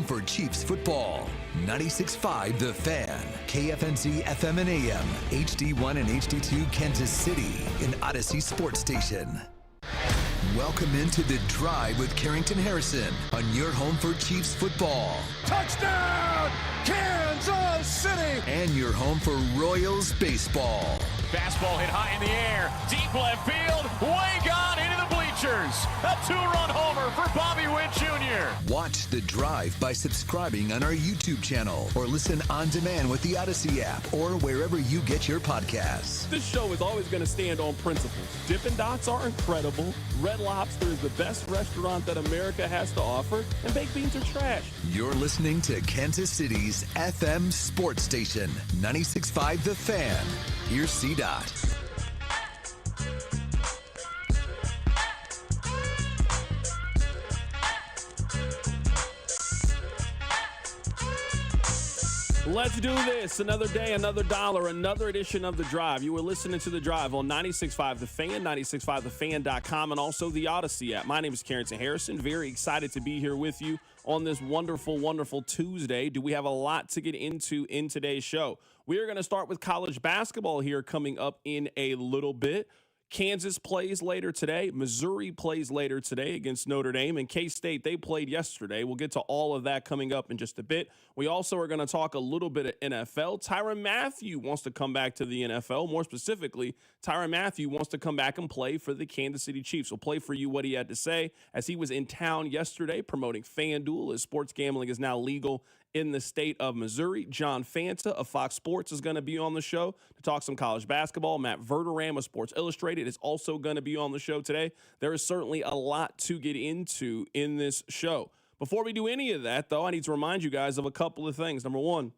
for Chiefs football. 96.5 The Fan, KFNC FM and AM, HD1 and HD2 Kansas City, an Odyssey sports station. Welcome into The Drive with Carrington Harrison on your home for Chiefs football. Touchdown, Kansas City! And your home for Royals baseball. Fastball hit high in the air, deep left field, way gone into the bleachers. A two-run homer for Bobby Witt Jr. Watch The Drive by subscribing on our YouTube channel or listen on demand with the Odyssey app or wherever you get your podcasts. This show is always going to stand on principles. Dippin' Dots are incredible. Red Lobster is the best restaurant that America has to offer, and baked beans are trash. You're listening to Kansas City's FM sports station, 96.5 The Fan. Here's C-Dot. Let's do this. Another day, another dollar, another edition of The Drive. You were listening to The Drive on 96.5 The Fan, 96.5thefan.com, and also the Odyssey app. My name is Carrington Harrison. Very excited to be here with you on this wonderful, wonderful Tuesday. Do we have a lot to get into in today's show? We are going to start with college basketball here coming up in a little bit. Kansas plays later today. Missouri plays later today against Notre Dame. And K-State, they played yesterday. We'll get to all of that coming up in just a bit. We also are going to talk a little bit of NFL. Tyrann Mathieu wants to come back to the NFL. More specifically, Tyrann Mathieu wants to come back and play for the Kansas City Chiefs. We'll play for you what he had to say as he was in town yesterday promoting FanDuel as sports gambling is now legal in the state of Missouri. John Fanta of Fox Sports is going to be on the show to talk some college basketball. Matt Verderam of Sports Illustrated is also going to be on the show today. There is certainly a lot to get into in this show. Before we do any of that, though, I need to remind you guys of a couple of things. Number one,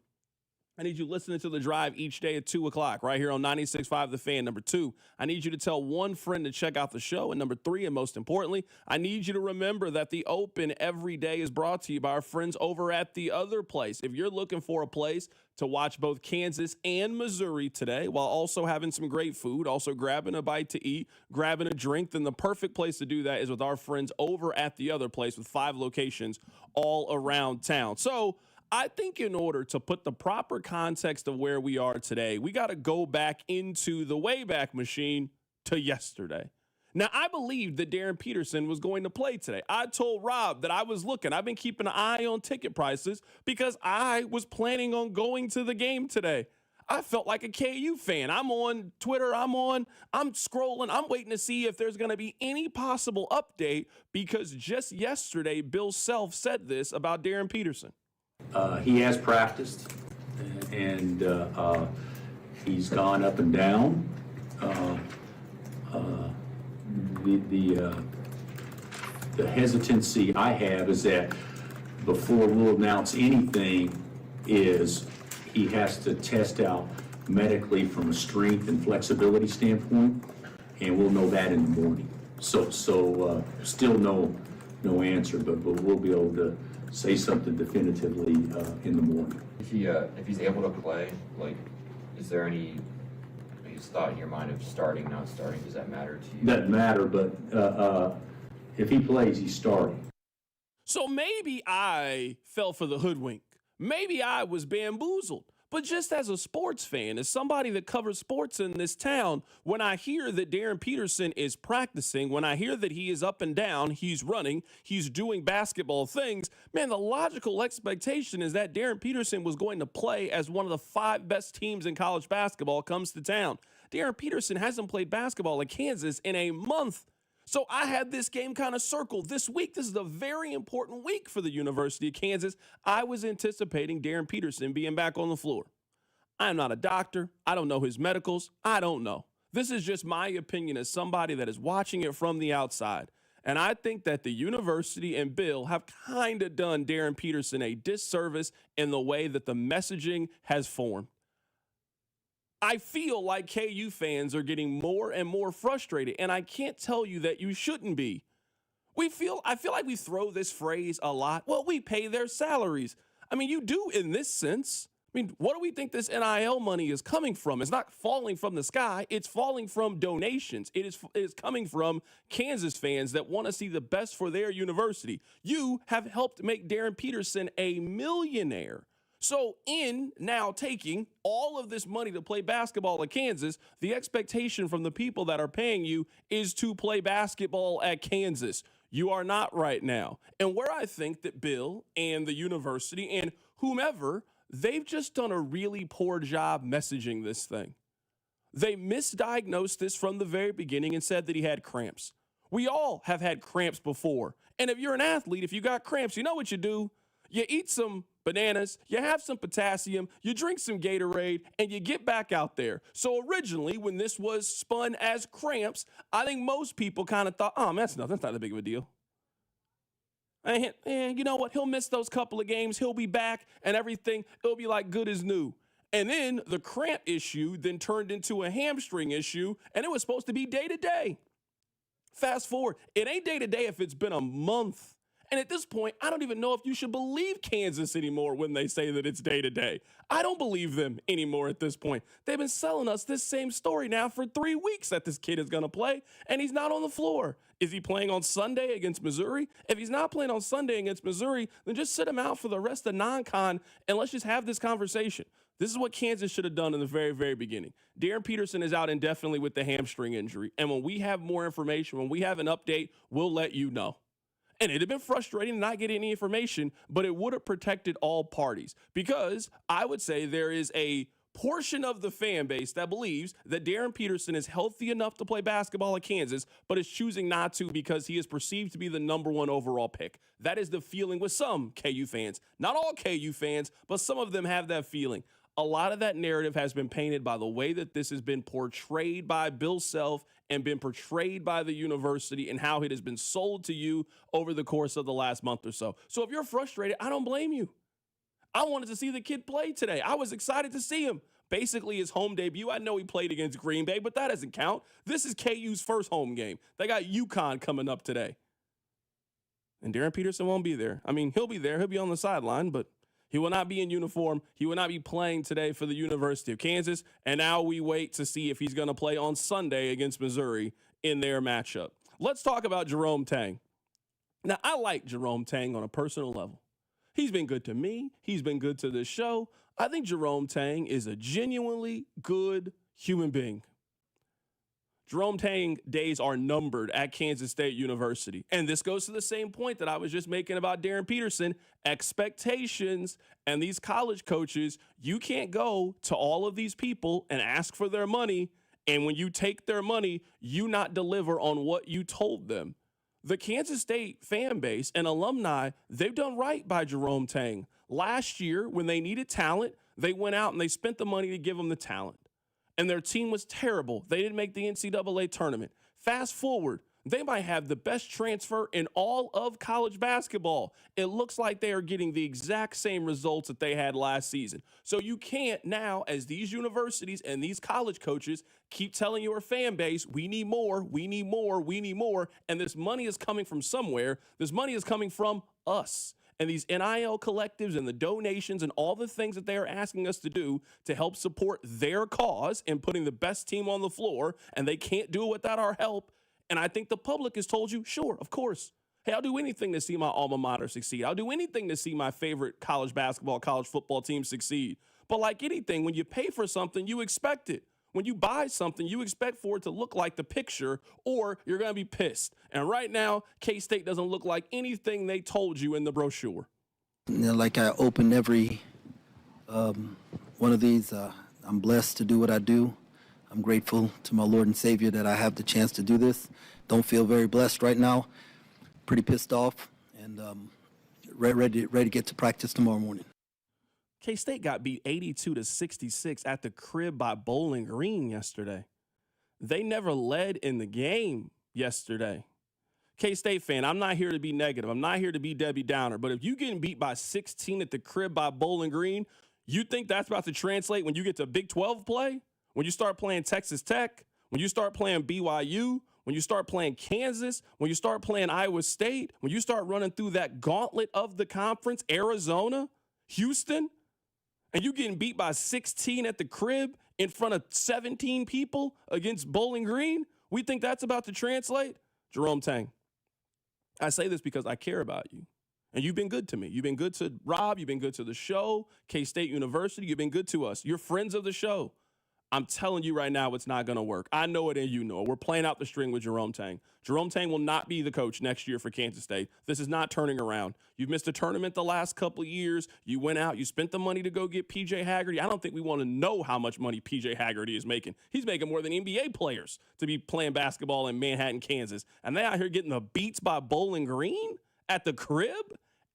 I need you listening to The Drive each day at 2 o'clock right here on 96.5 The Fan. Number two, I need you to tell one friend to check out the show. And number three, and most importantly, I need you to remember that The Open every day is brought to you by our friends over at The Other Place. If you're looking for a place to watch both Kansas and Missouri today while also having some great food, also grabbing a bite to eat, grabbing a drink, then the perfect place to do that is with our friends over at The Other Place with 5 locations all around town. So I think in order to put the proper context of where we are today, we got to go back into the Wayback Machine to yesterday. Now, I believed that Darryn Peterson was going to play today. I told Rob that I was looking. I've been keeping an eye on ticket prices because I was planning on going to the game today. I felt like a KU fan. I'm on Twitter. I'm scrolling. I'm waiting to see if there's going to be any possible update because just yesterday, Bill Self said this about Darryn Peterson. He has practiced, and he's gone up and down. The hesitancy I have is that before we'll announce anything is he has to test out medically from a strength and flexibility standpoint, and we'll know that in the morning. So still no answer, but we'll be able to say something definitively in the morning. If he's able to play, like, is there any thought in your mind of starting, not starting? Does that matter to you? Doesn't matter, but if he plays, he's starting. So maybe I fell for the hoodwink. Maybe I was bamboozled. But just as a sports fan, as somebody that covers sports in this town, when I hear that Darryn Peterson is practicing, when I hear that he is up and down, he's running, he's doing basketball things, man, the logical expectation is that Darryn Peterson was going to play as one of the 5 best teams in college basketball comes to town. Darryn Peterson hasn't played basketball in Kansas in a month. So I had this game kind of circled this week. This is a very important week for the University of Kansas. I was anticipating Darryn Peterson being back on the floor. I'm not a doctor. I don't know his medicals. I don't know. This is just my opinion as somebody that is watching it from the outside. And I think that the university and Bill have kind of done Darryn Peterson a disservice in the way that the messaging has formed. I feel like KU fans are getting more and more frustrated, and I can't tell you that you shouldn't be. I feel like we throw this phrase a lot. Well, we pay their salaries. I mean, you do in this sense, I mean, what do we think this NIL money is coming from? It's not falling from the sky. It's falling from donations. It is coming from Kansas fans that want to see the best for their university. You have helped make Darryn Peterson a millionaire. So in now taking all of this money to play basketball at Kansas, the expectation from the people that are paying you is to play basketball at Kansas. You are not right now. And where I think that Bill and the university and whomever, they've just done a really poor job messaging this thing. They misdiagnosed this from the very beginning and said that he had cramps. We all have had cramps before. And if you're an athlete, if you got cramps, you know what you do? You eat some bananas, you have some potassium, you drink some Gatorade, and you get back out there. So originally, when this was spun as cramps, I think most people kind of thought, oh, man, that's not that big of a deal. And you know what? He'll miss those couple of games. He'll be back and everything. It'll be like good as new. And then the cramp issue then turned into a hamstring issue, and it was supposed to be day-to-day. Fast forward. It ain't day-to-day if it's been a month. And at this point, I don't even know if you should believe Kansas anymore when they say that it's day-to-day. I don't believe them anymore at this point. They've been selling us this same story now for 3 weeks that this kid is going to play, and he's not on the floor. Is he playing on Sunday against Missouri? If he's not playing on Sunday against Missouri, then just sit him out for the rest of non-con, and let's just have this conversation. This is what Kansas should have done in the very, very beginning. Darryn Peterson is out indefinitely with the hamstring injury, and when we have more information, when we have an update, we'll let you know. And it'd have been frustrating to not get any information, but it would have protected all parties because I would say there is a portion of the fan base that believes that Darryn Peterson is healthy enough to play basketball at Kansas, but is choosing not to because he is perceived to be the #1 overall pick. That is the feeling with some KU fans. Not all KU fans, but some of them have that feeling. A lot of that narrative has been painted by the way that this has been portrayed by Bill Self and been portrayed by the university and how it has been sold to you over the course of the last month or so. So if you're frustrated, I don't blame you. I wanted to see the kid play today. I was excited to see him. Basically his home debut. I know he played against Green Bay, but that doesn't count. This is KU's first home game. They got UConn coming up today. And Darryn Peterson won't be there. I mean, he'll be there. He'll be on the sideline, but he will not be in uniform. He will not be playing today for the University of Kansas. And now we wait to see if he's going to play on Sunday against Missouri in their matchup. Let's talk about Jerome Tang. Now, I like Jerome Tang on a personal level. He's been good to me. He's been good to this show. I think Jerome Tang is a genuinely good human being. Jerome Tang days are numbered at Kansas State University. And this goes to the same point that I was just making about Darryn Peterson. Expectations and these college coaches, you can't go to all of these people and ask for their money. And when you take their money, you not deliver on what you told them. The Kansas State fan base and alumni, they've done right by Jerome Tang. Last year, when they needed talent, they went out and they spent the money to give them the talent. And their team was terrible. They didn't make the NCAA tournament. Fast forward, they might have the best transfer in all of college basketball. It looks like they are getting the exact same results that they had last season. So you can't now, as these universities and these college coaches keep telling your fan base, we need more, we need more, we need more. And this money is coming from somewhere. This money is coming from us. And these NIL collectives and the donations and all the things that they are asking us to do to help support their cause and putting the best team on the floor, and they can't do it without our help. And I think the public has told you, sure, of course. Hey, I'll do anything to see my alma mater succeed. I'll do anything to see my favorite college basketball, college football team succeed. But like anything, when you pay for something, you expect it. When you buy something, you expect for it to look like the picture or you're going to be pissed. And right now, K-State doesn't look like anything they told you in the brochure. Like I open every one of these, I'm blessed to do what I do. I'm grateful to my Lord and Savior that I have the chance to do this. Don't feel very blessed right now. Pretty pissed off and ready to get to practice tomorrow morning. K-State got beat 82-66 at the crib by Bowling Green yesterday. They never led in the game yesterday. K-State fan, I'm not here to be negative. I'm not here to be Debbie Downer. But if you getting beat by 16 at the crib by Bowling Green, you think that's about to translate when you get to Big 12 play? When you start playing Texas Tech? When you start playing BYU? When you start playing Kansas? When you start playing Iowa State? When you start running through that gauntlet of the conference, Arizona, Houston? and you getting beat by 16 at the crib in front of 17 people against Bowling Green, we think that's about to translate? Jerome Tang, I say this because I care about you. And you've been good to me. You've been good to Rob. You've been good to the show, K-State University. You've been good to us. You're friends of the show. I'm telling you right now, it's not going to work. I know it and you know it. We're playing out the string with Jerome Tang. Jerome Tang will not be the coach next year for Kansas State. This is not turning around. You've missed a tournament the last couple of years. You went out. You spent the money to go get P.J. Haggerty. I don't think we want to know how much money P.J. Haggerty is making. He's making more than NBA players to be playing basketball in Manhattan, Kansas. And they out here getting the beats by Bowling Green at the crib,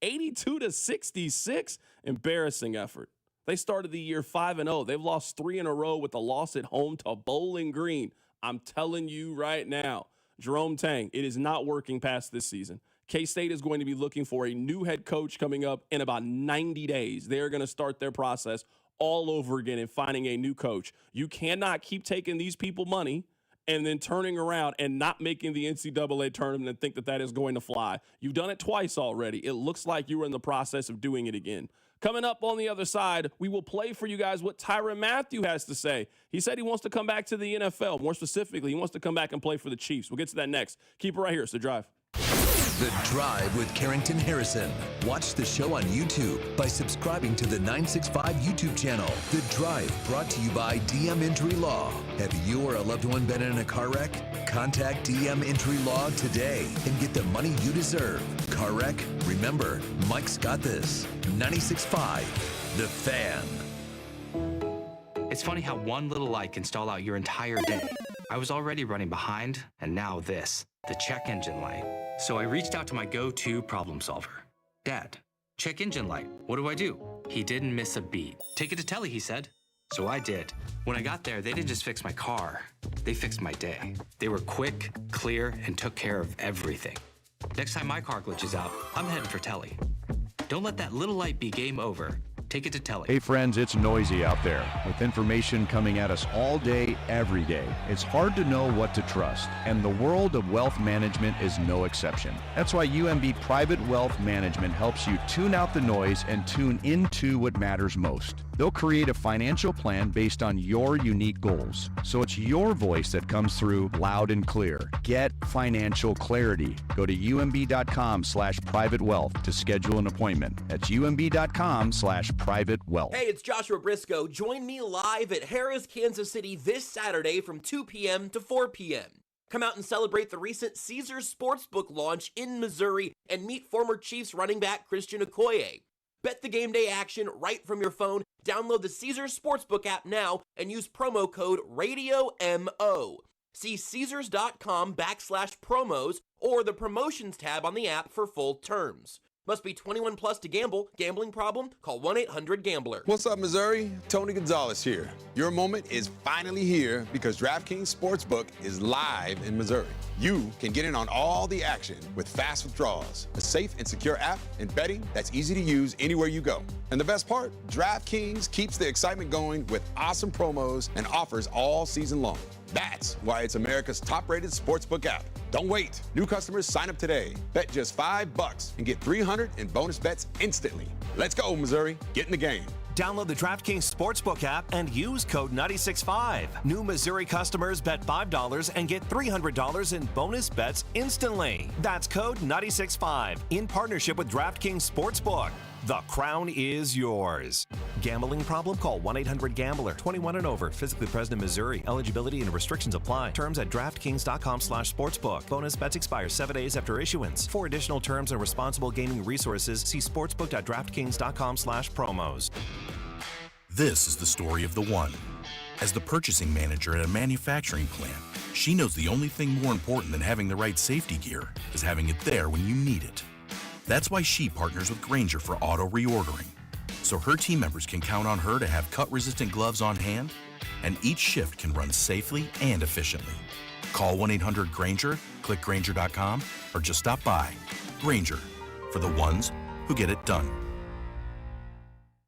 82-66. Embarrassing effort. They started the year 5-0. They've lost 3 in a row with a loss at home to Bowling Green. I'm telling you right now, Jerome Tang, it is not working past this season. K-State is going to be looking for a new head coach coming up in about 90 days. They're going to start their process all over again and finding a new coach. You cannot keep taking these people money and then turning around and not making the NCAA tournament and think that that is going to fly. You've done it twice already. It looks like you were in the process of doing it again. Coming up on the other side, we will play for you guys what Tyrann Mathieu has to say. He said he wants to come back to the NFL. More specifically, he wants to come back and play for the Chiefs. We'll get to that next. Keep it right here. It's The Drive. The Drive with Carrington Harrison. Watch the show on YouTube by subscribing to the 965 YouTube channel. The Drive, brought to you by DM Entry Law. Have you or a loved one been in a car wreck? Contact DM Entry Law today and get the money you deserve. Car wreck? Remember, Mike's got this. 96.5, The Fan. It's funny how one little light can stall out your entire day. I was already running behind, and now this, the check engine light. So I reached out to my go-to problem solver. Dad, check engine light. What do? He didn't miss a beat. Take it to Telly, he said. So I did. When I got there, they didn't just fix my car. They fixed my day. They were quick, clear, and took care of everything. Next time my car glitches out, I'm heading for Telly. Don't let that little light be game over. Take it to Telly. Hey friends, it's noisy out there with information coming at us all day, every day. It's hard to know what to trust, and the world of wealth management is no exception. That's why UMB Private Wealth Management helps you tune out the noise and tune into what matters most. They'll create a financial plan based on your unique goals, so it's your voice that comes through loud and clear. Get financial clarity. Go to umb.com/private wealth to schedule an appointment. That's umb.com/private wealth. Hey, it's Joshua Briscoe. Join me live at Harrah's, Kansas City this Saturday from 2 p.m. to 4 p.m. Come out and celebrate the recent Caesars Sportsbook launch in Missouri and meet former Chiefs running back Christian Okoye. Bet the game day action right from your phone. Download the Caesars Sportsbook app now and use promo code RADIOMO. See Caesars.com/promos or the promotions tab on the app for full terms. Must be 21 plus to gamble. Gambling problem? Call 1-800-GAMBLER. What's up, Missouri? Tony Gonzalez here. Your moment is finally here because DraftKings Sportsbook is live in Missouri. You can get in on all the action with fast withdrawals, a safe and secure app, and betting that's easy to use anywhere you go. And the best part, DraftKings keeps the excitement going with awesome promos and offers all season long. That's why it's America's top-rated sportsbook app. Don't wait. New customers sign up today. Bet just $5 and get $300 in bonus bets instantly. Let's go, Missouri. Get in the game. Download the DraftKings Sportsbook app and use code 965. New Missouri customers bet $5 and get $300 in bonus bets instantly. That's code 965 in partnership with DraftKings Sportsbook. The crown is yours. Gambling problem? Call 1-800-GAMBLER. 21 and over. Physically present in Missouri. Eligibility and restrictions apply. Terms at DraftKings.com/sportsbook. Bonus bets expire 7 days after issuance. For additional terms and responsible gaming resources, see sportsbook.draftkings.com/promos. This is the story of the one. As the purchasing manager at a manufacturing plant, she knows the only thing more important than having the right safety gear is having it there when you need it. That's why she partners with Grainger for auto reordering, so her team members can count on her to have cut-resistant gloves on hand, and each shift can run safely and efficiently. Call 1-800-GRAINGER, click Grainger.com, or just stop by. Grainger, for the ones who get it done.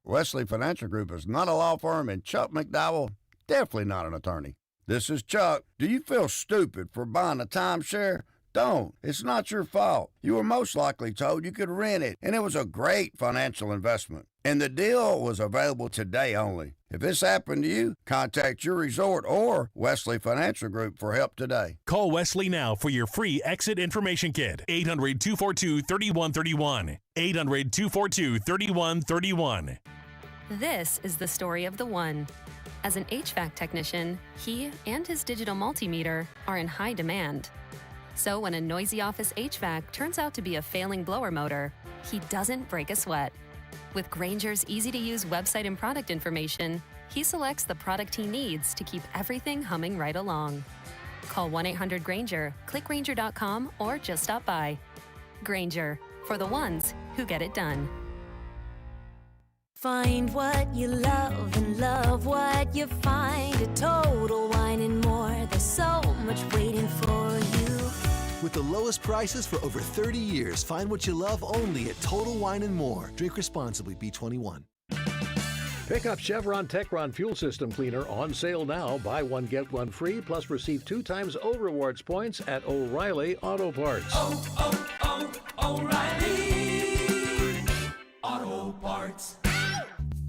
Wesley Financial Group is not a law firm, and Chuck McDowell, definitely not an attorney. This is Chuck. Do you feel stupid for buying a timeshare? Don't. It's not your fault. You were most likely told you could rent it, and it was a great financial investment. And the deal was available today only. If this happened to you, contact your resort or Wesley Financial Group for help today. Call Wesley now for your free exit information kit. 800-242-3131. 800-242-3131. This is the story of the one. As an HVAC technician, he and his digital multimeter are in high demand. So when a noisy office HVAC turns out to be a failing blower motor, he doesn't break a sweat. With Grainger's easy-to-use website and product information, he selects the product he needs to keep everything humming right along. Call 1-800-GRAINGER, click Grainger.com, or just stop by. Grainger, for the ones who get it done. Find what you love and love what you find at Total Wine and More. There's so much waiting for you. With the lowest prices for over 30 years, find what you love only at Total Wine & More. Drink responsibly, B21. Pick up Chevron Techron Fuel System Cleaner on sale now. Buy one, get one free, plus receive 2 times O Rewards points at O'Reilly Auto Parts. O'Reilly Auto Parts.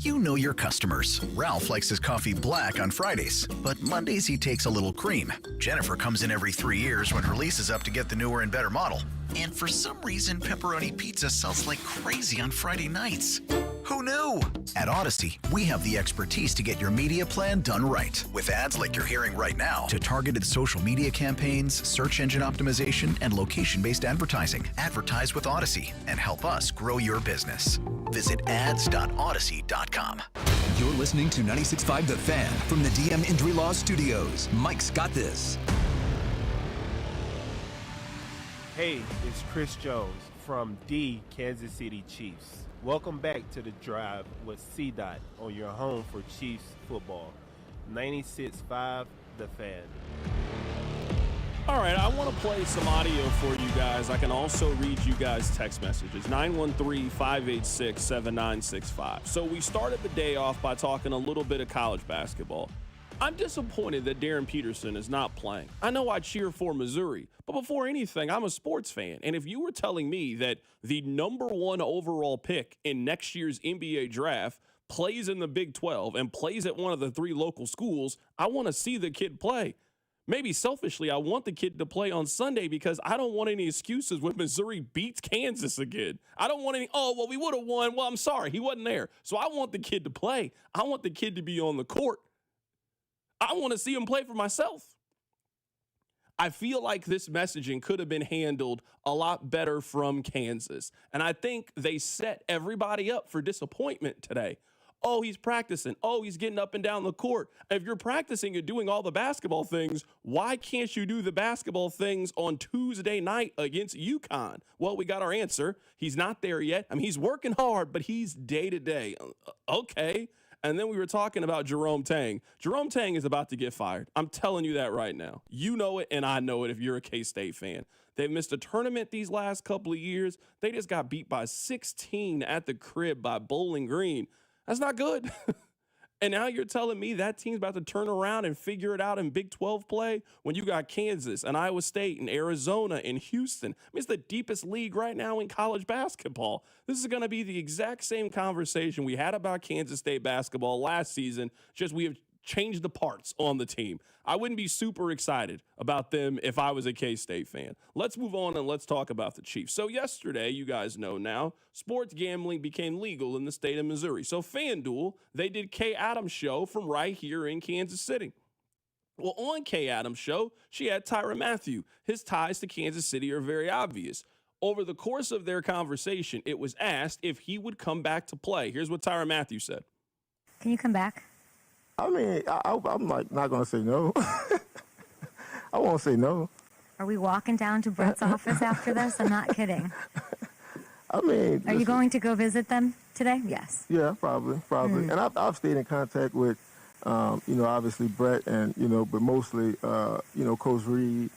You know your customers. Ralph likes his coffee black on Fridays, but Mondays he takes a little cream. Jennifer comes in every 3 years when her lease is up to get the newer and better model. And for some reason, pepperoni pizza sells like crazy on Friday nights. Who knew? At Odyssey, we have the expertise to get your media plan done right. With ads like you're hearing right now, to targeted social media campaigns, search engine optimization, and location-based advertising. Advertise with Odyssey and help us grow your business. Visit ads.odyssey.com. You're listening to 96.5 The Fan from the DM Injury Law Studios. Mike's got this. Hey, it's Chris Jones from the Kansas City Chiefs. Welcome back to The Drive with C-Dot on your home for Chiefs football. 96.5 The Fan. All right, I want to play some audio for you guys. I can also read you guys' text messages, 913-586-7965. So we started the day off by talking a little bit of college basketball. I'm disappointed that Darryn Peterson is not playing. I know I cheer for Missouri, but before anything, I'm a sports fan. And if you were telling me that the #1 overall pick in next year's NBA draft plays in the Big 12 and plays at one of the 3 local schools, I want to see the kid play. Maybe selfishly, I want the kid to play on Sunday because I don't want any excuses when Missouri beats Kansas again. I don't want any, oh, well, we would have won. Well, I'm sorry, he wasn't there. So I want the kid to play. I want the kid to be on the court. I want to see him play for myself. I feel like this messaging could have been handled a lot better from Kansas. And I think they set everybody up for disappointment today. Oh, he's practicing. Oh, he's getting up and down the court. If you're practicing and doing all the basketball things, why can't you do the basketball things on Tuesday night against UConn? Well, we got our answer. He's not there yet. I mean, he's working hard, but he's day to day. Okay. And then we were talking about Jerome Tang. Jerome Tang is about to get fired. I'm telling you that right now. You know it, and I know it if you're a K-State fan. They've missed a tournament these last couple of years. They just got beat by 16 at the crib by Bowling Green. That's not good. And now you're telling me that team's about to turn around and figure it out in Big 12 play when you got Kansas and Iowa State and Arizona and Houston. I mean, it's the deepest league right now in college basketball. This is going to be the exact same conversation we had about Kansas State basketball last season, just we have changed the parts on the team. I wouldn't be super excited about them if I was a K-State fan. Let's move on and let's talk about the Chiefs. So yesterday, you guys know now, sports gambling became legal in the state of Missouri. So FanDuel, they did Kay Adams' show from right here in Kansas City. Well, on Kay Adams' show, she had Tyrann Mathieu. His ties to Kansas City are very obvious. Over the course of their conversation, it was asked if he would come back to play. Here's what Tyrann Mathieu said. Can you come back? I mean, I'm like not going to say no. I won't say no. Are we walking down to Brett's office after this? I'm not kidding. I mean, are you going to go visit them today? Yes. Yeah, probably. And I've stayed in contact with, obviously Brett and, but mostly, Coach Reed.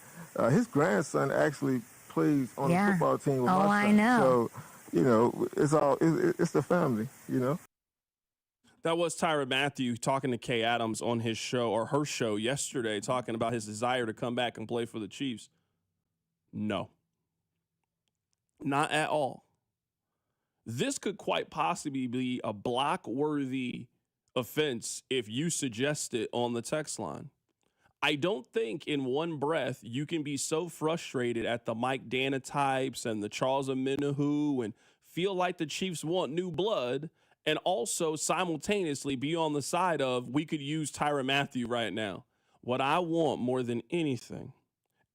His grandson actually plays on the football team with my son. I know. So, it's the family, That was Tyrann Mathieu talking to Kay Adams on his show or her show yesterday, talking about his desire to come back and play for the Chiefs. No. Not at all. This could quite possibly be a block-worthy offense if you suggest it on the text line. I don't think in one breath you can be so frustrated at the Mike Dana types and the Charles Omenihu and feel like the Chiefs want new blood and also simultaneously be on the side of we could use Tyrann Mathieu right now. What I want more than anything,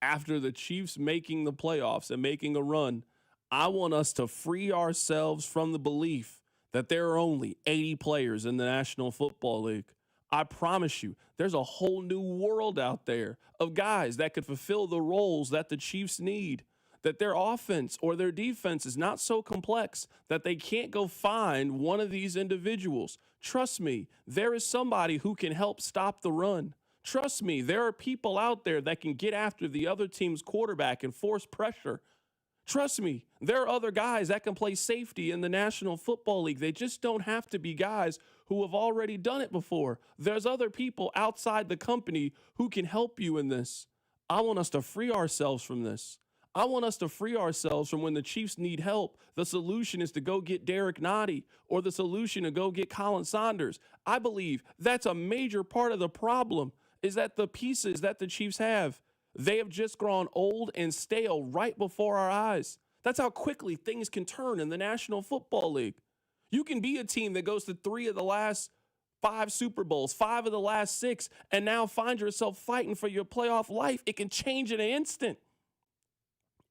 after the Chiefs making the playoffs and making a run, I want us to free ourselves from the belief that there are only 80 players in the National Football League. I promise you, there's a whole new world out there of guys that could fulfill the roles that the Chiefs need, that their offense or their defense is not so complex that they can't go find one of these individuals. Trust me, there is somebody who can help stop the run. Trust me, there are people out there that can get after the other team's quarterback and force pressure. Trust me, there are other guys that can play safety in the National Football League. They just don't have to be guys who have already done it before. There's other people outside the company who can help you in this. I want us to free ourselves from this. I want us to free ourselves from when the Chiefs need help. The solution is to go get Derek Nottie or the solution to go get Colin Saunders. I believe that's a major part of the problem is that the pieces that the Chiefs have, they have just grown old and stale right before our eyes. That's how quickly things can turn in the National Football League. You can be a team that goes to 3 of the last 5 Super Bowls, 5 of the last 6, and now find yourself fighting for your playoff life. It can change in an instant.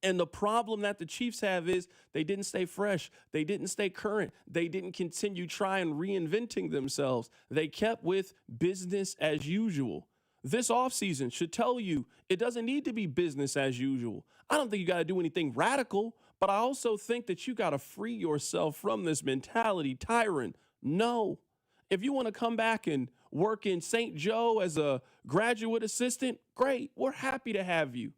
And the problem that the Chiefs have is they didn't stay fresh. They didn't stay current. They didn't continue trying reinventing themselves. They kept with business as usual. This offseason should tell you it doesn't need to be business as usual. I don't think you got to do anything radical, but I also think that you got to free yourself from this mentality. Tyrann, no. If you want to come back and work in St. Joe as a graduate assistant, great. We're happy to have you.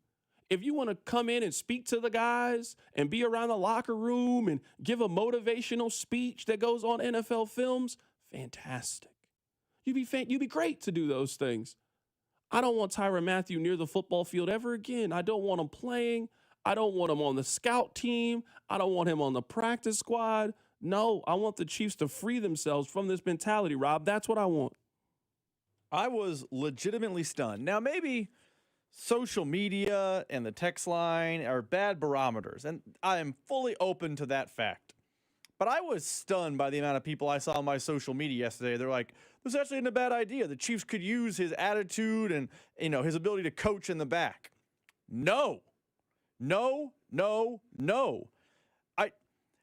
If you want to come in and speak to the guys and be around the locker room and give a motivational speech that goes on NFL films, fantastic. You'd be great to do those things. I don't want Tyrann Mathieu near the football field ever again. I don't want him playing. I don't want him on the scout team. I don't want him on the practice squad. No, I want the Chiefs to free themselves from this mentality, Rob. That's what I want. I was legitimately stunned. Now, maybe social media and the text line are bad barometers, and I am fully open to that fact. But I was stunned by the amount of people I saw on my social media yesterday. They're like, this actually isn't a bad idea. The Chiefs could use his attitude and, his ability to coach in the back. No.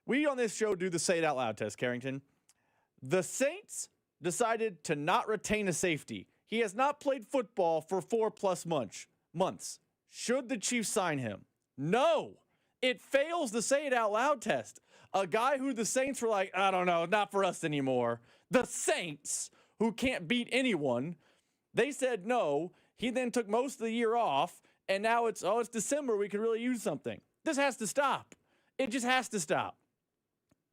We on this show do the Say It Out Loud test, Carrington. The Saints decided to not retain a safety. He has not played football for 4+ months. Should the Chiefs sign him? No. It fails the Say It Out Loud test. A guy who the Saints were like, I don't know, not for us anymore. The Saints, who can't beat anyone, they said no. He then took most of the year off, and now it's December, we could really use something. This has to stop. It just has to stop.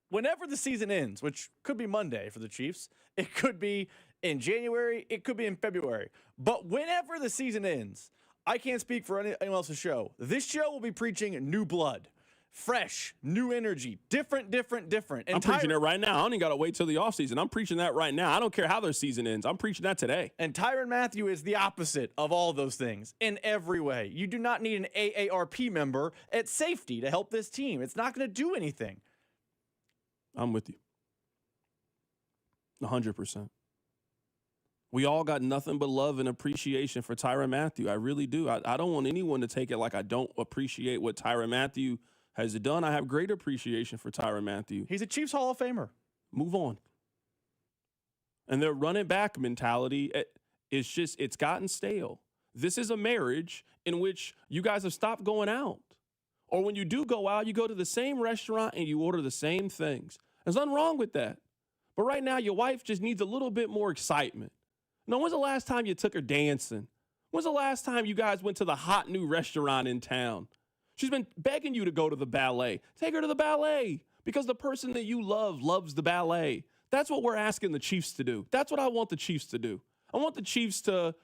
Whenever the season ends, which could be Monday for the Chiefs, it could be in January, it could be in February. But whenever the season ends, I can't speak for anyone else's show. This show will be preaching new blood. Fresh, new energy, different. And I'm preaching it right now. I don't even got to wait till the offseason. I'm preaching that right now. I don't care how their season ends. I'm preaching that today. And Tyrann Mathieu is the opposite of all those things in every way. You do not need an AARP member at safety to help this team. It's not going to do anything. I'm with you. 100%. We all got nothing but love and appreciation for Tyrann Mathieu. I really do. I don't want anyone to take it like I don't appreciate what Tyrann Mathieu has done. I have great appreciation for Tyrann Mathieu. He's a Chiefs Hall of Famer. Move on. And their running back mentality, it's gotten stale. This is a marriage in which you guys have stopped going out. Or when you do go out, you go to the same restaurant and you order the same things. There's nothing wrong with that. But right now, your wife just needs a little bit more excitement. Now, when's the last time you took her dancing? When's the last time you guys went to the hot new restaurant in town? She's been begging you to go to the ballet. Take her to the ballet because the person that you love loves the ballet. That's what we're asking the Chiefs to do. That's what I want the Chiefs to do. I want the Chiefs to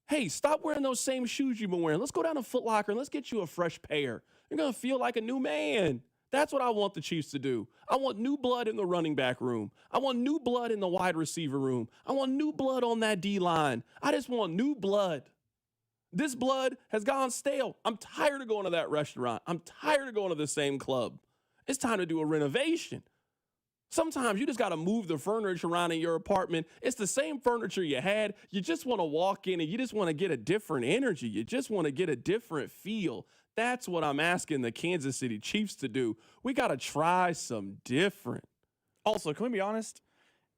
Hey, stop wearing those same shoes you've been wearing. Let's go down to Foot Locker and let's get you a fresh pair. You're going to feel like a new man. That's what I want the Chiefs to do. I want new blood in the running back room. I want new blood in the wide receiver room. I want new blood on that D-line. I just want new blood. This blood has gone stale. I'm tired of going to that restaurant. I'm tired of going to the same club. It's time to do a renovation. Sometimes you just got to move the furniture around in your apartment. It's the same furniture you had. You just want to walk in and you just want to get a different energy. You just want to get a different feel. That's what I'm asking the Kansas City Chiefs to do. We got to try some different. Also, can we be honest?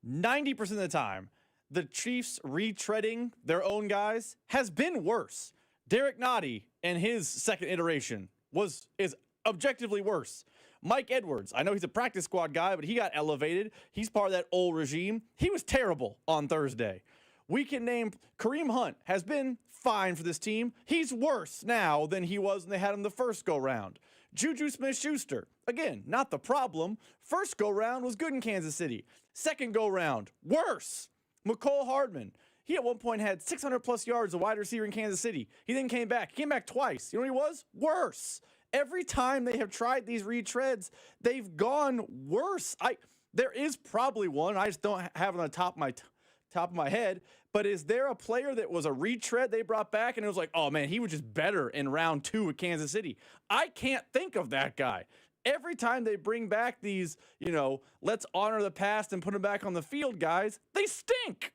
90% of the time, the Chiefs retreading their own guys has been worse. Derek Nottie and his second iteration is objectively worse. Mike Edwards, I know he's a practice squad guy, but he got elevated. He's part of that old regime. He was terrible on Thursday. We can name Kareem Hunt has been fine for this team. He's worse now than he was when they had him the first go-round. Juju Smith-Schuster, again, not the problem. First go-round was good in Kansas City. Second go-round, worse. McCole Hardman, he at one point had 600-plus yards a wide receiver in Kansas City. He then came back. He came back twice. You know what he was? Worse. Every time they have tried these retreads, they've gone worse. There is probably one. I just don't have it on the top of my head. But is there a player that was a retread they brought back and it was like, oh man, he was just better in round 2 at Kansas City? I can't think of that guy. Every time they bring back these, let's honor the past and put them back on the field guys, they stink.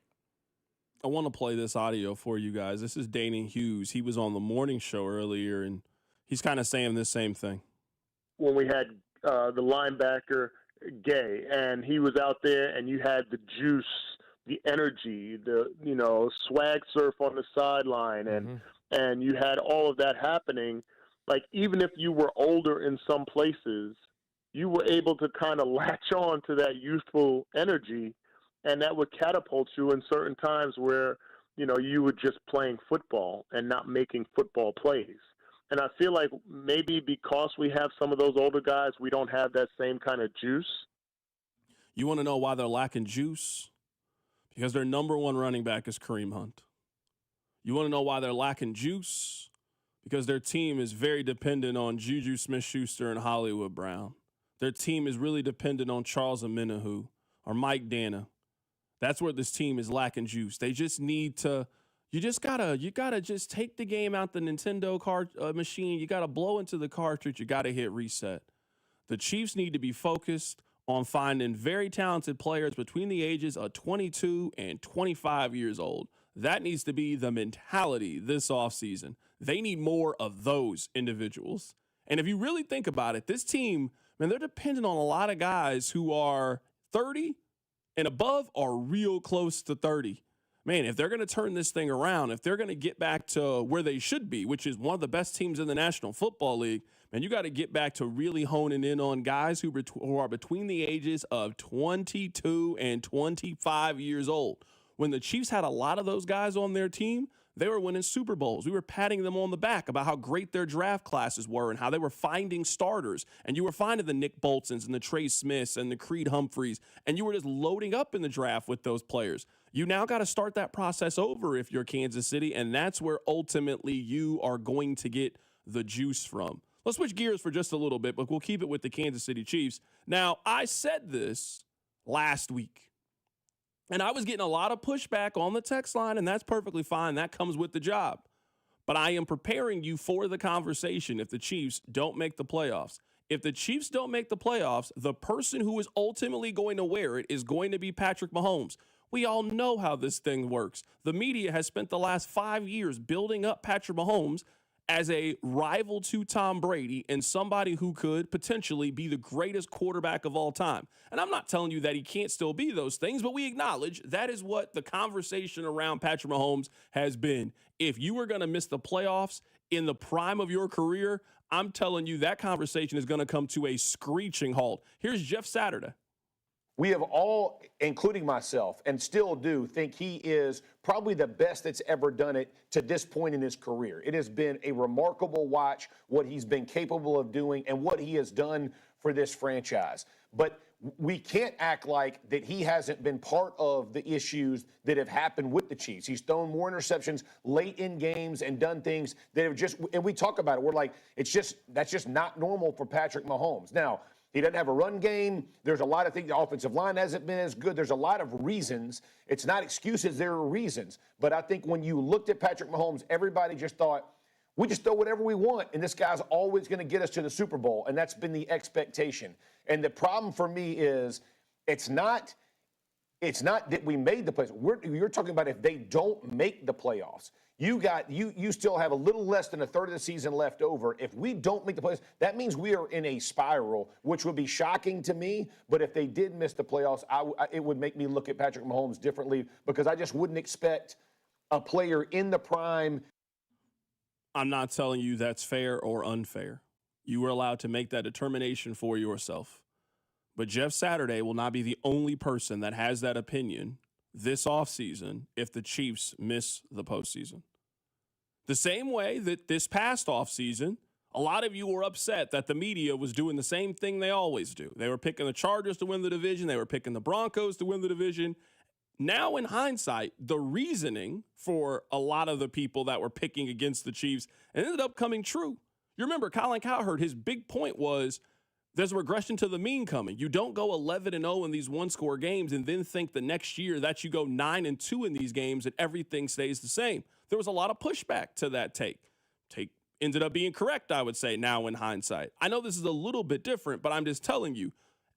I want to play this audio for you guys. This is Dana Hughes. He was on the morning show earlier, and he's kind of saying the same thing. When we had the linebacker Gay, and he was out there, and you had the juice, the energy, the swag surf on the sideline, and you had all of that happening. Like, even if you were older in some places, you were able to kind of latch on to that youthful energy, and that would catapult you in certain times where you were just playing football and not making football plays. And I feel like maybe because we have some of those older guys, we don't have that same kind of juice. You want to know why they're lacking juice? Because their number one running back is Kareem Hunt. You want to know why they're lacking juice? Because their team is very dependent on Juju Smith-Schuster and Hollywood Brown. Their team is really dependent on Charles Omenihu or Mike Dana. That's where this team is lacking juice. They just need to. You gotta just take the game out the Nintendo machine. You gotta blow into the cartridge. You gotta hit reset. The Chiefs need to be focused on finding very talented players between the ages of 22 and 25 years old. That needs to be the mentality this offseason. They need more of those individuals. And if you really think about it, this team, man, they're dependent on a lot of guys who are 30 and above or real close to 30. Man, if they're going to turn this thing around, if they're going to get back to where they should be, which is one of the best teams in the National Football League, man, you got to get back to really honing in on guys who are between the ages of 22 and 25 years old. When the Chiefs had a lot of those guys on their team, they were winning Super Bowls. We were patting them on the back about how great their draft classes were and how they were finding starters. And you were finding the Nick Boltons and the Trey Smiths and the Creed Humphreys, and you were just loading up in the draft with those players. You now got to start that process over if you're Kansas City, and that's where ultimately you are going to get the juice from. Let's switch gears for just a little bit, but we'll keep it with the Kansas City Chiefs. Now, I said this last week, and I was getting a lot of pushback on the text line, and that's perfectly fine. That comes with the job. But I am preparing you for the conversation if the Chiefs don't make the playoffs. If the Chiefs don't make the playoffs, the person who is ultimately going to wear it is going to be Patrick Mahomes. We all know how this thing works. The media has spent the last 5 years building up Patrick Mahomes as a rival to Tom Brady and somebody who could potentially be the greatest quarterback of all time. And I'm not telling you that he can't still be those things, but we acknowledge that is what the conversation around Patrick Mahomes has been. If you were going to miss the playoffs in the prime of your career, I'm telling you that conversation is going to come to a screeching halt. Here's Jeff Saturday. We have all, including myself, and still do, think he is probably the best that's ever done it to this point in his career. It has been a remarkable watch, what he's been capable of doing and what he has done for this franchise. But we can't act like that he hasn't been part of the issues that have happened with the Chiefs. He's thrown more interceptions late in games and done things that have just, and we talk about it, we're like, that's just not normal for Patrick Mahomes. Now, he doesn't have a run game. There's a lot of things. The offensive line hasn't been as good. There's a lot of reasons. It's not excuses. There are reasons. But I think when you looked at Patrick Mahomes, everybody just thought, we just throw whatever we want, and this guy's always going to get us to the Super Bowl, and that's been the expectation. And the problem for me is it's not that we made the playoffs. You're talking about if they don't make the playoffs. You still have a little less than a third of the season left over. If we don't make the playoffs, that means we are in a spiral, which would be shocking to me. But if they did miss the playoffs, it would make me look at Patrick Mahomes differently because I just wouldn't expect a player in the prime. I'm not telling you that's fair or unfair. You were allowed to make that determination for yourself. But Jeff Saturday will not be the only person that has that opinion this offseason if the Chiefs miss the postseason. The same way that this past offseason, a lot of you were upset that the media was doing the same thing they always do. They were picking the Chargers to win the division. They were picking the Broncos to win the division. Now, in hindsight, the reasoning for a lot of the people that were picking against the Chiefs ended up coming true. You remember Colin Cowherd, his big point was there's a regression to the mean coming. You don't go 11-0 in these one-score games and then think the next year that you go 9-2 in these games and everything stays the same. There was a lot of pushback to that take. Ended up being correct, I would say, now in hindsight. I know this is a little bit different, but I'm just telling you,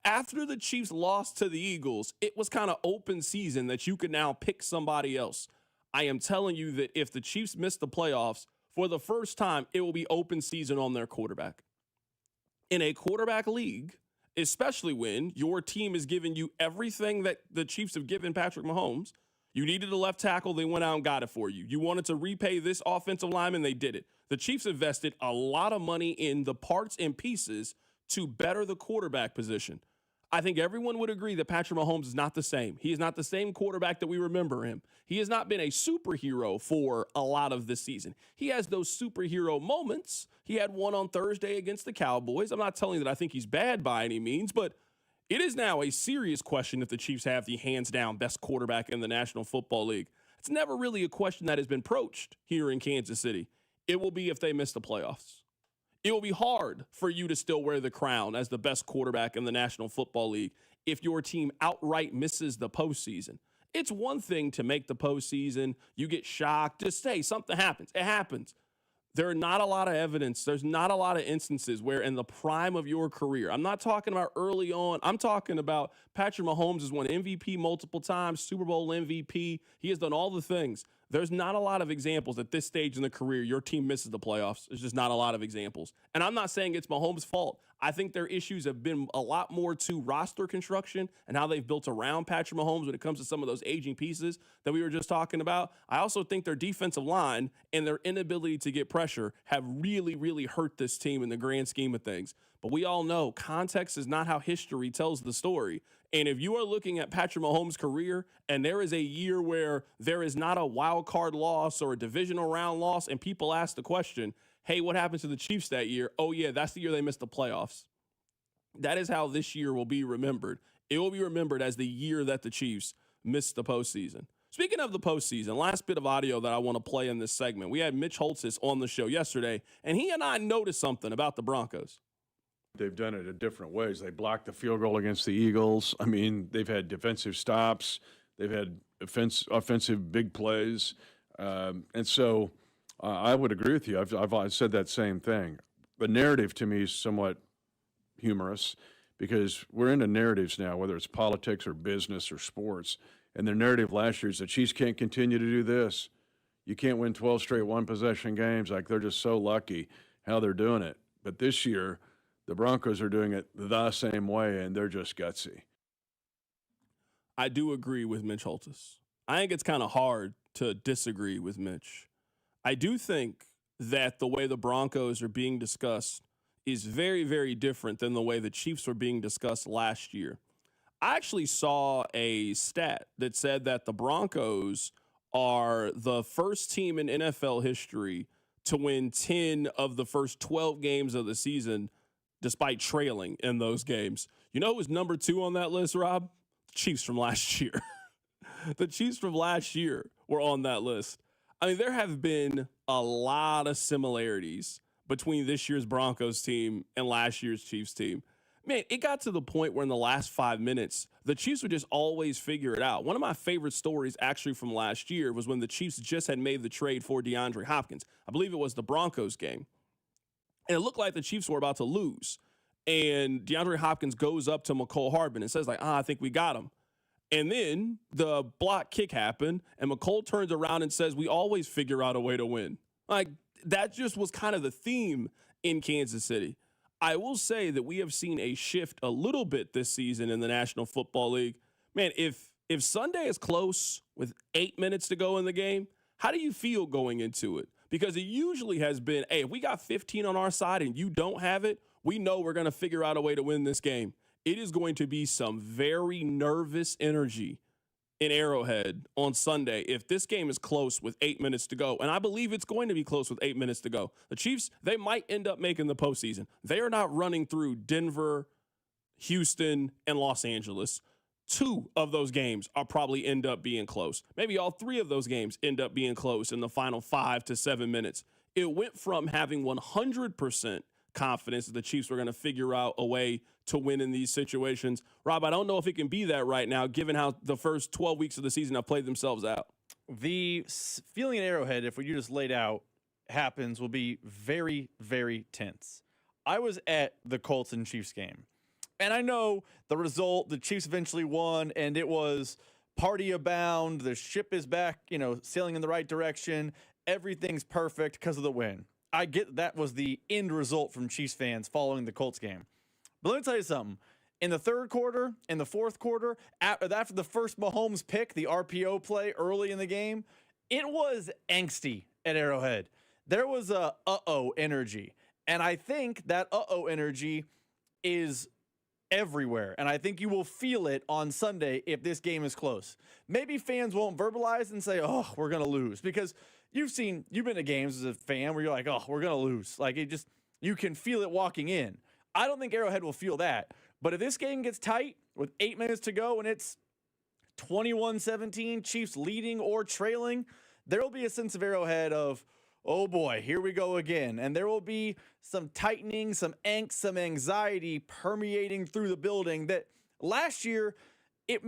after the Chiefs lost to the Eagles, it was kind of open season that you could now pick somebody else. I am telling you that if the Chiefs miss the playoffs, for the first time, it will be open season on their quarterback. In a quarterback league, especially when your team is giving you everything that the Chiefs have given Patrick Mahomes, you needed a left tackle, they went out and got it for you. You wanted to repay this offensive lineman, they did it. The Chiefs invested a lot of money in the parts and pieces to better the quarterback position. I think everyone would agree that Patrick Mahomes is not the same. He is not the same quarterback that we remember him. He has not been a superhero for a lot of this season. He has those superhero moments. He had one on Thursday against the Cowboys. I'm not telling you that I think he's bad by any means, but it is now a serious question if the Chiefs have the hands-down best quarterback in the National Football League. It's never really a question that has been broached here in Kansas City. It will be if they miss the playoffs. It will be hard for you to still wear the crown as the best quarterback in the National Football League if your team outright misses the postseason. It's one thing to make the postseason. You get shocked. Just say something happens. It happens. There are not a lot of evidence. There's not a lot of instances where in the prime of your career, I'm not talking about early on. I'm talking about Patrick Mahomes has won MVP multiple times, Super Bowl MVP. He has done all the things. There's not a lot of examples at this stage in the career your team misses the playoffs. There's just not a lot of examples. And I'm not saying it's Mahomes' fault. I think their issues have been a lot more to roster construction and how they've built around Patrick Mahomes when it comes to some of those aging pieces that we were just talking about. I also think their defensive line and their inability to get pressure have really, really hurt this team in the grand scheme of things. But we all know context is not how history tells the story. And if you are looking at Patrick Mahomes' career and there is a year where there is not a wild card loss or a divisional round loss and people ask the question, hey, what happened to the Chiefs that year? Oh, yeah, that's the year they missed the playoffs. That is how this year will be remembered. It will be remembered as the year that the Chiefs missed the postseason. Speaking of the postseason, last bit of audio that I want to play in this segment. We had Mitch Holtz on the show yesterday, and he and I noticed something about the Broncos. They've done it in different ways. They blocked the field goal against the Eagles. I mean, they've had defensive stops. They've had offensive big plays. And so I would agree with you. I've said that same thing. The narrative to me is somewhat humorous because we're into narratives now, whether it's politics or business or sports. And their narrative last year is the Chiefs can't continue to do this. You can't win 12 straight one-possession games. Like, they're just so lucky how they're doing it. But this year, the Broncos are doing it the same way, and they're just gutsy. I do agree with Mitch Holtz. I think it's kind of hard to disagree with Mitch. I do think that the way the Broncos are being discussed is very, very different than the way the Chiefs were being discussed last year. I actually saw a stat that said that the Broncos are the first team in NFL history to win 10 of the first 12 games of the season despite trailing in those games. You know who's number 2 on that list, Rob? The Chiefs from last year. The Chiefs from last year were on that list. I mean, there have been a lot of similarities between this year's Broncos team and last year's Chiefs team. Man, it got to the point where in the last 5 minutes, the Chiefs would just always figure it out. One of my favorite stories actually from last year was when the Chiefs just had made the trade for DeAndre Hopkins. I believe it was the Broncos game. And it looked like the Chiefs were about to lose. And DeAndre Hopkins goes up to McCole Hardman and says, like, I think we got him. And then the block kick happened, and McCole turns around and says, we always figure out a way to win. Like, that just was kind of the theme in Kansas City. I will say that we have seen a shift a little bit this season in the National Football League. Man, if Sunday is close with 8 minutes to go in the game, how do you feel going into it? Because it usually has been, hey, if we got 15 on our side and you don't have it, we know we're going to figure out a way to win this game. It is going to be some very nervous energy in Arrowhead on Sunday if this game is close with 8 minutes to go. And I believe it's going to be close with 8 minutes to go. The Chiefs, they might end up making the postseason. They are not running through Denver, Houston, and Los Angeles. 2 of those games are probably end up being close. Maybe all 3 of those games end up being close in the final 5 to 7 minutes. It went from having 100% confidence that the Chiefs were going to figure out a way to win in these situations. Rob, I don't know if it can be that right now, given how the first 12 weeks of the season have played themselves out. The feeling in Arrowhead, if what you just laid out happens, will be very, very tense. I was at the Colts and Chiefs game, and I know the result, the Chiefs eventually won, and it was party abound. The ship is back, sailing in the right direction. Everything's perfect because of the win. I get that was the end result from Chiefs fans following the Colts game. But let me tell you something. In the third quarter, in the fourth quarter, after the first Mahomes pick, the RPO play early in the game, it was angsty at Arrowhead. There was a uh-oh energy. And I think that uh-oh energy is everywhere. And I think you will feel it on Sunday if this game is close. Maybe fans won't verbalize and say, oh, we're going to lose. Because you've been to games as a fan where you're like, oh, we're going to lose. Like, you can feel it walking in. I don't think Arrowhead will feel that. But if this game gets tight with 8 minutes to go and it's 21-17, Chiefs leading or trailing, there will be a sense of Arrowhead of, oh boy, here we go again. And there will be some tightening, some angst, some anxiety permeating through the building that last year, it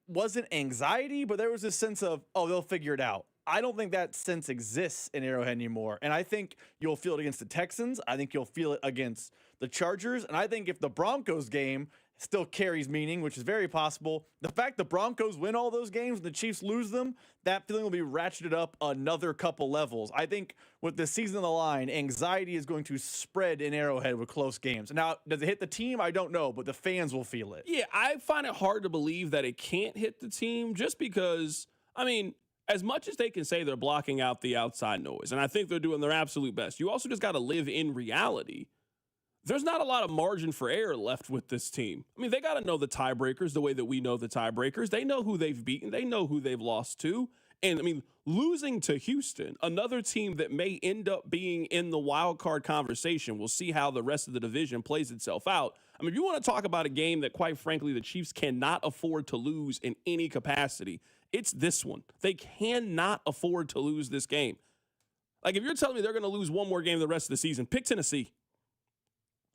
wasn't anxiety, but there was this sense of, oh, they'll figure it out. I don't think that sense exists in Arrowhead anymore. And I think you'll feel it against the Texans. I think you'll feel it against the Chargers. And I think if the Broncos game still carries meaning, which is very possible, the fact the Broncos win all those games and the Chiefs lose them, that feeling will be ratcheted up another couple levels. I think with the season on the line, anxiety is going to spread in Arrowhead with close games. Now, does it hit the team? I don't know, but the fans will feel it. Yeah, I find it hard to believe that it can't hit the team just because, as much as they can say they're blocking out the outside noise, and I think they're doing their absolute best, you also just got to live in reality. There's not a lot of margin for error left with this team. They got to know the tiebreakers the way that we know the tiebreakers. They know who they've beaten. They know who they've lost to. And, losing to Houston, another team that may end up being in the wild card conversation, we'll see how the rest of the division plays itself out. If you want to talk about a game that, quite frankly, the Chiefs cannot afford to lose in any capacity, it's this one. They cannot afford to lose this game. Like, if you're telling me they're going to lose one more game the rest of the season, pick Tennessee.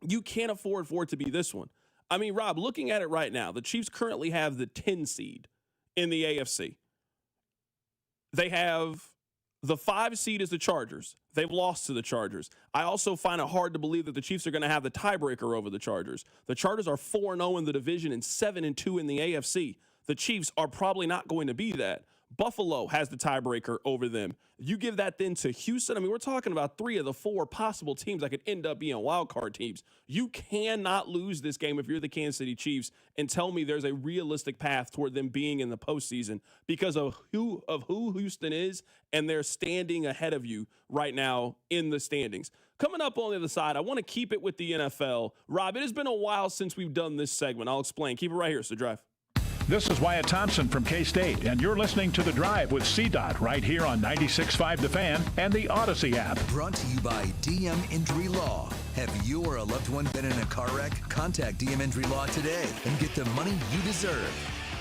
You can't afford for it to be this one. Rob, looking at it right now, the Chiefs currently have the 10 seed in the AFC. They have the 5 seed is the Chargers. They've lost to the Chargers. I also find it hard to believe that the Chiefs are going to have the tiebreaker over the Chargers. The Chargers are 4-0 in the division and 7-2 in the AFC. The Chiefs are probably not going to be that. Buffalo has the tiebreaker over them. You give that then to Houston. We're talking about 3 of the 4 possible teams that could end up being wildcard teams. You cannot lose this game if you're the Kansas City Chiefs and tell me there's a realistic path toward them being in the postseason because of who Houston is and they're standing ahead of you right now in the standings. Coming up on the other side, I want to keep it with the NFL. Rob, it has been a while since we've done this segment. I'll explain. Keep it right here. So drive. This is Wyatt Thompson from K-State, and you're listening to The Drive with CDOT right here on 96.5 The Fan and the Odyssey app. Brought to you by DM Injury Law. Have you or a loved one been in a car wreck? Contact DM Injury Law today and get the money you deserve.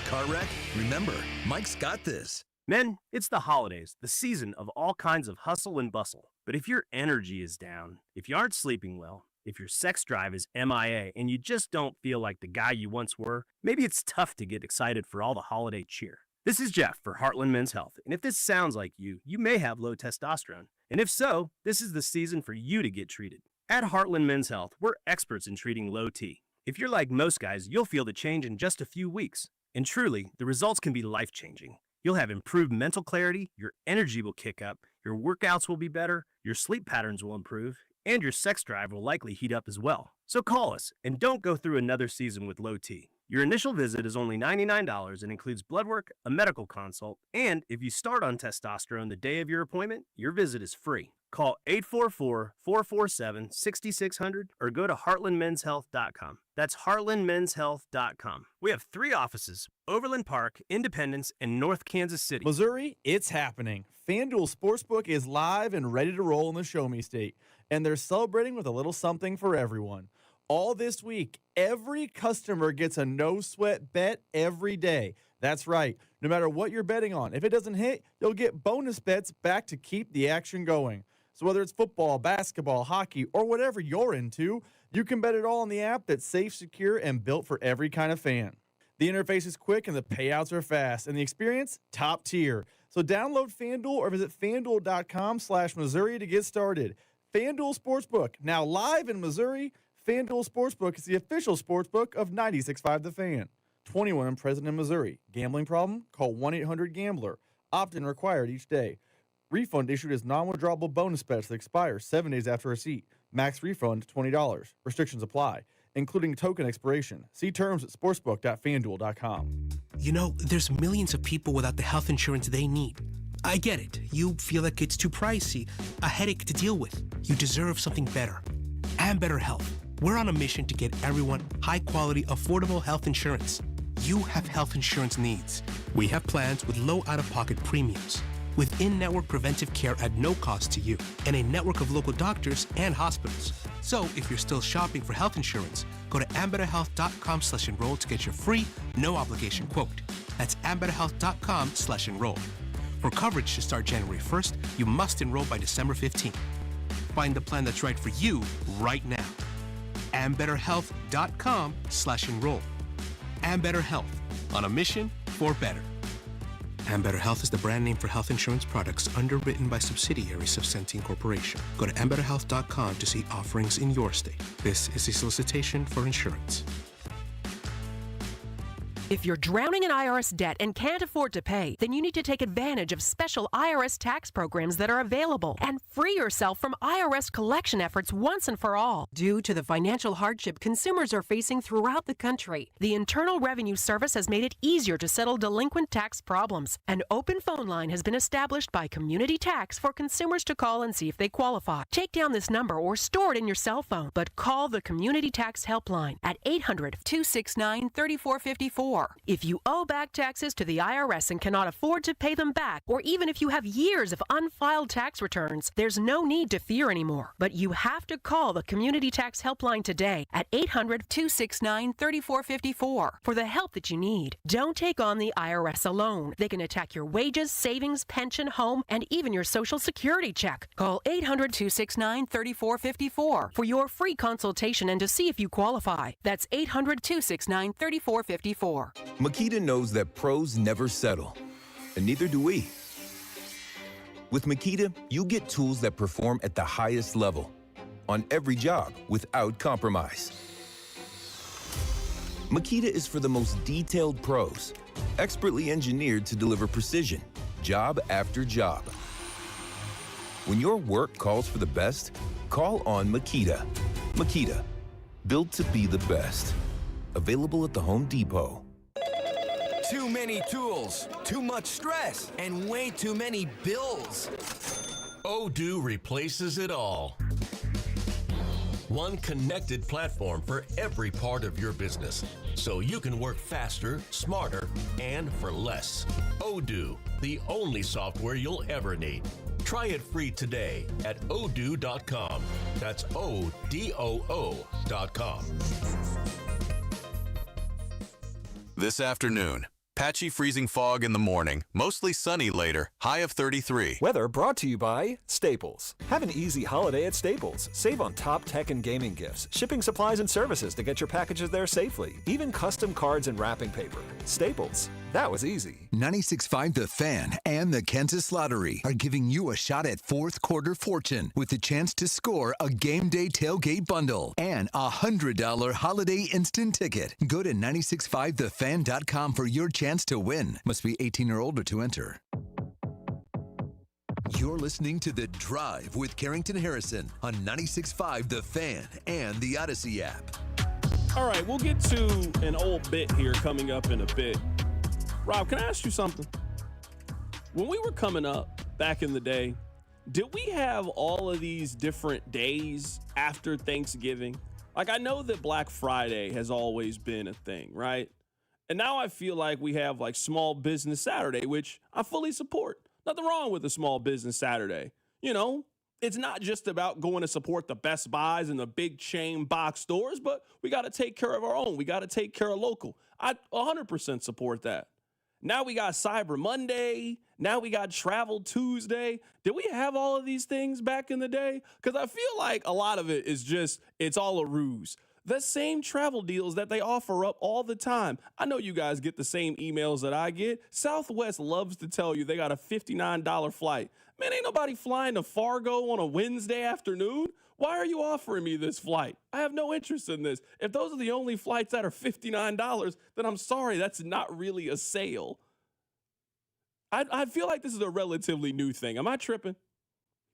Car wreck? Remember, Mike's got this. Men, it's the holidays, the season of all kinds of hustle and bustle. But if your energy is down, if you aren't sleeping well, if your sex drive is MIA and you just don't feel like the guy you once were, maybe it's tough to get excited for all the holiday cheer. This is Jeff for Heartland Men's Health, and if this sounds like you may have low testosterone. And if so, this is the season for you to get treated. At Heartland Men's Health, we're experts in treating low T. If you're like most guys, you'll feel the change in just a few weeks. And truly, the results can be life-changing. You'll have improved mental clarity, your energy will kick up, your workouts will be better, your sleep patterns will improve, and your sex drive will likely heat up as well. So call us and don't go through another season with low T. Your initial visit is only $99 and includes blood work, a medical consult, and if you start on testosterone the day of your appointment, your visit is free. Call 844-447-6600 or go to heartlandmenshealth.com. That's heartlandmenshealth.com. We have 3 offices, Overland Park, Independence, and North Kansas City. Missouri, it's happening. FanDuel Sportsbook is live and ready to roll in the Show Me State, and they're celebrating with a little something for everyone. All this week, every customer gets a no-sweat bet every day. That's right. No matter what you're betting on, if it doesn't hit, you'll get bonus bets back to keep the action going. So whether it's football, basketball, hockey, or whatever you're into, you can bet it all on the app that's safe, secure, and built for every kind of fan. The interface is quick and the payouts are fast, and the experience, top tier. So download FanDuel or visit FanDuel.com/Missouri to get started. FanDuel Sportsbook, now live in Missouri. FanDuel Sportsbook is the official sportsbook of 96.5 The Fan. 21 and present in Missouri. Gambling problem? Call 1-800-GAMBLER. Opt-in required each day. Refund issued as non-withdrawable bonus bets that expire 7 days after receipt. Max refund $20. Restrictions apply, including token expiration. See terms at sportsbook.fanduel.com. You know, there's millions of people without the health insurance they need. I get it. You feel like it's too pricey, a headache to deal with. You deserve something better. And better health. We're on a mission to get everyone high-quality, affordable health insurance. You have health insurance needs. We have plans with low out-of-pocket premiums, with in-network preventive care at no cost to you, and a network of local doctors and hospitals. So if you're still shopping for health insurance, go to ambetterhealth.com/enroll to get your free, no-obligation quote. That's ambetterhealth.com/enroll. For coverage to start January 1st, you must enroll by December 15th. Find the plan that's right for you right now. ambetterhealth.com/enroll. Ambetter Health, on a mission for better. Ambetter Health is the brand name for health insurance products underwritten by subsidiaries of Centene Corporation. Go to ambetterhealth.com to see offerings in your state. This is a solicitation for insurance. If you're drowning in IRS debt and can't afford to pay, then you need to take advantage of special IRS tax programs that are available and free yourself from IRS collection efforts once and for all. Due to the financial hardship consumers are facing throughout the country, the Internal Revenue Service has made it easier to settle delinquent tax problems. An open phone line has been established by Community Tax for consumers to call and see if they qualify. Take down this number or store it in your cell phone, but call the Community Tax Helpline at 800-269-3454. If you owe back taxes to the IRS and cannot afford to pay them back, or even if you have years of unfiled tax returns, there's no need to fear anymore. But you have to call the Community Tax Helpline today at 800-269-3454 for the help that you need. Don't take on the IRS alone. They can attack your wages, savings, pension, home, and even your Social Security check. Call 800-269-3454 for your free consultation and to see if you qualify. That's 800-269-3454. Makita knows that pros never settle, and neither do we. With Makita, you get tools that perform at the highest level on every job without compromise. Makita is for the most detailed pros, expertly engineered to deliver precision, job after job. When your work calls for the best, call on Makita. Makita, built to be the best. Available at the Home Depot. Too many tools, too much stress, and way too many bills. Odoo replaces it all. One connected platform for every part of your business, so you can work faster, smarter, and for less. Odoo, the only software you'll ever need. Try it free today at odoo.com. That's ODOO.com. This afternoon, patchy freezing fog in the morning, mostly sunny later, high of 33. Weather brought to you by Staples. Have an easy holiday at Staples. Save on top tech and gaming gifts, shipping supplies and services to get your packages there safely, even custom cards and wrapping paper. Staples. That was easy. 96.5 The Fan and the Kansas Lottery are giving you a shot at fourth quarter fortune with the chance to score a game day tailgate bundle and a $100 holiday instant ticket. Go to 965thefan.com for your chance to win. Must be 18 or older to enter. You're listening to The Drive with Carrington Harrison on 96.5 The Fan and the Odyssey app. All right, we'll get to an old bit here coming up in a bit. Rob, can I ask you something? When we were coming up back in the day, did we have all of these different days after Thanksgiving? Like, I know that Black Friday has always been a thing, right? And now I feel like we have like Small Business Saturday, which I fully support. Nothing wrong with a Small Business Saturday. You know, it's not just about going to support the Best Buys and the big chain box stores, but we got to take care of our own. We got to take care of local. I 100% support that. Now we got Cyber Monday. Now we got Travel Tuesday. Did we have all of these things back in the day? Because I feel like a lot of it is just, it's all a ruse. The same travel deals that they offer up all the time. I know you guys get the same emails that I get. Southwest loves to tell you they got a $59 flight. Man, ain't nobody flying to Fargo on a Wednesday afternoon. Why are you offering me this flight? I have no interest in this. If those are the only flights that are $59, then I'm sorry, that's not really a sale. I feel like this is a relatively new thing. Am I tripping?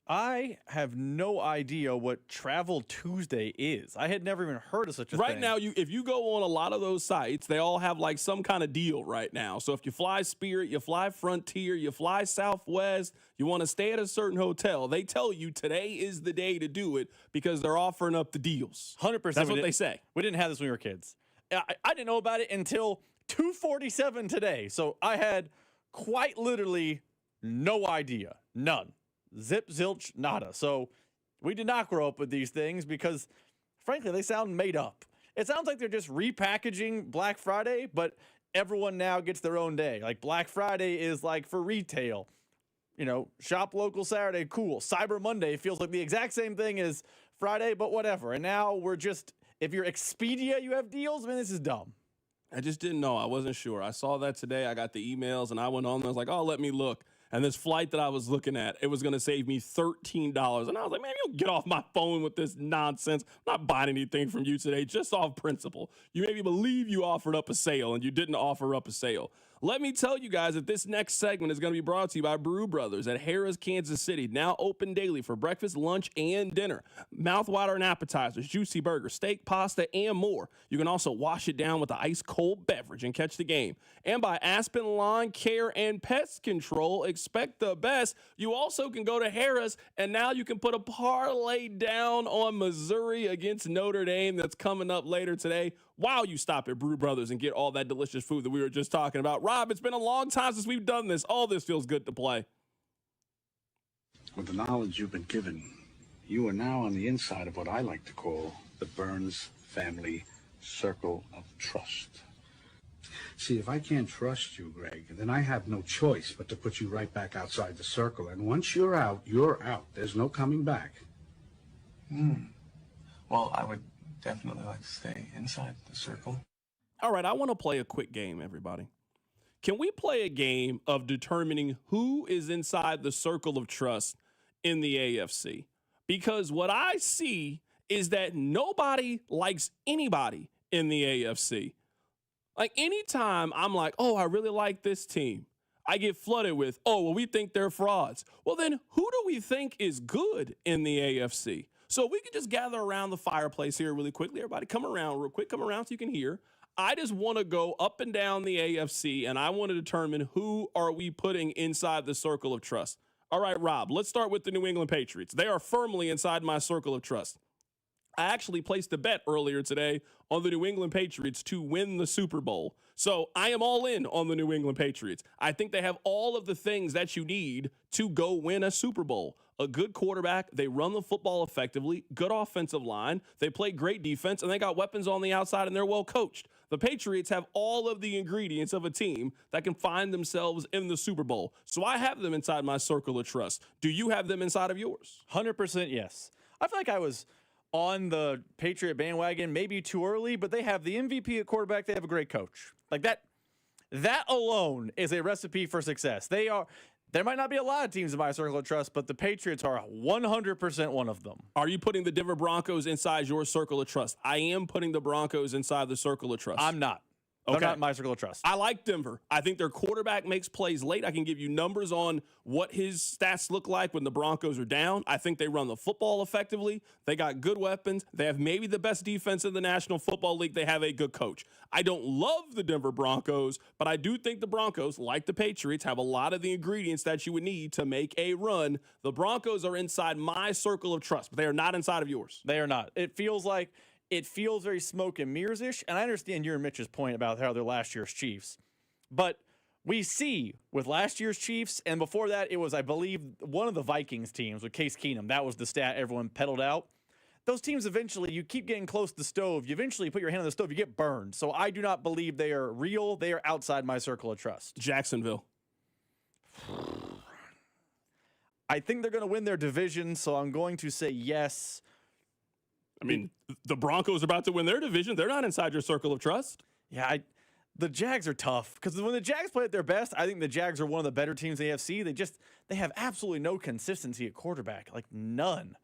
I have no idea what Travel Tuesday is. I had never even heard of such a thing. Right now, if you go on a lot of those sites, they all have like some kind of deal right now. So if you fly Spirit, you fly Frontier, you fly Southwest, you want to stay at a certain hotel, they tell you today is the day to do it because they're offering up the deals. 100%. That's what they say. We didn't have this when we were kids. I didn't know about it until 2:47 today. So I had quite literally no idea. None. Zip, zilch, nada. So we did not grow up with these things because, frankly, they sound made up. It sounds like they're just repackaging Black Friday, but everyone now gets their own day. Like Black Friday is like for retail. You know, shop local Saturday, cool. Cyber Monday feels like the exact same thing as Friday, but whatever. And now we're just, if you're Expedia, you have deals. I mean, this is dumb. I just didn't know. I wasn't sure. I saw that today. I got the emails and I went on and I was like, oh, let me look. And this flight that I was looking at, it was going to save me $13. And I was like, man, you get off my phone with this nonsense. I'm not buying anything from you today, just off principle. You made me believe you offered up a sale, and you didn't offer up a sale. Let me tell you guys that this next segment is going to be brought to you by Brew Brothers at Harrah's, Kansas City. Now open daily for breakfast, lunch, and dinner. Mouthwatering appetizers, juicy burgers, steak, pasta, and more. You can also wash it down with an ice-cold beverage and catch the game. And by Aspen Lawn Care and Pest Control, expect the best. You also can go to Harrah's, and now you can put a parlay down on Missouri against Notre Dame that's coming up later today. Wow, you stop at Brew Brothers and get all that delicious food that we were just talking about. Rob, it's been a long time since we've done this. All this feels good to play. With the knowledge you've been given, you are now on the inside of what I like to call the Burns family circle of trust. See, if I can't trust you, Greg, then I have no choice but to put you right back outside the circle. And once you're out, you're out. There's no coming back. Well, I would definitely like to stay inside the circle. All right, I want to play a quick game, everybody. Can we play a game of determining who is inside the circle of trust in the AFC? Because what I see is that nobody likes anybody in the AFC. Like anytime I'm like, oh, I really like this team, I get flooded with, oh, well, we think they're frauds. Well, then who do we think is good in the AFC? So we can just gather around the fireplace here really quickly. Everybody come around real quick. Come around so you can hear. I just want to go up and down the AFC, and I want to determine who are we putting inside the circle of trust. All right, Rob, let's start with the New England Patriots. They are firmly inside my circle of trust. I actually placed a bet earlier today on the New England Patriots to win the Super Bowl. So I am all in on the New England Patriots. I think they have all of the things that you need to go win a Super Bowl. A good quarterback, they run the football effectively, good offensive line, they play great defense, and they got weapons on the outside, and they're well coached. The Patriots have all of the ingredients of a team that can find themselves in the Super Bowl. So I have them inside my circle of trust. Do you have them inside of yours? 100% yes. I feel like I was on the Patriot bandwagon maybe too early, but they have the MVP at quarterback. They have a great coach. Like that alone is a recipe for success. There might not be a lot of teams in my circle of trust, but the Patriots are 100% one of them. Are you putting the Denver Broncos inside your circle of trust? I am putting the Broncos inside the circle of trust. I'm not. Okay. They're not in my circle of trust. I like Denver. I think their quarterback makes plays late. I can give you numbers on what his stats look like when the Broncos are down. I think they run the football effectively. They got good weapons. They have maybe the best defense in the National Football League. They have a good coach. I don't love the Denver Broncos, but I do think the Broncos, like the Patriots, have a lot of the ingredients that you would need to make a run. The Broncos are inside my circle of trust, but they are not inside of yours. They are not. It feels very smoke and mirrors-ish, and I understand your and Mitch's point about how they're last year's Chiefs. But we see with last year's Chiefs, and before that, it was, I believe, one of the Vikings teams with Case Keenum. That was the stat everyone peddled out. Those teams eventually, you keep getting close to the stove. You eventually put your hand on the stove, you get burned. So I do not believe they are real. They are outside my circle of trust. Jacksonville. I think they're going to win their division, so I'm going to say yes. I mean, the Broncos are about to win their division. They're not inside your circle of trust. Yeah, the Jags are tough because when the Jags play at their best, I think the Jags are one of the better teams in the AFC. They have absolutely no consistency at quarterback, like none.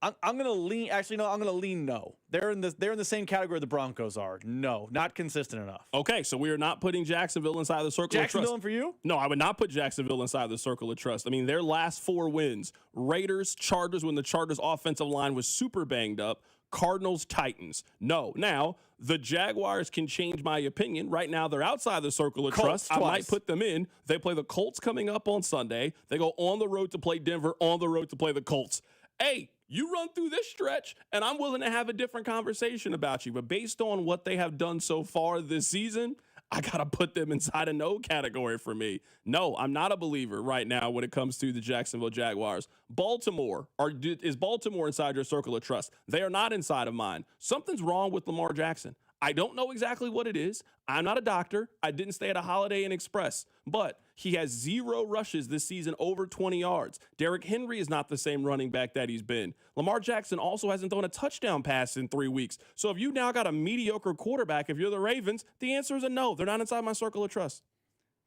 I'm going to lean. Actually, no, I'm going to lean no. They're in the same category the Broncos are. No, not consistent enough. Okay, so we are not putting Jacksonville inside the circle of trust. Jacksonville for you? No, I would not put Jacksonville inside the circle of trust. I mean, their last 4 wins: Raiders, Chargers when the Chargers' offensive line was super banged up, Cardinals, Titans. No. Now, the Jaguars can change my opinion. Right now, they're outside the circle of trust. Twice. I might put them in. They play the Colts coming up on Sunday. They go on the road to play Denver, on the road to play the Colts. Hey, you run through this stretch, and I'm willing to have a different conversation about you. But based on what they have done so far this season, I got to put them inside a no category for me. No, I'm not a believer right now when it comes to the Jacksonville Jaguars. Baltimore, is Baltimore inside your circle of trust? They are not inside of mine. Something's wrong with Lamar Jackson. I don't know exactly what it is. I'm not a doctor. I didn't stay at a Holiday Inn Express, but he has 0 rushes this season over 20 yards. Derrick Henry is not the same running back that he's been. Lamar Jackson also hasn't thrown a touchdown pass in 3 weeks. So if you now got a mediocre quarterback, if you're the Ravens, the answer is a no. They're not inside my circle of trust.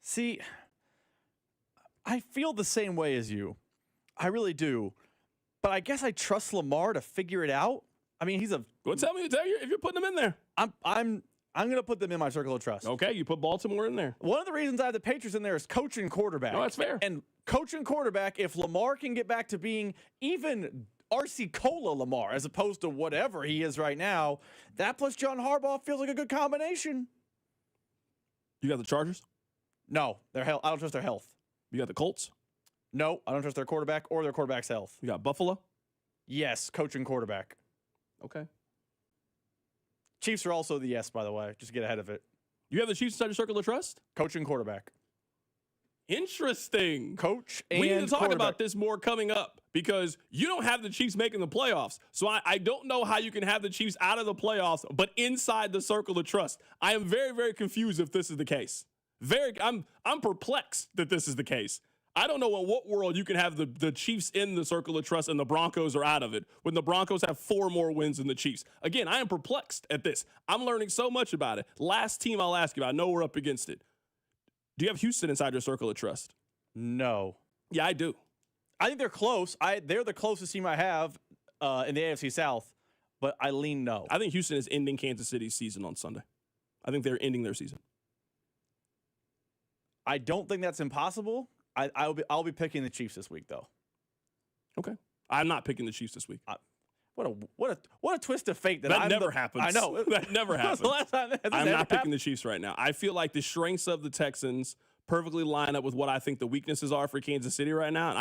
See, I feel the same way as you. I really do. But I guess I trust Lamar to figure it out. I mean, Well, tell me if you're putting them in there. I'm going to put them in my circle of trust. Okay, you put Baltimore in there. One of the reasons I have the Patriots in there is coach and quarterback. No, that's fair. And coach and quarterback, if Lamar can get back to being even RC Cola Lamar as opposed to whatever he is right now, that plus John Harbaugh feels like a good combination. You got the Chargers? No, I don't trust their health. You got the Colts? No, I don't trust their quarterback or their quarterback's health. You got Buffalo? Yes, coach and quarterback. Okay. Chiefs are also the yes, by the way, just to get ahead of it. You have the Chiefs inside your circle of trust? Coach and quarterback. Interesting. Coach and we need to talk about this more coming up because you don't have the Chiefs making the playoffs. So I don't know how you can have the Chiefs out of the playoffs, but inside the circle of trust. I am very, very confused if this is the case. I'm perplexed that this is the case. I don't know in what world you can have the Chiefs in the circle of trust and the Broncos are out of it when the Broncos have 4 more wins than the Chiefs. Again, I am perplexed at this. I'm learning so much about it. Last team I'll ask you about. I know we're up against it. Do you have Houston inside your circle of trust? No. Yeah, I do. I think they're close. They're the closest team I have in the AFC South, but I lean no. I think Houston is ending Kansas City's season on Sunday. I think they're ending their season. I don't think that's impossible. I'll be picking the Chiefs this week, though. Okay, I'm not picking the Chiefs this week. What a twist of fate that never happens. I know that never happens. The last time I'm not picking the Chiefs right now. I feel like the strengths of the Texans perfectly line up with what I think the weaknesses are for Kansas City right now, and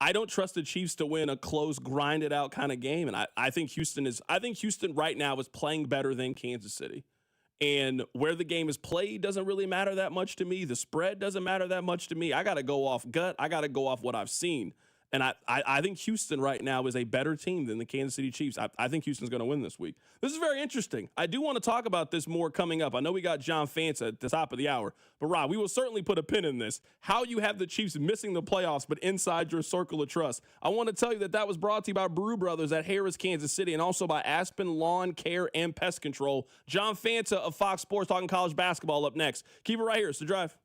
I don't trust the Chiefs to win a close, grinded out kind of game. And I think Houston right now is playing better than Kansas City. And where the game is played doesn't really matter that much to me. The spread doesn't matter that much to me. I got to go off gut. I got to go off what I've seen. And I think Houston right now is a better team than the Kansas City Chiefs. I think Houston's going to win this week. This is very interesting. I do want to talk about this more coming up. I know we got John Fantz at the top of the hour. But, Rob, we will certainly put a pin in this. How you have the Chiefs missing the playoffs but inside your circle of trust. I want to tell you that was brought to you by Brew Brothers at Harris, Kansas City, and also by Aspen Lawn Care and Pest Control. John Fantz of Fox Sports talking college basketball up next. Keep it right here. It's The Drive.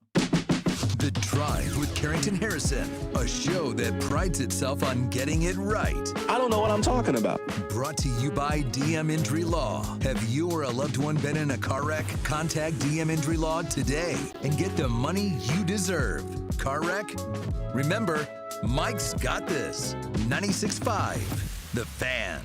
The Drive with Carrington Harrison, a show that prides itself on getting it right. I don't know what I'm talking about. Brought to you by DM Injury Law. Have you or a loved one been in a car wreck? Contact DM Injury Law today and get the money you deserve. Car wreck? Remember, Mike's got this. 96.5, The Fan.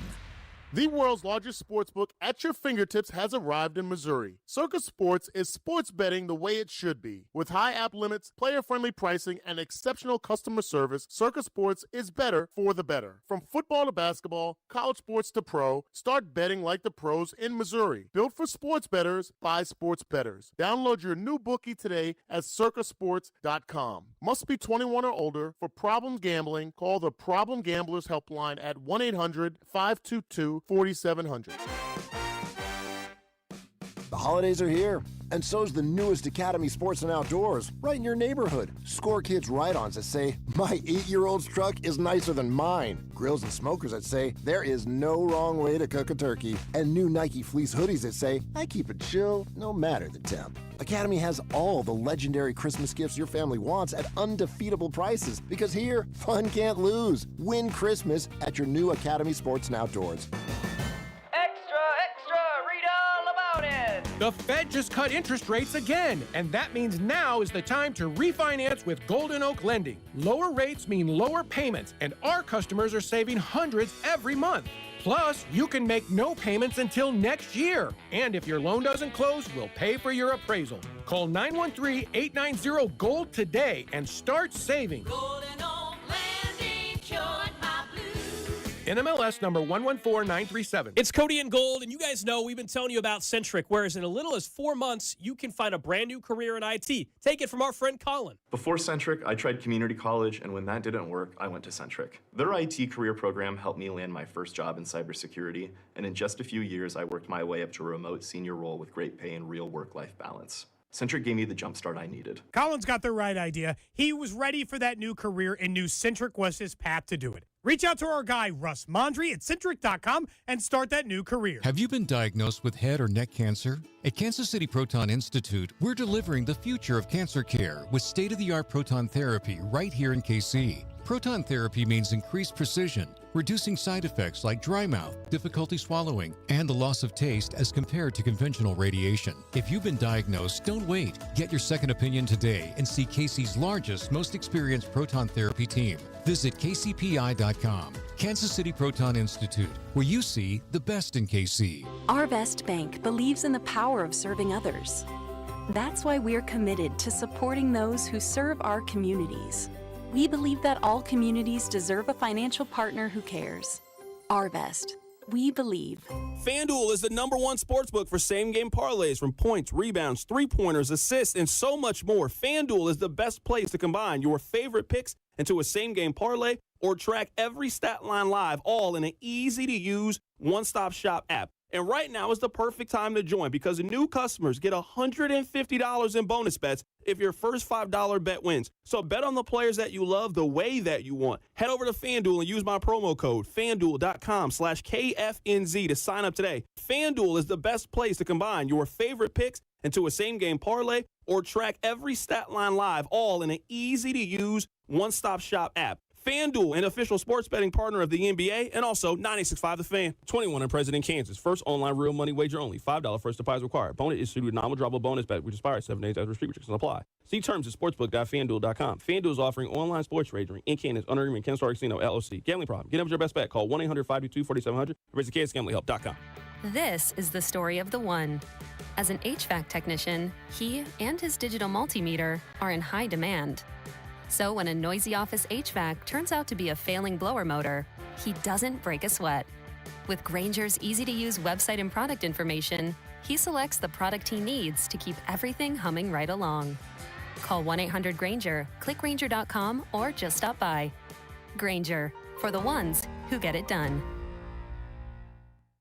The world's largest sportsbook at your fingertips has arrived in Missouri. Circa Sports is sports betting the way it should be. With high app limits, player-friendly pricing, and exceptional customer service, Circa Sports is better for the better. From football to basketball, college sports to pro, start betting like the pros in Missouri. Built for sports bettors by sports bettors. Download your new bookie today at circasports.com. Must be 21 or older. For problem gambling, call the Problem Gamblers Helpline at 1-800-522-4700. The holidays are here, and so's the newest Academy Sports and Outdoors, right in your neighborhood. Score kids ride-ons that say, my 8-year-old's truck is nicer than mine. Grills and smokers that say, there is no wrong way to cook a turkey. And new Nike fleece hoodies that say, I keep it chill no matter the temp. Academy has all the legendary Christmas gifts your family wants at undefeatable prices, because here, fun can't lose. Win Christmas at your new Academy Sports and Outdoors. The Fed just cut interest rates again, and that means now is the time to refinance with Golden Oak Lending. Lower rates mean lower payments, and our customers are saving hundreds every month. Plus, you can make no payments until next year. And if your loan doesn't close, we'll pay for your appraisal. Call 913-890-GOLD today and start saving. Golden Oak Lending cured my blues. NMLS number 114937. It's Cody and Gold, and you guys know we've been telling you about Centric, whereas in as little as 4 months, you can find a brand new career in IT. Take it from our friend Colin. Before Centric, I tried community college, and when that didn't work, I went to Centric. Their IT career program helped me land my first job in cybersecurity, and in just a few years, I worked my way up to a remote senior role with great pay and real work-life balance. Centric gave me the jumpstart I needed. Colin's got the right idea. He was ready for that new career and knew Centric was his path to do it. Reach out to our guy, Russ Mondry at Centric.com and start that new career. Have you been diagnosed with head or neck cancer? At Kansas City Proton Institute, we're delivering the future of cancer care with state-of-the-art proton therapy right here in KC. Proton therapy means increased precision, reducing side effects like dry mouth, difficulty swallowing, and the loss of taste as compared to conventional radiation. If you've been diagnosed, don't wait. Get your second opinion today and see KC's largest, most experienced proton therapy team. Visit kcpi.com. Kansas City Proton Institute, where you see the best in KC. Our Best Bank believes in the power of serving others. That's why we're committed to supporting those who serve our communities. We believe that all communities deserve a financial partner who cares. Our Best. We believe. FanDuel is the #1 sportsbook for same-game parlays, from points, rebounds, three-pointers, assists, and so much more. FanDuel is the best place to combine your favorite picks into a same-game parlay or track every stat line live, all in an easy-to-use, one-stop shop app. And right now is the perfect time to join, because new customers get $150 in bonus bets if your first $5 bet wins. So bet on the players that you love the way that you want. Head over to FanDuel and use my promo code FanDuel.com/KFNZ to sign up today. FanDuel is the best place to combine your favorite picks into a same-game parlay or track every stat line live, all in an easy-to-use, one-stop shop app. FanDuel, an official sports betting partner of the NBA, and also 96.5 The Fan. 21 and present in Kansas. First online real money wager only. $5 first deposit required. Bonus issued with non-withdrawable bonus bet, which expires 7 days after restrictions apply. See terms at sportsbook.fanduel.com. FanDuel is offering online sports wagering in Kansas under agreement with Kansas Casino, LLC. Gambling problem? Get up with your best bet. Call 1-800-522-4700 or visit kansasgamblinghelp.com. This is the story of the one. As an HVAC technician, he and his digital multimeter are in high demand. So when a noisy office HVAC turns out to be a failing blower motor, he doesn't break a sweat. With Grainger's easy-to-use website and product information, he selects the product he needs to keep everything humming right along. Call 1-800-GRAINGER, click Grainger.com, or just stop by. Grainger, for the ones who get it done.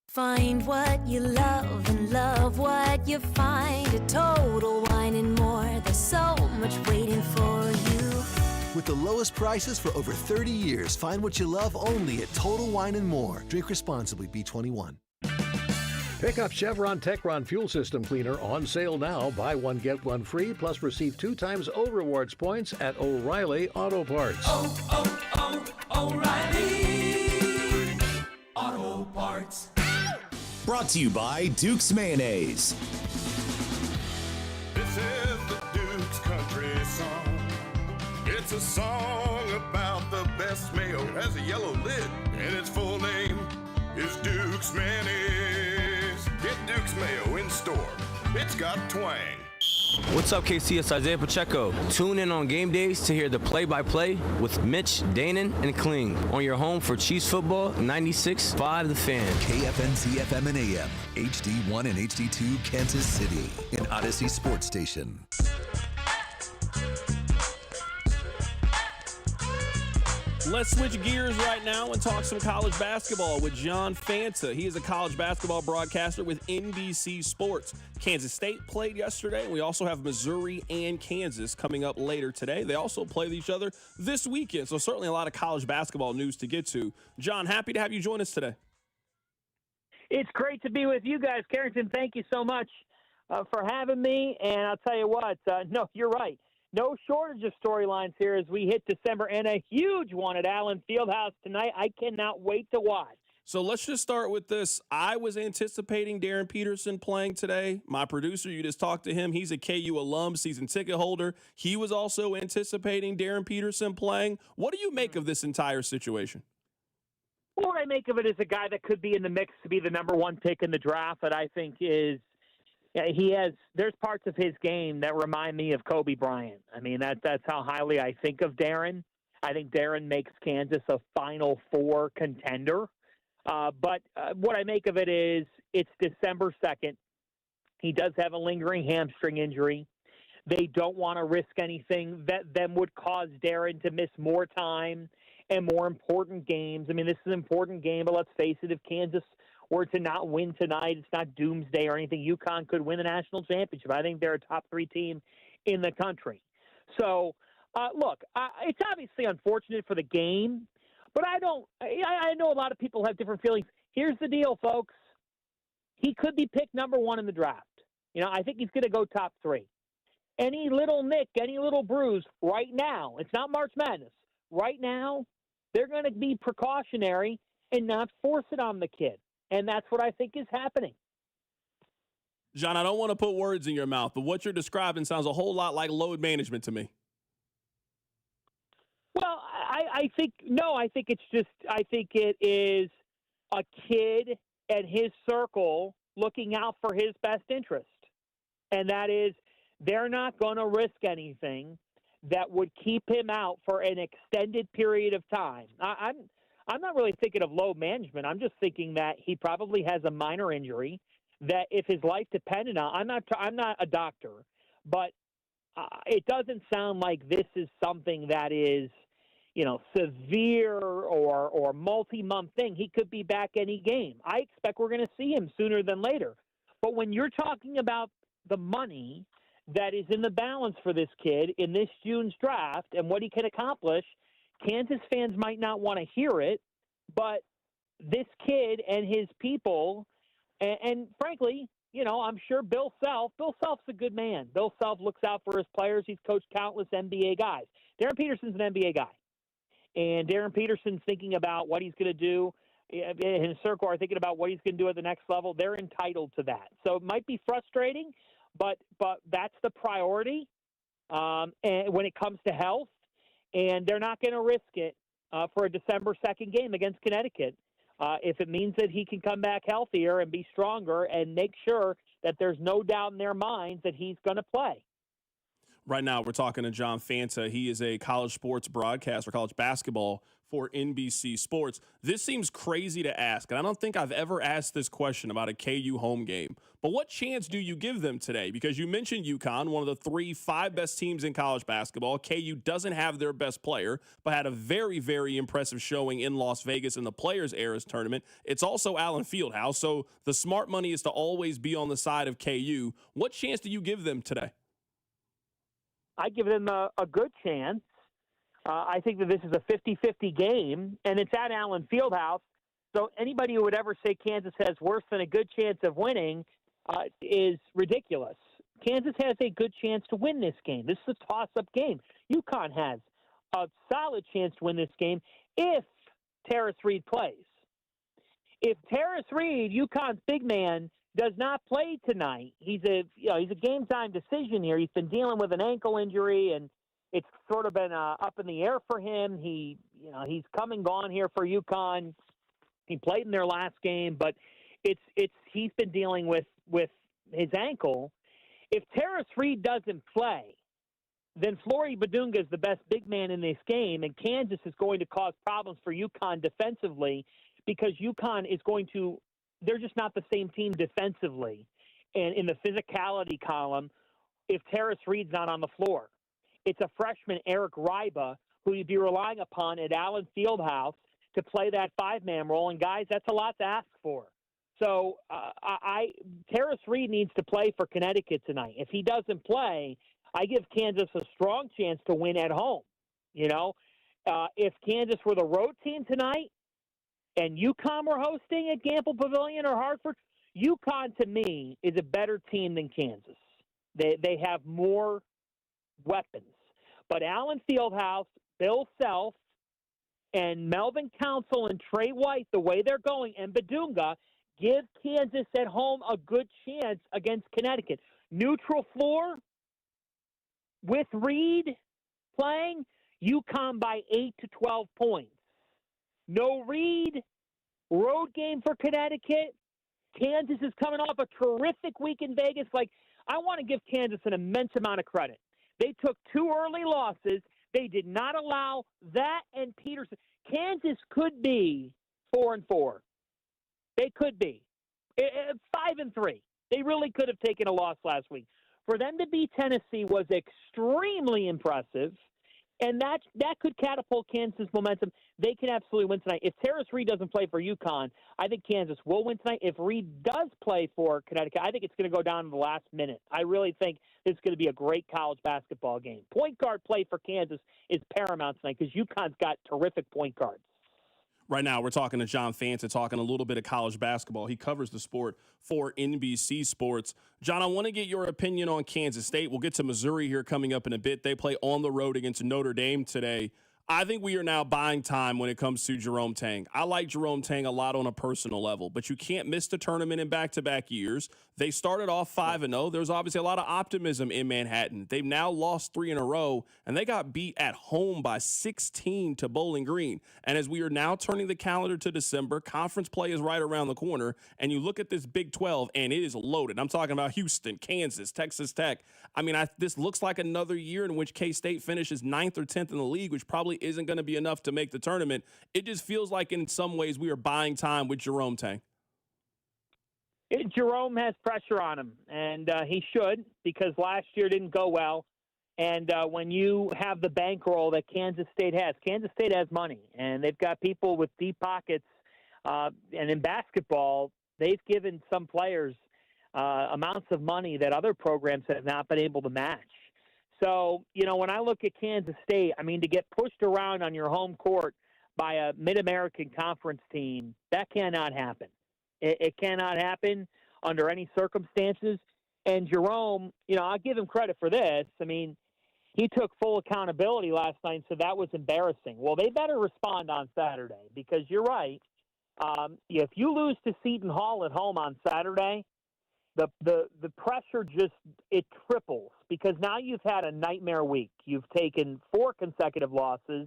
Find what you love and love what you find at Total Wine and More. There's so much waiting for you. With the lowest prices for over 30 years, find what you love only at Total Wine and More. Drink responsibly, B21. Pick up Chevron Techron Fuel System Cleaner on sale now. Buy one, get one free, plus receive 2 times O Rewards points at O'Reilly Auto Parts. O'Reilly Auto Parts. Brought to you by Duke's Mayonnaise. This is the Duke's Country Song. It's a song about the best mayo. It has a yellow lid, and its full name is Duke's Mayonnaise. Get Duke's Mayo in store. It's got twang. What's up, KC? It's Isaiah Pacheco. Tune in on game days to hear the play-by-play with Mitch, Danon, and Kling on your home for Chiefs football, 96.5 The Fan. KFNC FM and AM, HD1 and HD2 Kansas City, an Odyssey Sports Station. Let's switch gears right now and talk some college basketball with John Fanta. He is a college basketball broadcaster with NBC Sports. Kansas State played yesterday, and we also have Missouri and Kansas coming up later today. They also play each other this weekend, so certainly a lot of college basketball news to get to. John, happy to have you join us today. It's great to be with you guys. Carrington, thank you so much for having me, and I'll tell you what, no, you're right. No shortage of storylines here as we hit December, and a huge one at Allen Fieldhouse tonight. I cannot wait to watch. So let's just start with this. I was anticipating Darryn Peterson playing today. My producer, you just talked to him. He's a KU alum, season ticket holder. He was also anticipating Darryn Peterson playing. What do you make of this entire situation? Well, what I make of it is a guy that could be in the mix to be the number 1 pick in the draft that I think is there's parts of his game that remind me of Kobe Bryant. I mean, that's how highly I think of Darryn. I think Darryn makes Kansas a Final Four contender. But what I make of it is it's December 2nd. He does have a lingering hamstring injury. They don't want to risk anything that then would cause Darryn to miss more time and more important games. I mean, this is an important game, but let's face it, if Kansas were to not win tonight, it's not doomsday or anything. UConn could win the national championship. I think they're a top 3 team in the country. So, look, it's obviously unfortunate for the game, but I know a lot of people have different feelings. Here's the deal, folks. He could be picked number 1 in the draft. You know, I think he's going to go top 3. Any little nick, any little bruise right now, it's not March Madness. Right now, they're going to be precautionary and not force it on the kid. And that's what I think is happening. John, I don't want to put words in your mouth, but what you're describing sounds a whole lot like load management to me. Well, I think it is a kid and his circle looking out for his best interest. And that is they're not going to risk anything that would keep him out for an extended period of time. I'm not really thinking of load management. I'm just thinking that he probably has a minor injury that if his life depended on, I'm not a doctor, but it doesn't sound like this is something that is, severe or multi-month thing. He could be back any game. I expect we're going to see him sooner than later. But when you're talking about the money that is in the balance for this kid in this June's draft and what he can accomplish, Kansas fans might not want to hear it, but this kid and his people, and frankly, I'm sure Bill Self's a good man. Bill Self looks out for his players. He's coached countless NBA guys. Darryn Peterson's an NBA guy. And Darryn Peterson's thinking about what he's going to do. In his circle are thinking about what he's going to do at the next level. They're entitled to that. So it might be frustrating, but that's the priority and when it comes to health. And they're not going to risk it for a December 2nd game against Connecticut if it means that he can come back healthier and be stronger and make sure that there's no doubt in their minds that he's going to play. Right now, we're talking to John Fanta. He is a college sports broadcaster, college basketball for NBC Sports. This seems crazy to ask, and I don't think I've ever asked this question about a KU home game. But what chance do you give them today? Because you mentioned UConn, one of the 5 best teams in college basketball. KU doesn't have their best player, but had a very, very impressive showing in Las Vegas in the Players' Eras tournament. It's also Allen Fieldhouse, so the smart money is to always be on the side of KU. What chance do you give them today? I give them a good chance. I think that this is a 50-50 game, and it's at Allen Fieldhouse. So anybody who would ever say Kansas has worse than a good chance of winning is ridiculous. Kansas has a good chance to win this game. This is a toss-up game. UConn has a solid chance to win this game if Terrace Reed plays. If Terrace Reed, UConn's big man, does not play tonight, he's a game-time decision here. He's been dealing with an ankle injury, and it's sort of been up in the air for him. He's come and gone here for UConn. He played in their last game, but he's been dealing with his ankle. If Terrace Reed doesn't play, then Flory Badunga is the best big man in this game, and Kansas is going to cause problems for UConn defensively because UConn is going to – they're just not the same team defensively and in the physicality column if Terrace Reed's not on the floor. It's a freshman, Eric Ryba, who you'd be relying upon at Allen Fieldhouse to play that 5-man role. And, guys, that's a lot to ask for. So Terrace Reed needs to play for Connecticut tonight. If he doesn't play, I give Kansas a strong chance to win at home. If Kansas were the road team tonight and UConn were hosting at Gamble Pavilion or Hartford, UConn, to me, is a better team than Kansas. They have more weapons. But Allen Fieldhouse, Bill Self, and Melvin Council and Trey White, the way they're going, and Badunga, give Kansas at home a good chance against Connecticut. Neutral floor with Reed playing, UConn by 8 to 12 points. No Reed, road game for Connecticut. Kansas is coming off a terrific week in Vegas. I want to give Kansas an immense amount of credit. They took 2 early losses. They did not allow that and Peterson. Kansas could be 4-4. They could be 5-3. They really could have taken a loss last week. For them to beat Tennessee was extremely impressive, and that could catapult Kansas' momentum. They can absolutely win tonight. If Terrace Reed doesn't play for UConn, I think Kansas will win tonight. If Reed does play for Connecticut, I think it's going to go down to the last minute. I really think it's going to be a great college basketball game. Point guard play for Kansas is paramount tonight because UConn's got terrific point guards. Right now, we're talking to John Fanta, talking a little bit of college basketball. He covers the sport for NBC Sports. John, I want to get your opinion on Kansas State. We'll get to Missouri here coming up in a bit. They play on the road against Notre Dame today. I think we are now buying time when it comes to Jerome Tang. I like Jerome Tang a lot on a personal level, but you can't miss the tournament in back-to-back years. They started off 5-0. There's obviously a lot of optimism in Manhattan. They've now lost 3 in a row, and they got beat at home by 16 to Bowling Green. And as we are now turning the calendar to December, conference play is right around the corner, and you look at this Big 12, and it is loaded. I'm talking about Houston, Kansas, Texas Tech. I mean, this looks like another year in which K-State finishes 9th or 10th in the league, which probably isn't going to be enough to make the tournament. It just feels like in some ways we are buying time with Jerome Tang. Jerome has pressure on him, and he should, because last year didn't go well. And when you have the bankroll that Kansas State has money, and they've got people with deep pockets. And in basketball, they've given some players amounts of money that other programs have not been able to match. So, when I look at Kansas State, to get pushed around on your home court by a Mid-American Conference team, that cannot happen. It cannot happen under any circumstances. And Jerome, I'll give him credit for this. He took full accountability last night, so that was embarrassing. Well, they better respond on Saturday because you're right. If you lose to Seton Hall at home on Saturday, the pressure it triples because now you've had a nightmare week. You've taken 4 consecutive losses,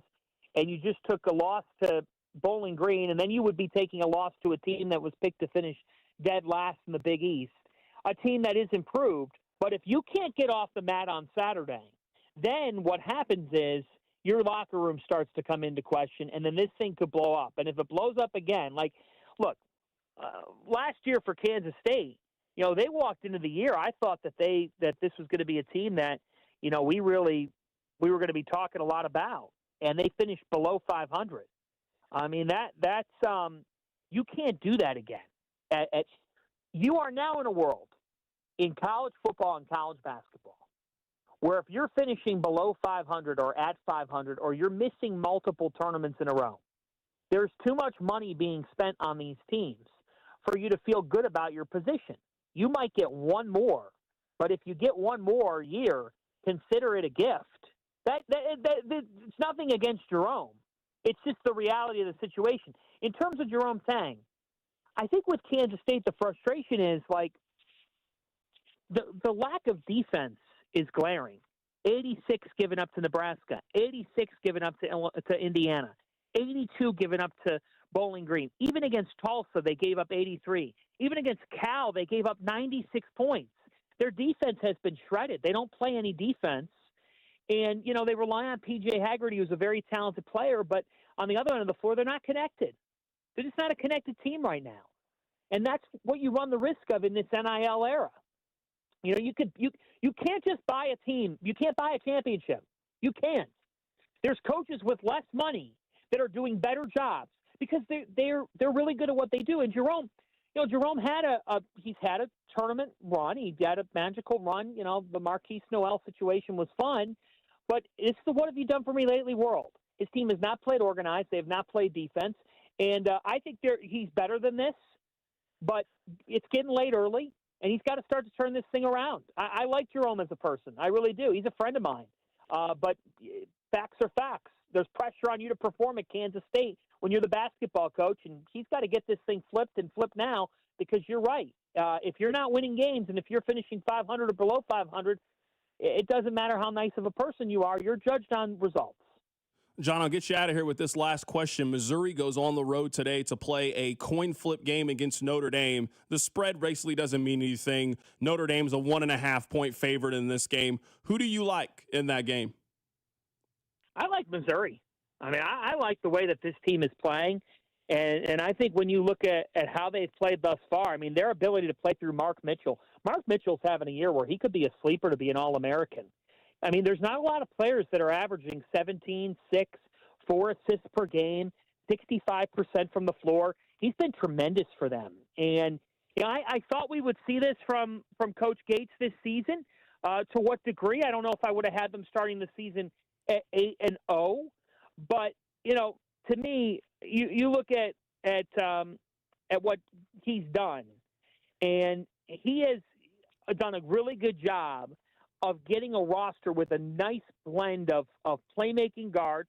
and you just took a loss to Bowling Green, and then you would be taking a loss to a team that was picked to finish dead last in the Big East, a team that is improved. But if you can't get off the mat on Saturday, then what happens is your locker room starts to come into question, and then this thing could blow up. And if it blows up again, like, look, last year for Kansas State, they walked into the year. I thought that this was going to be a team that, we were going to be talking a lot about, and they finished below 500. I mean, that's you can't do that again. You are now in a world in college football and college basketball where if you're finishing below 500 or at 500 or you're missing multiple tournaments in a row, there's too much money being spent on these teams for you to feel good about your position. You might get one more, but if you get one more year, consider it a gift. It's nothing against Jerome. It's just the reality of the situation. In terms of Jerome Tang, I think with Kansas State, the frustration is like the lack of defense is glaring. 86 given up to Nebraska, 86 given up to Indiana, 82 given up to Bowling Green. Even against Tulsa, they gave up 83. Even against Cal, they gave up 96 points. Their defense has been shredded. They don't play any defense. And, they rely on P.J. Haggerty, who's a very talented player, but on the other end of the floor, they're not connected. They're just not a connected team right now. And that's what you run the risk of in this NIL era. You can't just buy a team. You can't buy a championship. You can't. There's coaches with less money that are doing better jobs because they're really good at what they do. And Jerome had he's had a tournament run. He had a magical run. The Marquise Noel situation was fun, but it's the "what have you done for me lately" world. His team has not played organized. They have not played defense, and I think he's better than this. But it's getting late early, and he's got to start to turn this thing around. I like Jerome as a person. I really do. He's a friend of mine. But facts are facts. There's pressure on you to perform at Kansas State when you're the basketball coach, and he's got to get this thing flipped now because you're right. If you're not winning games and if you're finishing 500 or below 500, it doesn't matter how nice of a person you are. You're judged on results. John, I'll get you out of here with this last question. Missouri goes on the road today to play a coin flip game against Notre Dame. The spread basically doesn't mean anything. Notre Dame's a 1.5-point favorite in this game. Who do you like in that game? I like Missouri. I mean, I like the way that this team is playing. And I think when you look at how they've played thus far, I mean, their ability to play through Mark Mitchell. Mark Mitchell's having a year where he could be a sleeper to be an All-American. I mean, there's not a lot of players that are averaging 17, 6, 4 assists per game, 65% from the floor. He's been tremendous for them. And I thought we would see this from Coach Gates this season. To what degree? I don't know if I would have had them starting the season at 8-0. But, to me, you look at what he's done, and he has done a really good job of getting a roster with a nice blend of playmaking guards,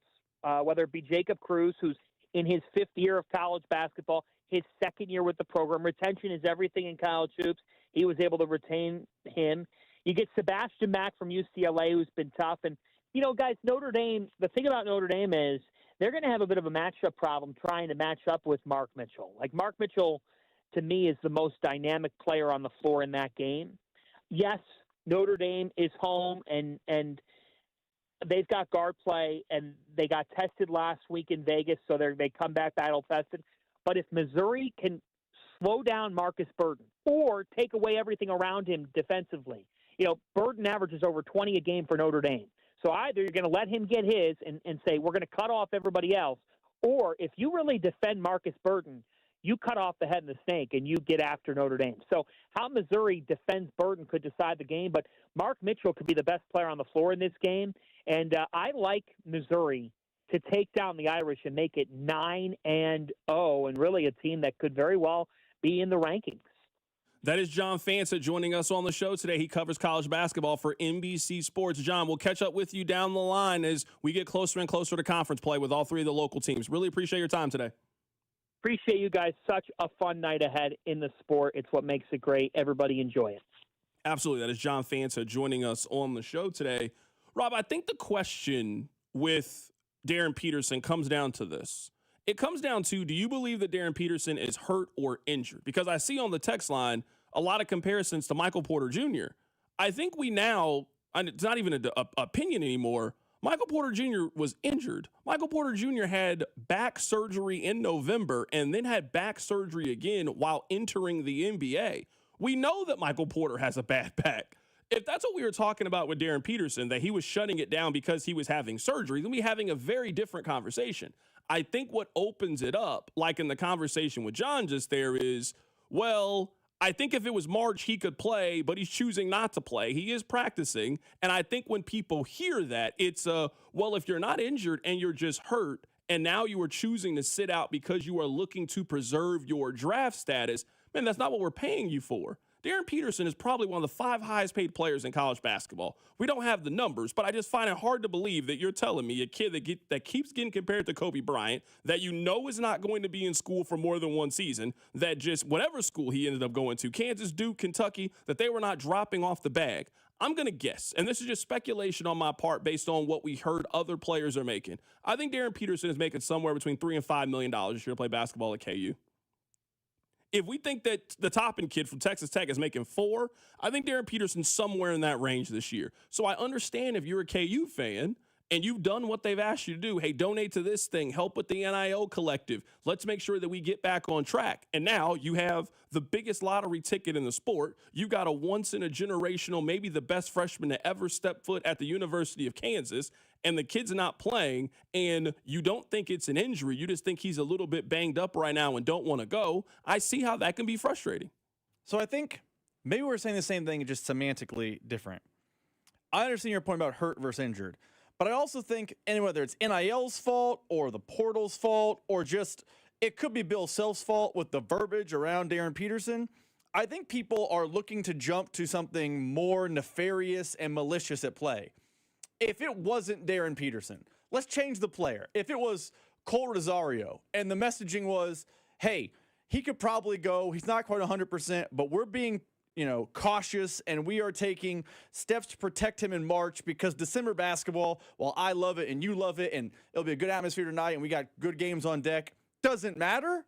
whether it be Jacob Cruz, who's in his 5th year of college basketball, his 2nd year with the program. Retention is everything in college hoops. He was able to retain him. You get Sebastian Mack from UCLA, who's been tough. And, guys, Notre Dame, the thing about Notre Dame is they're going to have a bit of a matchup problem trying to match up with Mark Mitchell. Like, Mark Mitchell, to me, is the most dynamic player on the floor in that game. Yes, Notre Dame is home, and they've got guard play, and they got tested last week in Vegas, so they come back battle-tested. But if Missouri can slow down Marcus Burton or take away everything around him defensively, Burton averages over 20 a game for Notre Dame. So either you're going to let him get his and say, we're going to cut off everybody else, or if you really defend Marcus Burton, you cut off the head of the snake and you get after Notre Dame. So how Missouri defends Burton could decide the game, but Mark Mitchell could be the best player on the floor in this game. And I like Missouri to take down the Irish and make it 9-0 and really a team that could very well be in the rankings. That is John Fanta joining us on the show today. He covers college basketball for NBC Sports. John, we'll catch up with you down the line as we get closer and closer to conference play with all 3 of the local teams. Really appreciate your time today. Appreciate you guys. Such a fun night ahead in the sport. It's what makes it great. Everybody enjoy it. Absolutely. That is John Fanta joining us on the show today. Rob, I think the question with Darryn Peterson comes down to this. It comes down to, do you believe that Darryn Peterson is hurt or injured? Because I see on the text line a lot of comparisons to Michael Porter Jr. I think we now it's not even an opinion anymore. Michael Porter Jr. was injured. Michael Porter Jr. had back surgery in November and then had back surgery again while entering the NBA. We know that Michael Porter has a bad back. If that's what we were talking about with Darryn Peterson, that he was shutting it down because he was having surgery, then we're having a very different conversation. I think what opens it up, like in the conversation with John just there, is, well, I think if it was March, he could play, but he's choosing not to play. He is practicing. And I think when people hear that, it's, well, if you're not injured and you're just hurt, and now you are choosing to sit out because you are looking to preserve your draft status, man, that's not what we're paying you for. Darryn Peterson is probably one of the 5 highest paid players in college basketball. We don't have the numbers, but I just find it hard to believe that you're telling me a kid that keeps getting compared to Kobe Bryant, that you know is not going to be in school for more than one season, that just whatever school he ended up going to, Kansas, Duke, Kentucky, that they were not dropping off the bag. I'm going to guess, and this is just speculation on my part based on what we heard other players are making. I think Darryn Peterson is making somewhere between $3 and $5 million this year to play basketball at KU. If we think that the Toppin kid from Texas Tech is making 4, I think Darryn Peterson's somewhere in that range this year. So I understand if you're a KU fan and you've done what they've asked you to do, hey, donate to this thing, help with the NIL collective. Let's make sure that we get back on track. And now you have the biggest lottery ticket in the sport. You've got a once-in-a-generational, maybe the best freshman to ever step foot at the University of Kansas, and the kid's not playing, and you don't think it's an injury. You just think he's a little bit banged up right now and don't want to go. I see how that can be frustrating. So I think maybe we're saying the same thing, just semantically different. I understand your point about hurt versus injured, but I also think, and whether it's NIL's fault or the portal's fault or just it could be Bill Self's fault with the verbiage around Darryn Peterson, I think people are looking to jump to something more nefarious and malicious at play. If it wasn't Darryn Peterson, let's change the player. If it was Cole Rosario and the messaging was, hey, he could probably go, he's not quite 100%, but we're being, cautious and we are taking steps to protect him in March because December basketball, while I love it and you love it and it'll be a good atmosphere tonight and we got good games on deck, doesn't matter.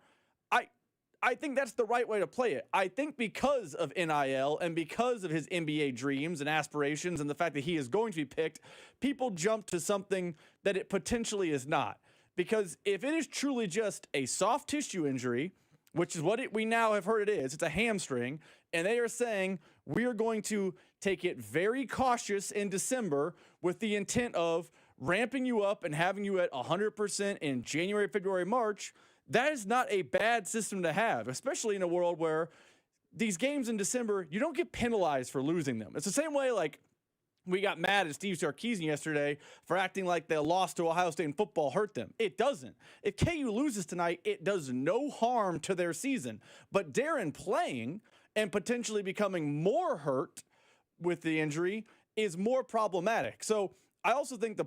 I think that's the right way to play it. I think because of NIL and because of his NBA dreams and aspirations and the fact that he is going to be picked, people jump to something that it potentially is not. Because if it is truly just a soft tissue injury, which is what we now have heard it is, it's a hamstring, and they are saying we are going to take it very cautious in December with the intent of ramping you up and having you at 100% in January, February, March, that is not a bad system to have, especially in a world where these games in December, you don't get penalized for losing them. It's the same way like we got mad at Steve Sarkisian yesterday for acting like the loss to Ohio State in football hurt them. It doesn't. If KU loses tonight, it does no harm to their season. But Darryn playing and potentially becoming more hurt with the injury is more problematic. So I also think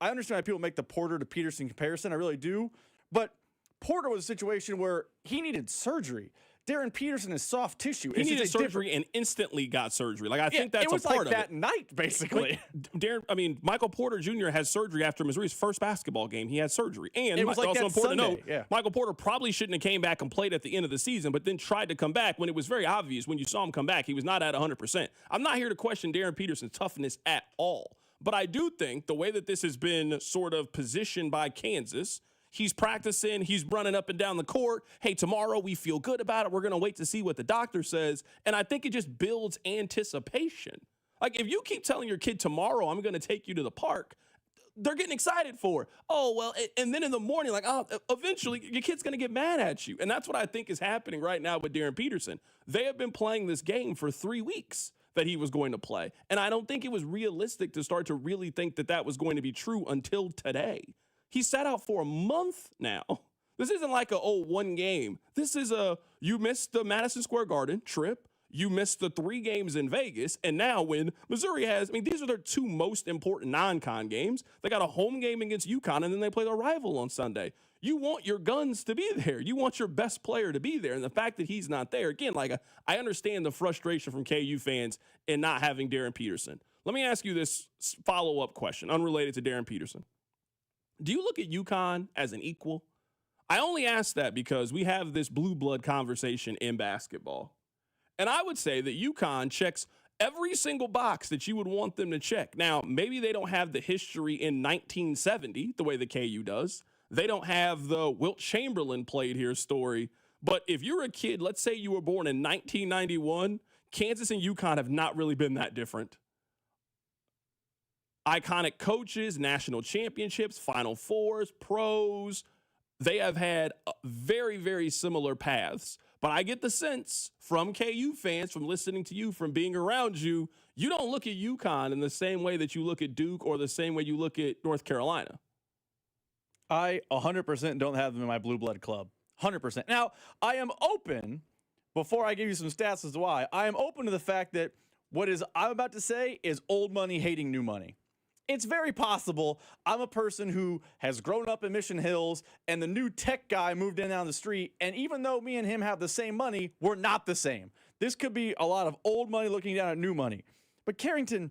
I understand why people make the Porter to Peterson comparison. I really do. But Porter was a situation where he needed surgery. Darryn Peterson is soft tissue. He needed surgery and instantly got surgery. Like I think that's a part of it. It was like that night, basically. Michael Porter Jr. had surgery after Missouri's first basketball game. He had surgery. And it was like also that important Sunday. to note, Michael Porter probably shouldn't have came back and played at the end of the season, but then tried to come back when it was very obvious when you saw him come back. He was not at 100%. I'm not here to question Darryn Peterson's toughness at all. But I do think the way that this has been sort of positioned by Kansas, he's practicing. He's running up and down the court. Hey, tomorrow we feel good about it. We're going to wait to see what the doctor says. And I think it just builds anticipation. Like if you keep telling your kid tomorrow, I'm going to take you to the park, they're getting excited for it. Oh, well, and then in the morning, eventually your kid's going to get mad at you. And that's what I think is happening right now with Darryn Peterson. They have been playing this game for 3 weeks that he was going to play. And I don't think it was realistic to start to really think that that was going to be true until today. He sat out for a month now. This isn't like one game. This is you missed the Madison Square Garden trip. You missed the 3 games in Vegas. And now when Missouri these are their 2 most important non-con games. They got a home game against UConn, and then they play their rival on Sunday. You want your guns to be there. You want your best player to be there. And the fact that he's not there, again, I understand the frustration from KU fans in not having Darryn Peterson. Let me ask you this follow-up question, unrelated to Darryn Peterson. Do you look at UConn as an equal? I only ask that because we have this blue blood conversation in basketball. And I would say that UConn checks every single box that you would want them to check. Now, maybe they don't have the history in 1970 the way the KU does. They don't have the Wilt Chamberlain played here story. But if you're a kid, let's say you were born in 1991, Kansas and UConn have not really been that different. Iconic coaches, national championships, Final Fours, pros. They have had very, very similar paths. But I get the sense from KU fans, from listening to you, from being around you, you don't look at UConn in the same way that you look at Duke or the same way you look at North Carolina. I 100% don't have them in my blue blood club. 100%. Now, I am open, before I give you some stats as to why, I am open to the fact that I'm about to say is old money hating new money. It's very possible I'm a person who has grown up in Mission Hills and the new tech guy moved in down the street, and even though me and him have the same money, we're not the same. This could be a lot of old money looking down at new money. But Carrington,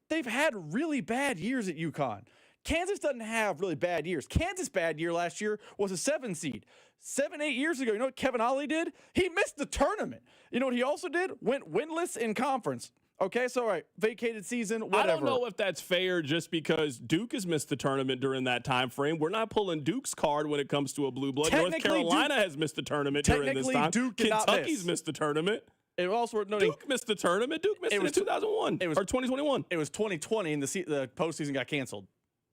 they've had really bad years at UConn. Kansas doesn't have really bad years. Kansas' bad year last year was a 7 seed. 7-8 years ago, you know what Kevin Ollie did? He missed the tournament. You know what he also did? Went winless in conference. Okay, so all right, vacated season, whatever. I don't know if that's fair just because Duke has missed the tournament during that time frame. We're not pulling Duke's card when it comes to a blue blood. North Carolina has missed the tournament during this time. Duke did Kentucky's missed the tournament. It also worth noting Duke missed the tournament. Duke missed it in 2001 or 2021. It was 2020 and the postseason got canceled.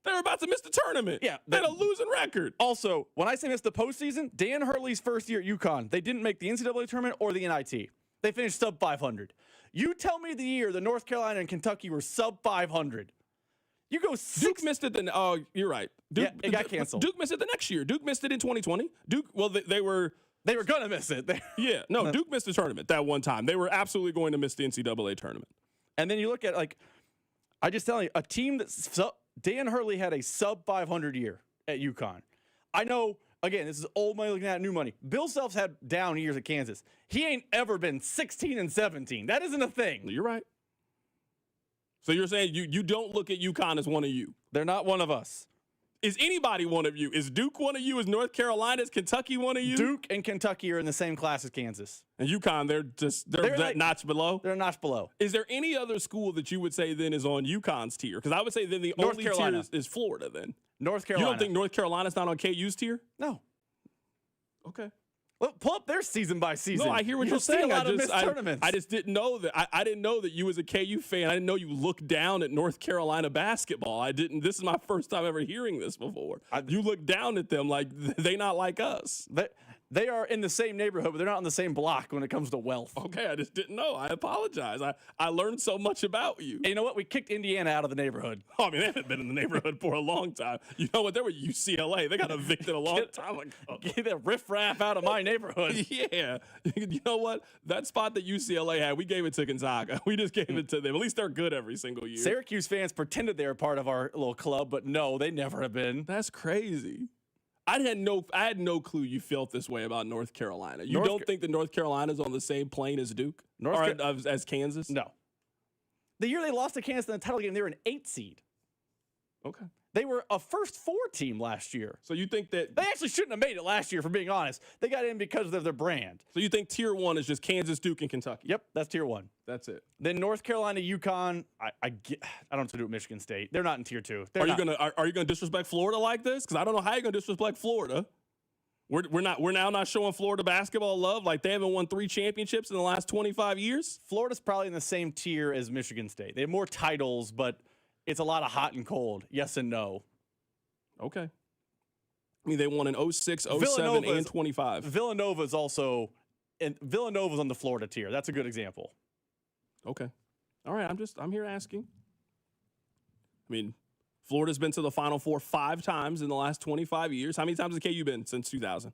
They were about to miss the tournament. Yeah. They had a losing record. Also, when I say miss the postseason, Dan Hurley's first year at UConn, they didn't make the NCAA tournament or the NIT. They finished sub 500. You tell me the year the North Carolina and Kentucky were sub 500. You go Duke missed it. You're right. Duke, it got canceled. Duke missed it the next year. Duke missed it in 2020. Duke, well, they were going to miss it. Duke missed the tournament that one time. They were absolutely going to miss the NCAA tournament. And then you look at, I just tell you, a team that Dan Hurley had a sub 500 year at UConn. I know, again, this is old money looking at new money. Bill Self's had down years at Kansas. He ain't ever been 16 and 17. That isn't a thing. You're right. So you're saying you don't look at UConn as one of you. They're not one of us. Is anybody one of you? Is Duke one of you? Is North Carolina? Is Kentucky one of you? Duke and Kentucky are in the same class as Kansas. And UConn, they're that notch below? They're a notch below. Is there any other school that you would say then is on UConn's tier? Because I would say then the only tier is Florida then. North Carolina. You don't think North Carolina's not on KU's tier? No. Okay. Well, pull up their season by season. No, I hear what you're saying. Tournaments. I just didn't know that. I didn't know that you as a KU fan. I didn't know you looked down at North Carolina basketball. I didn't. This is my first time ever hearing this before. You look down at them like they not like us. They are in the same neighborhood, but they're not on the same block when it comes to wealth. Okay, I just didn't know. I apologize. I learned so much about you. And you know what? We kicked Indiana out of the neighborhood. Oh, I mean, they haven't been in the neighborhood for a long time. You know what? They were UCLA. They got evicted a long time ago. Get that riffraff out of my neighborhood. Yeah. You know what? That spot that UCLA had, we gave it to Gonzaga. We just gave it to them. At least they're good every single year. Syracuse fans pretended they were part of our little club, but no, they never have been. That's crazy. I had no clue you felt this way about North Carolina. You don't think that North Carolina's on the same plane as Duke? As Kansas? No. The year they lost to Kansas in the title game, they were an 8 seed. Okay. They were a first 4 team last year. So you think that they actually shouldn't have made it last year, for being honest. They got in because of their brand. So you think tier 1 is just Kansas, Duke, and Kentucky? Yep, that's tier 1. That's it. Then North Carolina, UConn. I don't have to do with Michigan State. They're not in tier 2. Are you gonna disrespect Florida like this? Because I don't know how you're gonna disrespect Florida. We're now not showing Florida basketball love, like they haven't won 3 championships in the last 25 years. Florida's probably in the same tier as Michigan State. They have more titles, but it's a lot of hot and cold. Yes and no. Okay. I mean, they won in 06, 07, and 25. Villanova's also, and Villanova's on the Florida tier. That's a good example. Okay. All right. I'm here asking. I mean, Florida's been to the Final Four 5 times in the last 25 years. How many times has KU been since 2000?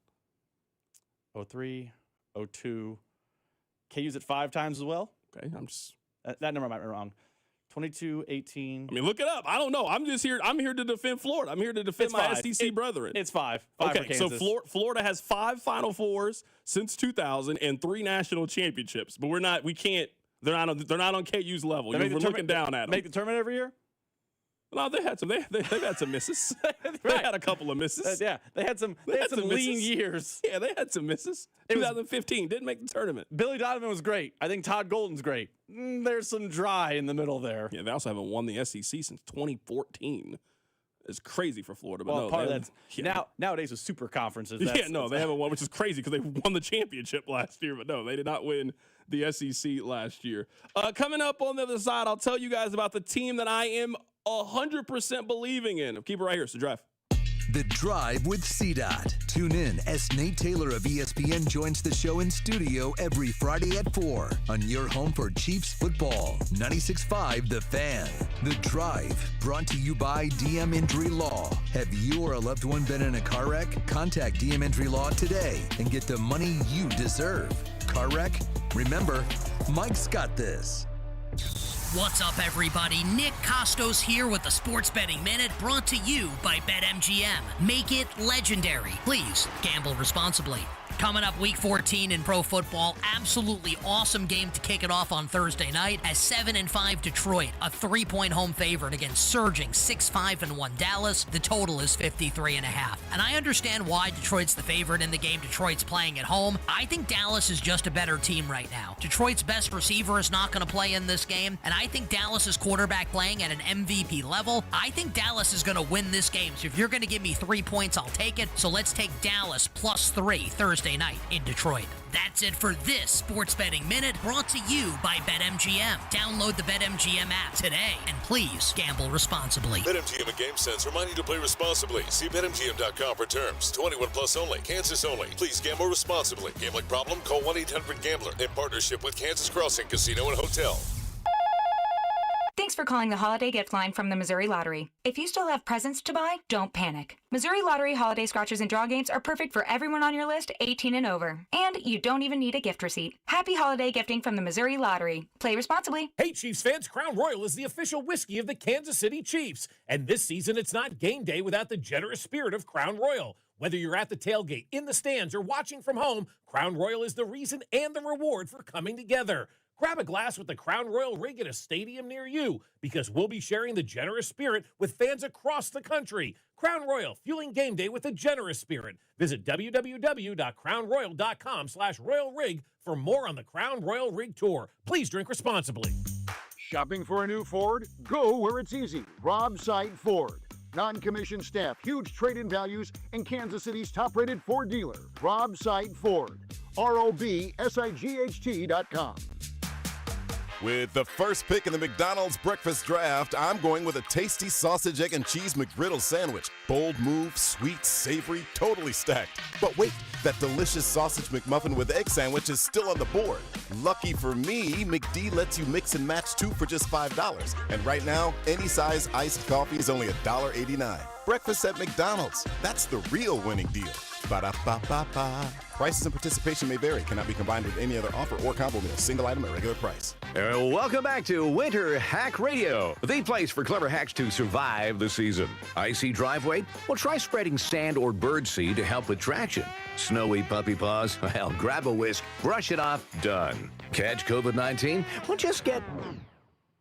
03, 02. KU's at 5 times as well. Okay. That number might be wrong. 22, 18. I mean, look it up. I don't know. I'm here to defend Florida. I'm here to defend my SEC brethren. It's 5. Okay, so Florida has 5 Final Fours since 2000 and 3 national championships. But they're not on KU's level. We're looking down at them. Make the tournament every year? No, they had some. They've had some misses. They had a couple of misses. Yeah, they had some lean years. Yeah, they had some misses. 2015 didn't make the tournament. Billy Donovan was great. I think Todd Golden's great. There's some dry in the middle there. Yeah, they also haven't won the SEC since 2014. It's crazy for Florida, but well, no. Part of that's nowadays with super conferences. They haven't won, which is crazy because they won the championship last year. But no, they did not win the SEC last year. Coming up on the other side, I'll tell you guys about the team that I am 100% believing in. Keep it right here. It's The Drive. The Drive with CDOT. Tune in as Nate Taylor of ESPN joins the show in studio every Friday at 4 on your home for Chiefs football. 96.5 The Fan. The Drive, brought to you by DM Injury Law. Have you or a loved one been in a car wreck? Contact DM Injury Law today and get the money you deserve. Car wreck? Remember, Mike's got this. What's up, everybody? Nick Costos here with the Sports Betting Minute, brought to you by BetMGM. Make it legendary. Please gamble responsibly. Coming up Week 14 in pro football, absolutely awesome game to kick it off on Thursday night as 7-5 Detroit, a 3-point home favorite against surging 6-5-1 Dallas. The total is 53.5. And I understand why Detroit's the favorite in the game. Detroit's playing at home. I think Dallas is just a better team right now. Detroit's best receiver is not going to play in this game, and I think Dallas's quarterback playing at an MVP level. I think Dallas is going to win this game. So if you're going to give me 3 points, I'll take it. So let's take Dallas +3 Thursday night in Detroit. That's it for this Sports Betting Minute, brought to you by BetMGM. Download the BetMGM app today, and please gamble responsibly. BetMGM and GameSense remind you to play responsibly. See BetMGM.com for terms. 21 plus only. Kansas only. Please gamble responsibly. Gambling problem? Call 1-800-GAMBLER. In partnership with Kansas Crossing Casino and Hotel. Thanks for calling the Holiday Gift Line from the Missouri Lottery. If you still have presents to buy, don't panic. Missouri Lottery holiday scratchers and draw games are perfect for everyone on your list 18 and over. And you don't even need a gift receipt. Happy holiday gifting from the Missouri Lottery. Play responsibly. Hey, Chiefs fans, Crown Royal is the official whiskey of the Kansas City Chiefs. And this season, it's not game day without the generous spirit of Crown Royal. Whether you're at the tailgate, in the stands, or watching from home, Crown Royal is the reason and the reward for coming together. Grab a glass with the Crown Royal rig at a stadium near you, because we'll be sharing the generous spirit with fans across the country. Crown Royal, fueling game day with a generous spirit. Visit www.crownroyal.com/royal rig for more on the Crown Royal Rig Tour. Please drink responsibly. Shopping for a new Ford? Go where it's easy. Rob Sight Ford. Non-commissioned staff, huge trade-in values, and Kansas City's top-rated Ford dealer. Rob Sight Ford. ROBSIGHT.com. With the first pick in the McDonald's breakfast draft, I'm going with a tasty sausage, egg, and cheese McGriddle sandwich. Bold move, sweet, savory, totally stacked. But wait, that delicious sausage McMuffin with egg sandwich is still on the board. Lucky for me, McD lets you mix and match 2 for just $5. And right now, any size iced coffee is only $1.89. Breakfast at McDonald's. That's the real winning deal. Ba-da-ba-ba-ba. Prices and participation may vary. Cannot be combined with any other offer or combo meal. Single item at regular price. Welcome back to Winter Hack Radio, the place for clever hacks to survive the season. Icy driveway? Well, try spreading sand or birdseed to help with traction. Snowy puppy paws? Well, grab a whisk, brush it off, done. Catch COVID-19? Well, just get...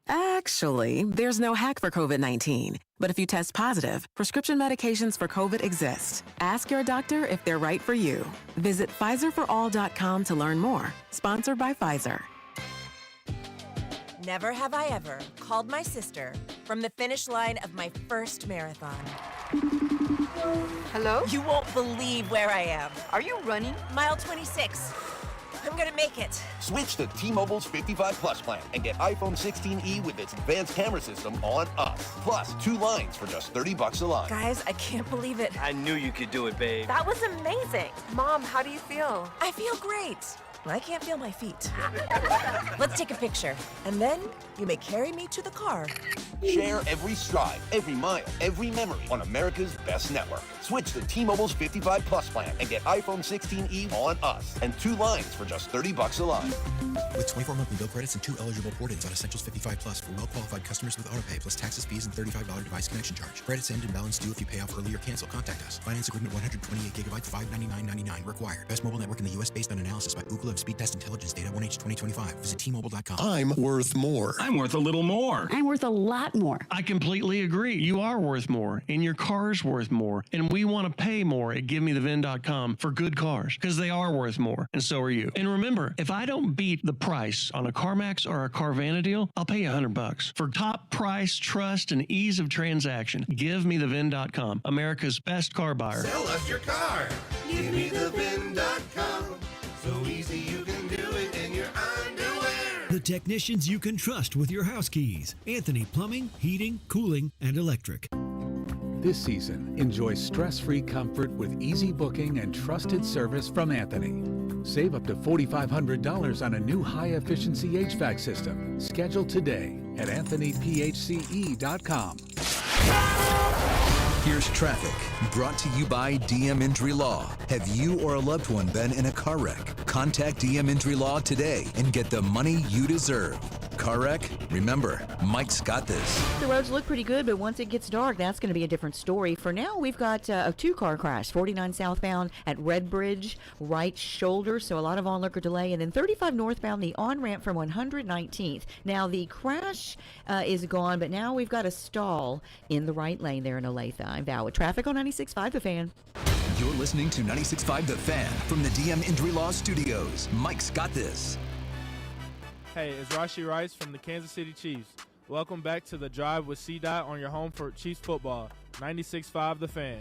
Actually, there's no hack for COVID-19. But if you test positive, prescription medications for COVID exist. Ask your doctor if they're right for you. Visit PfizerForAll.com to learn more. Sponsored by Pfizer. Never have I ever called my sister from the finish line of my first marathon. Hello? You won't believe where I am. Are you running? Mile 26. I'm gonna make it. Switch to T-Mobile's 55 Plus plan and get iPhone 16e with its advanced camera system on us. Plus, 2 lines for just $30 a line. Guys, I can't believe it. I knew you could do it, babe. That was amazing. Mom, how do you feel? I feel great. I can't feel my feet. Let's take a picture, and then you may carry me to the car. Share every stride, every mile, every memory on America's best network. Switch to T-Mobile's 55 Plus plan and get iPhone 16e on us and 2 lines for just just $30 a line. With 24 monthly bill credits and 2 eligible port-ins on Essentials 55 Plus for well-qualified customers with autopay plus taxes, fees, and $35 device connection charge. Credits end and balance due if you pay off early or cancel. Contact us. Finance agreement 128 gigabytes, $599.99 required. Best mobile network in the U.S. based on analysis by Google of Speed Test Intelligence data 1H 2025. Visit T-Mobile.com. I'm worth more. I'm worth a little more. I'm worth a lot more. I completely agree. You are worth more, and your car's worth more, and we want to pay more at GiveMeTheVin.com for good cars, because they are worth more, and so are you. And remember, if I don't beat the price on a CarMax or a Carvana deal, I'll pay you $100. For top price, trust, and ease of transaction, GiveMeTheVin.com, America's best car buyer. Sell us your car. GiveMeTheVin.com. So easy you can do it in your underwear. The technicians you can trust with your house keys. Anthony Plumbing, Heating, Cooling, and Electric. This season, enjoy stress-free comfort with easy booking and trusted service from Anthony. Save up to $4,500 on a new high-efficiency HVAC system. Schedule today at AnthonyPHCE.com. Here's traffic, brought to you by DM Injury Law. Have you or a loved one been in a car wreck? Contact DM Injury Law today and get the money you deserve. Car wreck? Remember, Mike's got this. The roads look pretty good, but once it gets dark, that's going to be a different story. For now, we've got a 2-car crash, 49 southbound at Red Bridge, right shoulder, so a lot of onlooker delay, and then 35 northbound, the on-ramp from 119th. Now, the crash is gone, but now we've got a stall in the right lane there in Olathe. I'm Val with traffic on 96.5 The Fan. You're listening to 96.5 The Fan from the DM Injury Law Studios. Mike's got this. Hey, it's Rashee Rice from the Kansas City Chiefs. Welcome back to The Drive with C-Dot on your home for Chiefs football. 96.5 The Fan.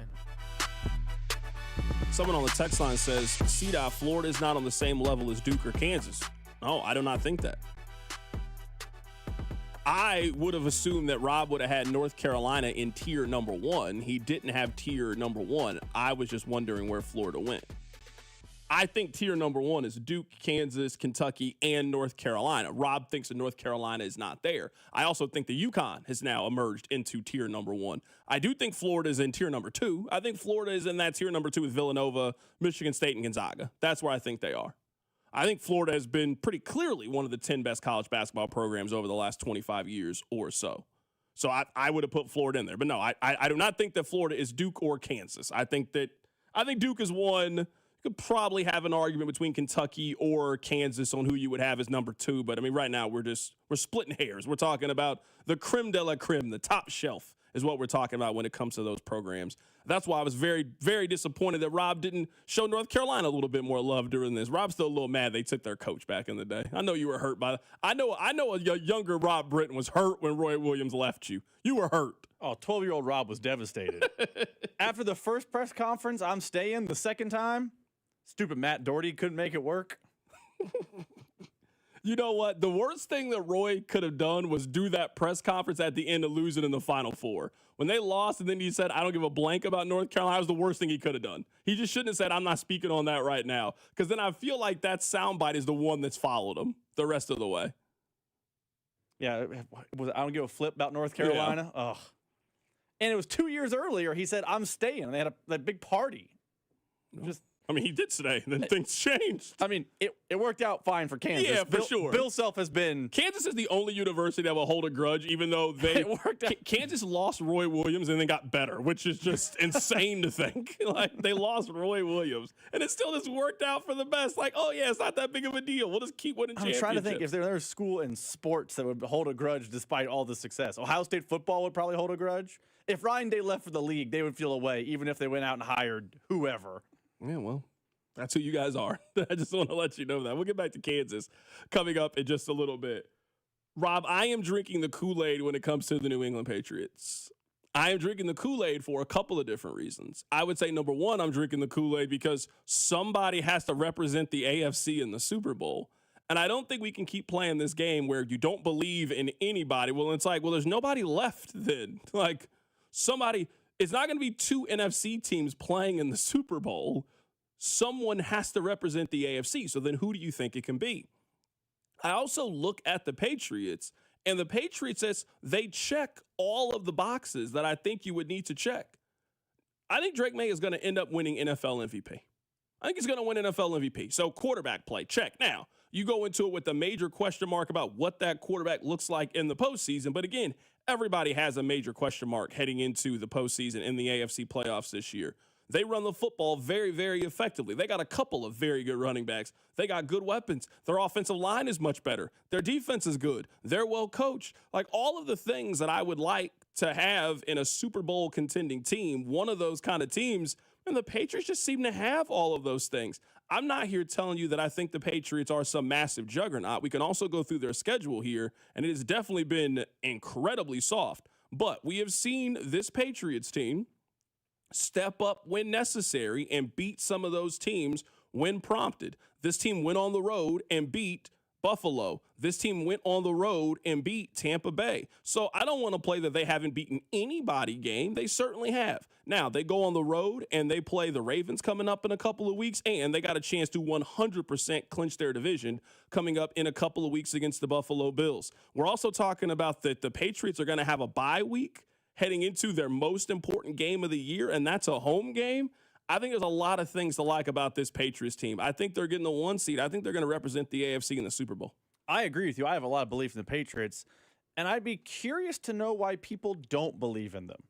Someone on the text line says, C-Dot, Florida is not on the same level as Duke or Kansas. No, I do not think that. I would have assumed that Rob would have had North Carolina in tier number 1. He didn't have tier number 1. I was just wondering where Florida went. I think tier number 1 is Duke, Kansas, Kentucky, and North Carolina. Rob thinks that North Carolina is not there. I also think the UConn has now emerged into tier number 1. I do think Florida is in tier number 2. I think Florida is in that tier number 2 with Villanova, Michigan State, and Gonzaga. That's where I think they are. I think Florida has been pretty clearly one of the 10 best college basketball programs over the last 25 years or so. So I would have put Florida in there. But no, I do not think that Florida is Duke or Kansas. I think Duke is one. You could probably have an argument between Kentucky or Kansas on who you would have as number 2. But, I mean, right now we're splitting hairs. We're talking about the creme de la creme, the top shelf is what we're talking about when it comes to those programs. That's why I was very, very disappointed that Rob didn't show North Carolina a little bit more love during this. Rob's still a little mad they took their coach back in the day. I know you were hurt by that. I know a younger Rob Britton was hurt when Roy Williams left you. You were hurt. Oh, 12-year-old Rob was devastated. After the first press conference, I'm staying. The second time, stupid Matt Doherty couldn't make it work. You know what? The worst thing that Roy could have done was do that press conference at the end of losing in the Final Four. When they lost and then he said, I don't give a blank about North Carolina, that was the worst thing he could have done. He just shouldn't have said, I'm not speaking on that right now. Because then I feel like that soundbite is the one that's followed him the rest of the way. Yeah, I don't give a flip about North Carolina. Yeah. Ugh. And it was 2 years earlier, he said, I'm staying. And they had that big party. He did today, and then things changed. I mean, it worked out fine for Kansas. Yeah, for sure. Bill Self has been... Kansas is the only university that will hold a grudge, even though they... Kansas lost Roy Williams and then got better, which is just insane to think. Like, they lost Roy Williams, and it still just worked out for the best. Like, oh, yeah, it's not that big of a deal. We'll just keep winning championships. I'm trying to think if there's a school in sports that would hold a grudge despite all the success. Ohio State football would probably hold a grudge. If Ryan Day left for the league, they would feel away, even if they went out and hired whoever. Yeah, well... That's who you guys are. I just want to let you know that. We'll get back to Kansas coming up in just a little bit. Rob, I am drinking the Kool-Aid when it comes to the New England Patriots. I am drinking the Kool-Aid for a couple of different reasons. I would say, number one, I'm drinking the Kool-Aid because somebody has to represent the AFC in the Super Bowl. And I don't think we can keep playing this game where you don't believe in anybody. Well, it's like, well, there's nobody left then. Like, somebody, it's not going to be 2 NFC teams playing in the Super Bowl. Someone has to represent the AFC. So then who do you think it can be? I also look at the Patriots, and the Patriots says they check all of the boxes that I think you would need to check. I think Drake May is going to end up winning NFL MVP. I think he's going to win NFL MVP. So quarterback play, check. Now, you go into it with a major question mark about what that quarterback looks like in the postseason. But again, everybody has a major question mark heading into the postseason in the AFC playoffs this year. They run the football very, very effectively. They got a couple of very good running backs. They got good weapons. Their offensive line is much better. Their defense is good. They're well coached. Like all of the things that I would like to have in a Super Bowl contending team, one of those kind of teams, and the Patriots just seem to have all of those things. I'm not here telling you that I think the Patriots are some massive juggernaut. We can also go through their schedule here, and it has definitely been incredibly soft. But we have seen this Patriots team step up when necessary and beat some of those teams when prompted. This team went on the road and beat Buffalo. This team went on the road and beat Tampa Bay. So I don't want to play that they haven't beaten anybody game. They certainly have. Now, they go on the road and they play the Ravens coming up in a couple of weeks, and they got a chance to 100% clinch their division coming up in a couple of weeks against the Buffalo Bills. We're also talking about that the Patriots are going to have a bye week heading into their most important game of the year, and that's a home game. I think there's a lot of things to like about this Patriots team. I think they're getting the 1 seed. I think they're going to represent the AFC in the Super Bowl. I agree with you. I have a lot of belief in the Patriots, and I'd be curious to know why people don't believe in them.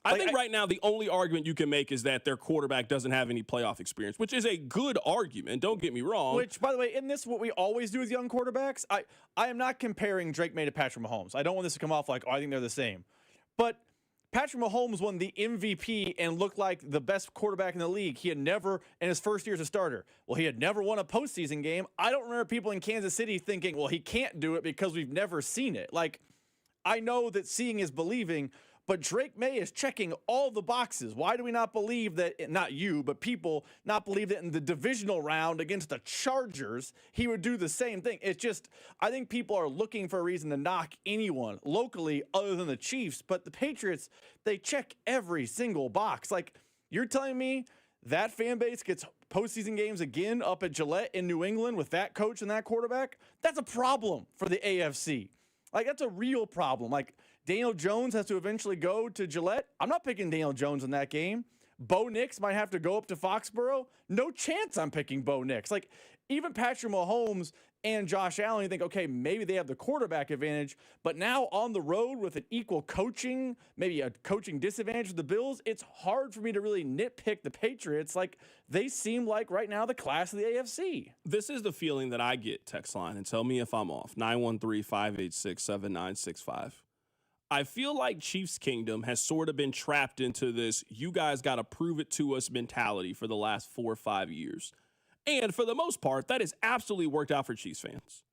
I think right now the only argument you can make is that their quarterback doesn't have any playoff experience, which is a good argument. Don't get me wrong. Which, by the way, isn't this what we always do with young quarterbacks? I am not comparing Drake May to Patrick Mahomes. I don't want this to come off like, oh, I think they're the same. But Patrick Mahomes won the MVP and looked like the best quarterback in the league. He had never, in his first year as a starter, he had never won a postseason game. I don't remember people in Kansas City thinking, well, he can't do it because we've never seen it. Like, I know that seeing is believing, but Drake May is checking all the boxes. Why do we not believe that, not you, but people not believe that in the divisional round against the Chargers, he would do the same thing? It's just, I think people are looking for a reason to knock anyone locally other than the Chiefs, but the Patriots, they check every single box. Like, you're telling me that fan base gets postseason games again up at Gillette in New England with that coach and that quarterback? That's a problem for the AFC. Like, that's a real problem. Like, Daniel Jones has to eventually go to Gillette. I'm not picking Daniel Jones in that game. Bo Nix might have to go up to Foxborough. No chance I'm picking Bo Nix. Like, even Patrick Mahomes and Josh Allen, you think, okay, maybe they have the quarterback advantage, but now on the road with an equal coaching, maybe a coaching disadvantage with the Bills, it's hard for me to really nitpick the Patriots. Like, they seem like right now the class of the AFC. This is the feeling that I get, text line, and tell me if I'm off. 913-586-7965. I feel like Chiefs Kingdom has sort of been trapped into this, you guys got to prove it to us mentality for the last 4 or 5 years. And for the most part, that has absolutely worked out for Chiefs fans.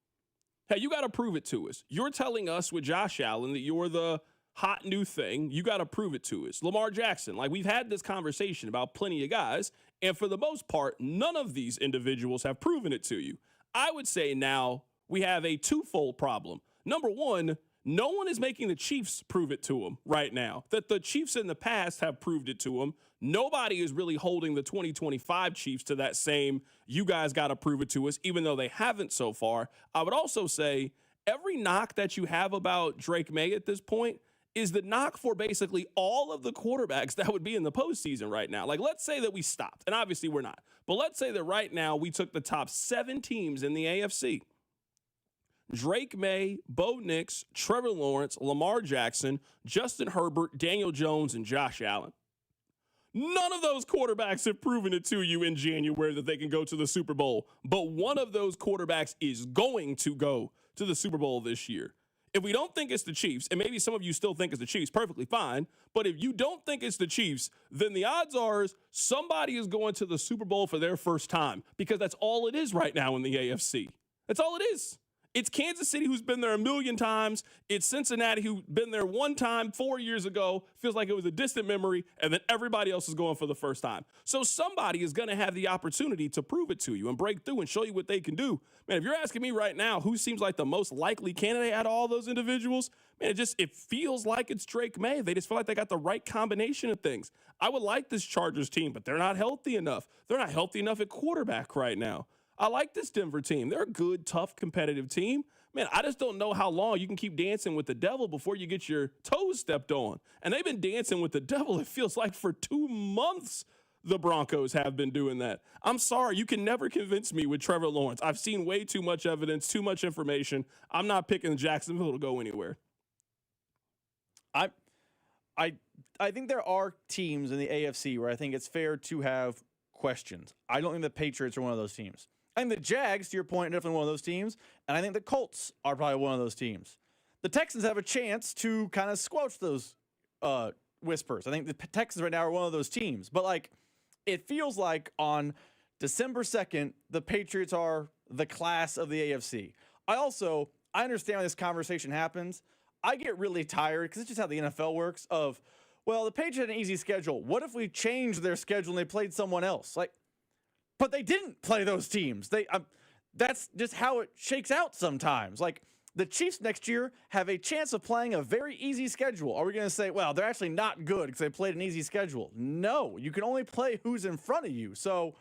Hey, you got to prove it to us. You're telling us with Josh Allen that you're the hot new thing. You got to prove it to us. Lamar Jackson, like we've had this conversation about plenty of guys, and for the most part, none of these individuals have proven it to you. I would say now we have a twofold problem. Number one, no one is making the Chiefs prove it to them right now. That the Chiefs in the past have proved it to them. Nobody is really holding the 2025 Chiefs to that same, you guys got to prove it to us, even though they haven't so far. I would also say every knock that you have about Drake May at this point is the knock for basically all of the quarterbacks that would be in the postseason right now. Like, let's say that we stopped, and obviously we're not, but let's say that right now we took the top 7 teams in the AFC. Drake May, Bo Nix, Trevor Lawrence, Lamar Jackson, Justin Herbert, Daniel Jones, and Josh Allen. None of those quarterbacks have proven it to you in January that they can go to the Super Bowl, but one of those quarterbacks is going to go to the Super Bowl this year. If we don't think it's the Chiefs, and maybe some of you still think it's the Chiefs, perfectly fine, but if you don't think it's the Chiefs, then the odds are somebody is going to the Super Bowl for their first time, because that's all it is right now in the AFC. That's all it is. It's Kansas City, who's been there a million times. It's Cincinnati, who's been there one time 4 years ago. Feels like it was a distant memory. And then everybody else is going for the first time. So somebody is going to have the opportunity to prove it to you and break through and show you what they can do. Man, if you're asking me right now who seems like the most likely candidate out of all those individuals, man, it feels like it's Drake May. They just feel like they got the right combination of things. I would like this Chargers team, but they're not healthy enough. They're not healthy enough at quarterback right now. I like this Denver team. They're a good, tough, competitive team. Man, I just don't know how long you can keep dancing with the devil before you get your toes stepped on. And they've been dancing with the devil, it feels like, for 2 months the Broncos have been doing that. I'm sorry, you can never convince me with Trevor Lawrence. I've seen way too much evidence, too much information. I'm not picking Jacksonville to go anywhere. I think there are teams in the AFC where I think it's fair to have questions. I don't think the Patriots are one of those teams. I think the Jags, to your point, are definitely one of those teams, and I think the Colts are probably one of those teams. The Texans have a chance to kind of squelch those whispers. I think the Texans right now are one of those teams. But, like, it feels like on December 2nd, the Patriots are the class of the AFC. I understand when this conversation happens. I get really tired, because it's just how the NFL works, of, well, the Patriots had an easy schedule. What if we changed their schedule and they played someone else? Like, but they didn't play those teams. That's just how it shakes out sometimes. Like, the Chiefs next year have a chance of playing a very easy schedule. Are we going to say, well, they're actually not good because they played an easy schedule? No, you can only play who's in front of you. So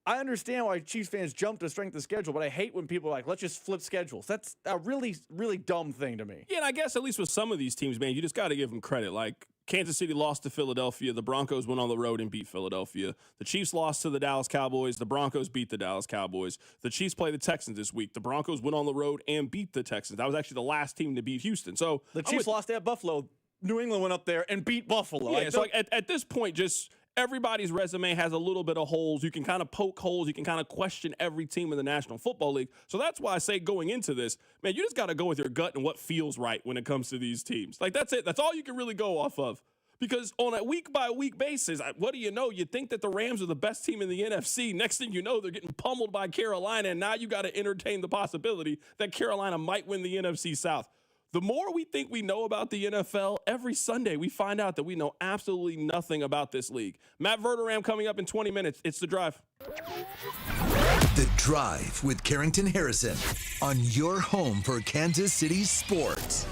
I understand why Chiefs fans jump to strength of schedule, but I hate when people are like, let's just flip schedules. That's a really, really dumb thing to me. Yeah, and I guess at least with some of these teams, man, you just got to give them credit. Like, Kansas City lost to Philadelphia. The Broncos went on the road and beat Philadelphia. The Chiefs lost to the Dallas Cowboys. The Broncos beat the Dallas Cowboys. The Chiefs play the Texans this week. The Broncos went on the road and beat the Texans. That was actually the last team to beat Houston. So the Chiefs lost at Buffalo. New England went up there and beat Buffalo. Yeah, so at this point, just everybody's resume has a little bit of holes. You can kind of poke holes. You can kind of question every team in the National Football League. So that's why I say going into this, man, you just got to go with your gut and what feels right when it comes to these teams. Like, that's it. That's all you can really go off of. Because on a week-by-week basis, what do you know? You think that the Rams are the best team in the NFC. Next thing you know, they're getting pummeled by Carolina, and now you got to entertain the possibility that Carolina might win the NFC South. The more we think we know about the NFL, every Sunday we find out that we know absolutely nothing about this league. Matt Verderam coming up in 20 minutes. It's The Drive. The Drive with Carrington Harrison on your home for Kansas City sports.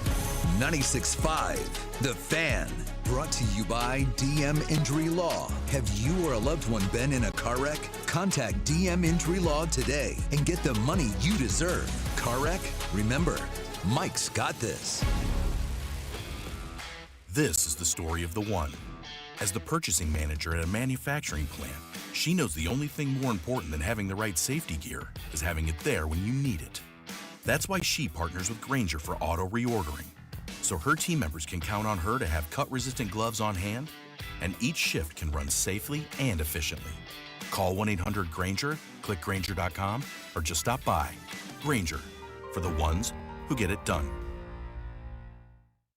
96.5 The Fan. Brought to you by DM Injury Law. Have you or a loved one been in a car wreck? Contact DM Injury Law today and get the money you deserve. Car wreck? Remember, Mike's got this. This is the story of the one. As the purchasing manager at a manufacturing plant, she knows the only thing more important than having the right safety gear is having it there when you need it. That's why she partners with Grainger for auto reordering, so her team members can count on her to have cut-resistant gloves on hand, and each shift can run safely and efficiently. Call 1-800-GRAINGER, click Grainger.com, or just stop by. Grainger, for the ones who get it done.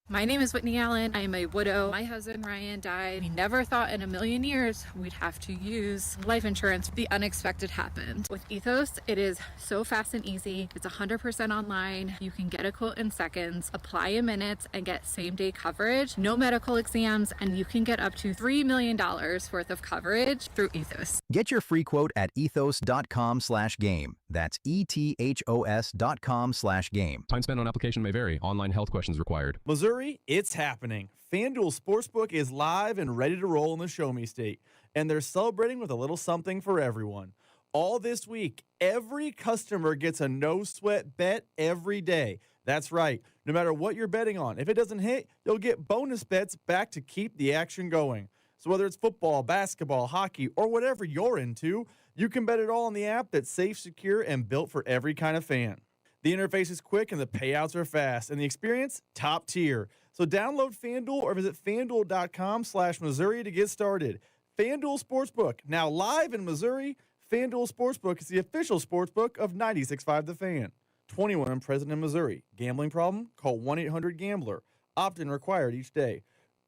My name is Whitney Allen. I am a widow. My husband, Ryan, died. We never thought in a million years we'd have to use life insurance. The unexpected happened. With Ethos, it is so fast and easy. It's 100% online. You can get a quote in seconds, apply in minutes, and get same-day coverage. No medical exams, and you can get up to $3 million worth of coverage through Ethos. Get your free quote at ethos.com/game. That's ETHOS.com/game. Time spent on application may vary. Online health questions required. Missouri, it's happening. FanDuel Sportsbook is live and ready to roll in the Show Me State, and they're celebrating with a little something for everyone. All this week, every customer gets a no-sweat bet every day. That's right. No matter what you're betting on, if it doesn't hit, you'll get bonus bets back to keep the action going. So whether it's football, basketball, hockey, or whatever you're into, you can bet it all on the app that's safe, secure, and built for every kind of fan. The interface is quick and the payouts are fast, and the experience, top tier. So download FanDuel or visit FanDuel.com/Missouri to get started. FanDuel Sportsbook, now live in Missouri. FanDuel Sportsbook is the official sportsbook of 96.5 The Fan. 21 and present in Missouri. Gambling problem? Call 1-800-GAMBLER. Opt-in required each day.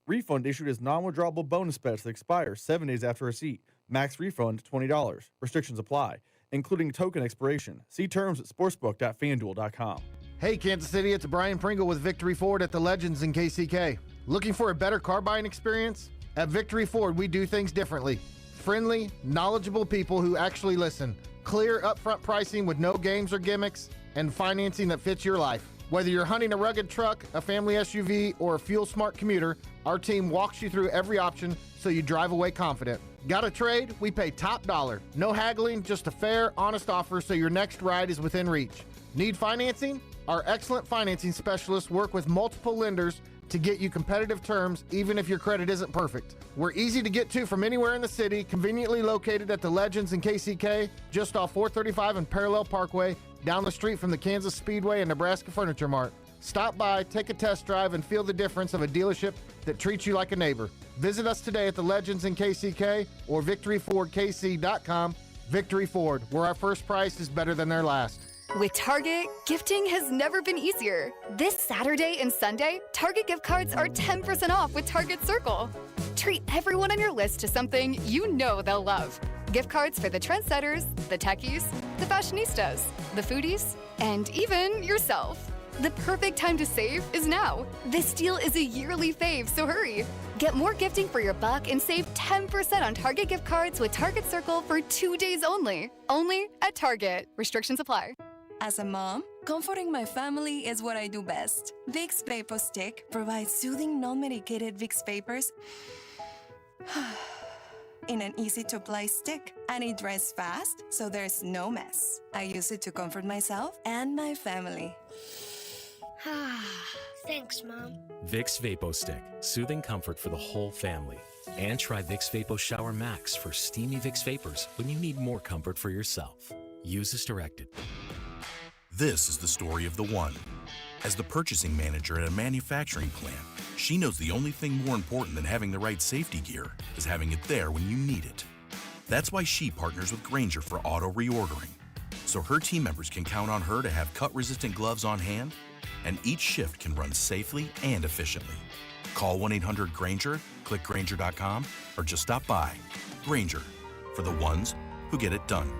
Refund issued as non-withdrawable bonus bets that expire 7 days after receipt. Max refund $20. Restrictions apply, including token expiration. See terms at sportsbook.fanduel.com. Hey, Kansas City, it's Brian Pringle with Victory Ford at the Legends in KCK. Looking for a better car buying experience? At Victory Ford, we do things differently. Friendly, knowledgeable people who actually listen. Clear, upfront pricing with no games or gimmicks, and financing that fits your life. Whether you're hunting a rugged truck, a family SUV, or a fuel-smart commuter, our team walks you through every option so you drive away confident. Got a trade? We pay top dollar. No haggling, just a fair, honest offer so your next ride is within reach. Need financing? Our excellent financing specialists work with multiple lenders to get you competitive terms even if your credit isn't perfect. We're easy to get to from anywhere in the city, conveniently located at the Legends in KCK, just off 435 and Parallel Parkway, down the street from the Kansas Speedway and Nebraska Furniture Mart. Stop by, take a test drive, and feel the difference of a dealership that treats you like a neighbor. Visit us today at the Legends in KCK or victoryfordkc.com. Victory Ford, where our first price is better than their last. With Target, gifting has never been easier. This Saturday and Sunday, Target gift cards are 10% off with Target Circle. Treat everyone on your list to something you know they'll love. Gift cards for the trendsetters, the techies, the fashionistas, the foodies, and even yourself. The perfect time to save is now. This deal is a yearly fave, so hurry. Get more gifting for your buck and save 10% on Target gift cards with Target Circle for 2 days only. Only at Target. Restrictions apply. As a mom, comforting my family is what I do best. Vicks Vapor Stick provides soothing, non-medicated Vicks vapors in an easy-to-apply stick, and it dries fast, so there's no mess. I use it to comfort myself and my family. Thanks, Mom. Vicks Vapo Stick, soothing comfort for the whole family. And try Vicks Vapo Shower Max for steamy Vicks vapors when you need more comfort for yourself. Use as directed. This is the story of the one. As the purchasing manager at a manufacturing plant, she knows the only thing more important than having the right safety gear is having it there when you need it. That's why she partners with Grainger for auto reordering, so her team members can count on her to have cut-resistant gloves on hand, and each shift can run safely and efficiently. Call 1-800-GRAINGER, click Grainger.com, or just stop by. Grainger, for the ones who get it done.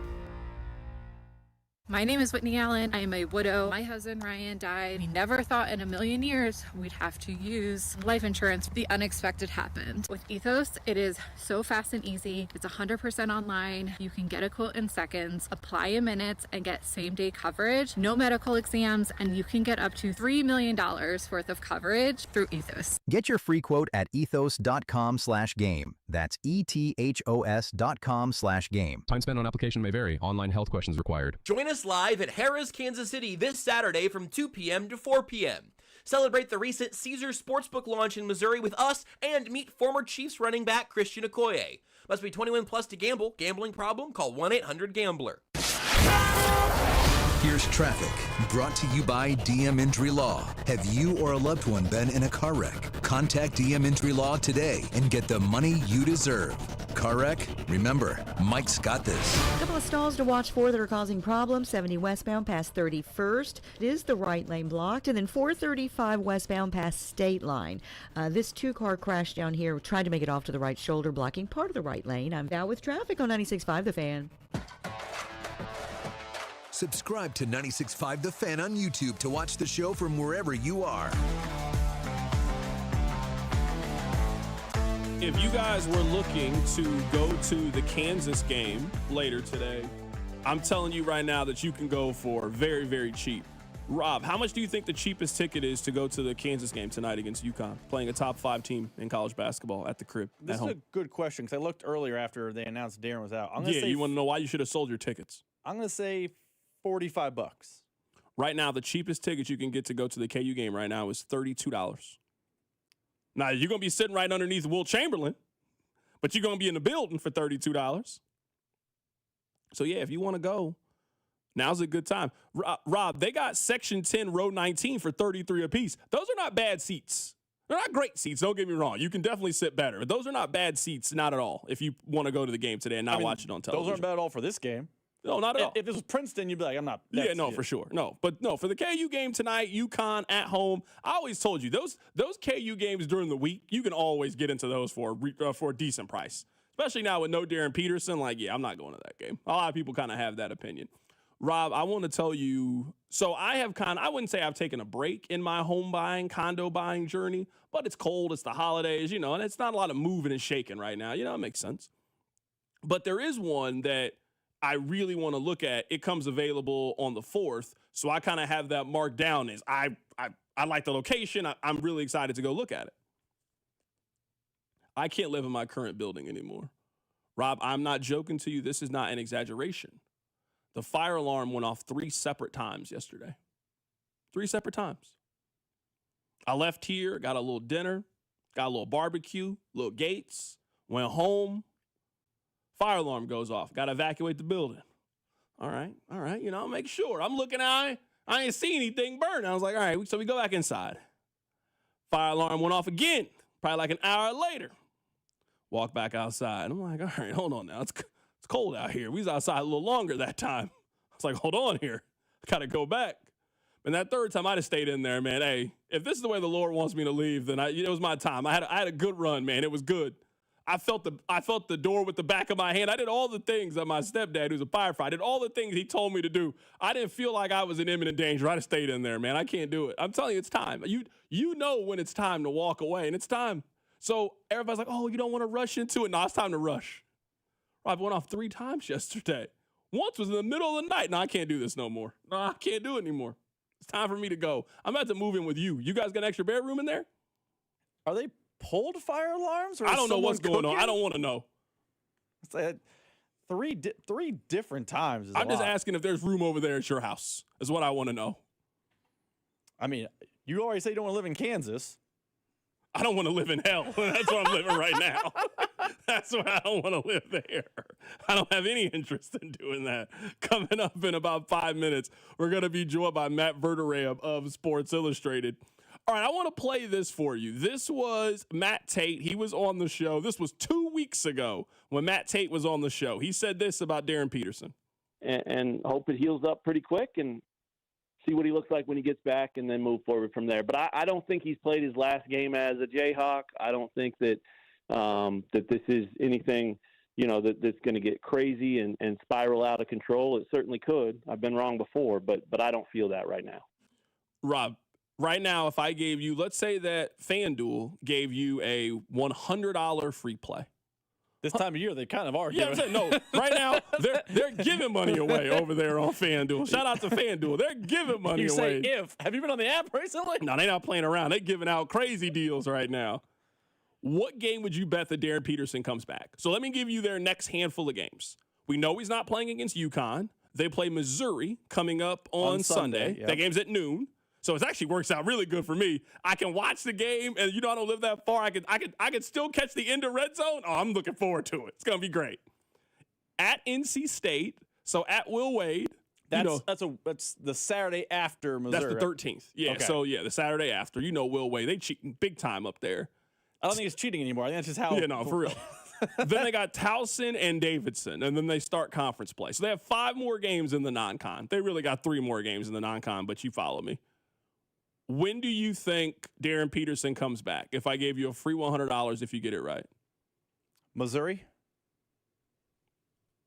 My name is Whitney Allen. I am a widow. My husband, Ryan, died. We never thought in a million years we'd have to use life insurance. The unexpected happened. With Ethos, it is so fast and easy. It's 100% online. You can get a quote in seconds, apply in minutes, and get same-day coverage. No medical exams, and you can get up to $3 million worth of coverage through Ethos. Get your free quote at ethos.com/game. That's ETHOS.com/game. Time spent on application may vary. Online health questions required. Join us live at Harrah's, Kansas City this Saturday from 2 p.m. to 4 p.m. Celebrate the recent Caesars Sportsbook launch in Missouri with us and meet former Chiefs running back Christian Okoye. Must be 21 plus to gamble. Gambling problem? Call 1-800-GAMBLER. Here's traffic, brought to you by DM Injury Law. Have you or a loved one been in a car wreck? Contact DM Injury Law today and get the money you deserve. Car wreck? Remember, Mike's got this. A couple of stalls to watch for that are causing problems. 70 westbound past 31st. It is the right lane blocked. And then 435 westbound past State Line. This two-car crash down here tried to make it off to the right shoulder, blocking part of the right lane. I'm Val with traffic on 96.5 The Fan. Subscribe to 96.5 The Fan on YouTube to watch the show from wherever you are. If you guys were looking to go to the Kansas game later today, I'm telling you right now that you can go for very, very cheap. Rob, how much do you think the cheapest ticket is to go to the Kansas game tonight against UConn, playing a top 5 team in college basketball at the crib? This is a good question because I looked earlier after they announced Darryn was out. You want to know why you should have sold your tickets? I'm going to say $45. Right now, the cheapest tickets you can get to go to the KU game right now is $32. Now, you're going to be sitting right underneath Will Chamberlain, but you're going to be in the building for $32. So, yeah, if you want to go, now's a good time. Rob, they got Section 10, Row 19 for $33 apiece. Those are not bad seats. They're not great seats, don't get me wrong. You can definitely sit better. But those are not bad seats, not at all, if you want to go to the game today and not watch it on television. Those aren't bad at all for this game. No, not at all. If this was Princeton, you'd be like, I'm not. Yeah, no, for sure. No, but no, for the KU game tonight, UConn at home, I always told you, those KU games during the week, you can always get into those for a decent price. Especially now with no Darryn Peterson, I'm not going to that game. A lot of people kind of have that opinion. Rob, I want to tell you, so I wouldn't say I've taken a break in my home buying, condo buying journey, but it's cold, it's the holidays, and it's not a lot of moving and shaking right now. It makes sense. But there is one that I really want to look at. It comes available on the 4th, so I kind of have that marked down as I like the location. I'm really excited to go look at it. I can't live in my current building anymore. Rob, I'm not joking to you. This is not an exaggeration. The fire alarm went off 3 separate times yesterday. 3 separate times. I left here, got a little dinner, got a little barbecue, little Gates, went home. Fire alarm goes off. Got to evacuate the building. All right. I'll make sure. I'm looking out. I ain't see anything burn. I was like, all right, so we go back inside. Fire alarm went off again, probably like an hour later. Walk back outside. I'm like, all right, hold on now. It's cold out here. We was outside a little longer that time. I was like, hold on here. I got to go back. And that third time, I'd have stayed in there, man. Hey, if this is the way the Lord wants me to leave, then it was my time. I had a good run, man. It was good. I felt the door with the back of my hand. I did all the things that my stepdad, who's a firefighter, I did all the things he told me to do. I didn't feel like I was in imminent danger. I'd have stayed in there, man. I can't do it. I'm telling you, it's time. You know when it's time to walk away, and it's time. So everybody's like, oh, you don't want to rush into it. No, it's time to rush. I've went off 3 times yesterday. Once was in the middle of the night. No, I can't do this no more. No, I can't do it anymore. It's time for me to go. I'm about to move in with you. You guys got an extra bedroom in there? Are they pulled fire alarms? Or I don't know what's going on. I don't want to know. It's like three different times. I'm just asking if there's room over there at your house. Is what I want to know. I mean, you already say you don't want to live in Kansas. I don't want to live in hell. That's where I'm living right now. That's why I don't want to live there. I don't have any interest in doing that. Coming up in about 5 minutes, we're going to be joined by Matt Verderame of Sports Illustrated. All right, I want to play this for you. This was Matt Tate. He was on the show. This was 2 weeks ago when Matt Tate was on the show. He said this about Darryn Peterson. And hope it heals up pretty quick and see what he looks like when he gets back and then move forward from there. But I don't think he's played his last game as a Jayhawk. I don't think that that this is anything, that's going to get crazy and spiral out of control. It certainly could. I've been wrong before, but I don't feel that right now. Rob, right now, if I gave you, let's say that FanDuel gave you a $100 free play. This time of year, they kind of are. Yeah, I'm saying, no. Right now, they're giving money away over there on FanDuel. Shout out to FanDuel. They're giving money away. Have you been on the app recently? No, they're not playing around. They're giving out crazy deals right now. What game would you bet that Darryn Peterson comes back? So let me give you their next handful of games. We know he's not playing against UConn. They play Missouri coming up on Sunday. Yep. That game's at noon. So it actually works out really good for me. I can watch the game, and I don't live that far. I can still catch the end of red zone. Oh, I'm looking forward to it. It's gonna be great. At NC State, so at Will Wade. That's the Saturday after Missouri. That's the 13th. Yeah. Okay. So the Saturday after. Will Wade. They cheating big time up there. I don't think it's cheating anymore. I think that's just how. Yeah, no, for real. Then they got Towson and Davidson, and then they start conference play. So they have 5 more games in the non-con. They really got 3 more games in the non-con, but you follow me. When do you think Darryn Peterson comes back? If I gave you a free $100 if you get it right. Missouri?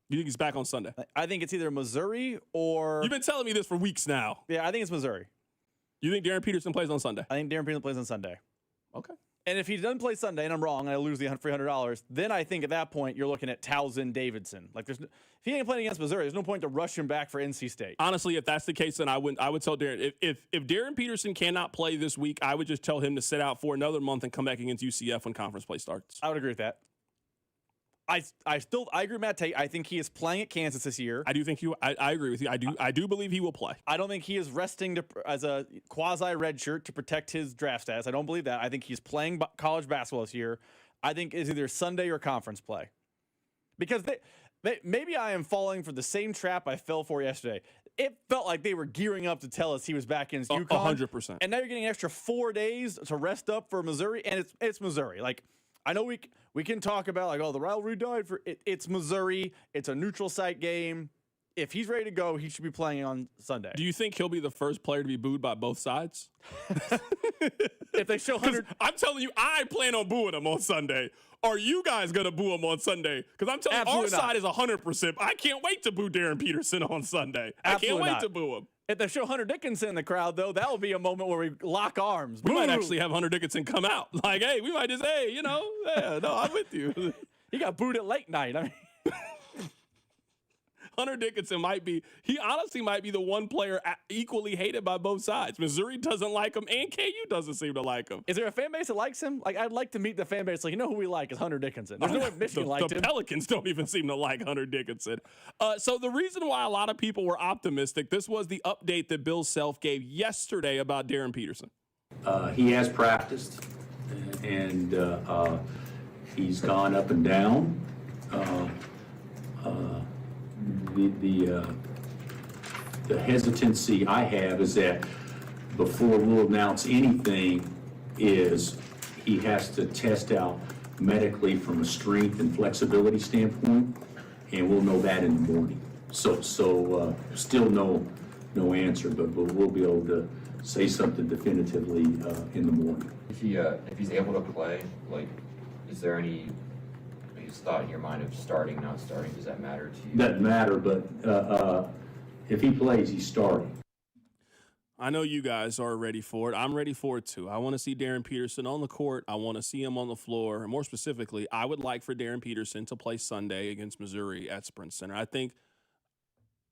You think he's back on Sunday? I think it's either Missouri or... You've been telling me this for weeks now. Yeah, I think it's Missouri. You think Darryn Peterson plays on Sunday? I think Darryn Peterson plays on Sunday. Okay. And if he doesn't play Sunday and I'm wrong and I lose the free $100, then I think at that point you're looking at Towson Davidson. Like if he ain't playing against Missouri, there's no point to rush him back for NC State. Honestly, if that's the case, then I would tell Darryn if Darryn Peterson cannot play this week, I would just tell him to sit out for another month and come back against UCF when conference play starts. I would agree with that. I agree with Matt Tate. I think he is playing at Kansas this year. I do think I agree with you. I do believe he will play. I don't think he is resting as a quasi red shirt to protect his draft status. I don't believe that. I think he's playing college basketball this year. I think it's either Sunday or conference play. Because maybe I am falling for the same trap I fell for yesterday. It felt like they were gearing up to tell us he was back against UConn. 100%. And now you're getting an extra 4 days to rest up for Missouri, and it's Missouri. Like, I know we can talk about, like, oh, the rivalry died for it. It's Missouri. It's a neutral site game. If he's ready to go, he should be playing on Sunday. Do you think he'll be the first player to be booed by both sides? If they show 100, I'm telling you, I plan on booing him on Sunday. Are you guys going to boo him on Sunday? Because I'm telling you, our side is 100%. I can't wait to boo Darryn Peterson on Sunday. I can't wait to boo him. If they show Hunter Dickinson in the crowd, though, that will be a moment where we lock arms. We might actually have Hunter Dickinson come out. Like, hey, we might just, I'm with you. He got booed at late night. I mean, Hunter Dickinson he honestly might be the one player equally hated by both sides. Missouri doesn't like him, and KU doesn't seem to like him. Is there a fan base that likes him? Like, I'd like to meet the fan base. Like, who we like is Hunter Dickinson. There's no way Michigan liked him. The Pelicans don't even seem to like Hunter Dickinson. So the reason why a lot of people were optimistic, this was the update that Bill Self gave yesterday about Darryn Peterson. he has practiced, and he's gone up and down. The hesitancy I have is that before we'll announce anything is he has to test out medically from a strength and flexibility standpoint, and we'll know that in the morning. So still no answer, but we'll be able to say something definitively in the morning. If he's able to play, like, is there any thought in your mind of starting, not starting? Does that matter to you? Doesn't matter, but if he plays, he's starting. I know you guys are ready for it. I'm ready for it too. I want to see Darryn Peterson on the court. I want to see him on the floor. And more specifically, I would like for Darryn Peterson to play Sunday against Missouri at Sprint Center. I think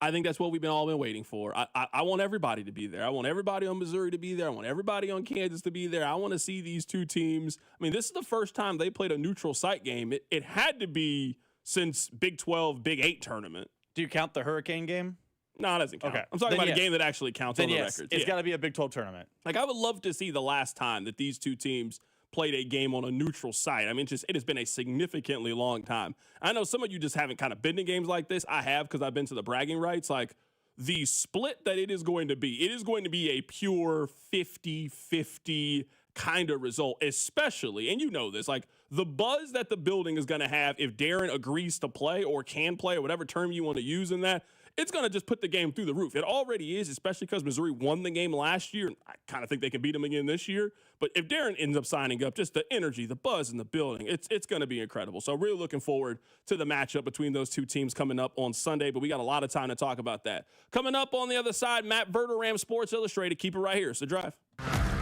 that's what we've all been waiting for. I want everybody to be there. I want everybody on Missouri to be there. I want everybody on Kansas to be there. I want to see these two teams. I mean, this is the first time they played a neutral site game. It had to be since Big 12, Big 8 tournament. Do you count the Hurricane game? No, it doesn't count. Okay. I'm talking Then about yes. a game that actually counts Then on the yes, records. It's got to be a Big 12 tournament. Like, I would love to see the last time that these two teams played a game on a neutral site. I mean, it has been a significantly long time. I know some of you just haven't kind of been to games like this. I have, because I've been to the bragging rights. Like, the split that it is going to be a pure 50-50 kind of result, especially, and you know this, like, the buzz that the building is going to have if Darryn agrees to play or can play, or whatever term you want to use in that, it's going to just put the game through the roof. It already is, especially because Missouri won the game last year. I kind of think they can beat them again this year. But if Darryn ends up signing up, just the energy, the buzz in the building, it's going to be incredible. So really looking forward to the matchup between those two teams coming up on Sunday. But we got a lot of time to talk about that. Coming up on the other side, Matt Verderame, Sports Illustrated. Keep it right here. It's The Drive.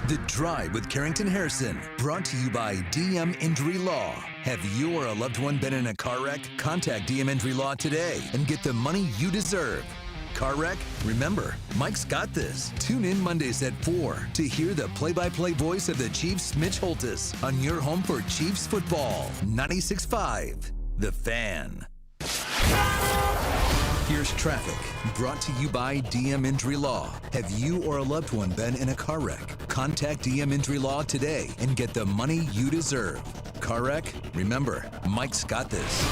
The Drive with Carrington Harrison, brought to you by DM Injury Law. Have you or a loved one been in a car wreck? Contact DM Injury Law today and get the money you deserve. Car wreck? Remember, Mike's got this. Tune in Mondays at 4 to hear the play-by-play voice of the Chiefs, Mitch Holtis, on your home for Chiefs football. 96.5, The Fan. Here's traffic, brought to you by DM Injury Law. Have you or a loved one been in a car wreck? Contact DM Injury Law today and get the money you deserve. Car wreck? Remember, Mike's got this.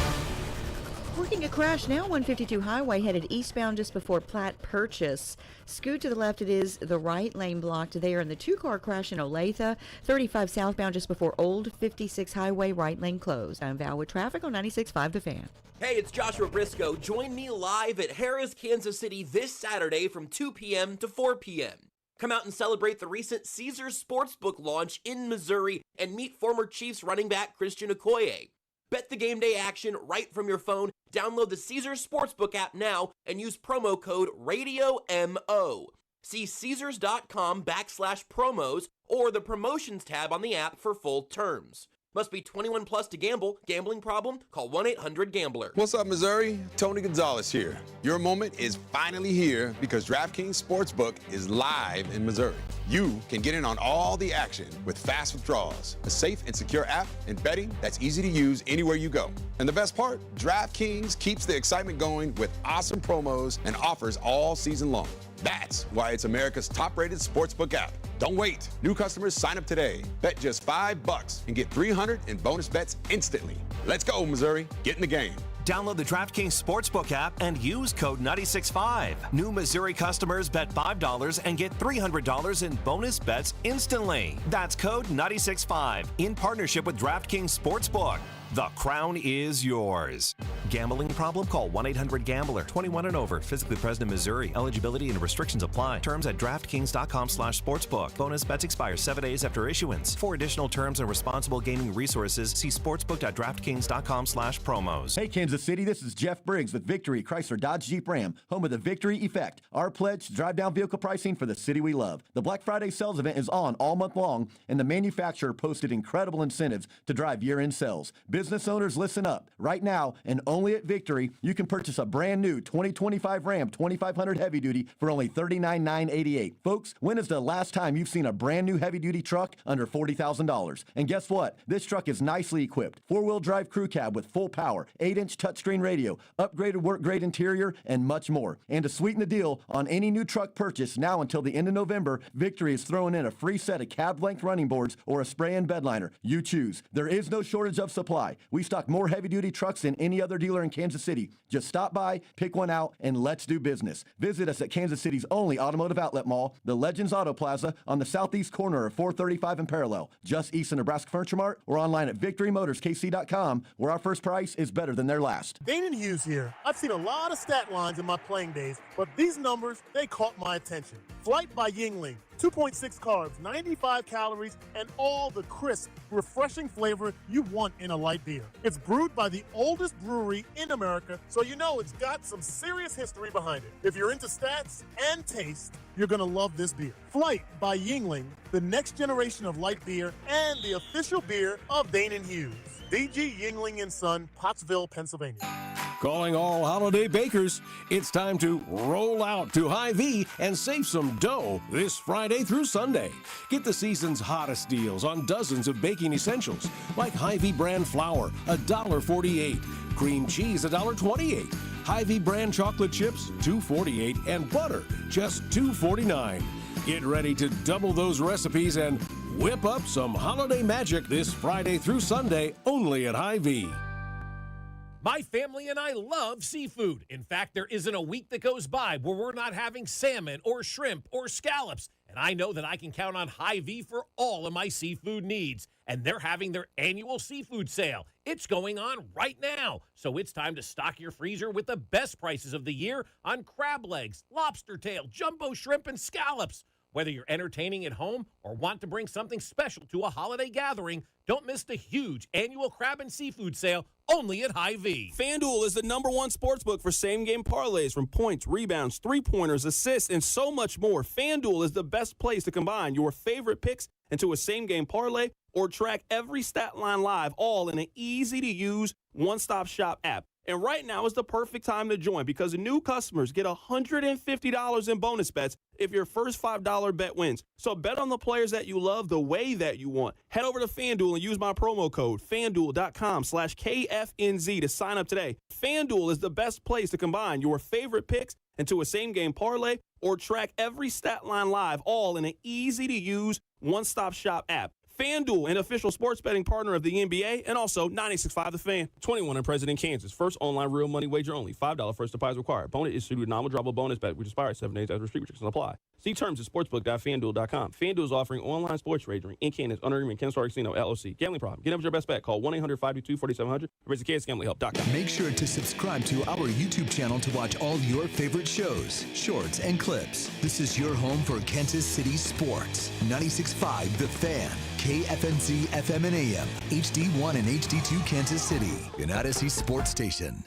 Working a crash now, 152 Highway headed eastbound just before Platte Purchase. Scoot to the left, it is the right lane blocked there, and the two-car crash in Olathe. 35 southbound just before Old 56 Highway, right lane closed. I'm Val with traffic on 96.5 The Fan. Hey, it's Joshua Briscoe. Join me live at Harrah's, Kansas City this Saturday from 2 p.m. to 4 p.m. Come out and celebrate the recent Caesars Sportsbook launch in Missouri and meet former Chiefs running back Christian Okoye. Bet the game day action right from your phone. Download the Caesars Sportsbook app now and use promo code RADIOMO. See Caesars.com/promos or the promotions tab on the app for full terms. Must be 21 plus to gamble. Gambling problem? Call 1-800-GAMBLER. What's up, Missouri? Tony Gonzalez here. Your moment is finally here because DraftKings Sportsbook is live in Missouri. You can get in on all the action with fast withdrawals, a safe and secure app, and betting that's easy to use anywhere you go. And the best part, DraftKings keeps the excitement going with awesome promos and offers all season long. That's why it's America's top-rated sportsbook app. Don't wait. New customers sign up today. Bet just $5 and get $300 in bonus bets instantly. Let's go, Missouri. Get in the game. Download the DraftKings Sportsbook app and use code 965. New Missouri customers bet $5 and get $300 in bonus bets instantly. That's code 965 in partnership with DraftKings Sportsbook. The crown is yours. Gambling problem? Call 1-800-GAMBLER. 21 and over. Physically present in Missouri. Eligibility and restrictions apply. Terms at DraftKings.com/sportsbook. Bonus bets expire 7 days after issuance. For additional terms and responsible gaming resources, see sportsbook.draftkings.com/promos. Hey, Kansas City, this is Jeff Briggs with Victory Chrysler Dodge Jeep Ram, home of the Victory Effect. Our pledge to drive down vehicle pricing for the city we love. The Black Friday sales event is on all month long, and the manufacturer posted incredible incentives to drive year-end sales. Business owners, listen up. Right now, an only at Victory, you can purchase a brand new 2025 Ram 2500 heavy duty for only $39,988. Folks, when is the last time you've seen a brand new heavy duty truck under $40,000? And guess what? This truck is nicely equipped. 4-wheel drive crew cab with full power, 8-inch touchscreen radio, upgraded work grade interior, and much more. And to sweeten the deal, on any new truck purchase now until the end of November, Victory is throwing in a free set of cab length running boards or a spray-in bed liner. You choose. There is no shortage of supply. We stock more heavy duty trucks than any other dealer in Kansas City. Just stop by, pick one out, and let's do business. Visit us at Kansas City's only automotive outlet mall, the Legends Auto Plaza, on the southeast corner of 435 and Parallel, just east of Nebraska Furniture Mart, or online at victorymotorskc.com, where our first price is better than their last. Darryn Hughes here. I've seen a lot of stat lines in my playing days, but these numbers, they caught my attention. Flight by Yingling, 2.6 carbs, 95 calories, and all the crisp, refreshing flavor you want in a light beer. It's brewed by the oldest brewery in America, so you know it's got some serious history behind it. If you're into stats and taste, you're going to love this beer. Flight by Yingling, the next generation of light beer and the official beer of Darryn Hughes. DG Yingling & Son, Pottsville, Pennsylvania. Calling all holiday bakers, it's time to roll out to Hy-Vee and save some dough this Friday through Sunday. Get the season's hottest deals on dozens of baking essentials, like Hy-Vee brand flour, $1.48, cream cheese, $1.28, Hy-Vee brand chocolate chips, $2.48, and butter, just $2.49. Get ready to double those recipes and whip up some holiday magic this Friday through Sunday only at Hy-Vee. My family and I love seafood. In fact, there isn't a week that goes by where we're not having salmon or shrimp or scallops. And I know that I can count on Hy-Vee for all of my seafood needs. And they're having their annual seafood sale. It's going on right now. So it's time to stock your freezer with the best prices of the year on crab legs, lobster tail, jumbo shrimp, and scallops. Whether you're entertaining at home or want to bring something special to a holiday gathering, don't miss the huge annual crab and seafood sale only at Hy-Vee. FanDuel is the #1 sportsbook for same-game parlays, from points, rebounds, three-pointers, assists, and so much more. FanDuel is the best place to combine your favorite picks into a same-game parlay or track every stat line live, all in an easy-to-use, one-stop shop app. And right now is the perfect time to join because new customers get $150 in bonus bets if your first $5 bet wins. So bet on the players that you love the way that you want. Head over to FanDuel and use my promo code FanDuel.com/KFNZ to sign up today. FanDuel is the best place to combine your favorite picks into a same-game parlay or track every stat line live, all in an easy-to-use, one-stop shop app. FanDuel, an official sports betting partner of the NBA, and also 96.5 The Fan. 21 and present in Kansas. First online real money wager only. $5 first deposit required. Bonus issued with nominal drawable bonus bet, which expires 7 days after restrictions apply. See terms at sportsbook.fanduel.com. FanDuel is offering online sports wagering in Kansas under agreement Kansas Casino, LLC. Gambling problem? Get up with your best bet. Call 1-800-522-4700 or visit kansasgamblinghelp.com. Make sure to subscribe to our YouTube channel to watch all your favorite shows, shorts, and clips. This is your home for Kansas City sports. 96.5 The Fan. KFNZ FM and AM, HD1 and HD2 Kansas City, an Odyssey sports station.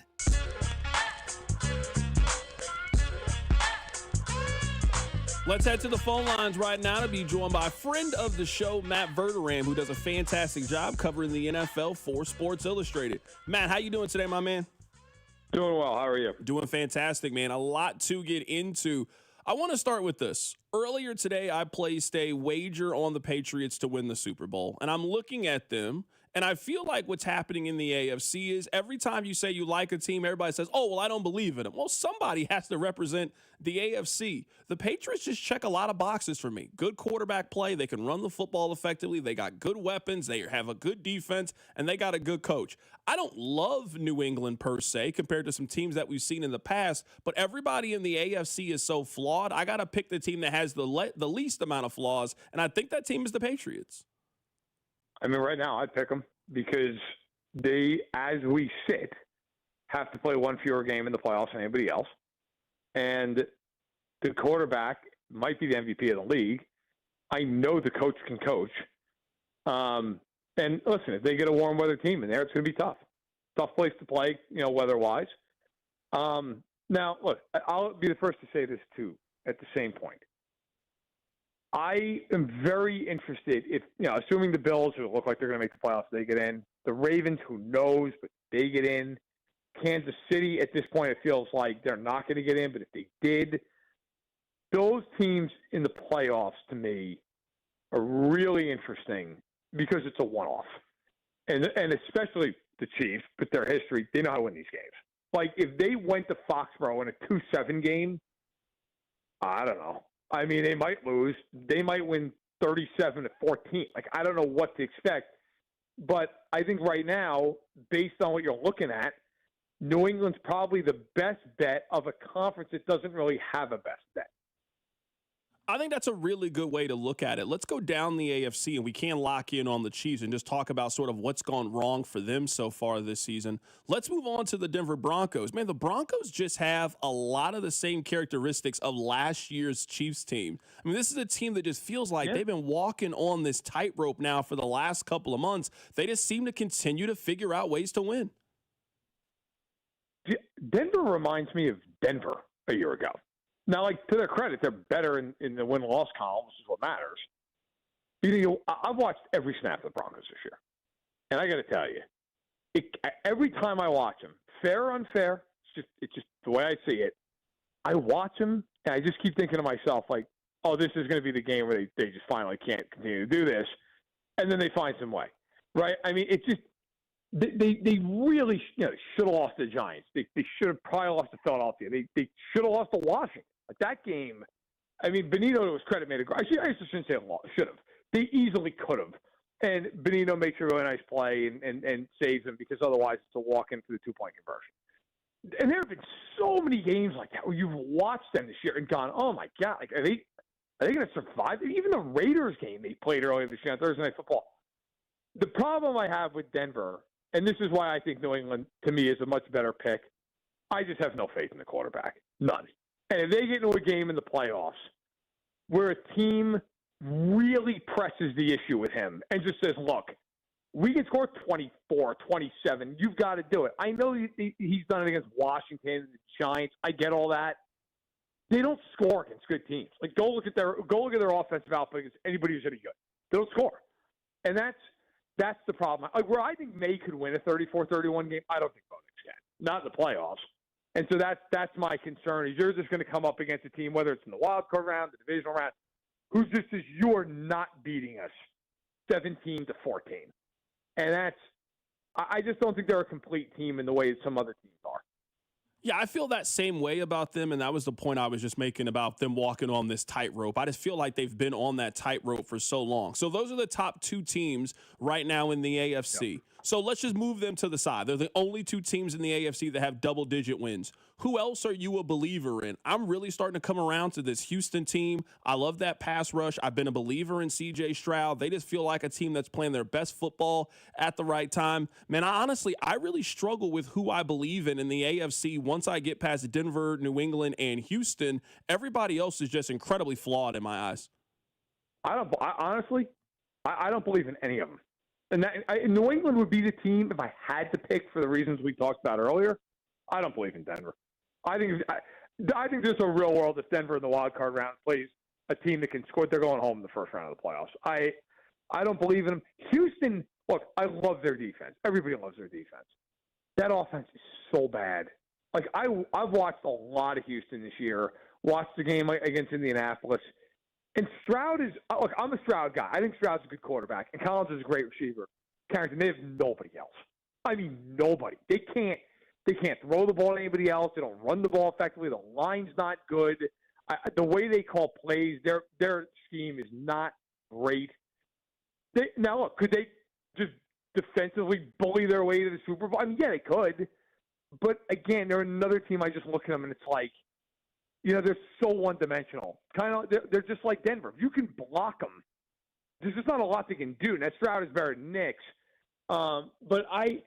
Let's head to the phone lines right now to be joined by a friend of the show, Matt Verderam, who does a fantastic job covering the NFL for Sports Illustrated. Matt, how you doing today, my man? Doing well. How are you? Doing fantastic, man. A lot to get into. I want to start with this. Earlier today, I placed a wager on the Patriots to win the Super Bowl, and I'm looking at them, and I feel like what's happening in the AFC is every time you say you like a team, everybody says, oh, well, I don't believe in them. Well, somebody has to represent the AFC. The Patriots just check a lot of boxes for me. Good quarterback play. They can run the football effectively. They got good weapons. They have a good defense, and they got a good coach. I don't love New England per se compared to some teams that we've seen in the past, but everybody in the AFC is so flawed. I got to pick the team that has the least amount of flaws, and I think that team is the Patriots. I mean, right now I'd pick them because they, as we sit, have to play one fewer game in the playoffs than anybody else. And the quarterback might be the MVP of the league. I know the coach can coach. And listen, if they get a warm weather team in there, it's going to be tough. Tough place to play, weather-wise. Now, look, I'll be the first to say this, too, at the same point. I am very interested if, assuming the Bills, who look like they're going to make the playoffs, they get in. The Ravens, who knows, but they get in. Kansas City, at this point, it feels like they're not going to get in, but if they did, those teams in the playoffs, to me, are really interesting because it's a one-off. And especially the Chiefs, with their history, they know how to win these games. Like, if they went to Foxborough in a 2-7 game, I don't know. I mean, they might lose. They might win 37-14. Like, I don't know what to expect. But I think right now, based on what you're looking at, New England's probably the best bet of a conference that doesn't really have a best bet. I think that's a really good way to look at it. Let's go down the AFC, and we can lock in on the Chiefs and just talk about sort of what's gone wrong for them so far this season. Let's move on to the Denver Broncos. Man, the Broncos just have a lot of the same characteristics of last year's Chiefs team. I mean, this is a team that just feels like they've been walking on this tightrope now for the last couple of months. They just seem to continue to figure out ways to win. Denver reminds me of Denver a year ago. Now, like, to their credit, they're better in the win-loss column, which is what matters. I've watched every snap of the Broncos this year. And I got to tell you, every time I watch them, fair or unfair, it's just the way I see it, I watch them, and I just keep thinking to myself, like, oh, this is going to be the game where they just finally can't continue to do this. And then they find some way, right? I mean, it's just, they really should have lost to the Giants. They should have probably lost to Philadelphia. They should have lost to Washington. Like, that game, I mean, Benito, to his credit, made a great. I shouldn't say should have. They easily could have. And Benito makes a really nice play and saves them, because otherwise it's a walk-in for the two-point conversion. And there have been so many games like that where you've watched them this year and gone, oh, my God, like, are they going to survive? Even the Raiders game they played earlier this year on Thursday Night Football. The problem I have with Denver, and this is why I think New England, to me, is a much better pick, I just have no faith in the quarterback. None. And if they get into a game in the playoffs where a team really presses the issue with him and just says, look, we can score 24, 27. You've got to do it. I know he's done it against Washington, the Giants. I get all that. They don't score against good teams. Like, go look at their offensive output against anybody who's any good. They don't score. And that's the problem. Like, where I think May could win a 34-31 game, I don't think Bo Nix can. Not in the playoffs. And so that's my concern, is you're just going to come up against a team, whether it's in the wild card round, the divisional round, who just says, you're not beating us 17-14. And I just don't think they're a complete team in the way that some other teams are. Yeah, I feel that same way about them, and that was the point I was just making about them walking on this tightrope. I just feel like they've been on that tightrope for so long. So those are the top two teams right now in the AFC. Yep. So let's just move them to the side. They're the only two teams in the AFC that have double-digit wins. Who else are you a believer in? I'm really starting to come around to this Houston team. I love that pass rush. I've been a believer in C.J. Stroud. They just feel like a team that's playing their best football at the right time. Man, I really struggle with who I believe in the AFC. Once I get past Denver, New England, and Houston, everybody else is just incredibly flawed in my eyes. Honestly, I don't believe in any of them. And New England would be the team if I had to pick for the reasons we talked about earlier. I don't believe in Denver. I think there's a real world if Denver in the wild card round plays a team that can score. They're going home in the first round of the playoffs. I don't believe in them. Houston, look, I love their defense. Everybody loves their defense. That offense is so bad. Like, I've watched a lot of Houston this year. Watched the game against Indianapolis. And Stroud is – look, I'm a Stroud guy. I think Stroud's a good quarterback. And Collins is a great receiver. Carrington, they have nobody else. I mean, nobody. They can't throw the ball to anybody else. They don't run the ball effectively. The line's not good. The way they call plays, their scheme is not great. Now, look, could they just defensively bully their way to the Super Bowl? I mean, yeah, they could. But, again, they're another team. I just look at them, and it's like, they're so one-dimensional. Kind of, they're just like Denver. If you can block them, there's just not a lot they can do. And that Stroud is better than Knicks. But I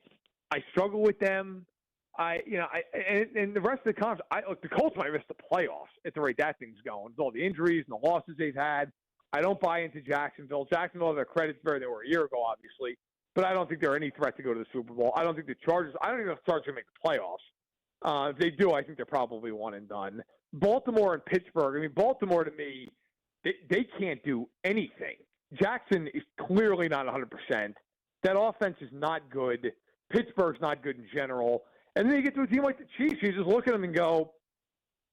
struggle with them. And the rest of the conference, the Colts might miss the playoffs at the rate that thing's going. With all the injuries and the losses they've had. I don't buy into Jacksonville. Jacksonville, their credit's better than they were a year ago, obviously. But I don't think they're any threat to go to the Super Bowl. I don't think the Chargers – I don't even know if the Chargers are going to make the playoffs. If they do, I think they're probably one and done. Baltimore and Pittsburgh. I mean, Baltimore, to me, they can't do anything. Jackson is clearly not 100%. That offense is not good. Pittsburgh's not good in general. And then you get to a team like the Chiefs, you just look at them and go,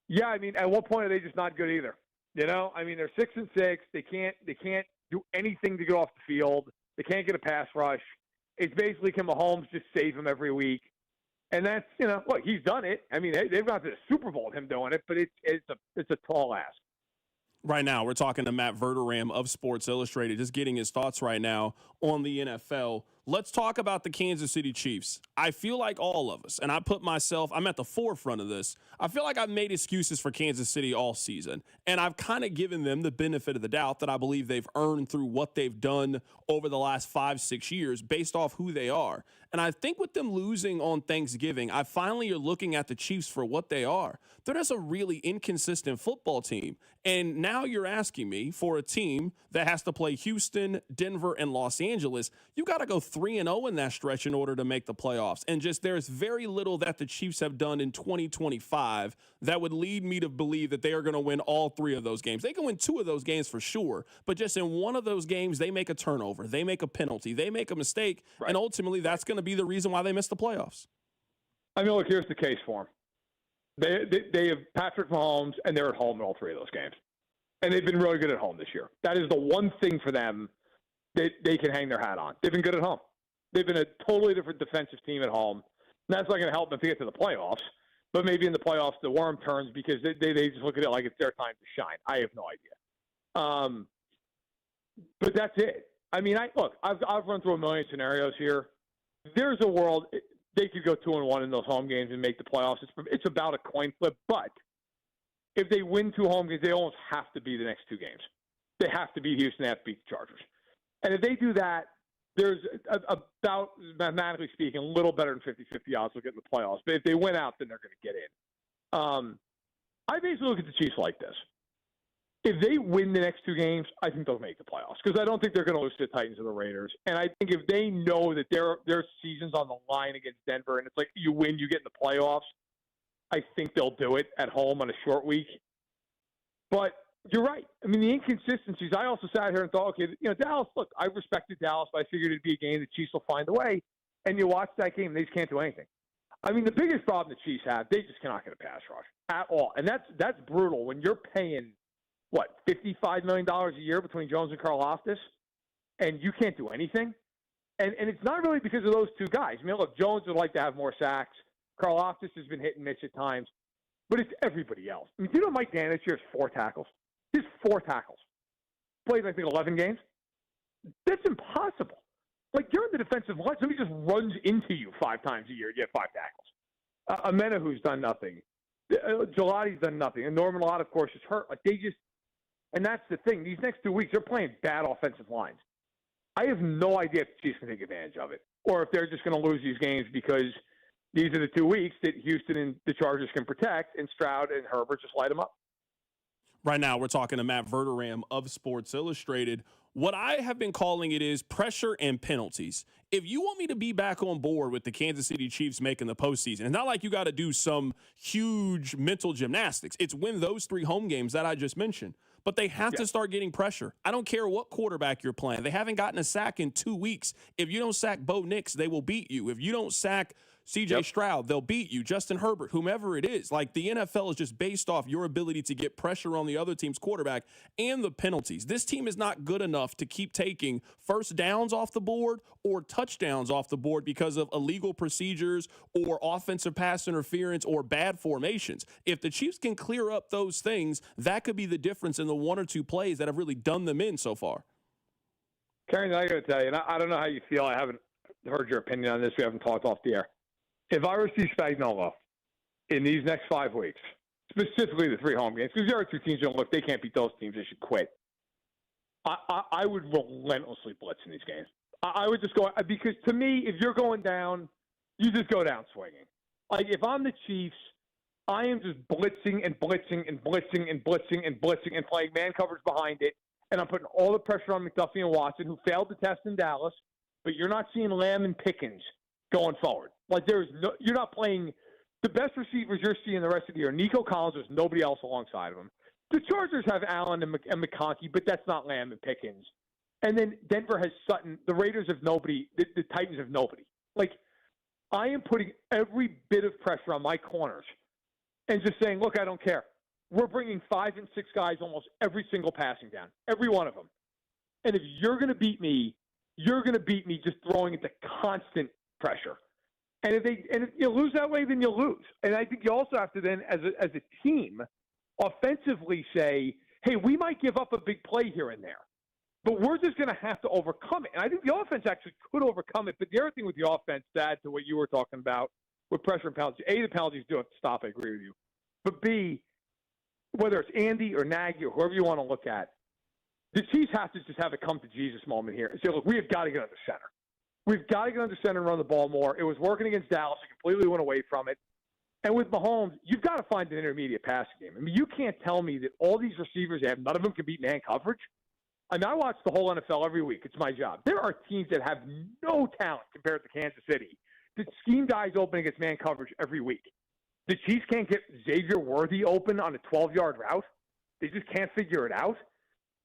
yeah, I mean, at what point are they just not good either? You know, I mean, they're 6-6. They can't do anything to get off the field. They can't get a pass rush. It's basically can Mahomes just save them every week? And that's, you know, look, he's done it. I mean, they've got to the Super Bowl with him doing it, but it's a tall ask. Right now, we're talking to Matt Verderam of Sports Illustrated, just getting his thoughts right now on the NFL. Let's talk about the Kansas City Chiefs. I feel like all of us, and I'm at the forefront of this, I feel like I've made excuses for Kansas City all season, and I've kind of given them the benefit of the doubt that I believe they've earned through what they've done over the last 5-6 years based off who they are. And I think with them losing on Thanksgiving, I finally are looking at the Chiefs for what they are. They're just a really inconsistent football team. And now you're asking me for a team that has to play Houston, Denver, and Los Angeles. You got to go 3-0 in that stretch in order to make the playoffs. And just there's very little that the Chiefs have done in 2025 that would lead me to believe that they are going to win all 3 of those games. They can win 2 of those games for sure, but just in one of those games, they make a turnover, they make a penalty, they make a mistake, and ultimately that's going to be the reason why they miss the playoffs. I mean, look, here's the case for them. They have Patrick Mahomes, and they're at home in all 3 of those games. And they've been really good at home this year. That is the one thing for them that they can hang their hat on. They've been good at home. They've been a totally different defensive team at home. And that's not going to help them to get to the playoffs. But maybe in the playoffs, the worm turns because they just look at it like it's their time to shine. I have no idea. But that's it. I mean, I've run through a million scenarios here. There's a world they could go 2-1 in those home games and make the playoffs. It's about a coin flip. But if they win 2 home games, they almost have to be the next 2 games. They have to beat Houston. They have to beat the Chargers. And if they do that, there's about, mathematically speaking, a little better than 50-50 odds they'll get in the playoffs. But if they win out, then they're going to get in. I basically look at the Chiefs like this. If they win the next 2 games, I think they'll make the playoffs because I don't think they're going to lose to the Titans or the Raiders. And I think if they know that their season's on the line against Denver and it's like you win, you get in the playoffs, I think they'll do it at home on a short week. But you're right. I mean, the inconsistencies, I also sat here and thought, okay, you know, Dallas, look, I respected Dallas, but I figured it'd be a game the Chiefs will find a way. And you watch that game, they just can't do anything. I mean, the biggest problem the Chiefs have, they just cannot get a pass rush at all. And that's brutal when you're paying, $55 million a year between Jones and Karlaftis, and you can't do anything? And it's not really because of those 2 guys. I mean, look, Jones would like to have more sacks. Karlaftis has been hit and miss at times. But it's everybody else. I mean, do you know Mike Dan this year has 4 tackles? He has 4 tackles. Played, I think, 11 games. That's impossible. Like, you're in the defensive line. Somebody just runs into you 5 times a year. You have 5 tackles. Amena, who's done nothing. Gelati's done nothing. And Norman Lott, of course, is hurt. Like, they just – and that's the thing. These next 2 weeks, they're playing bad offensive lines. I have no idea if the Chiefs can take advantage of it or if they're just going to lose these games because – these are the 2 weeks that Houston and the Chargers can protect, and Stroud and Herbert just light them up. Right now, we're talking to Matt Verderam of Sports Illustrated. What I have been calling it is pressure and penalties. If you want me to be back on board with the Kansas City Chiefs making the postseason, it's not like you got to do some huge mental gymnastics. It's win those 3 home games that I just mentioned. But they have to start getting pressure. I don't care what quarterback you're playing. They haven't gotten a sack in 2 weeks. If you don't sack Bo Nix, they will beat you. If you don't sack C.J. Stroud, they'll beat you. Justin Herbert, whomever it is. Like, the NFL is just based off your ability to get pressure on the other team's quarterback and the penalties. This team is not good enough to keep taking first downs off the board or touchdowns off the board because of illegal procedures or offensive pass interference or bad formations. If the Chiefs can clear up those things, that could be the difference in the 1 or 2 plays that have really done them in so far. Carrington, I got to tell you, and I don't know how you feel. I haven't heard your opinion on this. We haven't talked off the air. If I were Steve Spagnuolo in these next 5 weeks, specifically the 3 home games, because there are 2 teams that look, they can't beat those teams, they should quit. I would relentlessly blitz in these games. I would just go, because to me, if you're going down, you just go down swinging. Like, if I'm the Chiefs, I am just blitzing and blitzing and blitzing and blitzing and blitzing and playing man coverage behind it, and I'm putting all the pressure on McDuffie and Watson, who failed the test in Dallas, but you're not seeing Lamb and Pickens going forward. Like, you're not playing the best receivers you're seeing the rest of the year. Nico Collins, there's nobody else alongside of him. The Chargers have Allen and McConkey, but that's not Lamb and Pickens. And then Denver has Sutton. The Raiders have nobody. The Titans have nobody. Like, I am putting every bit of pressure on my corners and just saying, look, I don't care. We're bringing 5 and 6 guys almost every single passing down, every one of them. And if you're going to beat me, you're going to beat me just throwing into constant pressure. And if you lose that way, then you'll lose. And I think you also have to then, as a team, offensively say, hey, we might give up a big play here and there, but we're just going to have to overcome it. And I think the offense actually could overcome it. But the other thing with the offense, to add to what you were talking about with pressure and penalties, A, the penalties do have to stop. I agree with you. But B, whether it's Andy or Nagy or whoever you want to look at, the Chiefs have to just have a come to Jesus moment here and say, look, we have got to get under center. We've got to get under center and run the ball more. It was working against Dallas. It completely went away from it. And with Mahomes, you've got to find an intermediate passing game. I mean, you can't tell me that all these receivers they have, none of them can beat man coverage. I mean, I watch the whole NFL every week. It's my job. There are teams that have no talent compared to Kansas City that scheme guys open against man coverage every week. The Chiefs can't get Xavier Worthy open on a 12-yard route. They just can't figure it out.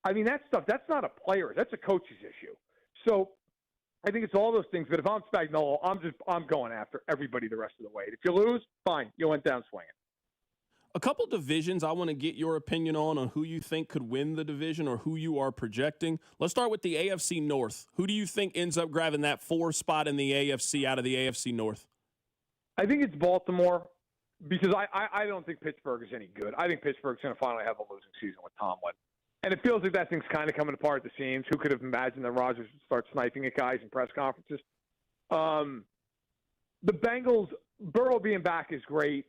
I mean, that stuff, that's not a player. That's a coach's issue. So I think it's all those things. But if I'm Spagnuolo, I'm going after everybody the rest of the way. If you lose, fine. You went down swinging. A couple divisions I want to get your opinion on who you think could win the division or who you are projecting. Let's start with the AFC North. Who do you think ends up grabbing that 4 spot in the AFC out of the AFC North? I think it's Baltimore because I don't think Pittsburgh is any good. I think Pittsburgh's going to finally have a losing season with Tomlin. And it feels like that thing's kind of coming apart at the seams. Who could have imagined that Rodgers would start sniping at guys in press conferences? The Bengals, Burrow being back is great.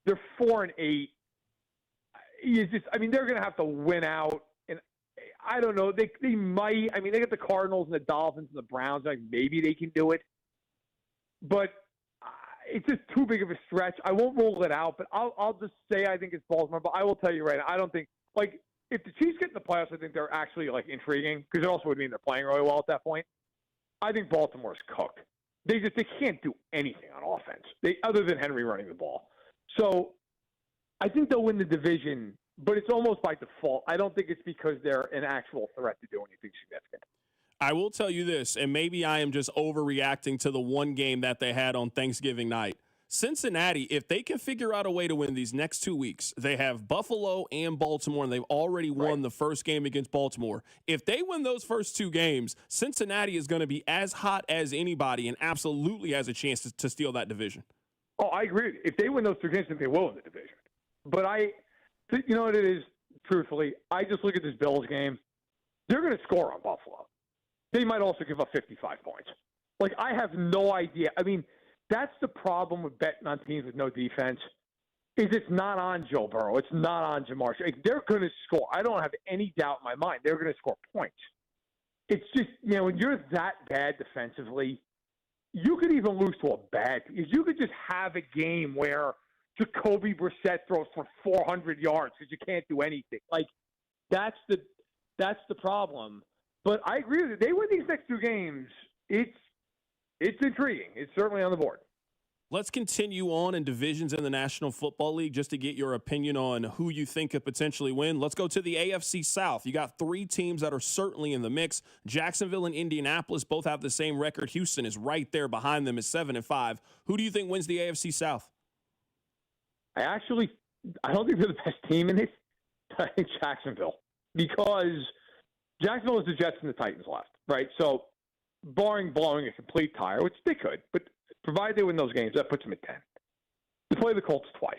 They're 4-8. They're going to have to win out. And I don't know. They might. I mean, they got the Cardinals and the Dolphins and the Browns. Like maybe they can do it. But it's just too big of a stretch. I won't rule it out. But I'll just say I think it's Baltimore. But I will tell you right now, I don't think if the Chiefs get in the playoffs, I think they're actually intriguing because it also would mean they're playing really well at that point. I think Baltimore's cooked. They can't do anything on offense other than Henry running the ball. So I think they'll win the division, but it's almost by default. I don't think it's because they're an actual threat to do anything significant. I will tell you this, and maybe I am just overreacting to the one game that they had on Thanksgiving night. Cincinnati, if they can figure out a way to win these next 2 weeks, they have Buffalo and Baltimore, and they've already won the first game against Baltimore. If they win those first 2 games, Cincinnati is going to be as hot as anybody and absolutely has a chance to steal that division. Oh, I agree. If they win those 2 games, I think they will win the division. But you know what it is, truthfully? I just look at this Bills game. They're going to score on Buffalo. They might also give up 55 points. I have no idea. I mean, that's the problem with betting on teams with no defense is it's not on Joe Burrow. It's not on Jamar Chase. They're going to score. I don't have any doubt in my mind. They're going to score points. It's just, when you're that bad defensively, you could even lose to a bad team. You could just have a game where Jacoby Brissett throws for 400 yards because you can't do anything. That's the problem. But I agree with you. They win these next 2 games. It's intriguing. It's certainly on the board. Let's continue on in divisions in the National Football League just to get your opinion on who you think could potentially win. Let's go to the AFC South. You got 3 teams that are certainly in the mix. Jacksonville and Indianapolis both have the same record. Houston is right there behind them at 7-5. Who do you think wins the AFC South? I don't think they're the best team in it. I think Jacksonville. Because Jacksonville is the Jets and the Titans left, right? So barring blowing a complete tire, which they could, but provided they win those games, that puts them at 10. They play the Colts twice.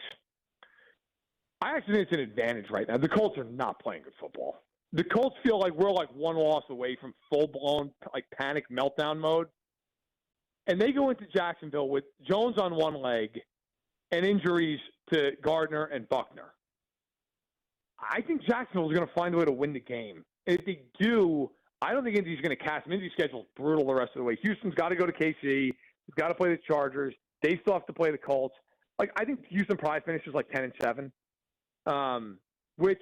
I actually think it's an advantage right now. The Colts are not playing good football. The Colts feel like we're 1 loss away from full-blown panic meltdown mode. And they go into Jacksonville with Jones on one leg and injuries to Gardner and Buckner. I think Jacksonville is going to find a way to win the game. And if they do, I don't think Indy's going to cast them. Indy's schedule is brutal the rest of the way. Houston's got to go to KC. He's got to play the Chargers. They still have to play the Colts. I think Houston probably finishes 10-7. Which,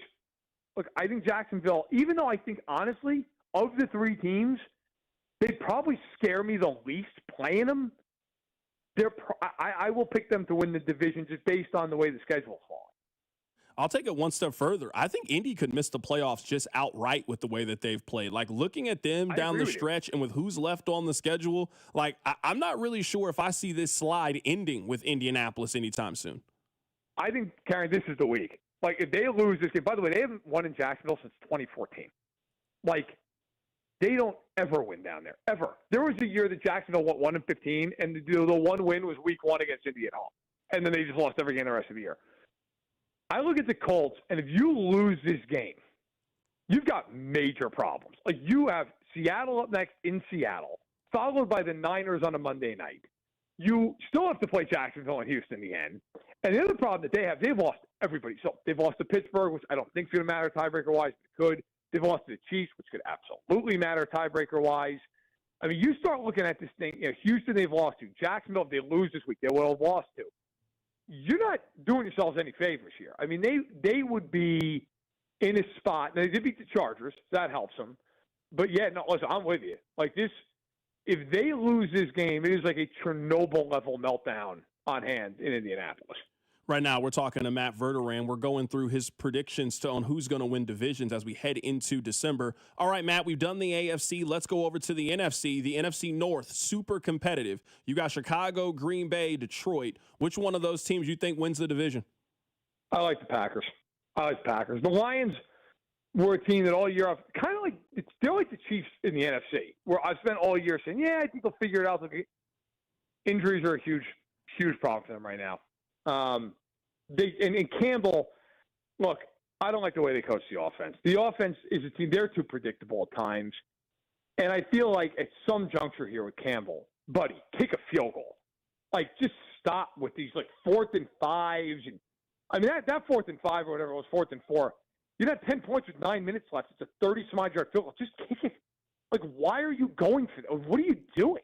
I think Jacksonville, even though I think, honestly, of the 3 teams, they probably scare me the least playing them. I will pick them to win the division just based on the way the schedule falls. I'll take it one step further. I think Indy could miss the playoffs just outright with the way that they've played. Like, looking at them down the stretch and with who's left on the schedule, like, I'm not really sure if I see this slide ending with Indianapolis anytime soon. I think, Karen, this is the week. Like, if they lose this game, by the way, they haven't won in Jacksonville since 2014. Like, they don't ever win down there, ever. There was a year that Jacksonville won 1-15, and the one win was week 1 against Indy at home. And then they just lost every game the rest of the year. I look at the Colts, and if you lose this game, you've got major problems. Like, you have Seattle up next in Seattle, followed by the Niners on a Monday night. You still have to play Jacksonville and Houston again. And the other problem that they have, they've lost everybody. So they've lost to Pittsburgh, which I don't think is going to matter tiebreaker-wise, but it could. They've lost to the Chiefs, which could absolutely matter tiebreaker-wise. I mean, you start looking at this thing, Houston they've lost to. Jacksonville, if they lose this week, they will have lost to. You're not doing yourselves any favors here. I mean, they would be in a spot. Now, they did beat the Chargers. So that helps them. But, yeah, no, listen, I'm with you. Like, this, if they lose this game, it is like a Chernobyl-level meltdown on hand in Indianapolis. Right now, we're talking to Matt Verderam. We're going through his predictions on who's going to win divisions as we head into December. All right, Matt, we've done the AFC. Let's go over to the NFC. The NFC North, super competitive. You got Chicago, Green Bay, Detroit. Which one of those teams you think wins the division? I like the Packers. The Lions were a team that all year, kind of like, they're like the Chiefs in the NFC, where I've spent all year saying, yeah, I think they'll figure it out. Injuries are a huge problem for them right now. And Campbell, look, I don't like the way they coach the offense. The offense is a team, they're too predictable at times. And I feel like at some juncture here with Campbell, buddy, kick a field goal. Like, just stop with these, like, 4th and 5s. And, I mean, that 4th and 5 or whatever it was, 4th and 4, you had 10 points with 9 minutes left. It's a 30-some-odd-yard field goal. Just kick it. Like, why are you going for that? What are you doing?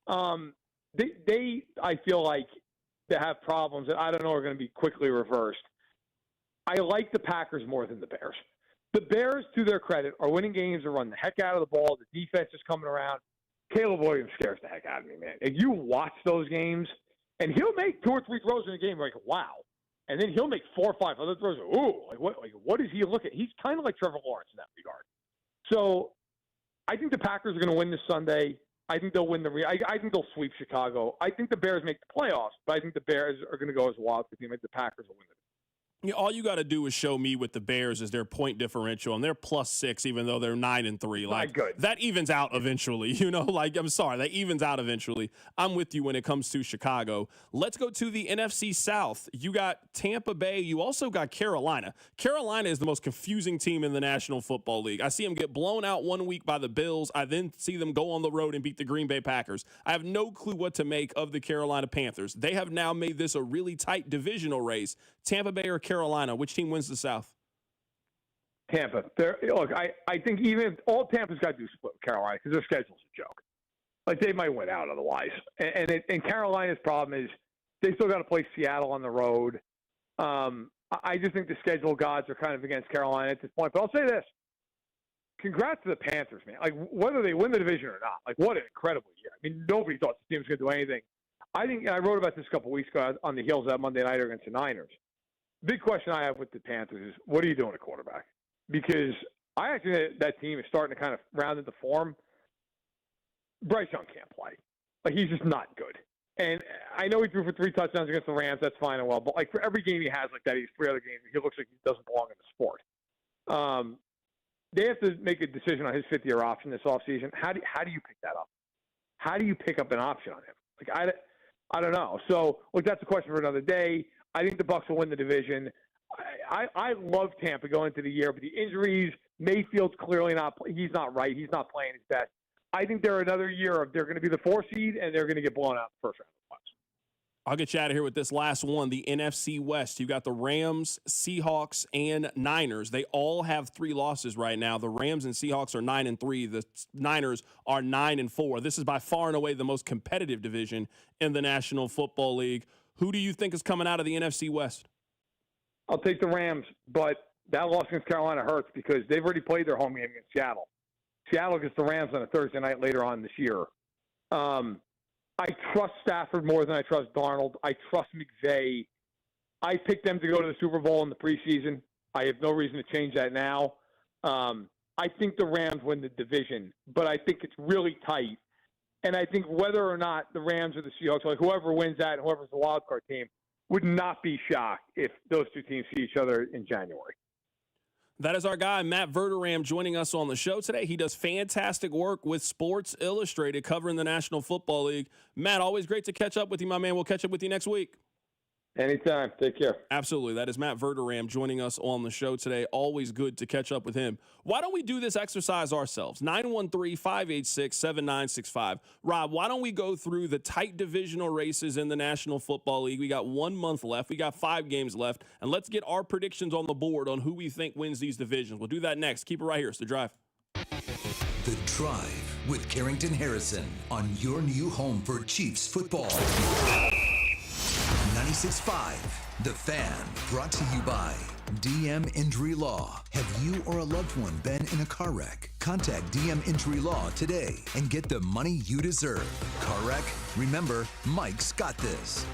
I feel like, to have problems that I don't know are going to be quickly reversed. I like the Packers more than the Bears. The Bears, to their credit, are winning games and run the heck out of the ball. The defense is coming around. Caleb Williams scares the heck out of me, man. If you watch those games, and he'll make 2 or 3 throws in a game, like, wow. And then he'll make 4 or 5 other throws. Ooh, what does he look at? He's kind of like Trevor Lawrence in that regard. So I think the Packers are going to win this Sunday. I think they'll win I think they'll sweep Chicago. I think the Bears make the playoffs, but I think the Bears are going to go as a wild team. I think the Packers will win it. All you got to do is show me with the Bears is their point differential, and they're +6, even though they're 9-3. Like, good. That evens out eventually. Like, I'm sorry, that evens out eventually. I'm with you when it comes to Chicago. Let's go to the NFC South. You got Tampa Bay. You also got Carolina. Carolina is the most confusing team in the National Football League. I see them get blown out one week by the Bills. I then see them go on the road and beat the Green Bay Packers. I have no clue what to make of the Carolina Panthers. They have now made this a really tight divisional race. Tampa Bay or Carolina, which team wins the South? Tampa. Look, I think even if all Tampa's got to do is split with Carolina because their schedule's a joke. Like, they might win out otherwise. And Carolina's problem is they still got to play Seattle on the road. I just think the schedule gods are kind of against Carolina at this point. But I'll say this. Congrats to the Panthers, man. Like, whether they win the division or not, like, what an incredible year. I mean, nobody thought the team was going to do anything. I think I wrote about this a couple weeks ago on the heels of that Monday night against the Niners. Big question I have with the Panthers is, what are you doing at quarterback? Because I actually think that team is starting to kind of round into form. Bryce Young can't play. Like, he's just not good. And I know he threw for 3 touchdowns against the Rams. That's fine and well. But, like, for every game he has like that, he's 3 other games, he looks like he doesn't belong in the sport. They have to make a decision on his 5th-year option this offseason. How do you pick that up? How do you pick up an option on him? Like, I don't know. So, look, that's a question for another day. I think the Bucs will win the division. I love Tampa going into the year, but the injuries, Mayfield's clearly not – he's not right. He's not playing his best. I think they're another year of they're going to be the 4 seed, and they're going to get blown out in the first round of the playoffs. I'll get you out of here with this last one, the NFC West. You got the Rams, Seahawks, and Niners. They all have 3 losses right now. The Rams and Seahawks are 9-3. The Niners are 9-4. This is by far and away the most competitive division in the National Football League. Who do you think is coming out of the NFC West? I'll take the Rams, but that loss against Carolina hurts because they've already played their home game against Seattle. Seattle gets the Rams on a Thursday night later on this year. I trust Stafford more than I trust Darnold. I trust McVay. I picked them to go to the Super Bowl in the preseason. I have no reason to change that now. I think the Rams win the division, but I think it's really tight. And I think whether or not the Rams or the Seahawks, like whoever wins that and whoever's the wild card team, would not be shocked if those two teams see each other in January. That is our guy, Matt Verderam, joining us on the show today. He does fantastic work with Sports Illustrated covering the National Football League. Matt, always great to catch up with you, my man. We'll catch up with you next week. Anytime. Take care. Absolutely. That is Matt Verderam joining us on the show today. Always good to catch up with him. Why don't we do this exercise ourselves? 913-586-7965. Rob, why don't we go through the tight divisional races in the National Football League? We got 1 month left. We got 5 games left. And let's get our predictions on the board on who we think wins these divisions. We'll do that next. Keep it right here. It's The Drive. The Drive with Carrington Harrison on your new home for Chiefs football. 96.5, The Fan, brought to you by DM Injury Law. Have you or a loved one been in a car wreck? Contact DM Injury Law today and get the money you deserve. Car wreck? Remember, Mike's got this.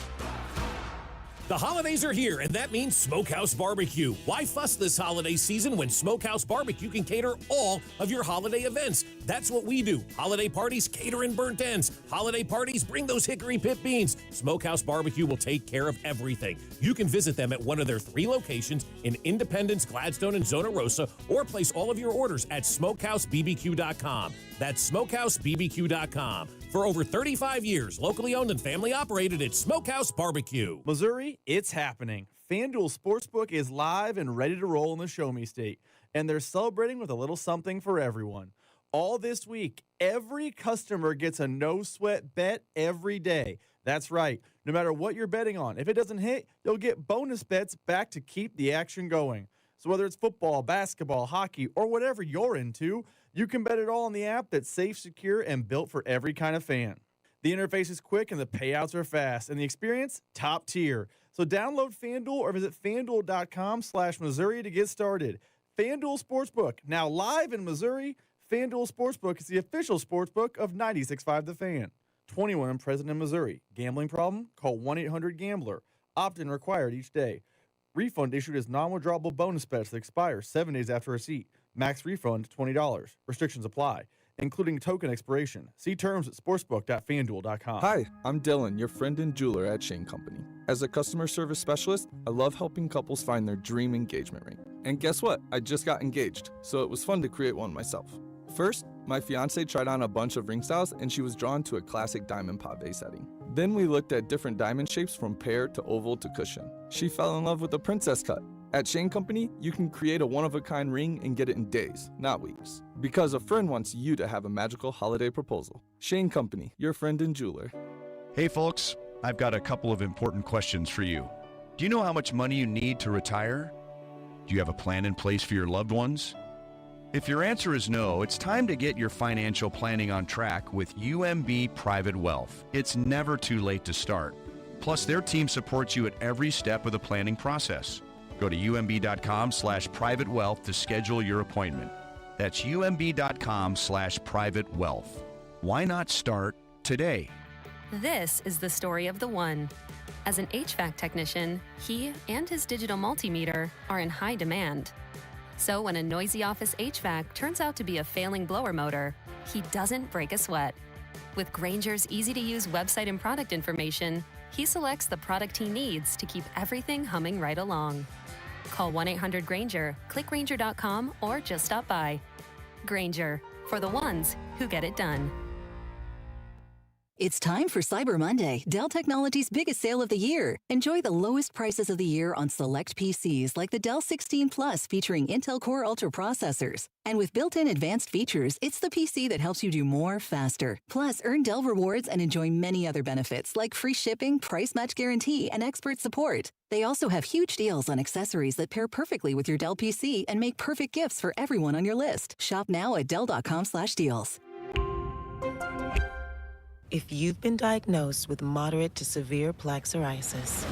The holidays are here, and that means Smokehouse Barbecue. Why fuss this holiday season when Smokehouse Barbecue can cater all of your holiday events? That's what we do. Holiday parties, cater in burnt ends. Holiday parties, bring those hickory pit beans. Smokehouse Barbecue will take care of everything. You can visit them at one of their 3 locations in Independence, Gladstone, and Zona Rosa, or place all of your orders at smokehousebbq.com. That's smokehousebbq.com. For over 35 years, locally owned and family operated, it's Smokehouse Barbecue. Missouri, it's happening. FanDuel Sportsbook is live and ready to roll in the Show Me State, and they're celebrating with a little something for everyone. All this week, every customer gets a no-sweat bet every day. That's right. No matter what you're betting on, if it doesn't hit, you'll get bonus bets back to keep the action going. So whether it's football, basketball, hockey, or whatever you're into, you can bet it all on the app that's safe, secure, and built for every kind of fan. The interface is quick and the payouts are fast, and the experience, top tier. So download FanDuel or visit FanDuel.com/Missouri to get started. FanDuel Sportsbook, now live in Missouri. FanDuel Sportsbook is the official sportsbook of 96.5 The Fan. 21 and present in Missouri. Gambling problem? Call 1-800-GAMBLER. Opt-in required each day. Refund issued as non-withdrawable bonus bets that expire 7 days after receipt. Max refund $20. Restrictions apply, including token expiration. See terms at sportsbook.fanduel.com. Hi, I'm Dylan, your friend and jeweler at Shane Company. As a customer service specialist, I love helping couples find their dream engagement ring. And guess what? I just got engaged, so it was fun to create one myself. First, my fiance tried on a bunch of ring styles and she was drawn to a classic diamond pave setting. Then we looked at different diamond shapes from pear to oval to cushion. She fell in love with the princess cut. At Shane Company, you can create a one-of-a-kind ring and get it in days, not weeks. Because a friend wants you to have a magical holiday proposal. Shane Company, your friend and jeweler. Hey folks, I've got a couple of important questions for you. Do you know how much money you need to retire? Do you have a plan in place for your loved ones? If your answer is no, it's time to get your financial planning on track with UMB Private Wealth. It's never too late to start. Plus, their team supports you at every step of the planning process. Go to umb.com/privatewealth to schedule your appointment. That's umb.com/privatewealth. Why not start today? This is the story of the one. As an HVAC technician, he and his digital multimeter are in high demand. So when a noisy office HVAC turns out to be a failing blower motor, he doesn't break a sweat. With Grainger's easy-to-use website and product information, he selects the product he needs to keep everything humming right along. Call 1-800-GRAINGER, click Grainger.com, or just stop by. Grainger, for the ones who get it done. It's time for Cyber Monday, Dell Technologies' biggest sale of the year. Enjoy the lowest prices of the year on select PCs like the Dell 16 Plus featuring Intel Core Ultra processors. And with built-in advanced features, it's the PC that helps you do more faster. Plus, earn Dell rewards and enjoy many other benefits like free shipping, price match guarantee, and expert support. They also have huge deals on accessories that pair perfectly with your Dell PC and make perfect gifts for everyone on your list. Shop now at Dell.com/deals. If you've been diagnosed with moderate to severe plaque psoriasis,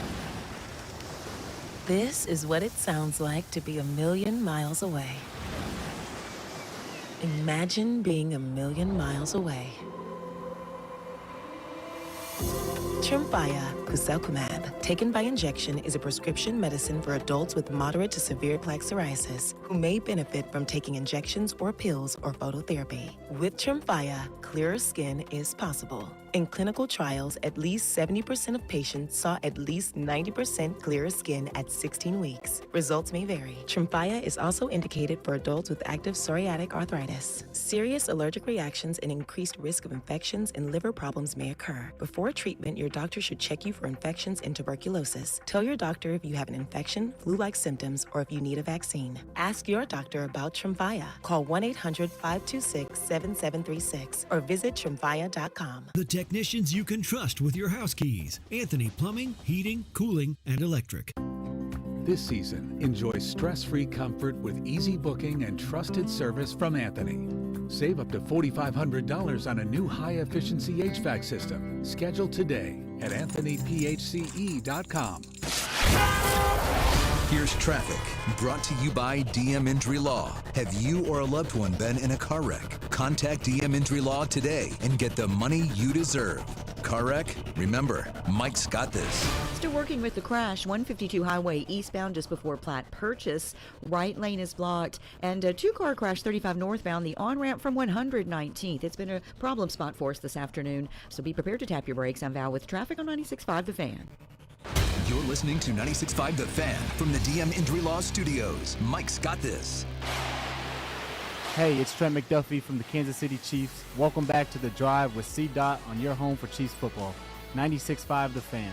this is what it sounds like to be 1,000,000 miles away. Imagine being 1,000,000 miles away. Tremfya Guselkumab taken by injection, is a prescription medicine for adults with moderate to severe plaque psoriasis who may benefit from taking injections or pills or phototherapy. With Tremfya, clearer skin is possible. In clinical trials, at least 70% of patients saw at least 90% clearer skin at 16 weeks. Results may vary. Tremfya is also indicated for adults with active psoriatic arthritis. Serious allergic reactions and increased risk of infections and liver problems may occur. Before treatment, your doctor should check you for infections and tuberculosis. Tell your doctor if you have an infection, flu-like symptoms, or if you need a vaccine. Ask your doctor about Tremfya. Call 1-800-526-7736 or visit Tremfya.com. The technicians you can trust with your house keys. Anthony Plumbing, Heating, Cooling, and Electric. This season, enjoy stress-free comfort with easy booking and trusted service from Anthony. Save up to $4,500 on a new high-efficiency HVAC system. Schedule today at anthonyphce.com. Here's traffic, brought to you by DM Injury Law. Have you or a loved one been in a car wreck? Contact DM Injury Law today and get the money you deserve. Car wreck? Remember, Mike's got this. Still working with the crash, 152 highway eastbound just before Platte Purchase. Right lane is blocked. And a two-car crash 35 northbound, the on-ramp from 119th. It's been a problem spot for us this afternoon, so be prepared to tap your brakes. I'm Val with traffic on 96.5 The Fan. You're listening to 96.5 The Fan from the DM Injury Law Studios. Mike's got this. Hey, it's Trent McDuffie from the Kansas City Chiefs. Welcome back to The Drive with C-Dot on your home for Chiefs football. 96.5 The Fan.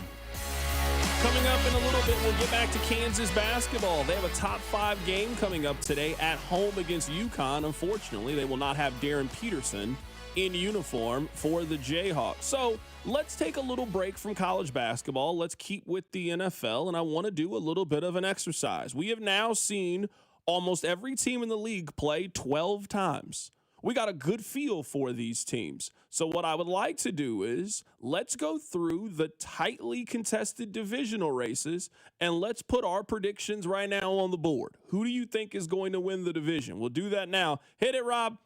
Coming up in a little bit, we'll get back to Kansas basketball. They have a top 5 game coming up today at home against UConn. Unfortunately, they will not have Darryn Peterson in uniform for the Jayhawks. So let's take a little break from college basketball. Let's keep with the NFL, and I want to do a little bit of an exercise. We have now seen almost every team in the league play 12 times. We got a good feel for these teams. So what I would like to do is let's go through the tightly contested divisional races and let's put our predictions right now on the board. Who do you think is going to win the division? We'll do that now. Hit it, Rob.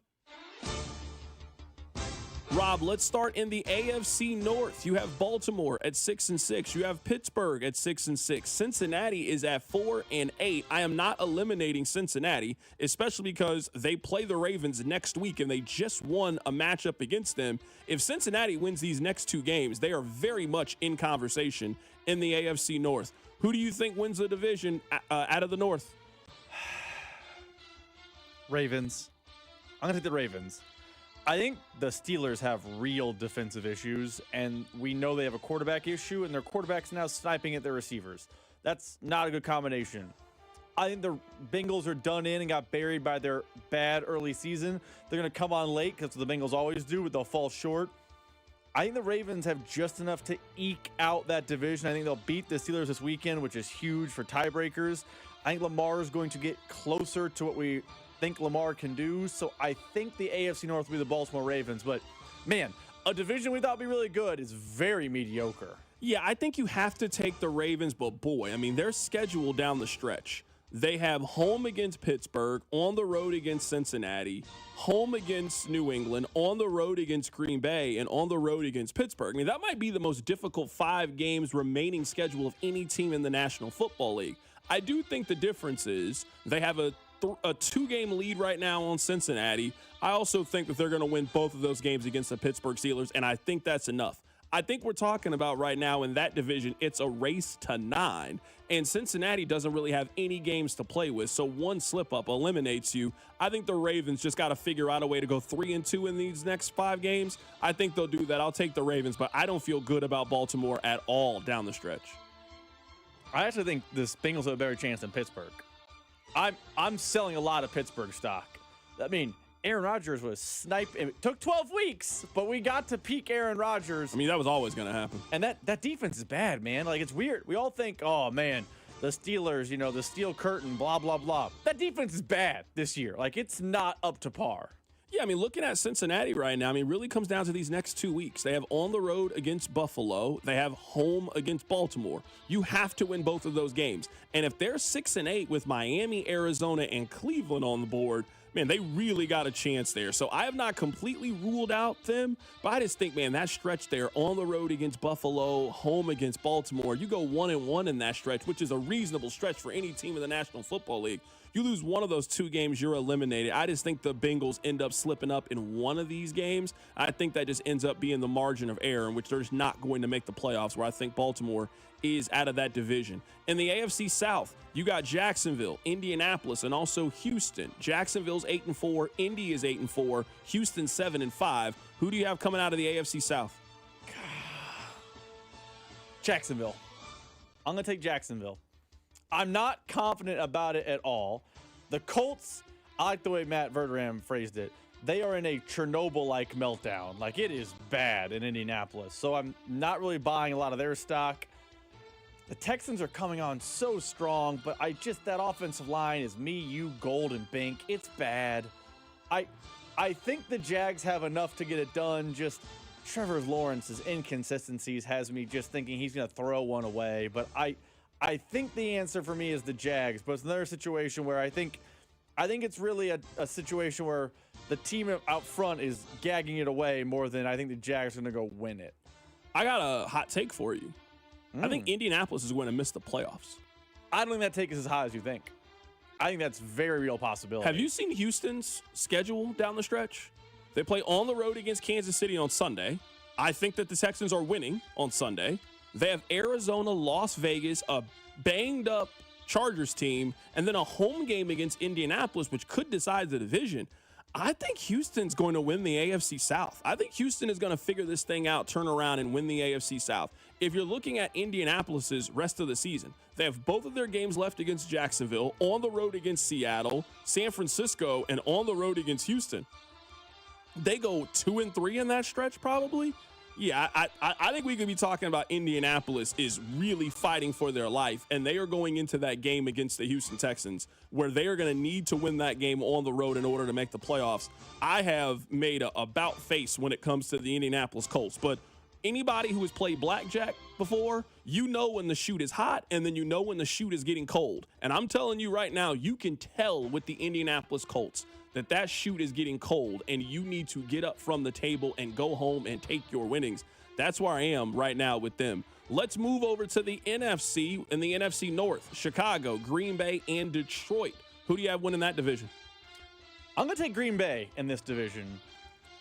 Rob, let's start in the AFC North. You have Baltimore at 6-6. You have Pittsburgh at 6-6. Cincinnati is at 4-8. I am not eliminating Cincinnati, especially because they play the Ravens next week and they just won a matchup against them. If Cincinnati wins these next 2 games, they are very much in conversation in the AFC North. Who do you think wins the division out of the North? Ravens. I'm going to take the Ravens. I think the Steelers have real defensive issues, and we know they have a quarterback issue, and their quarterback's now sniping at their receivers. That's not a good combination. I think the Bengals are done in and got buried by their bad early season. They're going to come on late because the Bengals always do, but they'll fall short. I think the Ravens have just enough to eke out that division. I think they'll beat the Steelers this weekend, which is huge for tiebreakers. I think Lamar is going to get closer to what we think Lamar can do. So I think the AFC North will be the Baltimore Ravens. But, man, a division we thought would be really good is very mediocre. Yeah, I think you have to take the Ravens, but boy, I mean, their schedule down the stretch. They have home against Pittsburgh, on the road against Cincinnati, home against New England, on the road against Green Bay, and on the road against Pittsburgh. I mean, that might be the most difficult 5 games remaining schedule of any team in the National Football League. I do think the difference is they have a 2-game lead right now on Cincinnati. I also think that they're going to win both of those games against the Pittsburgh Steelers, and I think that's enough. I think we're talking about right now in that division, it's a race to 9, and Cincinnati doesn't really have any games to play with, so one slip-up eliminates you. I think the Ravens just got to figure out a way to go 3-2 in these next 5 games. I think they'll do that. I'll take the Ravens, but I don't feel good about Baltimore at all down the stretch. I actually think the Bengals have a better chance than Pittsburgh. I'm selling a lot of Pittsburgh stock. I mean, Aaron Rodgers was sniping. It took 12 weeks, but we got to peak Aaron Rodgers. I mean, that was always going to happen. And that defense is bad, man. Like, it's weird. We all think, oh, man, the Steelers, the steel curtain, blah, blah, blah. That defense is bad this year. Like, it's not up to par. Yeah, I mean, looking at Cincinnati right now, I mean, it really comes down to these next 2 weeks. They have on the road against Buffalo. They have home against Baltimore. You have to win both of those games. And if they're 6-8 with Miami, Arizona, and Cleveland on the board, man, they really got a chance there. So I have not completely ruled out them, but I just think, man, that stretch there on the road against Buffalo, home against Baltimore, you go 1-1 in that stretch, which is a reasonable stretch for any team in the National Football League. You lose one of those two games, you're eliminated. I just think the Bengals end up slipping up in one of these games. I think that just ends up being the margin of error in which they're just not going to make the playoffs, where I think Baltimore is out of that division. In the AFC South, you got Jacksonville, Indianapolis, and also Houston. Jacksonville's 8-4, Indy is 8-4, Houston 7-5. Who do you have coming out of the AFC South? Jacksonville. I'm going to take Jacksonville. I'm not confident about it at all. The Colts, I like the way Matt Verderame phrased it. They are in a Chernobyl-like meltdown. Like, it is bad in Indianapolis. So I'm not really buying a lot of their stock. The Texans are coming on so strong, but that offensive line is me, you, Gold, and Bink. It's bad. I think the Jags have enough to get it done. Just Trevor Lawrence's inconsistencies has me just thinking he's going to throw one away. But I think the answer for me is the Jags, but it's another situation where I think it's really a situation where the team out front is gagging it away more than I think the Jags are going to go win it. I got a hot take for you. I think Indianapolis is going to miss the playoffs. I don't think that take is as high as you think. I think that's very real possibility. Have you seen Houston's schedule down the stretch? They play on the road against Kansas City on Sunday. I think that the Texans are winning on Sunday. They have Arizona, Las Vegas, a banged-up Chargers team, and then a home game against Indianapolis, which could decide the division. I think Houston's going to win the AFC South. I think Houston is going to figure this thing out, turn around, and win the AFC South. If you're looking at Indianapolis's rest of the season, they have both of their games left against Jacksonville, on the road against Seattle, San Francisco, and on the road against Houston. They go 2-3 in that stretch, probably. Yeah, I think we could be talking about Indianapolis is really fighting for their life, and they are going into that game against the Houston Texans where they are going to need to win that game on the road in order to make the playoffs. I have made a about face when it comes to the Indianapolis Colts, but anybody who has played blackjack before, you know when the shoot is hot, and then you know when the shoot is getting cold. And I'm telling you right now, you can tell with the Indianapolis Colts that shoot is getting cold, and you need to get up from the table and go home and take your winnings. That's where I am right now with them. Let's move over to the NFC. In the NFC North, Chicago, Green Bay, and Detroit. Who do you have winning that division? I'm going to take Green Bay in this division.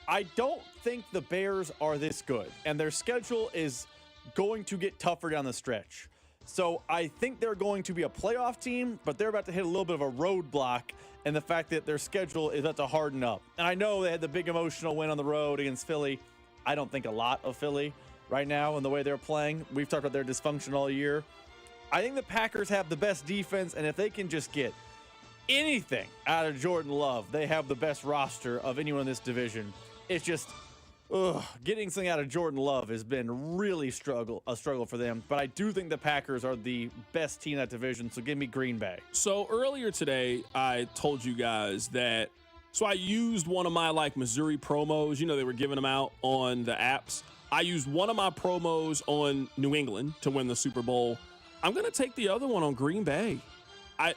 I don't think the Bears are this good, and their schedule is going to get tougher down the stretch. So I think they're going to be a playoff team, but they're about to hit a little bit of a roadblock in the fact that their schedule is about to harden up. And I know they had the big emotional win on the road against Philly. I don't think a lot of Philly right now in the way they're playing. We've talked about their dysfunction all year. I think the Packers have the best defense, and if they can just get anything out of Jordan Love, they have the best roster of anyone in this division. It's just getting something out of Jordan Love has been really a struggle for them. But I do think the Packers are the best team in that division, so give me Green Bay. So earlier today, I told you guys that, so I used one of my Missouri promos. You know, they were giving them out on the apps. I used one of my promos on New England to win the Super Bowl. I'm going to take the other one on Green Bay. I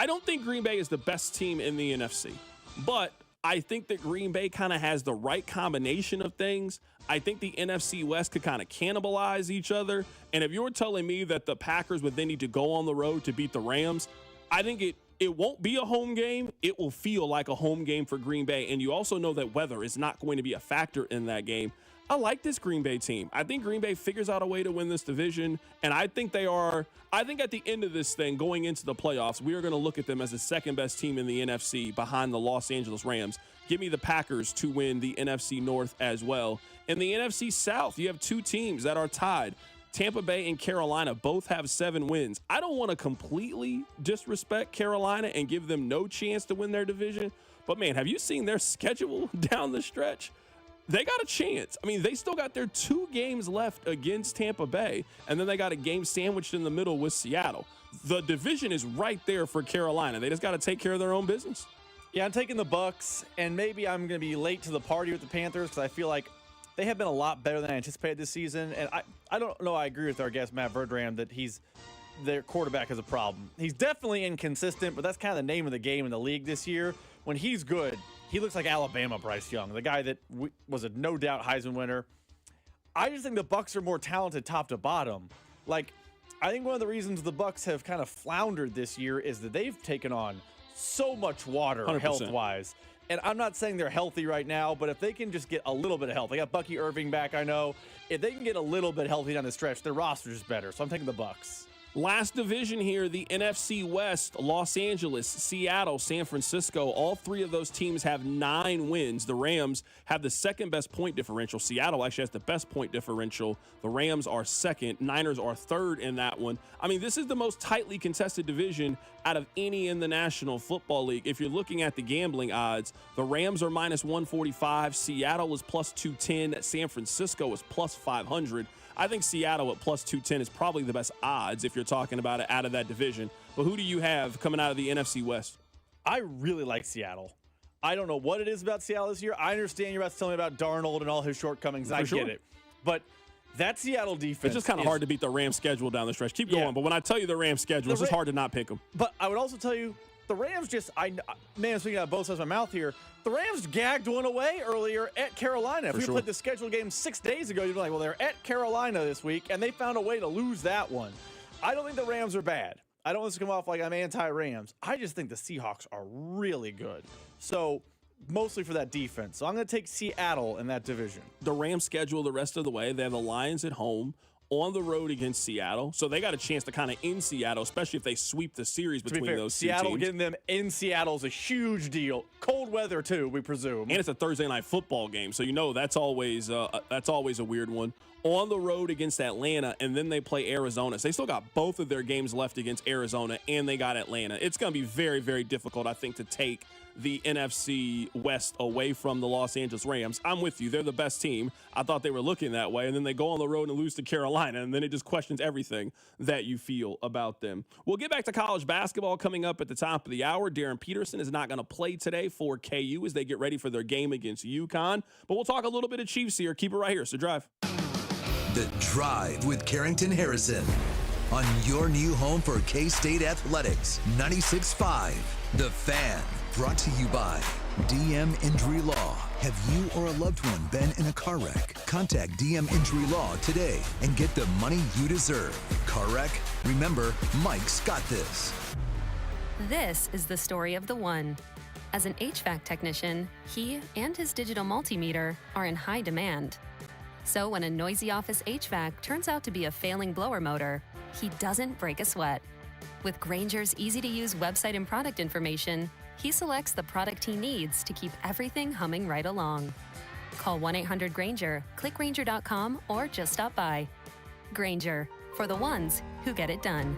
don't think Green Bay is the best team in the NFC, but I think that Green Bay kind of has the right combination of things. I think the NFC West could kind of cannibalize each other. And if you're telling me that the Packers would then need to go on the road to beat the Rams, I think it won't be a home game. It will feel like a home game for Green Bay. And you also know that weather is not going to be a factor in that game. I like this Green Bay team. I think Green Bay figures out a way to win this division. And I think at the end of this thing, going into the playoffs, we are going to look at them as the second best team in the NFC behind the Los Angeles Rams. Give me the Packers to win the NFC North as well. In the NFC South, you have two teams that are tied. Tampa Bay and Carolina both have 7 wins. I don't want to completely disrespect Carolina and give them no chance to win their division. But, man, have you seen their schedule down the stretch? They got a chance. I mean, they still got their 2 games left against Tampa Bay, and then they got a game sandwiched in the middle with Seattle. The division is right there for Carolina. They just got to take care of their own business. Yeah, I'm taking the Bucks, and maybe I'm going to be late to the party with the Panthers because I feel like they have been a lot better than I anticipated this season. And I don't know. I agree with our guest, Matt Verderame, that he's their quarterback is a problem. He's definitely inconsistent, but that's kind of the name of the game in the league this year. When he's good, he looks like Alabama Bryce Young, the guy that was a no-doubt Heisman winner. I just think the Bucs are more talented top to bottom. Like, I think one of the reasons the Bucs have kind of floundered this year is that they've taken on so much water 100%. health-wise. And I'm not saying they're healthy right now, but if they can just get a little bit of health, they got Bucky Irving back, I know. If they can get a little bit healthy down the stretch, their roster is better. So I'm taking the Bucs. Last division here, the NFC West, Los Angeles, Seattle, San Francisco. All three of those teams have 9 wins. The Rams have the second best point differential. Seattle actually has the best point differential. The Rams are second. Niners are third in that one. I mean, this is the most tightly contested division out of any in the National Football League. If you're looking at the gambling odds, the Rams are minus 145. Seattle is plus 210. San Francisco is plus 500. I think Seattle at plus 210 is probably the best odds if you're talking about it out of that division. But who do you have coming out of the NFC West? I really like Seattle. I don't know what it is about Seattle this year. I understand you're about to tell me about Darnold and all his shortcomings. I get it. But that Seattle defense It's just kind of hard to beat the Rams schedule down the stretch. Keep going. But when I tell you the Rams schedule, it's just hard to not pick them. But I would also tell you, the Rams speaking out of both sides of my mouth here, the Rams gagged one away earlier at Carolina. If we played the scheduled game 6 days ago, you'd be like, well, they're at Carolina this week, and they found a way to lose that one. I don't think the Rams are bad. I don't want this to come off like I'm anti-Rams. I just think the Seahawks are really good. So, mostly for that defense. So I'm going to take Seattle in that division. The Rams schedule the rest of the way. They have the Lions at home, on the road against Seattle. So they got a chance to kind of in Seattle, especially if they sweep the series between those two Seattle teams. Getting them in Seattle is a huge deal. Cold weather too, we presume. And it's a Thursday night football game, so you know that's always a weird one. On the road against Atlanta, and then they play Arizona. So they still got both of their games left against Arizona, and they got Atlanta. It's going to be very, very difficult, I think, to take the NFC West away from the Los Angeles Rams. I'm with you. They're the best team. I thought they were looking that way, and then they go on the road and lose to Carolina, and then it just questions everything that you feel about them. We'll get back to college basketball coming up at the top of the hour. Darryn Peterson is not going to play today for KU as they get ready for their game against UConn, but we'll talk a little bit of Chiefs here. Keep it right here. It's The Drive. The Drive with Carrington Harrison on your new home for K-State Athletics, 96.5 The Fan. Brought to you by DM Injury Law. Have you or a loved one been in a car wreck? Contact DM Injury Law today and get the money you deserve. Car wreck? Remember, Mike's got this. This is the story of the one. As an HVAC technician, he and his digital multimeter are in high demand. So when a noisy office HVAC turns out to be a failing blower motor, he doesn't break a sweat. With Grainger's easy-to-use website and product information, he selects the product he needs to keep everything humming right along. Call 1-800-GRAINGER, click Grainger.com, or just stop by. Grainger, for the ones who get it done.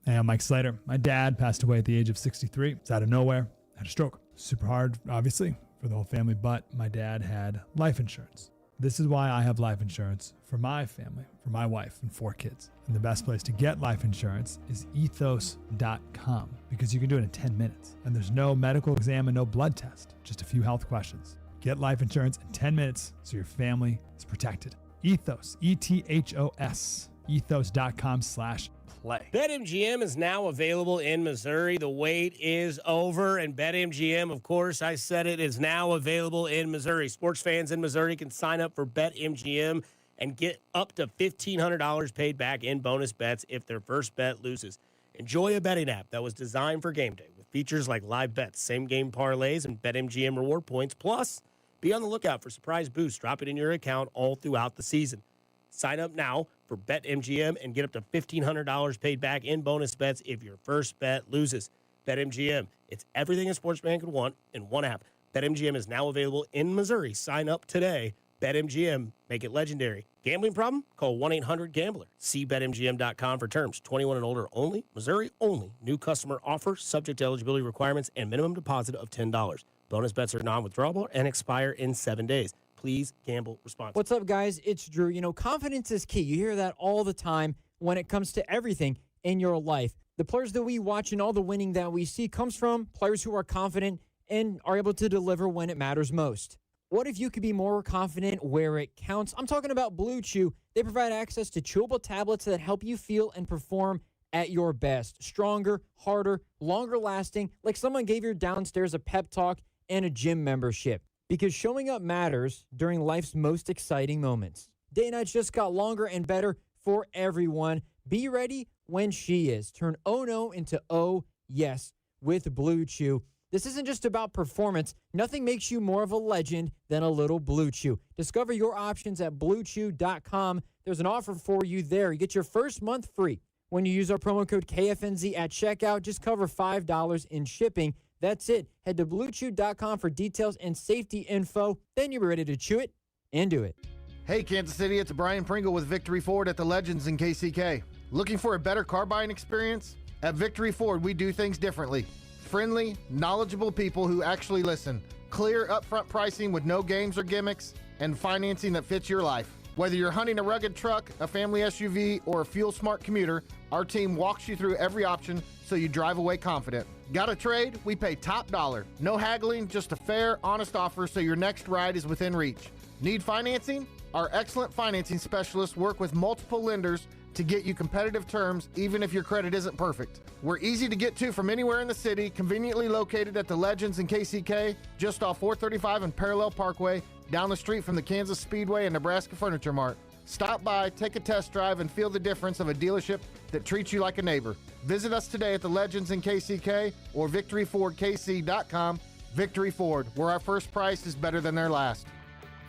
Hey, I'm Mike Slater. My dad passed away at the age of 63. It's out of nowhere. Had a stroke. Super hard, obviously, for the whole family, but my dad had life insurance. This is why I have life insurance for my family, for my wife and 4 kids. And the best place to get life insurance is ethos.com because you can do it in 10 minutes. And there's no medical exam and no blood test, just a few health questions. Get life insurance in 10 minutes so your family is protected. Ethos, E-T-H-O-S, ethos.com/play. BetMGM is now available in Missouri. The wait is over, and BetMGM, of course, I said it, is now available in Missouri. Sports fans in Missouri can sign up for BetMGM and get up to $1,500 paid back in bonus bets if their first bet loses. Enjoy a betting app that was designed for game day with features like live bets, same-game parlays, and BetMGM reward points. Plus, be on the lookout for surprise boosts dropping in your account all throughout the season. Sign up now for BetMGM and get up to $1,500 paid back in bonus bets if your first bet loses. BetMGM, it's everything a sportsman could want in one app. BetMGM is now available in Missouri. Sign up today. BetMGM, make it legendary. Gambling problem? Call 1-800-GAMBLER. See BetMGM.com for terms. 21 and older only. Missouri only. New customer offer subject to eligibility requirements and minimum deposit of $10. Bonus bets are non-withdrawable and expire in 7 days. Please gamble responsibly. What's up, guys? It's Drew. You know, confidence is key. You hear that all the time when it comes to everything in your life. The players that we watch and all the winning that we see comes from players who are confident and are able to deliver when it matters most. What if you could be more confident where it counts? I'm talking about Blue Chew. They provide access to chewable tablets that help you feel and perform at your best. Stronger, harder, longer lasting, like someone gave your downstairs a pep talk and a gym membership. Because showing up matters during life's most exciting moments. Day nights just got longer and better for everyone. Be ready when she is. Turn oh no into oh yes with Blue Chew. This isn't just about performance. Nothing makes you more of a legend than a little Blue Chew. Discover your options at BlueChew.com. There's an offer for you there. You get your first month free when you use our promo code KFNZ at checkout. Just cover $5 in shipping. That's it. Head to BlueChew.com for details and safety info. Then you'll be ready to chew it and do it. Hey, Kansas City, it's Brian Pringle with Victory Ford at the Legends in KCK. Looking for a better car buying experience? At Victory Ford, we do things differently. Friendly, knowledgeable people who actually listen. Clear, upfront pricing with no games or gimmicks, and financing that fits your life. Whether you're hunting a rugged truck, a family SUV, or a fuel-smart commuter, our team walks you through every option so you drive away confident. Got a trade? We pay top dollar. No haggling, just a fair, honest offer so your next ride is within reach. Need financing? Our excellent financing specialists work with multiple lenders to get you competitive terms, even if your credit isn't perfect. We're easy to get to from anywhere in the city, conveniently located at the Legends in KCK, just off 435 and Parallel Parkway, down the street from the Kansas Speedway and Nebraska Furniture Mart. Stop by, take a test drive, and feel the difference of a dealership that treats you like a neighbor. Visit us today at the Legends in KCK or victoryfordkc.com. Victory Ford, where our first price is better than their last.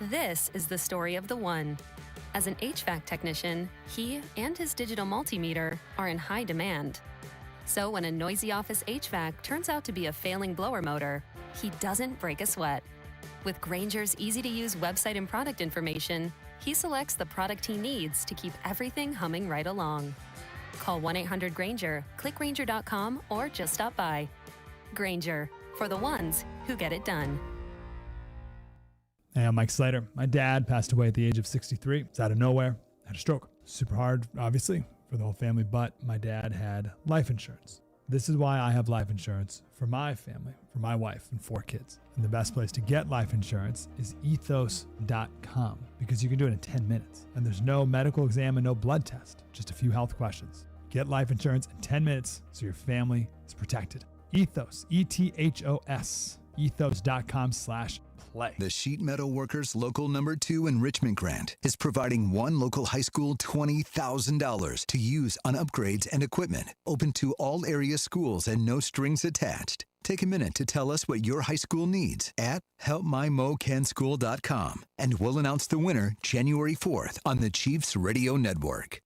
This is the story of the one. As an HVAC technician, he and his digital multimeter are in high demand. So when a noisy office HVAC turns out to be a failing blower motor, he doesn't break a sweat. With Grainger's easy-to-use website and product information, he selects the product he needs to keep everything humming right along. Call 1-800-GRAINGER, click Grainger.com, or just stop by. Grainger, for the ones who get it done. Hey, I'm Mike Slater. My dad passed away at the age of 63. It's out of nowhere. Had a stroke. Super hard, obviously, for the whole family, but my dad had life insurance. This is why I have life insurance for my family, for my wife and 4 kids. And the best place to get life insurance is ethos.com because you can do it in 10 minutes. And there's no medical exam and no blood test, just a few health questions. Get life insurance in 10 minutes so your family is protected. Ethos, E-T-H-O-S, ethos.com/play. The Sheet Metal Workers Local Number 2 Enrichment Grant is providing one local high school $20,000 to use on upgrades and equipment, open to all area schools and no strings attached. Take a minute to tell us what your high school needs at helpmymocanschool.com, and we'll announce the winner January 4th on the Chiefs Radio Network.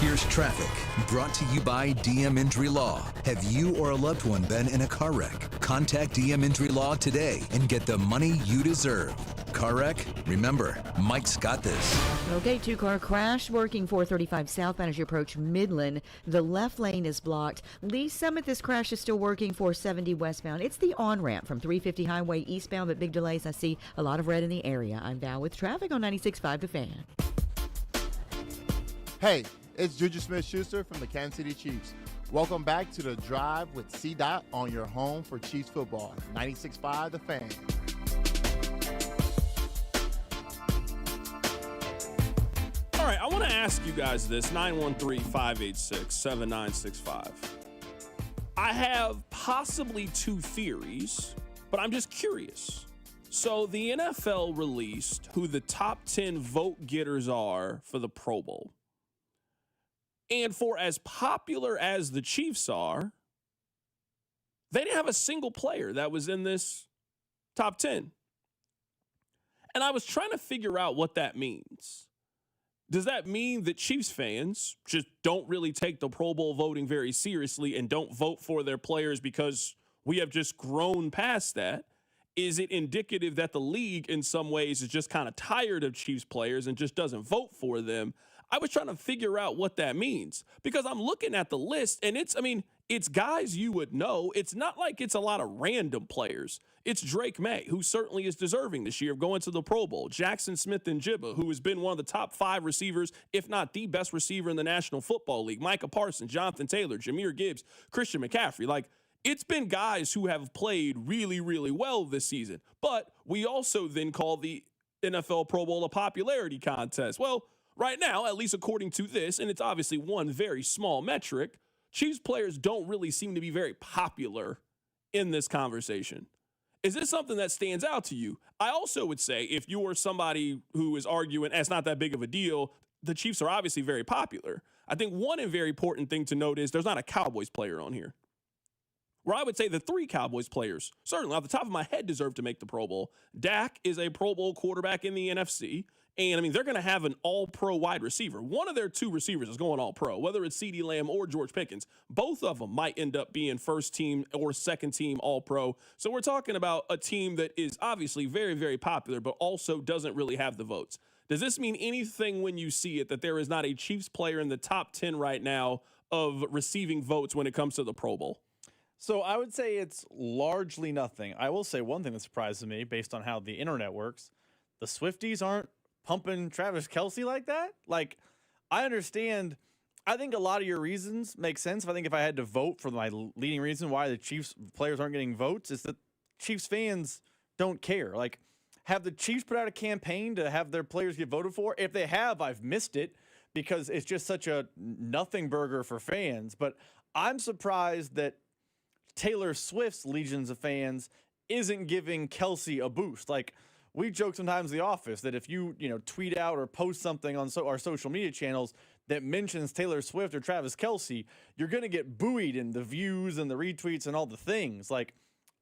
Here's traffic, brought to you by DM Injury Law. Have you or a loved one been in a car wreck? Contact DM Injury Law today and get the money you deserve. Car wreck? Remember, Mike's got this. Okay, 2-car crash working 435 southbound as you approach Midland. The left lane is blocked. Lee Summit, this crash is still working 470 westbound. It's the on-ramp from 350 Highway eastbound, but big delays. I see a lot of red in the area. I'm Val with traffic on 96.5 The Fan. Hey, it's Juju Smith-Schuster from the Kansas City Chiefs. Welcome back to The Drive with C-Dot on your home for Chiefs football. 96.5 The Fan. All right, I want to ask you guys this, 913-586-7965. I have possibly 2 theories, but I'm just curious. So the NFL released who the top 10 vote getters are for the Pro Bowl. And for as popular as the Chiefs are, they didn't have a single player that was in this top 10. And I was trying to figure out what that means. Does that mean that Chiefs fans just don't really take the Pro Bowl voting very seriously and don't vote for their players because we have just grown past that? Is it indicative that the league in some ways is just kind of tired of Chiefs players and just doesn't vote for them? I was trying to figure out what that means because I'm looking at the list and it's guys you would know. It's not like it's a lot of random players. It's Drake May, who certainly is deserving this year of going to the Pro Bowl. Jackson Smith-Njigba, who has been one of the top 5 receivers, if not the best receiver in the National Football League. Micah Parsons, Jonathan Taylor, Jahmyr Gibbs, Christian McCaffrey. Like, It's been guys who have played really, really well this season. But we also then call the NFL Pro Bowl a popularity contest. Well, right now, at least according to this, and it's obviously one very small metric, Chiefs players don't really seem to be very popular in this conversation. Is this something that stands out to you? I also would say if you are somebody who is arguing it's not that big of a deal, the Chiefs are obviously very popular. I think one very important thing to note is there's not a Cowboys player on here. Where I would say the 3 Cowboys players, certainly off the top of my head, deserve to make the Pro Bowl. Dak is a Pro Bowl quarterback in the NFC. And, I mean, they're going to have an all-pro wide receiver. One of their 2 receivers is going all-pro, whether it's CeeDee Lamb or George Pickens. Both of them might end up being first-team or second-team all-pro. So we're talking about a team that is obviously very, very popular, but also doesn't really have the votes. Does this mean anything when you see it, that there is not a Chiefs player in the top 10 right now of receiving votes when it comes to the Pro Bowl? So I would say it's largely nothing. I will say one thing that surprises me based on how the internet works. The Swifties aren't pumping Travis Kelce like that. Like, I understand. I think a lot of your reasons make sense. I think if I had to vote for my leading reason why the Chiefs players aren't getting votes is that Chiefs fans don't care. Like, have the Chiefs put out a campaign to have their players get voted for? If they have, I've missed it because it's just such a nothing burger for fans. But I'm surprised that Taylor Swift's legions of fans isn't giving Kelce a boost. Like, we joke sometimes in the office that if you tweet out or post something on our social media channels that mentions Taylor Swift or Travis Kelce, you're going to get buoyed in the views and the retweets and all the things. Like,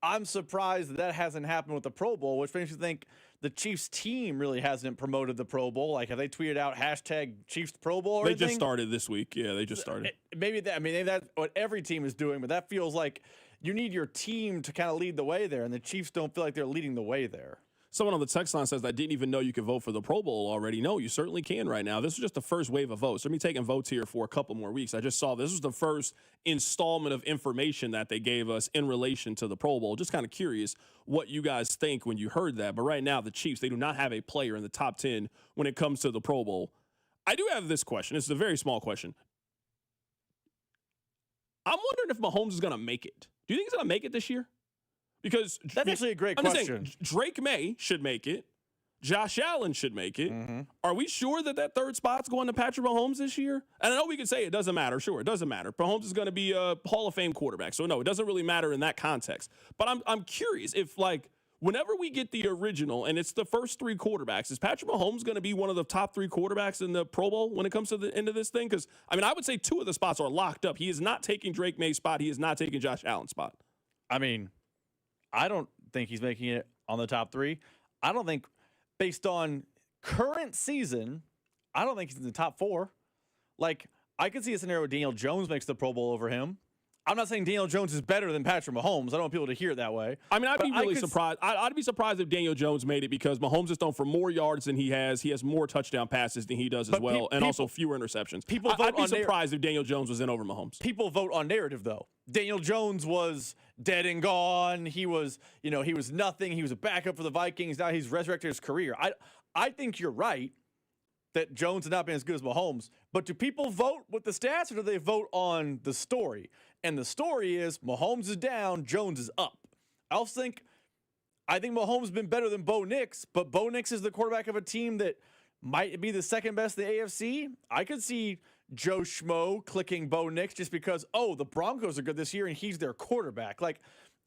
I'm surprised that hasn't happened with the Pro Bowl, which makes me think the Chiefs team really hasn't promoted the Pro Bowl. Like, have they tweeted out hashtag Chiefs Pro Bowl or anything? They just started this week. Yeah, they just started. Maybe that's what every team is doing, but that feels like you need your team to kind of lead the way there, and the Chiefs don't feel like they're leading the way there. Someone on the text line says, I didn't even know you could vote for the Pro Bowl already. No, you certainly can right now. This is just the first wave of votes. They're going to be taking votes here for a couple more weeks. I just saw this was the first installment of information that they gave us in relation to the Pro Bowl. Just kind of curious what you guys think when you heard that. But right now, the Chiefs, they do not have a player in the top 10 when it comes to the Pro Bowl. I do have this question. This is a very small question. I'm wondering if Mahomes is going to make it. Do you think he's going to make it this year? Because that's actually a great question. Saying, Drake May should make it. Josh Allen should make it. Mm-hmm. Are we sure that third spot's going to Patrick Mahomes this year? And I know we can say it doesn't matter. Sure, it doesn't matter. Mahomes is going to be a Hall of Fame quarterback. So, no, it doesn't really matter in that context. But I'm curious if, like, whenever we get the original and it's the first 3 quarterbacks, is Patrick Mahomes going to be one of the top 3 quarterbacks in the Pro Bowl when it comes to the end of this thing? Because, I mean, I would say 2 of the spots are locked up. He is not taking Drake May's spot. He is not taking Josh Allen's spot. I mean, I don't think he's making it on the top 3. I don't think, based on current season, I don't think he's in the top 4. Like, I could see a scenario where Daniel Jones makes the Pro Bowl over him. I'm not saying Daniel Jones is better than Patrick Mahomes. I don't want people to hear it that way. I mean, I'd be really surprised. I'd be surprised if Daniel Jones made it because Mahomes is thrown for more yards than he has. He has more touchdown passes than he does as well, and also fewer interceptions. I'd be surprised if Daniel Jones was in over Mahomes. People vote on narrative, though. Daniel Jones was dead and gone. He was nothing. He was a backup for the Vikings. Now he's resurrected his career. I think you're right that Jones has not been as good as Mahomes. But do people vote with the stats, or do they vote on the story? And the story is Mahomes is down, Jones is up. I think Mahomes has been better than Bo Nix, but Bo Nix is the quarterback of a team that might be the second best in the AFC. I could see Joe Schmo clicking Bo Nix just because, the Broncos are good this year and he's their quarterback. Like,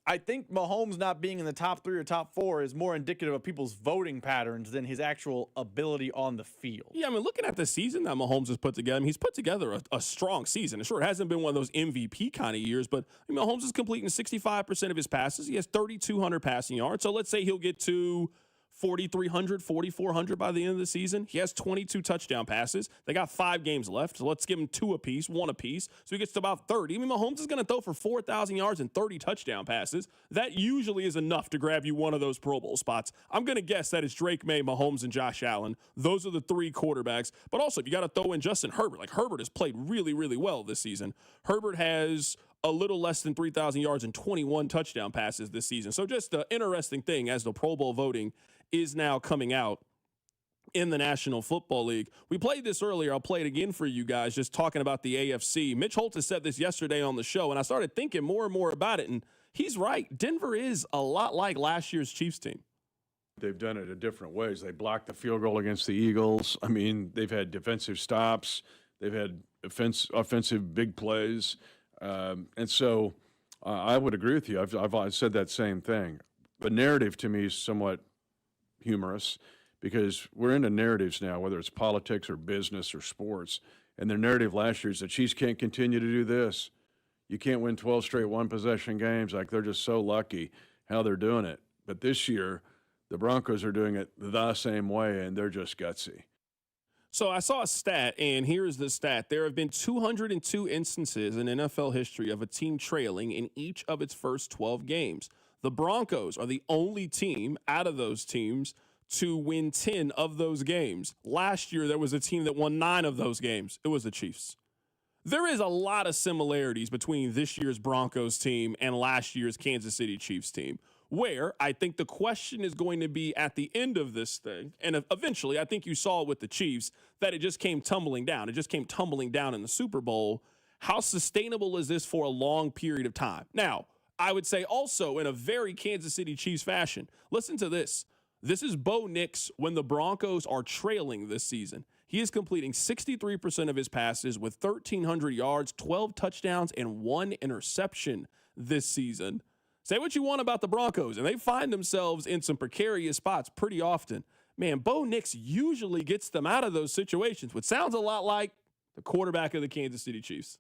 I think Mahomes not being in the top 3 or top 4 is more indicative of people's voting patterns than his actual ability on the field. Yeah, I mean, looking at the season that Mahomes has put together, he's put together a strong season. And sure, it hasn't been one of those MVP kind of years, but Mahomes is completing 65% of his passes. He has 3,200 passing yards. So let's say he'll get to 4,300, 4,400 by the end of the season. He has 22 touchdown passes. They got 5 games left, so let's give him 2 apiece, 1 apiece. So he gets to about 30. I mean, Mahomes is going to throw for 4,000 yards and 30 touchdown passes. That usually is enough to grab you one of those Pro Bowl spots. I'm going to guess that it's Drake May, Mahomes, and Josh Allen. Those are the 3 quarterbacks. But also, you got to throw in Justin Herbert. Like, Herbert has played really, really well this season. Herbert has a little less than 3,000 yards and 21 touchdown passes this season. So just an interesting thing as the Pro Bowl voting is now coming out. in the National Football League. We played this earlier. I'll play it again for you guys, just talking about the AFC. Mitch Holthus said this yesterday on the show, and I started thinking more and more about it, and he's right. Denver is a lot like last year's Chiefs team. They've done it in different ways. They blocked the field goal against the Eagles. I mean, they've had defensive stops. They've had offensive big plays. And so I would agree with you. I've said that same thing. The narrative to me is somewhat humorous because we're into narratives now, whether it's politics or business or sports. And their narrative last year is the Chiefs can't continue to do this. You can't win 12 straight one-possession games. Like, they're just so lucky how they're doing it. But this year, the Broncos are doing it the same way, and they're just gutsy. So I saw a stat, and here's the stat. There have been 202 instances in NFL history of a team trailing in each of its first 12 games. The Broncos are the only team out of those teams to win 10 of those games. Last year, there was a team that won 9 of those games. It was the Chiefs. There is a lot of similarities between this year's Broncos team and last year's Kansas City Chiefs team, where I think the question is going to be at the end of this thing, and eventually I think you saw with the Chiefs that it just came tumbling down. It just came tumbling down in the Super Bowl. How sustainable is this for a long period of time? Now, I would say also in a very Kansas City Chiefs fashion, listen to this. This is Bo Nix when the Broncos are trailing this season. He is completing 63% of his passes with 1,300 yards, 12 touchdowns, and 1 interception this season. Say what you want about the Broncos, and they find themselves in some precarious spots pretty often. Man, Bo Nix usually gets them out of those situations, which sounds a lot like the quarterback of the Kansas City Chiefs.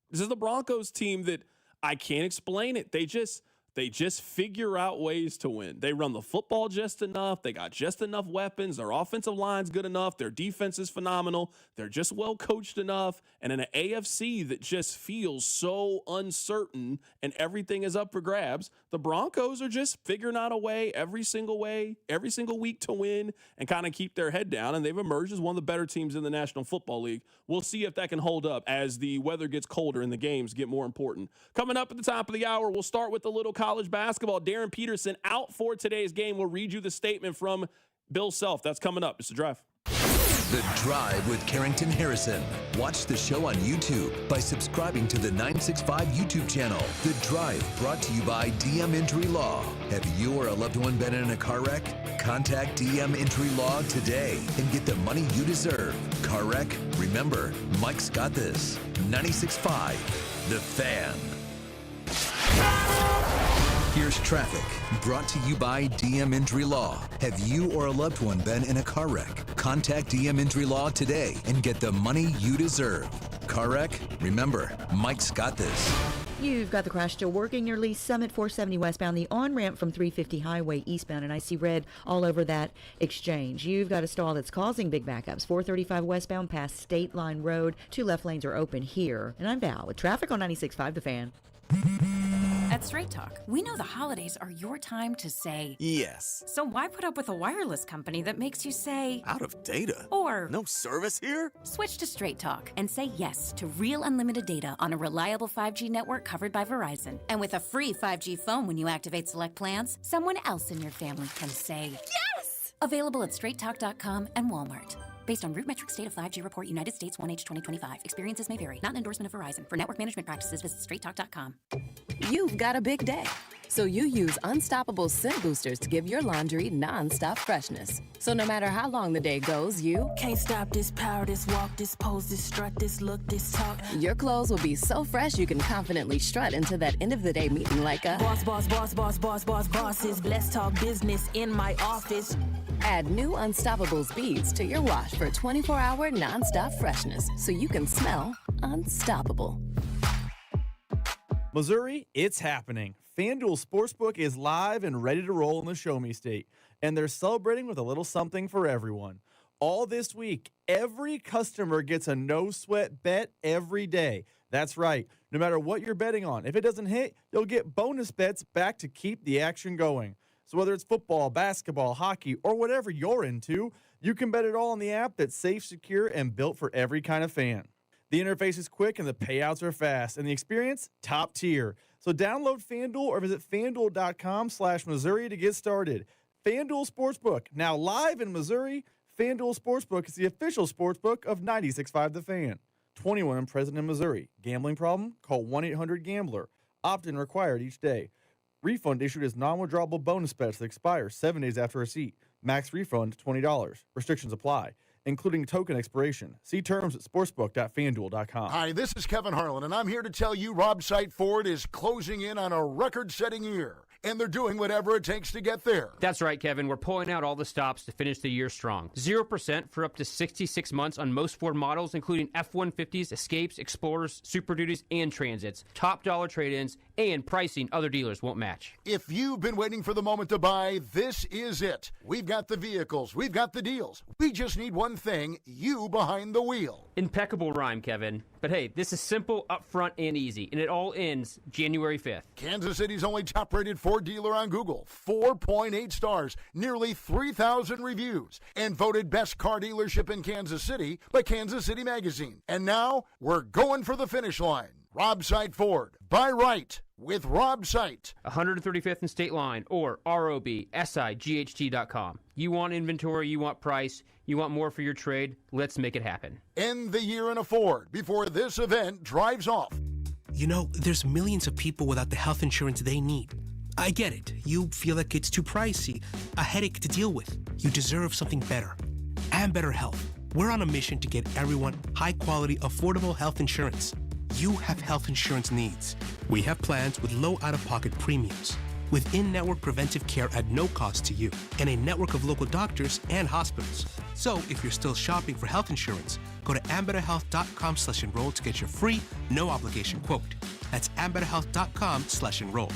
This is the Broncos team that I can't explain it. They just figure out ways to win. They run the football just enough. They got just enough weapons. Their offensive line's good enough. Their defense is phenomenal. They're just well coached enough. And in an AFC that just feels so uncertain and everything is up for grabs, the Broncos are just figuring out a way every single week to win and kind of keep their head down. And they've emerged as one of the better teams in the National Football League. We'll see if that can hold up as the weather gets colder and the games get more important. Coming up at the top of the hour, we'll start with the little college basketball. Darryn Peterson out for today's game. We'll read you the statement from Bill Self. That's coming up. It's The Drive. The Drive with Carrington Harrison. Watch the show on YouTube by subscribing to the 965 YouTube channel. The Drive, brought to you by DM Entry Law. Have you or a loved one been in a car wreck? Contact DM Entry Law today and get the money you deserve. Car wreck? Remember, Mike's got this. 96.5, The Fan. Here's traffic, brought to you by DM Entry Law. Have you or a loved one been in a car wreck? Contact DM Entry Law today and get the money you deserve. Car wreck? Remember, Mike's got this. You've got the crash still working near Lee Summit, 470 westbound, the on-ramp from 350 Highway eastbound, and I see red all over that exchange. You've got a stall that's causing big backups, 435 westbound past State Line Road. 2 left lanes are open here. And I'm Val with traffic on 96.5 The Fan. At Straight Talk, we know the holidays are your time to say yes. So why put up with a wireless company that makes you say out of data? Or no service here? Switch to Straight Talk and say yes to real unlimited data on a reliable 5G network covered by Verizon. And with a free 5G phone when you activate select plans, someone else in your family can say yes! Available at straighttalk.com and Walmart. Based on RootMetrics State of 5G Report, United States 1H 2025. Experiences may vary. Not an endorsement of Verizon. For network management practices, visit straighttalk.com. You've got a big day, so you use Unstoppable Scent Boosters to give your laundry non-stop freshness. So no matter how long the day goes, you can't stop this power, this walk, this pose, this strut, this look, this talk. Your clothes will be so fresh you can confidently strut into that end of the day meeting like a boss, boss, boss, boss, boss, boss, bosses. Let's talk business in my office. Add new Unstoppables beads to your wash for 24-hour non-stop freshness so you can smell unstoppable. Missouri, it's happening. FanDuel Sportsbook is live and ready to roll in the Show Me State, and they're celebrating with a little something for everyone. All this week, every customer gets a no-sweat bet every day. That's right. No matter what you're betting on, if it doesn't hit, you'll get bonus bets back to keep the action going. So whether it's football, basketball, hockey, or whatever you're into, you can bet it all on the app that's safe, secure, and built for every kind of fan. The interface is quick and the payouts are fast, and the experience, top tier. So download FanDuel or visit FanDuel.com/Missouri to get started. FanDuel Sportsbook, now live in Missouri. FanDuel Sportsbook is the official sportsbook of 96.5 The Fan. 21 and present in Missouri. Gambling problem? Call 1-800-GAMBLER. Opt-in required each day. Refund issued as non-withdrawable bonus bets that expire 7 days after receipt. Max refund $20. Restrictions apply, including token expiration. See terms at sportsbook.fanduel.com. Hi, this is Kevin Harlan, and I'm here to tell you Rob Sight Ford is closing in on a record-setting year, and they're doing whatever it takes to get there. That's right, Kevin. We're pulling out all the stops to finish the year strong. 0% for up to 66 months on most Ford models, including F-150s, Escapes, Explorers, Super Duties, and Transits. Top dollar trade-ins and pricing other dealers won't match. If you've been waiting for the moment to buy, this is it. We've got the vehicles. We've got the deals. We just need one thing, you behind the wheel. Impeccable rhyme, Kevin. But hey, this is simple, upfront, and easy, and it all ends January 5th. Kansas City's only top-rated Ford dealer on Google. 4.8 stars, nearly 3,000 reviews, and voted best car dealership in Kansas City by Kansas City Magazine. And now, we're going for the finish line. Rob Sight Ford. Buy right with Rob Sight. 135th and State Line or ROBSIGHT.com. You want inventory, you want price, you want more for your trade. Let's make it happen. End the year in a Ford before this event drives off. You know, there's millions of people without the health insurance they need. I get it. You feel like it's too pricey, a headache to deal with. You deserve something better. And better health. We're on a mission to get everyone high-quality, affordable health insurance. You have health insurance needs. We have plans with low out-of-pocket premiums, with in-network preventive care at no cost to you, and a network of local doctors and hospitals. So if you're still shopping for health insurance, go to ambetterhealth.com/enroll to get your free, no-obligation quote. That's ambetterhealth.com/enroll.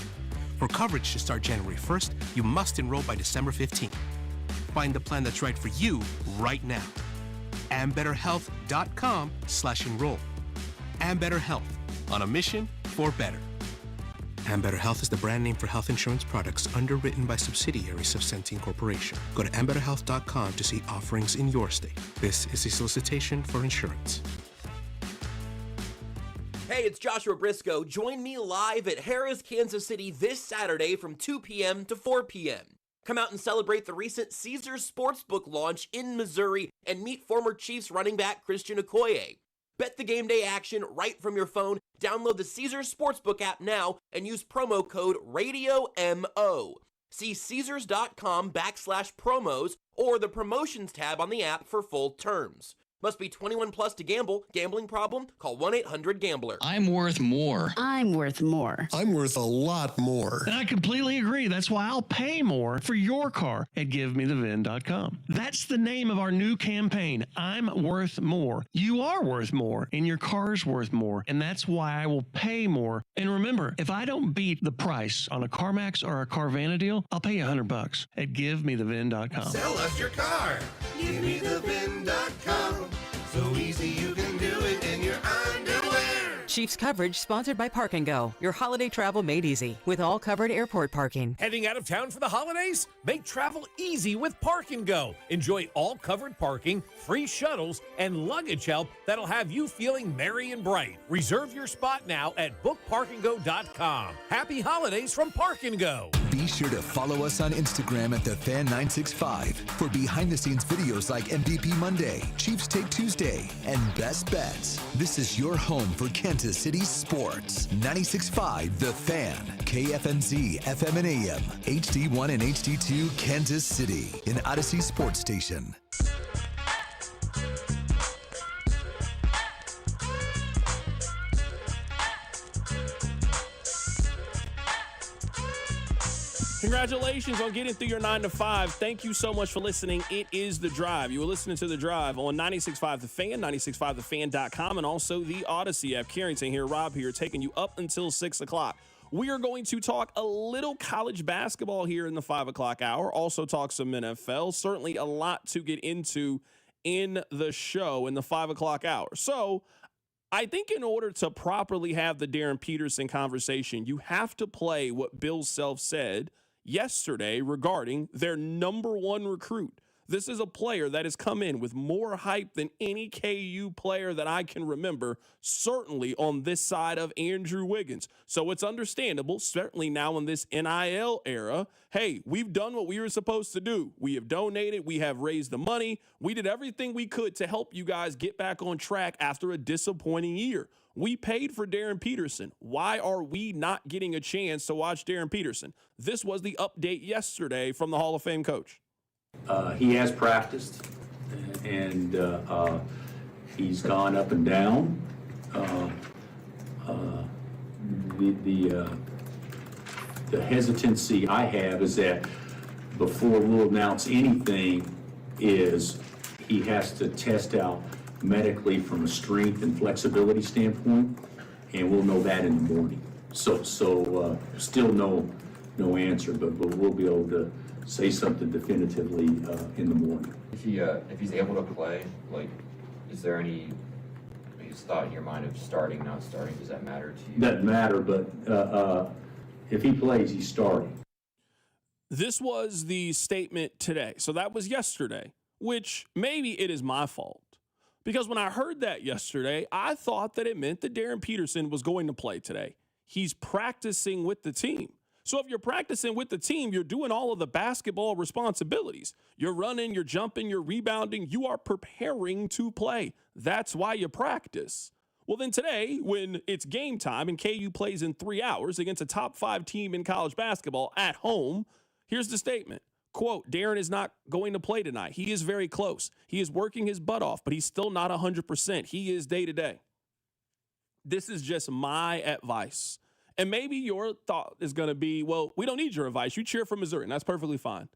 For coverage to start January 1st, you must enroll by December 15th. Find the plan that's right for you right now. ambetterhealth.com/enroll. And Better Health, on a mission for better. And Better Health is the brand name for health insurance products underwritten by subsidiaries of Centene Corporation. Go to ambetterhealth.com to see offerings in your state. This is a solicitation for insurance. Hey, it's Joshua Briscoe. Join me live at Harrah's, Kansas City this Saturday from 2 p.m. to 4 p.m. Come out and celebrate the recent Caesars Sportsbook launch in Missouri and meet former Chiefs running back Christian Okoye. Bet the game day action right from your phone. Download the Caesars Sportsbook app now and use promo code RADIOMO. See Caesars.com/promos or the promotions tab on the app for full terms. Must be 21 plus to gamble. Gambling problem? Call 1-800-GAMBLER. I'm worth more. I'm worth more. I'm worth a lot more. And I completely agree. That's why I'll pay more for your car at GiveMeTheVin.com. That's the name of our new campaign. I'm worth more. You are worth more, and your car's worth more. And that's why I will pay more. And remember, if I don't beat the price on a CarMax or a Carvana deal, I'll pay you $100 at GiveMeTheVin.com. Sell us your car. GiveMeTheVin.com. So easy you can do it in your underwear. Chiefs coverage sponsored by Park & Go. Your holiday travel made easy with all covered airport parking. Heading out of town for the holidays? Make travel easy with Park & Go. Enjoy all covered parking, free shuttles, and luggage help that'll have you feeling merry and bright. Reserve your spot now at bookparkandgo.com. Happy holidays from Park & Go. Be sure to follow us on Instagram at TheFan965 for behind-the-scenes videos like MVP Monday, Chiefs Take Tuesday, and Best Bets. This is your home for Kansas City sports. 96.5 The Fan, KFNZ, FM and AM, HD1 and HD2, Kansas City, an Odyssey sports station. Congratulations on getting through your 9 to 5. Thank you so much for listening. It is The Drive. You were listening to The Drive on 96.5 The Fan, 96.5thefan.com, and also the Odyssey app. Carrington here, Rob here, taking you up until 6 o'clock. We are going to talk a little college basketball here in the 5 o'clock hour. Also talk some NFL. Certainly a lot to get into in the show in the 5 o'clock hour. So I think in order to properly have the Darryn Peterson conversation, you have to play what Bill Self said yesterday regarding their number one recruit, This is a player that has come in with more hype than any KU player that I can remember, certainly on this side of Andrew Wiggins. So it's understandable, certainly now in this NIL era, hey, we've done what we were supposed to do. We have donated. We have raised the money. We did everything we could to help you guys get back on track after a disappointing year. We paid for Darryn Peterson. Why are we not getting a chance to watch Darryn Peterson? This was the update yesterday from the Hall of Fame coach. He has practiced, and he's gone up and down. The hesitancy I have is that before we'll announce anything is he has to test out medically from a strength and flexibility standpoint, and we'll know that in the morning. So still no answer, but we'll be able to say something definitively in the morning. If he's able to play, like, is there any thought in your mind of starting, not starting? Does that matter to you? Doesn't matter, but if he plays, he's starting. This was the statement today. So that was yesterday, which maybe it is my fault. Because when I heard that yesterday, I thought that it meant that Darryn Peterson was going to play today. He's practicing with the team. So if you're practicing with the team, you're doing all of the basketball responsibilities. You're running, you're jumping, you're rebounding. You are preparing to play. That's why you practice. Well, then today, when it's game time and KU plays in 3 hours against a top 5 team in college basketball at home, here's the statement. Quote, Darryn is not going to play tonight. He is very close. He is working his butt off, but he's still not 100%. He is day to day. This is just my advice. And maybe your thought is going to be, well, we don't need your advice. You cheer for Missouri, and that's perfectly fine.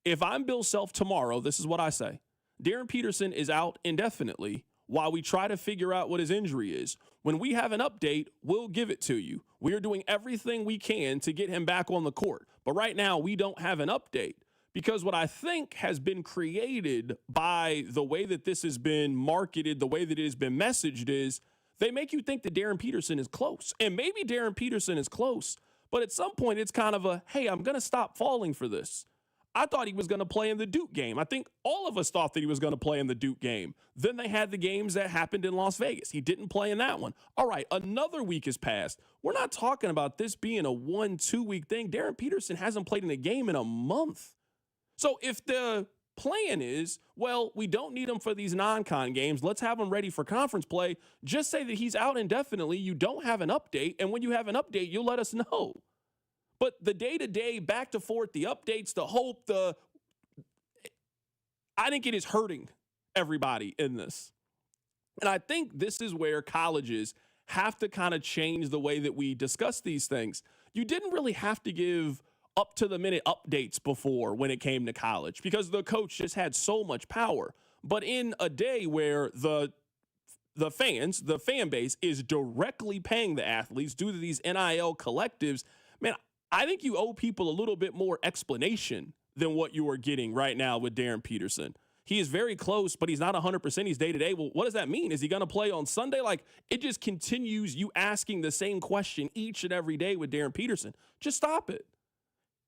If I'm Bill Self tomorrow, this is what I say. Darryn Peterson is out indefinitely while we try to figure out what his injury is. When we have an update, we'll give it to you. We are doing everything we can to get him back on the court. But right now, we don't have an update because what I think has been created by the way that this has been marketed, the way that it has been messaged is they make you think that Darryn Peterson is close. And maybe Darryn Peterson is close, but at some point it's kind of a, hey, I'm going to stop falling for this. I thought he was going to play in the Duke game. I think all of us thought that he was going to play in the Duke game. Then they had the games that happened in Las Vegas. He didn't play in that one. All right, another week has passed. We're not talking about this being a 1-2 week thing. Darryn Peterson hasn't played in a game in a month. So if the plan is, well, we don't need him for these non-con games, let's have him ready for conference play, just say that he's out indefinitely, you don't have an update, and when you have an update, you'll let us know. But the day-to-day, back to forth, the updates, the hope, I think it is hurting everybody in this. And I think this is where colleges have to kind of change the way that we discuss these things. You didn't really have to give up-to-the-minute updates before when it came to college because the coach just had so much power. But in a day where the fan base is directly paying the athletes due to these NIL collectives, man, I think you owe people a little bit more explanation than what you are getting right now with Darryn Peterson. He is very close, but he's not 100%. He's day-to-day. Well, what does that mean? Is he going to play on Sunday? Like, it just continues you asking the same question each and every day with Darryn Peterson. Just stop it.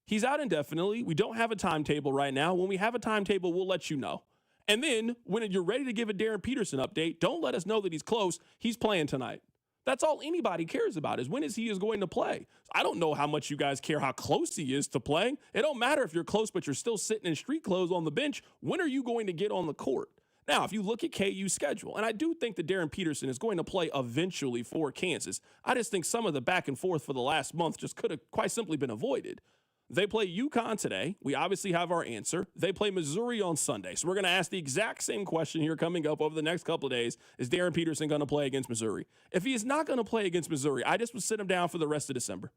He's out indefinitely. We don't have a timetable right now. When we have a timetable, we'll let you know. And then when you're ready to give a Darryn Peterson update, don't let us know that he's close. He's playing tonight. That's all anybody cares about is when he is going to play. I don't know how much you guys care how close he is to playing. It don't matter if you're close, but you're still sitting in street clothes on the bench. When are you going to get on the court? Now, if you look at KU's schedule, and I do think that Darryn Peterson is going to play eventually for Kansas. I just think some of the back and forth for the last month just could have quite simply been avoided. They play UConn today. We obviously have our answer. They play Missouri on Sunday. So we're going to ask the exact same question here coming up over the next couple of days. Is Darryn Peterson going to play against Missouri? If he is not going to play against Missouri, I just would sit him down for the rest of December.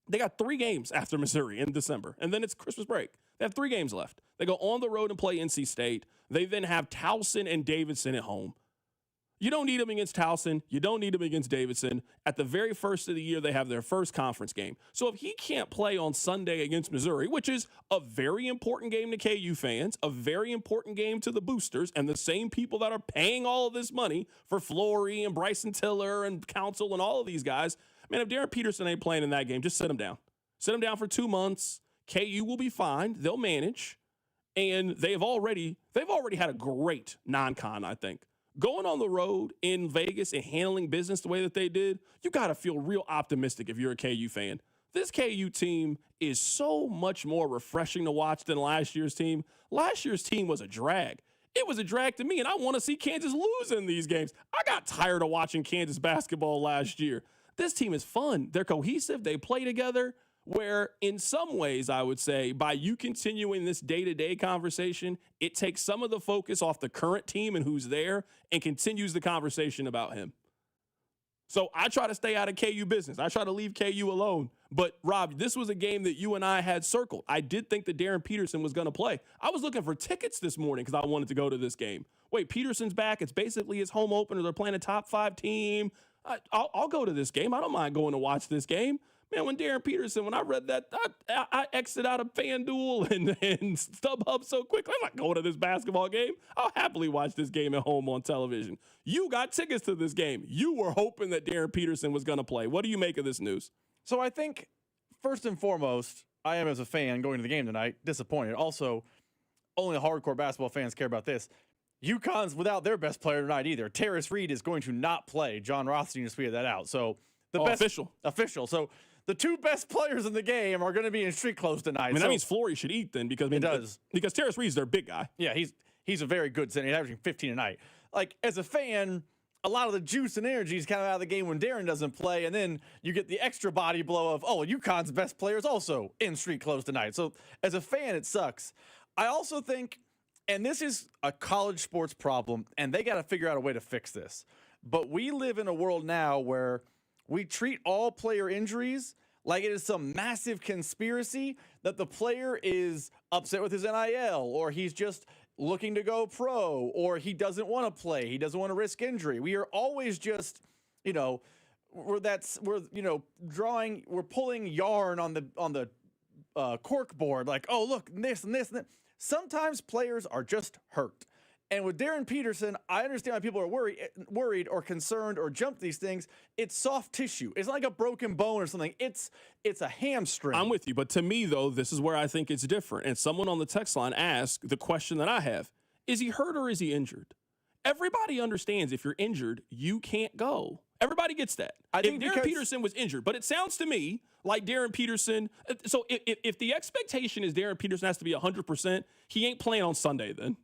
They got 3 games after Missouri in December, and then it's Christmas break. They have 3 games left. They go on the road and play NC State. They then have Towson and Davidson at home. You don't need them against Towson. You don't need them against Davidson. At the very first of the year, they have their first conference game. So if he can't play on Sunday against Missouri, which is a very important game to KU fans, a very important game to the boosters, and the same people that are paying all of this money for Flory and Bryson Tiller and Council and all of these guys, man, if Darryn Peterson ain't playing in that game, just sit him down. Sit him down for 2 months. KU will be fine. They'll manage. And they've already had a great non-con, I think. Going on the road in Vegas and handling business the way that they did, you got to feel real optimistic if you're a KU fan. This KU team is so much more refreshing to watch than last year's team. Last year's team was a drag. It was a drag to me, and I want to see Kansas lose in these games. I got tired of watching Kansas basketball last year. This team is fun. They're cohesive. They play together. Where in some ways, I would say, by you continuing this day-to-day conversation, it takes some of the focus off the current team and who's there and continues the conversation about him. So I try to stay out of KU business. I try to leave KU alone. But, Rob, this was a game that you and I had circled. I did think that Darryn Peterson was going to play. I was looking for tickets this morning because I wanted to go to this game. Wait, Peterson's back. It's basically his home opener. They're playing a top-5 team. I'll go to this game. I don't mind going to watch this game. Man, when Darryn Peterson, when I read that, I exited out of FanDuel and StubHub so quickly. I'm not going to this basketball game. I'll happily watch this game at home on television. You got tickets to this game. You were hoping that Darryn Peterson was going to play. What do you make of this news? So I think, first and foremost, I am, as a fan going to the game tonight, disappointed. Also, only hardcore basketball fans care about this. UConn's without their best player tonight either. Terrace Reed is going to not play. John Rothstein just tweeted that out. So official. So the two best players in the game are going to be in street clothes tonight. I mean, that means Flory should eat then because it does. Because Terrace Reed's their big guy. Yeah, he's a very good center. He's averaging 15 a night. Like, as a fan, a lot of the juice and energy is kind of out of the game when Darryn doesn't play, and then you get the extra body blow of, UConn's best player is also in street clothes tonight. So as a fan, it sucks. I also think, and this is a college sports problem, and they got to figure out a way to fix this. But we live in a world now where we treat all player injuries like it is some massive conspiracy that the player is upset with his NIL, or he's just looking to go pro, or he doesn't want to play. He doesn't want to risk injury. We are always just, we're pulling yarn on the cork board. Like, oh, look, this and this and that. Sometimes players are just hurt. And with Darryn Peterson, I understand why people are worried or concerned or jump these things. It's soft tissue. It's not like a broken bone or something. It's a hamstring. I'm with you. But to me, though, this is where I think it's different. And someone on the text line asked the question that I have. Is he hurt or is he injured? Everybody understands if you're injured, you can't go. Everybody gets that. I think Darryn Peterson was injured, but it sounds to me like Darryn Peterson. So if the expectation is Darryn Peterson has to be 100%, he ain't playing on Sunday then.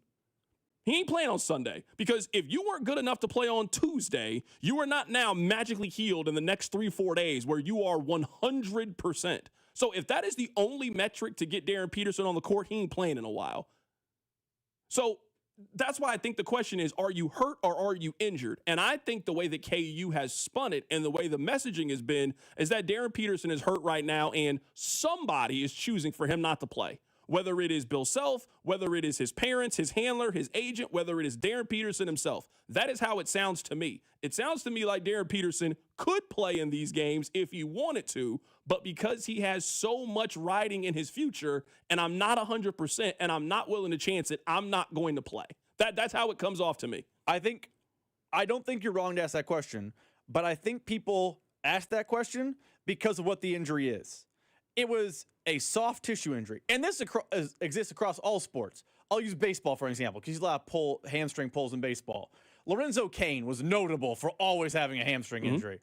He ain't playing on Sunday because if you weren't good enough to play on Tuesday, you are not now magically healed in the next 3-4 days where you are 100%. So if that is the only metric to get Darryn Peterson on the court, he ain't playing in a while. So that's why I think the question is, are you hurt or are you injured? And I think the way that KU has spun it and the way the messaging has been is that Darryn Peterson is hurt right now and somebody is choosing for him not to play. Whether it is Bill Self, whether it is his parents, his handler, his agent, whether it is Darryn Peterson himself. That is how it sounds to me. It sounds to me like Darryn Peterson could play in these games if he wanted to, but because he has so much riding in his future, and I'm not 100%, and I'm not willing to chance it, I'm not going to play. That's how it comes off to me. I don't think you're wrong to ask that question, but I think people ask that question because of what the injury is. It was a soft tissue injury, and this exists across all sports. I'll use baseball for an example because he's allowed to pull hamstring pulls in baseball. Lorenzo Cain was notable for always having a hamstring injury.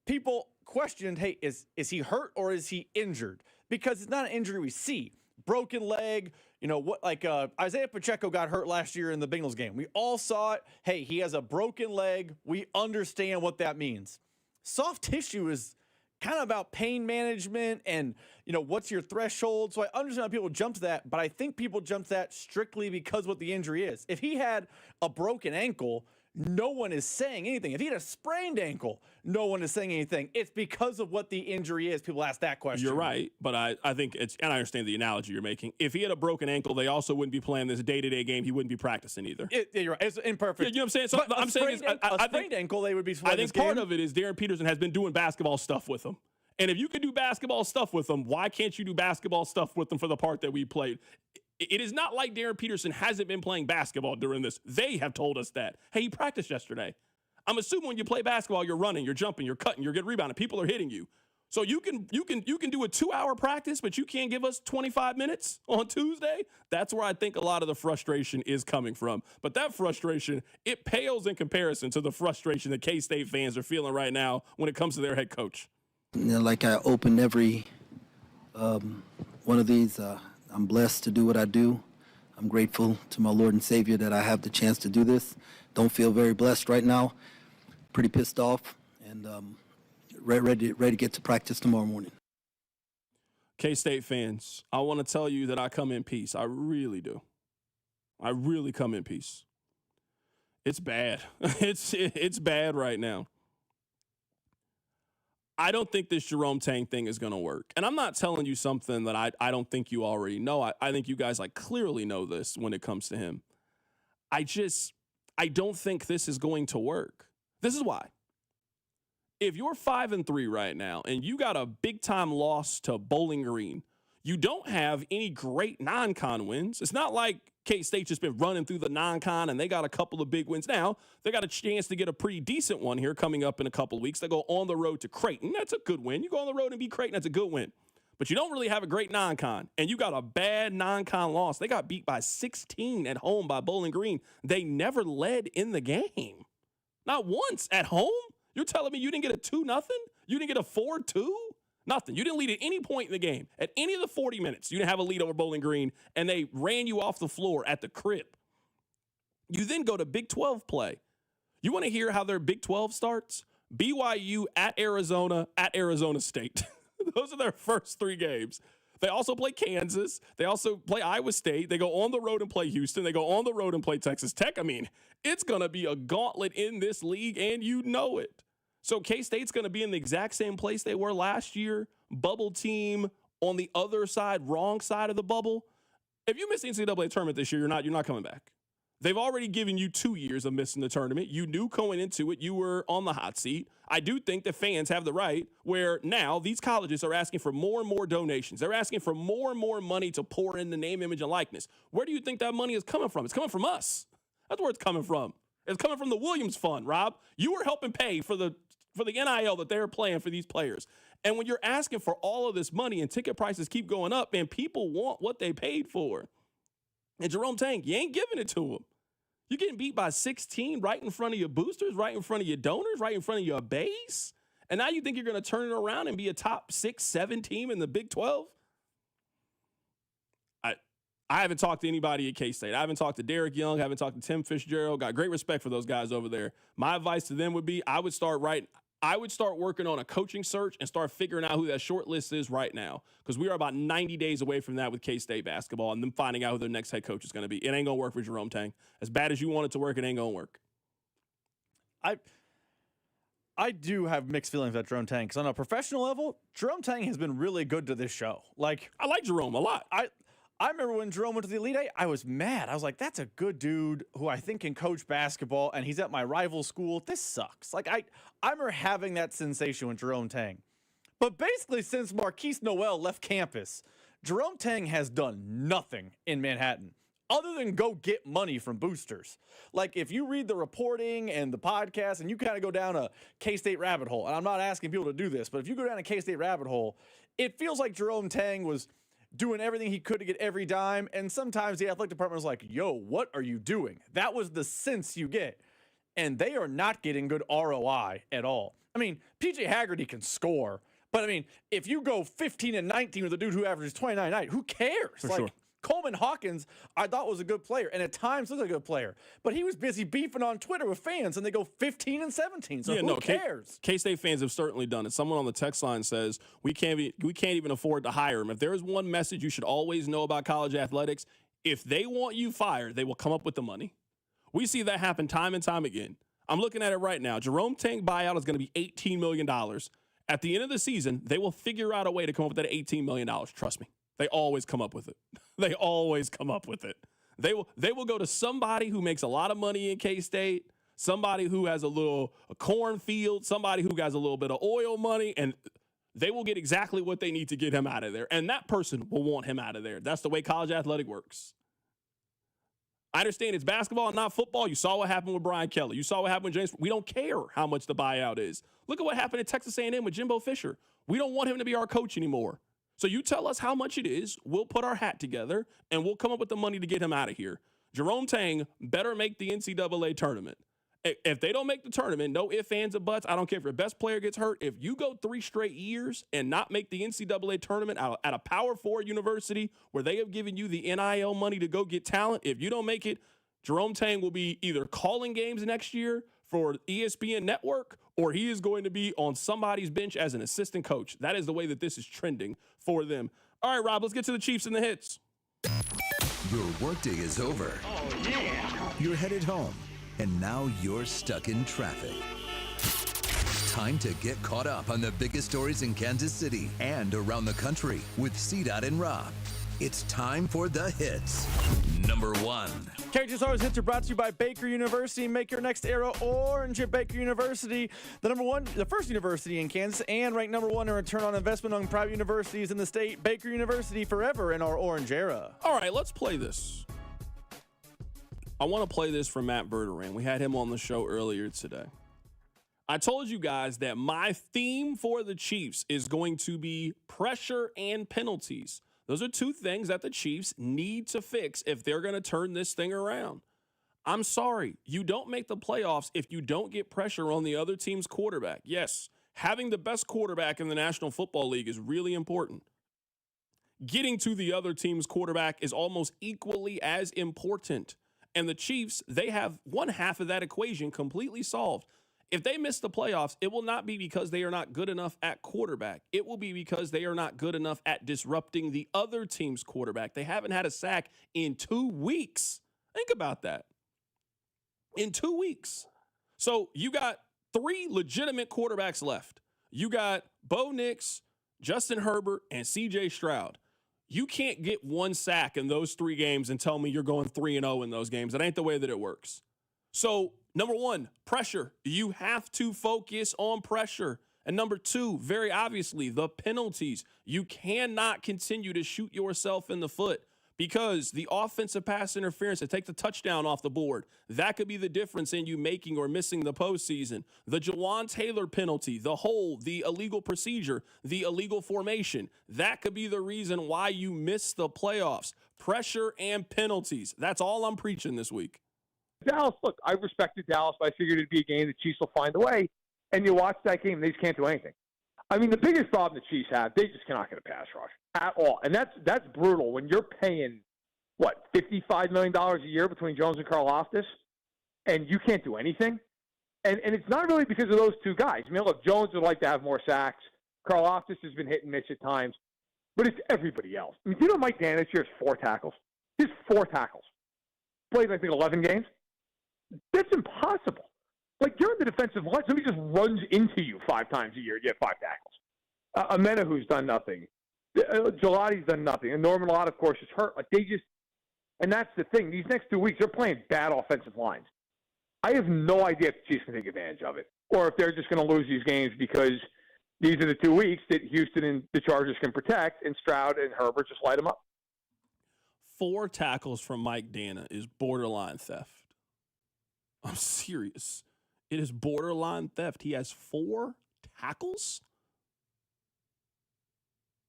People questioned, hey, is he hurt or is he injured? Because it's not an injury we see. Broken leg, Isaiah Pacheco got hurt last year in the Bengals game. We all saw it. Hey, he has a broken leg. We understand what that means. Soft tissue is kind of about pain management and, what's your threshold. So I understand how people jump to that, but I think people jump to that strictly because what the injury is. If he had a broken ankle, no one is saying anything. If he had a sprained ankle, no one is saying anything. It's because of what the injury is. People ask that question. You're right, but I think and I understand the analogy you're making. If he had a broken ankle, they also wouldn't be playing this day-to-day game. He wouldn't be practicing either. You're right. It's imperfect. You know what I'm saying? So I'm saying a sprained ankle, they would be playing. I think part of it is Darryn Peterson has been doing basketball stuff with him. And if you can do basketball stuff with them, why can't you do basketball stuff with them for the part that we played? It is not like Darryn Peterson hasn't been playing basketball during this. They have told us that. Hey, he practiced yesterday. I'm assuming when you play basketball, you're running, you're jumping, you're cutting, you're getting rebounded. People are hitting you. So you can do a 2-hour practice, but you can't give us 25 minutes on Tuesday? That's where I think a lot of the frustration is coming from. But that frustration, it pales in comparison to the frustration that K-State fans are feeling right now when it comes to their head coach. Like I open every one of these, I'm blessed to do what I do. I'm grateful to my Lord and Savior that I have the chance to do this. Don't feel very blessed right now. Pretty pissed off and ready to get to practice tomorrow morning. K-State fans, I want to tell you that I come in peace. I really do. I really come in peace. It's bad. It's bad right now. I don't think this Jerome Tang thing is going to work. And I'm not telling you something that I don't think you already know. I think you guys clearly know this when it comes to him. I don't think this is going to work. This is why. If you're 5-3 right now and you got a big time loss to Bowling Green, you don't have any great non-con wins. It's not like K-State just been running through the non-con and they got a couple of big wins. Now they got a chance to get a pretty decent one here coming up in a couple of weeks. They go on the road to Creighton. That's a good win. You go on the road and beat Creighton. That's a good win. But you don't really have a great non-con, and you got a bad non-con loss. They got beat by 16 at home by Bowling Green. They never led in the game. Not once at home. You're telling me you didn't get a 2-0? You didn't get a 4-2? Nothing. You didn't lead at any point in the game. At any of the 40 minutes, you didn't have a lead over Bowling Green, and they ran you off the floor at the crib. You then go to Big 12 play. You want to hear how their Big 12 starts? BYU at Arizona State. Those are their first 3 games. They also play Kansas. They also play Iowa State. They go on the road and play Houston. They go on the road and play Texas Tech. I mean, it's going to be a gauntlet in this league, and you know it. So K-State's going to be in the exact same place they were last year. Bubble team on the other side, wrong side of the bubble. If you miss the NCAA tournament this year, you're not coming back. They've already given you 2 years of missing the tournament. You knew going into it you were on the hot seat. I do think that fans have the right where now these colleges are asking for more and more donations. They're asking for more and more money to pour in the name, image, and likeness. Where do you think that money is coming from? It's coming from us. That's where it's coming from. It's coming from the Williams Fund, Rob. You were helping pay for the NIL that they're playing for these players. And when you're asking for all of this money and ticket prices keep going up, and people want what they paid for. And Jerome Tang, you ain't giving it to them. You're getting beat by 16 right in front of your boosters, right in front of your donors, right in front of your base. And now you think you're going to turn it around and be a top 6-7 team in the Big 12? I haven't talked to anybody at K-State. I haven't talked to Derek Young. I haven't talked to Tim Fitzgerald. Got great respect for those guys over there. My advice to them would be I would start working on a coaching search and start figuring out who that short list is right now, because we are about 90 days away from that with K-State basketball and them finding out who their next head coach is going to be. It ain't going to work for Jerome Tang. As bad as you want it to work, it ain't going to work. I do have mixed feelings about Jerome Tang, because on a professional level, Jerome Tang has been really good to this show. I like Jerome a lot. I remember when Jerome went to the Elite Eight, I was mad. I was like, that's a good dude who I think can coach basketball, and he's at my rival school. This sucks. I remember having that sensation with Jerome Tang. But basically, since Marquise Noel left campus, Jerome Tang has done nothing in Manhattan other than go get money from boosters. If you read the reporting and the podcast and you kind of go down a K-State rabbit hole, and I'm not asking people to do this, but if you go down a K-State rabbit hole, it feels like Jerome Tang was doing everything he could to get every dime, and sometimes the athletic department was like, yo, what are you doing? That was the sense you get. And they are not getting good ROI at all. I mean, PJ Haggerty can score, but if you go 15-19 with a dude who averages 29 a night, who cares? For sure. Coleman Hawkins, I thought was a good player, and at times looked like a good player, but he was busy beefing on Twitter with fans, and they go 15-17. So who cares? K-State fans have certainly done it. Someone on the text line says we can't even afford to hire him. If there is one message you should always know about college athletics, if they want you fired, they will come up with the money. We see that happen time and time again. I'm looking at it right now. Jerome Tang buyout is going to be $18 million. At the end of the season, they will figure out a way to come up with that $18 million. Trust me. They always come up with it. They always come up with it. They will go to somebody who makes a lot of money in K-State, somebody who has a cornfield, somebody who has a little bit of oil money, and they will get exactly what they need to get him out of there. And that person will want him out of there. That's the way college athletic works. I understand it's basketball and not football. You saw what happened with Brian Kelly. You saw what happened with James. We don't care how much the buyout is. Look at what happened at Texas A&M with Jimbo Fisher. We don't want him to be our coach anymore. So you tell us how much it is. We'll put our hat together, and we'll come up with the money to get him out of here. Jerome Tang better make the NCAA tournament. If they don't make the tournament, no ifs, ands, or buts. I don't care if your best player gets hurt. If you go 3 straight years and not make the NCAA tournament at a Power 4 university where they have given you the NIL money to go get talent, if you don't make it, Jerome Tang will be either calling games next year for ESPN Network, or he is going to be on somebody's bench as an assistant coach. That is the way that this is trending for them. All right, Rob, let's get to the Chiefs and the hits. Your workday is over. Oh, yeah. You're headed home, and now you're stuck in traffic. Time to get caught up on the biggest stories in Kansas City and around the country with CDOT and Rob. It's time for the hits. Number 1. Carrington Harrison's hits are brought to you by Baker University. Make your next era orange at Baker University, the first university in Kansas, and ranked number 1 in return on investment among private universities in the state. Baker University, forever in our orange era. All right, let's play this. I want to play this from Matt Verderan. We had him on the show earlier today. I told you guys that my theme for the Chiefs is going to be pressure and penalties. Those are 2 things that the Chiefs need to fix if they're going to turn this thing around. I'm sorry, you don't make the playoffs if you don't get pressure on the other team's quarterback. Yes, having the best quarterback in the National Football League is really important. Getting to the other team's quarterback is almost equally as important. And the Chiefs, they have one half of that equation completely solved. If they miss the playoffs, it will not be because they are not good enough at quarterback. It will be because they are not good enough at disrupting the other team's quarterback. They haven't had a sack in 2 weeks. Think about that. In 2 weeks. So you got 3 legitimate quarterbacks left. You got Bo Nix, Justin Herbert, and C.J. Stroud. You can't get 1 sack in those 3 games and tell me you're going 3-0 in those games. That ain't the way that it works. So, number 1, pressure. You have to focus on pressure. And number 2, very obviously, the penalties. You cannot continue to shoot yourself in the foot because the offensive pass interference that takes the touchdown off the board, that could be the difference in you making or missing the postseason. The Jawan Taylor penalty, the hold, the illegal procedure, the illegal formation, that could be the reason why you miss the playoffs. Pressure and penalties. That's all I'm preaching this week. Dallas, look, I respected Dallas, but I figured it'd be a game the Chiefs will find a way. And you watch that game, they just can't do anything. I mean, the biggest problem the Chiefs have, they just cannot get a pass rush at all. And that's brutal when you're paying, $55 million a year between Jones and Karlaftis, and you can't do anything. And it's not really because of those 2 guys. I mean, look, Jones would like to have more sacks. Karlaftis has been hit and miss at times. But it's everybody else. I mean, do you know Mike Dan this year has 4 tackles? He has 4 tackles. Played, I think, 11 games. That's impossible. Like, you're in the defensive line. Somebody just runs into you 5 times a year. You get 5 tackles. Amena, who's done nothing. Gelati's done nothing. And Norman Lott, of course, is hurt. Like, and that's the thing. These next 2 weeks, they're playing bad offensive lines. I have no idea if the Chiefs can take advantage of it or if they're just going to lose these games because these are the 2 weeks that Houston and the Chargers can protect, and Stroud and Herbert just light them up. 4 tackles from Mike Dana is borderline theft. I'm serious. It is borderline theft. He has 4 tackles?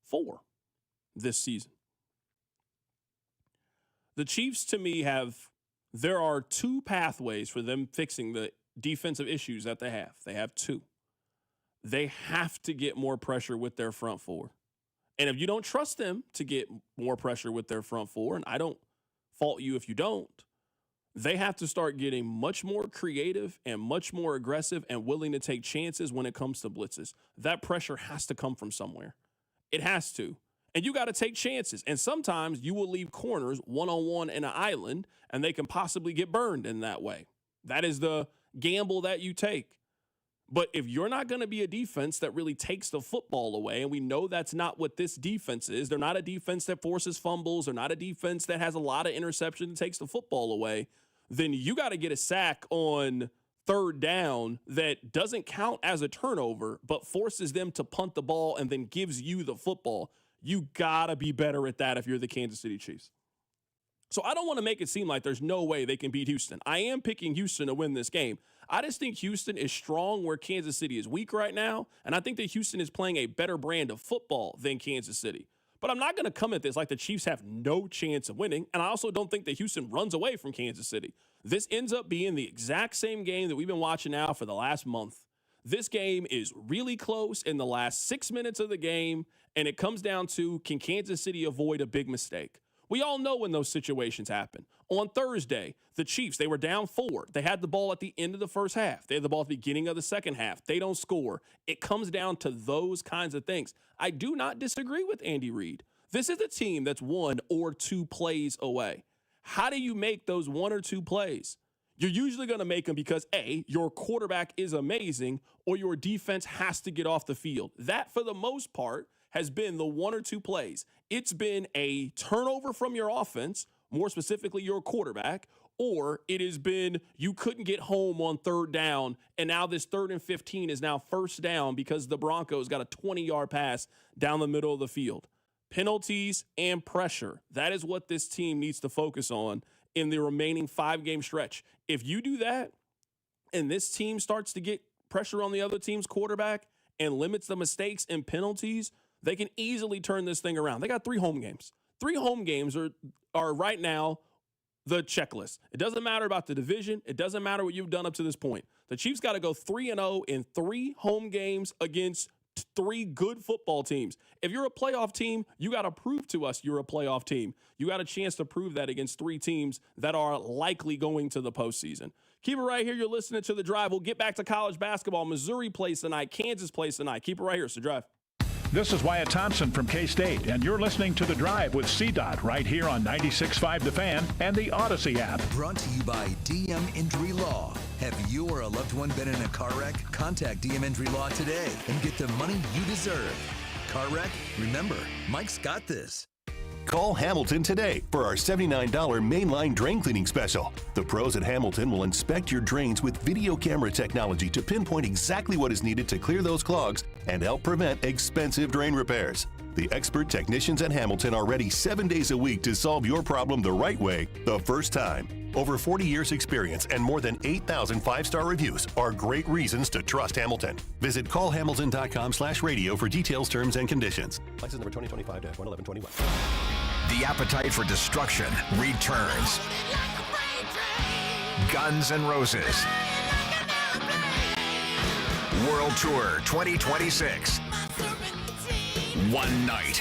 4 this season. The Chiefs, to me, there are 2 pathways for them fixing the defensive issues that they have. They have 2. They have to get more pressure with their front 4. And if you don't trust them to get more pressure with their front 4, and I don't fault you if you don't, they have to start getting much more creative and much more aggressive and willing to take chances when it comes to blitzes. That pressure has to come from somewhere. It has to. And you got to take chances. And sometimes you will leave corners one-on-one in an island, and they can possibly get burned in that way. That is the gamble that you take. But if you're not going to be a defense that really takes the football away, and we know that's not what this defense is, they're not a defense that forces fumbles, they're not a defense that has a lot of interceptions and takes the football away, then you got to get a sack on 3rd down that doesn't count as a turnover, but forces them to punt the ball and then gives you the football. You got to be better at that if you're the Kansas City Chiefs. So I don't want to make it seem like there's no way they can beat Houston. I am picking Houston to win this game. I just think Houston is strong where Kansas City is weak right now, and I think that Houston is playing a better brand of football than Kansas City. But I'm not going to come at this like the Chiefs have no chance of winning, and I also don't think that Houston runs away from Kansas City. This ends up being the exact same game that we've been watching now for the last month. This game is really close in the last 6 minutes of the game, and it comes down to, can Kansas City avoid a big mistake? We all know when those situations happen. On Thursday, the Chiefs, they were down 4. They had the ball at the end of the first half. They had the ball at the beginning of the second half. They don't score. It comes down to those kinds of things. I do not disagree with Andy Reid. This is a team that's 1 or 2 plays away. How do you make those 1 or 2 plays? You're usually going to make them because, A, your quarterback is amazing, or your defense has to get off the field. That, for the most part, has been the 1 or 2 plays. It's been a turnover from your offense, more specifically your quarterback, or it has been you couldn't get home on 3rd down, and now this 3rd and 15 is now 1st down because the Broncos got a 20-yard pass down the middle of the field. Penalties and pressure. That is what this team needs to focus on in the remaining 5-game stretch. If you do that and this team starts to get pressure on the other team's quarterback and limits the mistakes and penalties, they can easily turn this thing around. They got 3 home games. 3 home games are right now the checklist. It doesn't matter about the division. It doesn't matter what you've done up to this point. The Chiefs got to go 3-0 in 3 home games against 3 good football teams. If you're a playoff team, you got to prove to us you're a playoff team. You got a chance to prove that against 3 teams that are likely going to the postseason. Keep it right here. You're listening to The Drive. We'll get back to college basketball. Missouri plays tonight. Kansas plays tonight. Keep it right here. It's The Drive. This is Wyatt Thompson from K-State, and you're listening to The Drive with CDOT right here on 96.5 The Fan and the Odyssey app. Brought to you by DM Injury Law. Have you or a loved one been in a car wreck? Contact DM Injury Law today and get the money you deserve. Car wreck? Remember, Mike's got this. Call Hamilton today for our $79 mainline drain cleaning special. The pros at Hamilton will inspect your drains with video camera technology to pinpoint exactly what is needed to clear those clogs and help prevent expensive drain repairs. The expert technicians at Hamilton are ready 7 days a week to solve your problem the right way, the first time. Over 40 years experience and more than 8,000 5-star reviews are great reasons to trust Hamilton. Visit callhamilton.com/radio for details, terms, and conditions. License number 2025-11121. The appetite for destruction returns. Guns N' Roses. World Tour 2026. One night.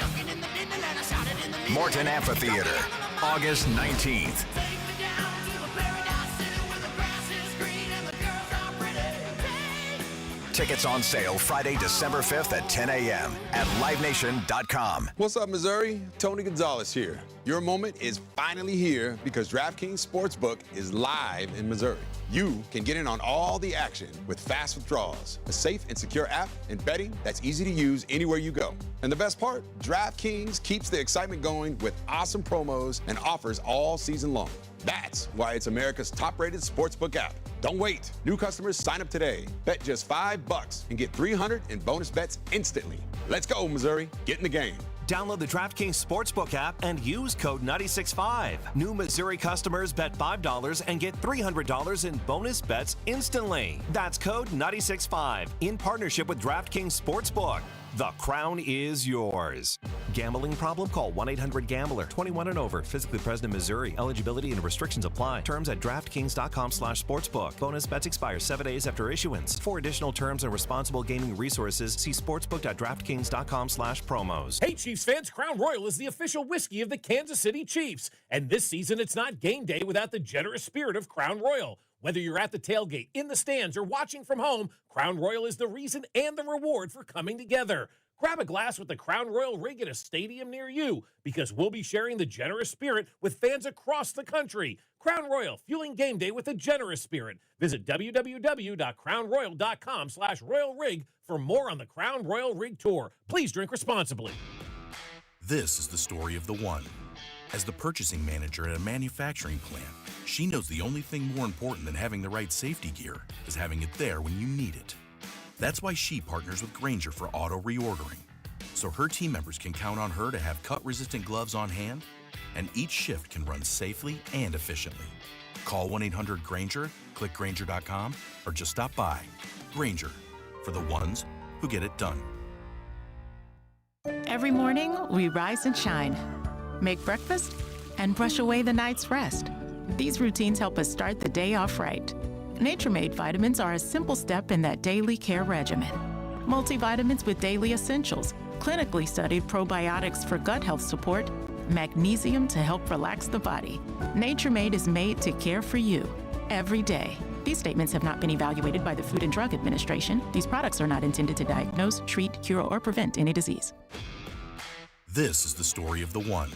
Morton Amphitheater, August 19th. Tickets on sale Friday, December 5th at 10 a.m. at livenation.com. What's up, Missouri? Tony Gonzalez here. Your moment is finally here because DraftKings Sportsbook is live in Missouri. You can get in on all the action with fast withdrawals, a safe and secure app, and betting that's easy to use anywhere you go. And the best part, DraftKings keeps the excitement going with awesome promos and offers all season long. That's why it's America's top-rated sportsbook app. Don't wait. New customers sign up today. Bet just $5 and get $300 in bonus bets instantly. Let's go, Missouri. Get in the game. Download the DraftKings Sportsbook app and use code 965. New Missouri customers bet $5 and get $300 in bonus bets instantly. That's code 965 in partnership with DraftKings Sportsbook. The crown is yours. Gambling problem? Call 1-800-GAMBLER. 21 and over. Physically present in Missouri. Eligibility and restrictions apply. Terms at DraftKings.com/sportsbook. Bonus bets expire 7 days after issuance. For additional terms and responsible gaming resources, see sportsbook.draftkings.com/promos. Hey, Chiefs fans, Crown Royal is the official whiskey of the Kansas City Chiefs. And this season, it's not game day without the generous spirit of Crown Royal. Whether you're at the tailgate, in the stands, or watching from home, Crown Royal is the reason and the reward for coming together. Grab a glass with the Crown Royal rig at a stadium near you because we'll be sharing the generous spirit with fans across the country. Crown Royal, fueling game day with a generous spirit. Visit www.crownroyal.com/royal rig for more on the Crown Royal Rig Tour. Please drink responsibly. This is the story of the one. As the purchasing manager at a manufacturing plant, she knows the only thing more important than having the right safety gear is having it there when you need it. That's why she partners with Grainger for auto reordering, so her team members can count on her to have cut-resistant gloves on hand, and each shift can run safely and efficiently. Call 1-800-GRANGER, click Grainger.com, or just stop by. Grainger, for the ones who get it done. Every morning, we rise and shine, make breakfast, and brush away the night's rest. These routines help us start the day off right. Nature-Made vitamins are a simple step in that daily care regimen. Multivitamins with daily essentials, clinically studied probiotics for gut health support, magnesium to help relax the body. Nature-Made is made to care for you every day. These statements have not been evaluated by the Food and Drug Administration. These products are not intended to diagnose, treat, cure, or prevent any disease. This is the story of the one.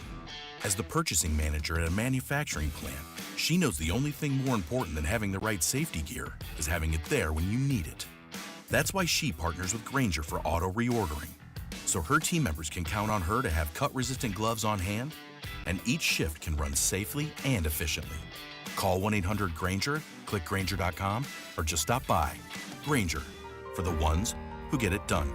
As the purchasing manager at a manufacturing plant, she knows the only thing more important than having the right safety gear is having it there when you need it. That's why she partners with Grainger for auto reordering, so her team members can count on her to have cut-resistant gloves on hand, and each shift can run safely and efficiently. Call 1-800-GRANGER, click Grainger.com, or just stop by. Grainger, for the ones who get it done.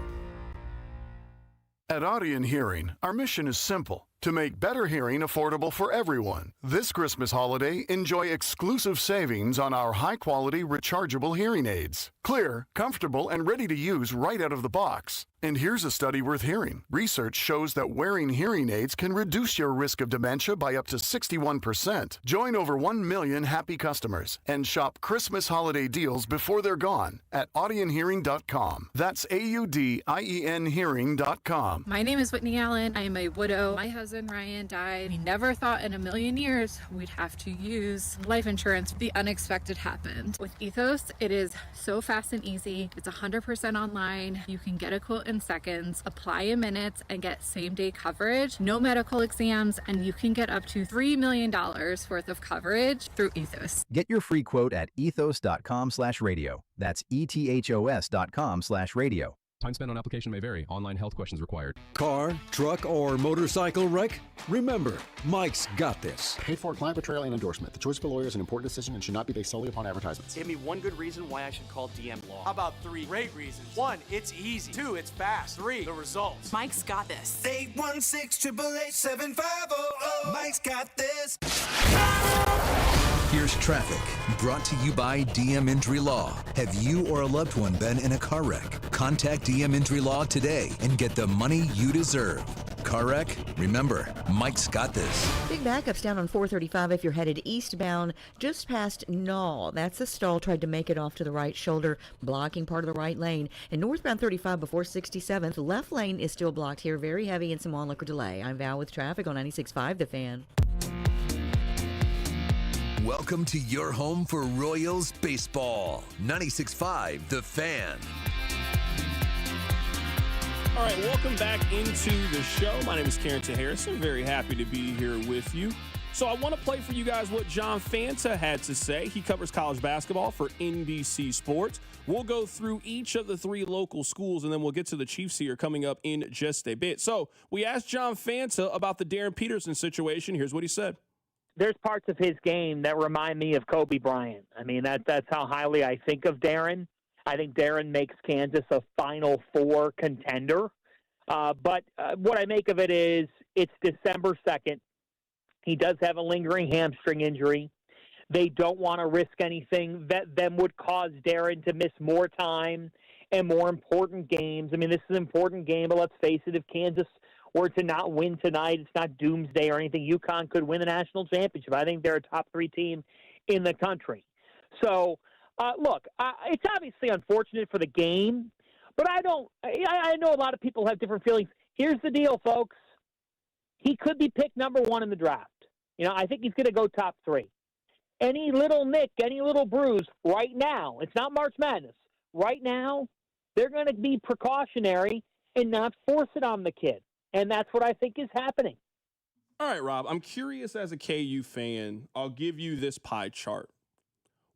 At Audion Hearing, our mission is simple: to make better hearing affordable for everyone. This Christmas holiday, enjoy exclusive savings on our high-quality rechargeable hearing aids. Clear, comfortable, and ready to use right out of the box. And here's a study worth hearing. Research shows that wearing hearing aids can reduce your risk of dementia by up to 61%. Join over 1 million happy customers and shop Christmas holiday deals before they're gone at audionhearing.com. That's AUDIEN hearing.com. My name is Whitney Allen. I am a widow. My husband Ryan died. We never thought in a million years we'd have to use life insurance. The unexpected happened. With Ethos, it is so fast and easy. It's 100% online. You can get a quote in seconds, apply in minutes, and get same-day coverage. No medical exams, and you can get up to $3 million worth of coverage through Ethos. Get your free quote at ethos.com/radio. That's ETHOS.com/radio. Time spent on application may vary. Online health questions required. Car, truck, or motorcycle wreck? Remember, Mike's got this. Paid for client portrayal and endorsement. The choice of a lawyer is an important decision and should not be based solely upon advertisements. Give me one good reason why I should call DM Law. How about 3 great reasons? 1, it's easy. 2, it's fast. 3, the results. Mike's got this. 816-888-7500. Mike's got this. Here's traffic, brought to you by DM Injury Law. Have you or a loved one been in a car wreck? Contact DM Injury Law today and get the money you deserve. Car wreck? Remember, Mike's got this. Big backups down on 435 if you're headed eastbound, just past Knoll. That's a stall, tried to make it off to the right shoulder, blocking part of the right lane. And northbound 35 before 67th, left lane is still blocked here, very heavy and some onlooker delay. I'm Val with traffic on 96.5 The Fan. Welcome to your home for Royals baseball. 96.5 The Fan. All right, welcome back into the show. My name is Carrington Harrison. Very happy to be here with you. So I want to play for you guys what John Fanta had to say. He covers college basketball for NBC Sports. We'll go through each of the 3 local schools, and then we'll get to the Chiefs here coming up in just a bit. So we asked John Fanta about the Darryn Peterson situation. Here's what he said. There's parts of his game that remind me of Kobe Bryant. I mean, that's how highly I think of Darryn. I think Darryn makes Kansas a Final Four contender. But what I make of it is it's December 2nd. He does have a lingering hamstring injury. They don't want to risk anything that then would cause Darryn to miss more time and more important games. I mean, this is an important game, but let's face it, if Kansas were to not win tonight, it's not doomsday or anything. UConn could win the national championship. I think they're a top 3 team in the country. So, look, it's obviously unfortunate for the game, but I know a lot of people have different feelings. Here's the deal, folks. He could be picked number 1 in the draft. You know, I think he's going to go top 3. Any little nick, any little bruise right now, it's not March Madness. Right now, they're going to be precautionary and not force it on the kid. And that's what I think is happening. All right, Rob, I'm curious as a KU fan. I'll give you this pie chart.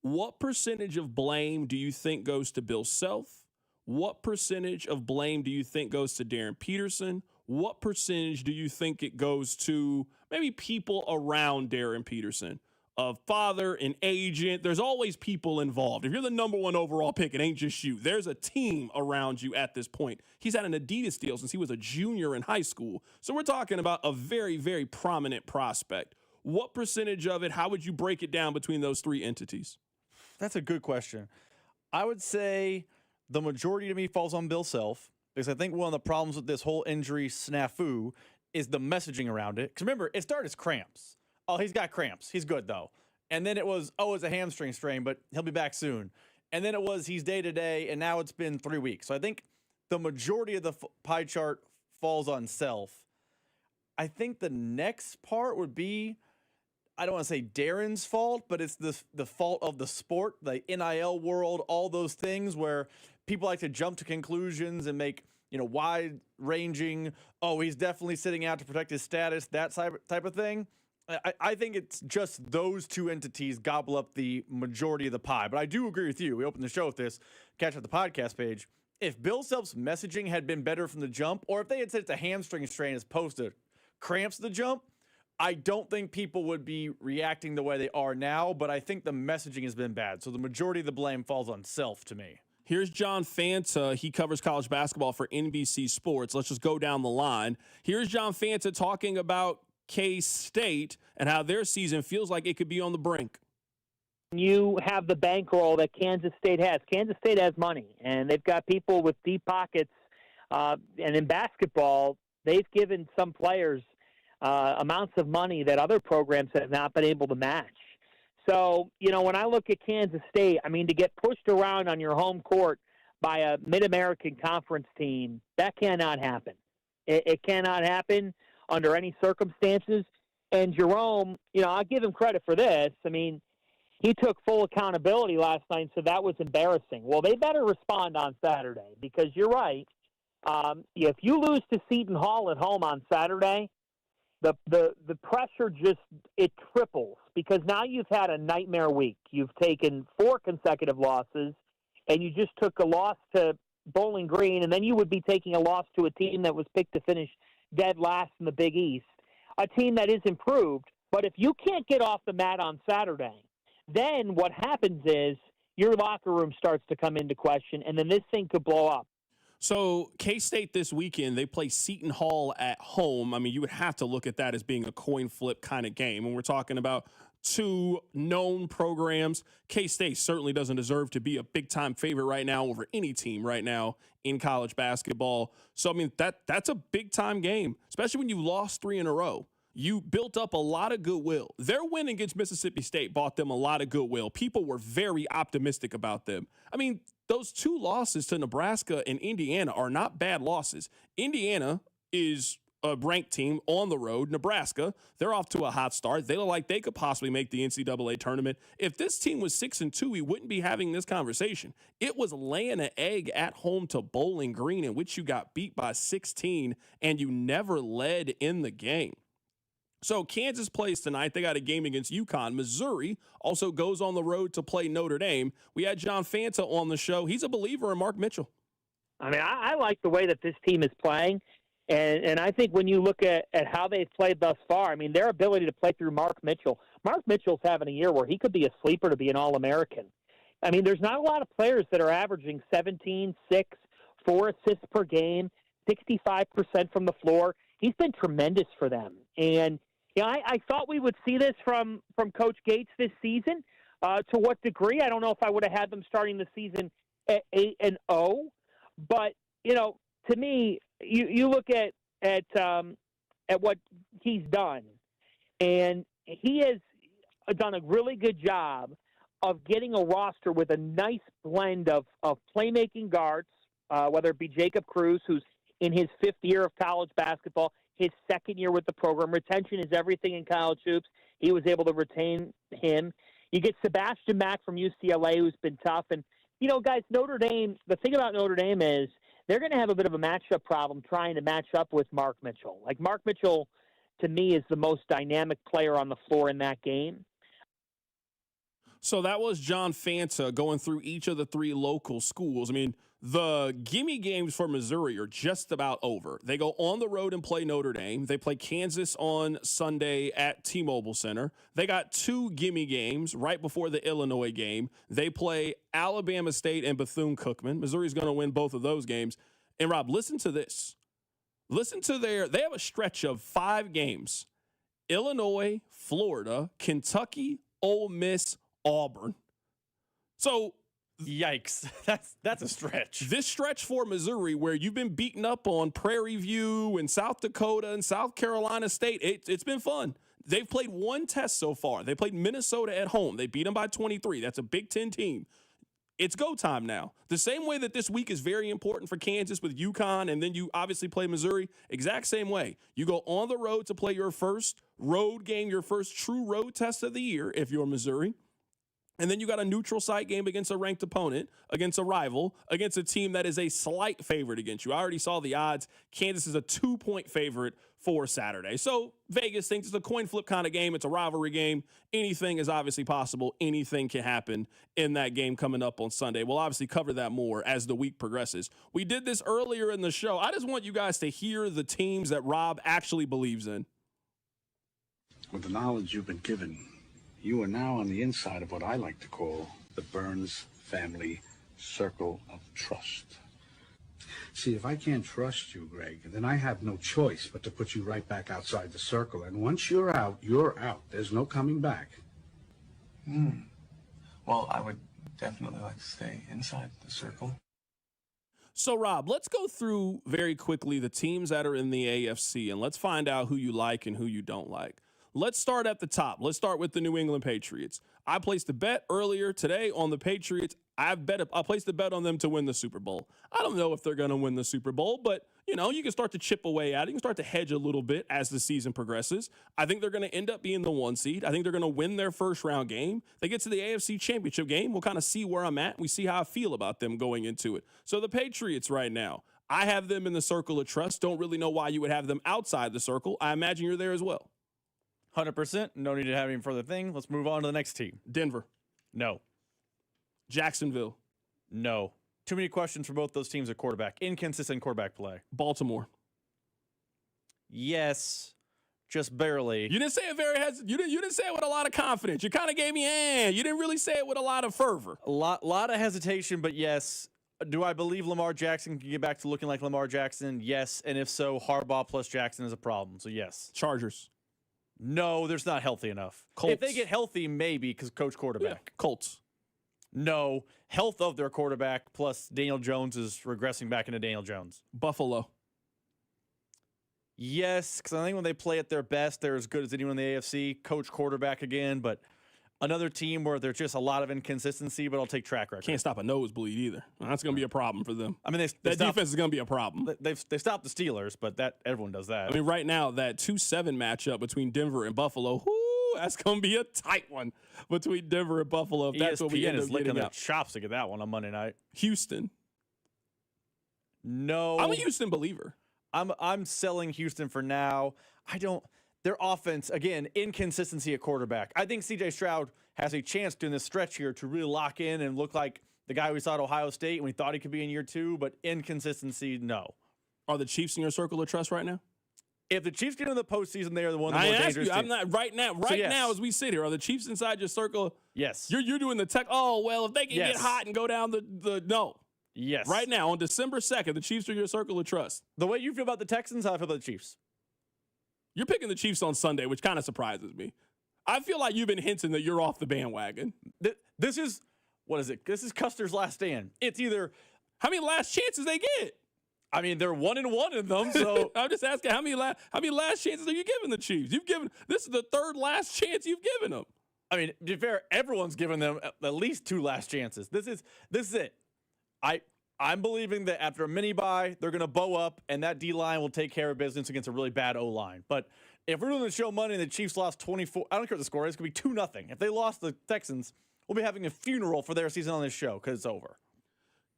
What percentage of blame do you think goes to Bill Self? What percentage of blame do you think goes to Darryn Peterson? What percentage do you think it goes to maybe people around Darryn Peterson? a father, an agent. There's always people involved. If you're the number 1 overall pick, it ain't just you. There's a team around you at this point. He's had an Adidas deal since he was a junior in high school. So we're talking about a very, very prominent prospect. What percentage of it, how would you break it down between those 3 entities? That's a good question. I would say the majority to me falls on Bill Self, because I think one of the problems with this whole injury snafu is the messaging around it. Because remember, it started as cramps. Oh, he's got cramps. He's good, though. And then it was, oh, it's a hamstring strain, but he'll be back soon. And then it was, he's day-to-day, and now it's been 3 weeks. So I think the majority of the pie chart falls on Self. I think the next part would be, I don't want to say Darren's fault, but it's the fault of the sport, the NIL world, all those things where people like to jump to conclusions and make, wide-ranging, oh, he's definitely sitting out to protect his status, that type of thing. I think it's just those 2 entities gobble up the majority of the pie. But I do agree with you. We opened the show with this. Catch up the podcast page. If Bill Self's messaging had been better from the jump, or if they had said it's a hamstring strain as opposed to cramps at the jump, I don't think people would be reacting the way they are now. But I think the messaging has been bad. So the majority of the blame falls on Self to me. Here's John Fanta. He covers college basketball for NBC Sports. Let's just go down the line. Here's John Fanta talking about K-State and how their season feels like it could be on the brink. You have the bankroll that Kansas State has. Kansas State has money, and they've got people with deep pockets. And in basketball, they've given some players amounts of money that other programs have not been able to match. So, when I look at Kansas State, to get pushed around on your home court by a Mid-American Conference team, that cannot happen. It cannot happen under any circumstances. And Jerome, I'll give him credit for this. He took full accountability last night, so that was embarrassing. Well, they better respond on Saturday, because you're right. If you lose to Seton Hall at home on Saturday, the pressure it triples, because now you've had a nightmare week. You've taken 4 consecutive losses, and you just took a loss to Bowling Green, and then you would be taking a loss to a team that was picked to finish dead last in the Big East, a team that is improved. But if you can't get off the mat on Saturday, then what happens is your locker room starts to come into question, and then this thing could blow up. So K-State this weekend, they play Seton Hall at home. You would have to look at that as being a coin flip kind of game. When we're talking about 2 known programs, K-State certainly doesn't deserve to be a big-time favorite right now over any team right now in college basketball. So, that's a big-time game, especially when you lost 3 in a row. You built up a lot of goodwill. Their win against Mississippi State bought them a lot of goodwill. People were very optimistic about them. Those 2 losses to Nebraska and Indiana are not bad losses. Indiana is a ranked team on the road. Nebraska, they're off to a hot start. They look like they could possibly make the NCAA tournament. If this team was 6-2, we wouldn't be having this conversation. It was laying an egg at home to Bowling Green, in which you got beat by 16, and you never led in the game. So Kansas plays tonight. They got a game against UConn. Missouri also goes on the road to play Notre Dame. We had John Fanta on the show. He's a believer in Mark Mitchell. I like the way that this team is playing. And I think when you look at how they've played thus far, their ability to play through Mark Mitchell. Mark Mitchell's having a year where he could be a sleeper to be an All-American. There's not a lot of players that are averaging 17, 6, 4 assists per game, 65% from the floor. He's been tremendous for them. And I thought we would see this from Coach Gates this season. To what degree? I don't know if I would have had them starting the season at 8-0. But, to me, you look at what he's done, and he has done a really good job of getting a roster with a nice blend of playmaking guards, whether it be Jacob Cruz, who's in his 5th year of college basketball, his 2nd year with the program. Retention is everything in college hoops. He was able to retain him. You get Sebastian Mack from UCLA, who's been tough. And, guys, Notre Dame, the thing about Notre Dame is they're going to have a bit of a matchup problem trying to match up with Mark Mitchell. Mark Mitchell, to me, is the most dynamic player on the floor in that game. So that was John Fanta going through each of the 3 local schools. The gimme games for Missouri are just about over. They go on the road and play Notre Dame. They play Kansas on Sunday at T-Mobile Center. They got 2 gimme games right before the Illinois game. They play Alabama State and Bethune-Cookman. Missouri's going to win both of those games. And, Rob, listen to this. Listen to they have a stretch of 5 games. Illinois, Florida, Kentucky, Ole Miss, Auburn. So, yikes. That's a stretch. This stretch for Missouri where you've been beaten up on Prairie View and South Dakota and South Carolina State, it's been fun. They've played 1 test so far. They played Minnesota at home. They beat them by 23. That's a Big Ten team. It's go time now. The same way that this week is very important for Kansas with UConn, and then you obviously play Missouri, exact same way. You go on the road to play your first road game, your first true road test of the year if you're Missouri. And then you got a neutral site game against a ranked opponent, against a rival, against a team that is a slight favorite against you. I already saw the odds. Kansas is a 2-point favorite for Saturday. So Vegas thinks it's a coin flip kind of game. It's a rivalry game. Anything is obviously possible. Anything can happen in that game coming up on Sunday. We'll obviously cover that more as the week progresses. We did this earlier in the show. I just want you guys to hear the teams that Rob actually believes in. With the knowledge you've been given, you are now on the inside of what I like to call the Burns family circle of trust. See, if I can't trust you, Greg, then I have no choice but to put you right back outside the circle. And once you're out, you're out. There's no coming back. Well, I would definitely like to stay inside the circle. So, Rob, let's go through very quickly the teams that are in the AFC, and let's find out who you like and who you don't like. Let's start at the top. Let's start with the New England Patriots. I placed a bet earlier today on the Patriots. I placed a bet on them to win the Super Bowl. I don't know if they're going to win the Super Bowl, but, you can start to chip away at it. You can start to hedge a little bit as the season progresses. I think they're going to end up being the 1 seed. I think they're going to win their first round game. They get to the AFC Championship game. We'll kind of see where I'm at. We see how I feel about them going into it. So the Patriots right now, I have them in the circle of trust. Don't really know why you would have them outside the circle. I imagine you're there as well. 100%. No need to have any further thing. Let's move on to the next team. Denver. No. Jacksonville. No. Too many questions for both those teams at quarterback. Inconsistent quarterback play. Baltimore. Yes. Just barely. You didn't say it you didn't say it with a lot of confidence. You kind of gave me you didn't really say it with a lot of fervor. A lot of hesitation, but yes. Do I believe Lamar Jackson can get back to looking like Lamar Jackson? Yes. And if so, Harbaugh plus Jackson is a problem. So yes. Chargers. No, there's not healthy enough. Colts. If they get healthy, maybe, because coach quarterback. Yeah. Colts. No. Health of their quarterback plus Daniel Jones is regressing back into Daniel Jones. Buffalo. Yes, because I think when they play at their best, they're as good as anyone in the AFC. Coach quarterback again, but another team where there's just a lot of inconsistency, but I'll take track record. Can't stop a nosebleed either. That's going to be a problem for them. I mean, that defense is going to be a problem. They stopped the Steelers, but everyone does that. I mean, right now, that 2-7 matchup between Denver and Buffalo, that's going to be a tight one between Denver and Buffalo. If that's what we end up licking their out. chops to get that one on Monday night. Houston. No. I'm a Houston believer. I'm selling Houston for now. Their offense, again, inconsistency at quarterback. I think C.J. Stroud has a chance during this stretch here to really lock in and look like the guy we saw at Ohio State and we thought he could be in year 2, but inconsistency, no. Are the Chiefs in your circle of trust right now? If the Chiefs get into the postseason, they are one of the more dangerous teams. I'm not right now as we sit here. Are the Chiefs inside your circle? Yes. You're doing the tech. Oh, well, if they can get hot and go down the no. Yes. Right now, on December 2nd, the Chiefs are your circle of trust. The way you feel about the Texans, how I feel about the Chiefs. You're picking the Chiefs on Sunday, which kind of surprises me. I feel like you've been hinting that you're off the bandwagon. This is, what is it? This is Custer's last stand. It's either, how many last chances they get? I mean, they're 1-1 in them, so. I'm just asking, how many last chances are you giving the Chiefs? This is the third last chance you've given them. I mean, to be fair, everyone's given them at least 2 last chances. This is it. I'm believing that after a mini bye, they're going to bow up, and that D-line will take care of business against a really bad O-line. But if we're doing the show Monday and the Chiefs lost 24, I don't care what the score is, it could be 2-0. If they lost the Texans, we'll be having a funeral for their season on this show because it's over.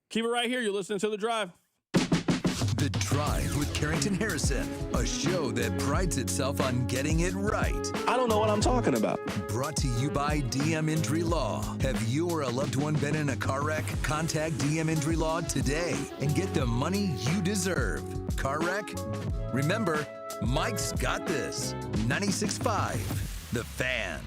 Keep it right here. You're listening to The Drive. The Drive with Carrington Harrison, a show that prides itself on getting it right. I don't know what I'm talking about. Brought to you by DM Injury Law. Have you or a loved one been in a car wreck? Contact DM Injury Law today and get the money you deserve. Car wreck? Remember, Mike's got this. 96.5, The Fan.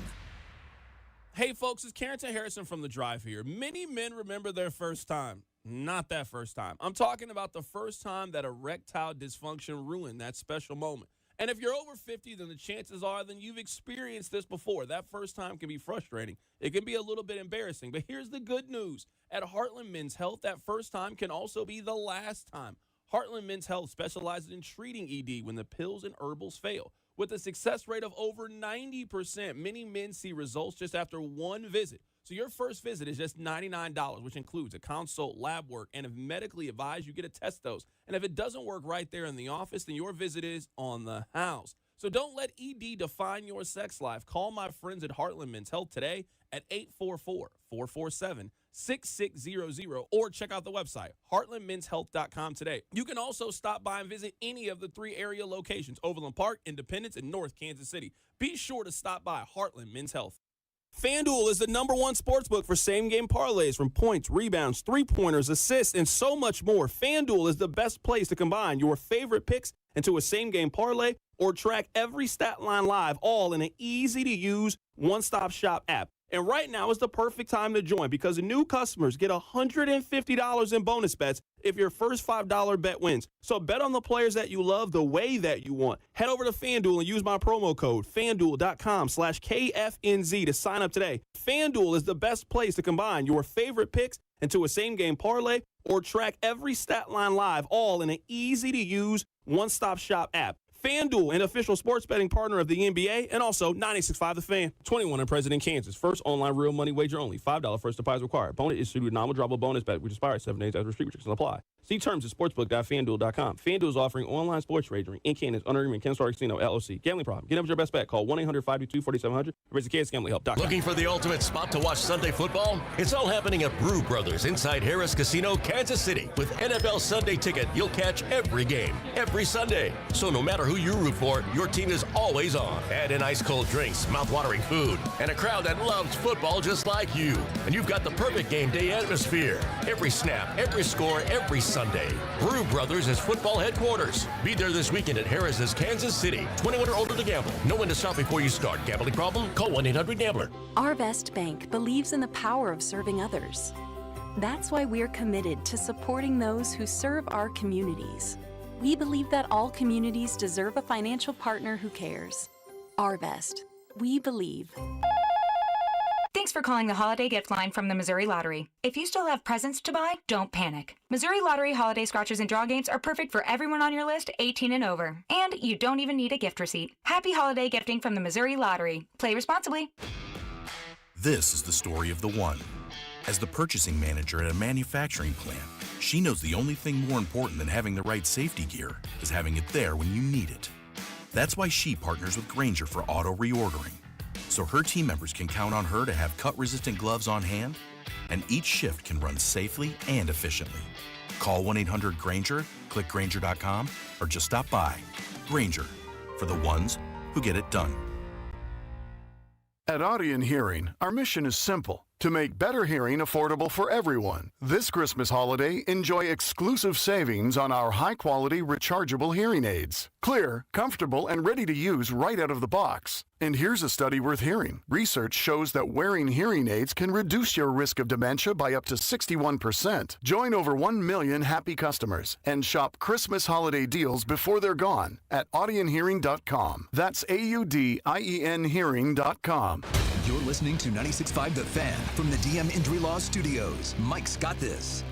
Hey, folks, it's Carrington Harrison from The Drive here. Many men remember their first time. Not that first time. I'm talking about the first time that erectile dysfunction ruined that special moment. And if you're over 50, then the chances are then you've experienced this before. That first time can be frustrating. It can be a little bit embarrassing. But here's the good news. At Heartland Men's Health, that first time can also be the last time. Heartland Men's Health specializes in treating ED when the pills and herbals fail. With a success rate of over 90%, many men see results just after one visit. So your first visit is just $99, which includes a consult, lab work, and if medically advised, you get a test dose. And if it doesn't work right there in the office, then your visit is on the house. So don't let ED define your sex life. Call my friends at Heartland Men's Health today at 844-447-6600 or check out the website, heartlandmenshealth.com today. You can also stop by and visit any of the 3 area locations, Overland Park, Independence, and North Kansas City. Be sure to stop by Heartland Men's Health. FanDuel is the #1 sportsbook for same-game parlays from points, rebounds, three-pointers, assists, and so much more. FanDuel is the best place to combine your favorite picks into a same-game parlay or track every stat line live, all in an easy-to-use one-stop shop app. And right now is the perfect time to join because new customers get $150 in bonus bets if your first $5 bet wins. So bet on the players that you love the way that you want. Head over to FanDuel and use my promo code, FanDuel.com/KFNZ to sign up today. FanDuel is the best place to combine your favorite picks into a same-game parlay or track every stat line live, all in an easy-to-use one-stop shop app. FanDuel, an official sports betting partner of the NBA, and also 96.5 The Fan. 21 and present in Kansas. First online real money wager only. $5 first deposit required. Bonus issued with nominal drawable bonus bet, which expires 7 days after restrictions apply. See terms at sportsbook.fanduel.com. FanDuel is offering online sports wagering in Kansas under agreement Kansas Casino, LLC. Gambling problem? Get up with your best bet. Call 1-800-522-4700 or visit KansasGamblingHelp.com. Looking for the ultimate spot to watch Sunday football? It's all happening at Brew Brothers inside Harris Casino, Kansas City. With NFL Sunday Ticket, you'll catch every game, every Sunday. So no matter who you root for, your team is always on. Add in ice-cold drinks, mouth-watering food, and a crowd that loves football just like you. And you've got the perfect game day atmosphere. Every snap, every score, every Sunday. Brew Brothers is football headquarters. Be there this weekend at Harris's Kansas City. 21 or older to gamble. Know when to stop before you start. Gambling problem? Call 1-800-GAMBLER. Arvest Bank believes in the power of serving others. That's why we're committed to supporting those who serve our communities. We believe that all communities deserve a financial partner who cares. Arvest. We believe. Thanks for calling the holiday gift line from the Missouri Lottery. If you still have presents to buy, don't panic. Missouri Lottery holiday scratchers and draw games are perfect for everyone on your list 18 and over. And you don't even need a gift receipt. Happy holiday gifting from the Missouri Lottery. Play responsibly. This is the story of the one. As the purchasing manager at a manufacturing plant, she knows the only thing more important than having the right safety gear is having it there when you need it. That's why she partners with Grainger for auto reordering, so her team members can count on her to have cut-resistant gloves on hand, and each shift can run safely and efficiently. Call 1-800-GRAINGER, click Grainger.com, or just stop by. Grainger, for the ones who get it done. At Audion Hearing, our mission is simple: to make better hearing affordable for everyone. This Christmas holiday, enjoy exclusive savings on our high-quality rechargeable hearing aids. Clear, comfortable, and ready to use right out of the box. And here's a study worth hearing. Research shows that wearing hearing aids can reduce your risk of dementia by up to 61%. Join over 1 million happy customers and shop Christmas holiday deals before they're gone at audionhearing.com. That's AUDIEN hearing.com. You're listening to 96.5 The Fan from the DM Injury Law Studios. Mike's got this.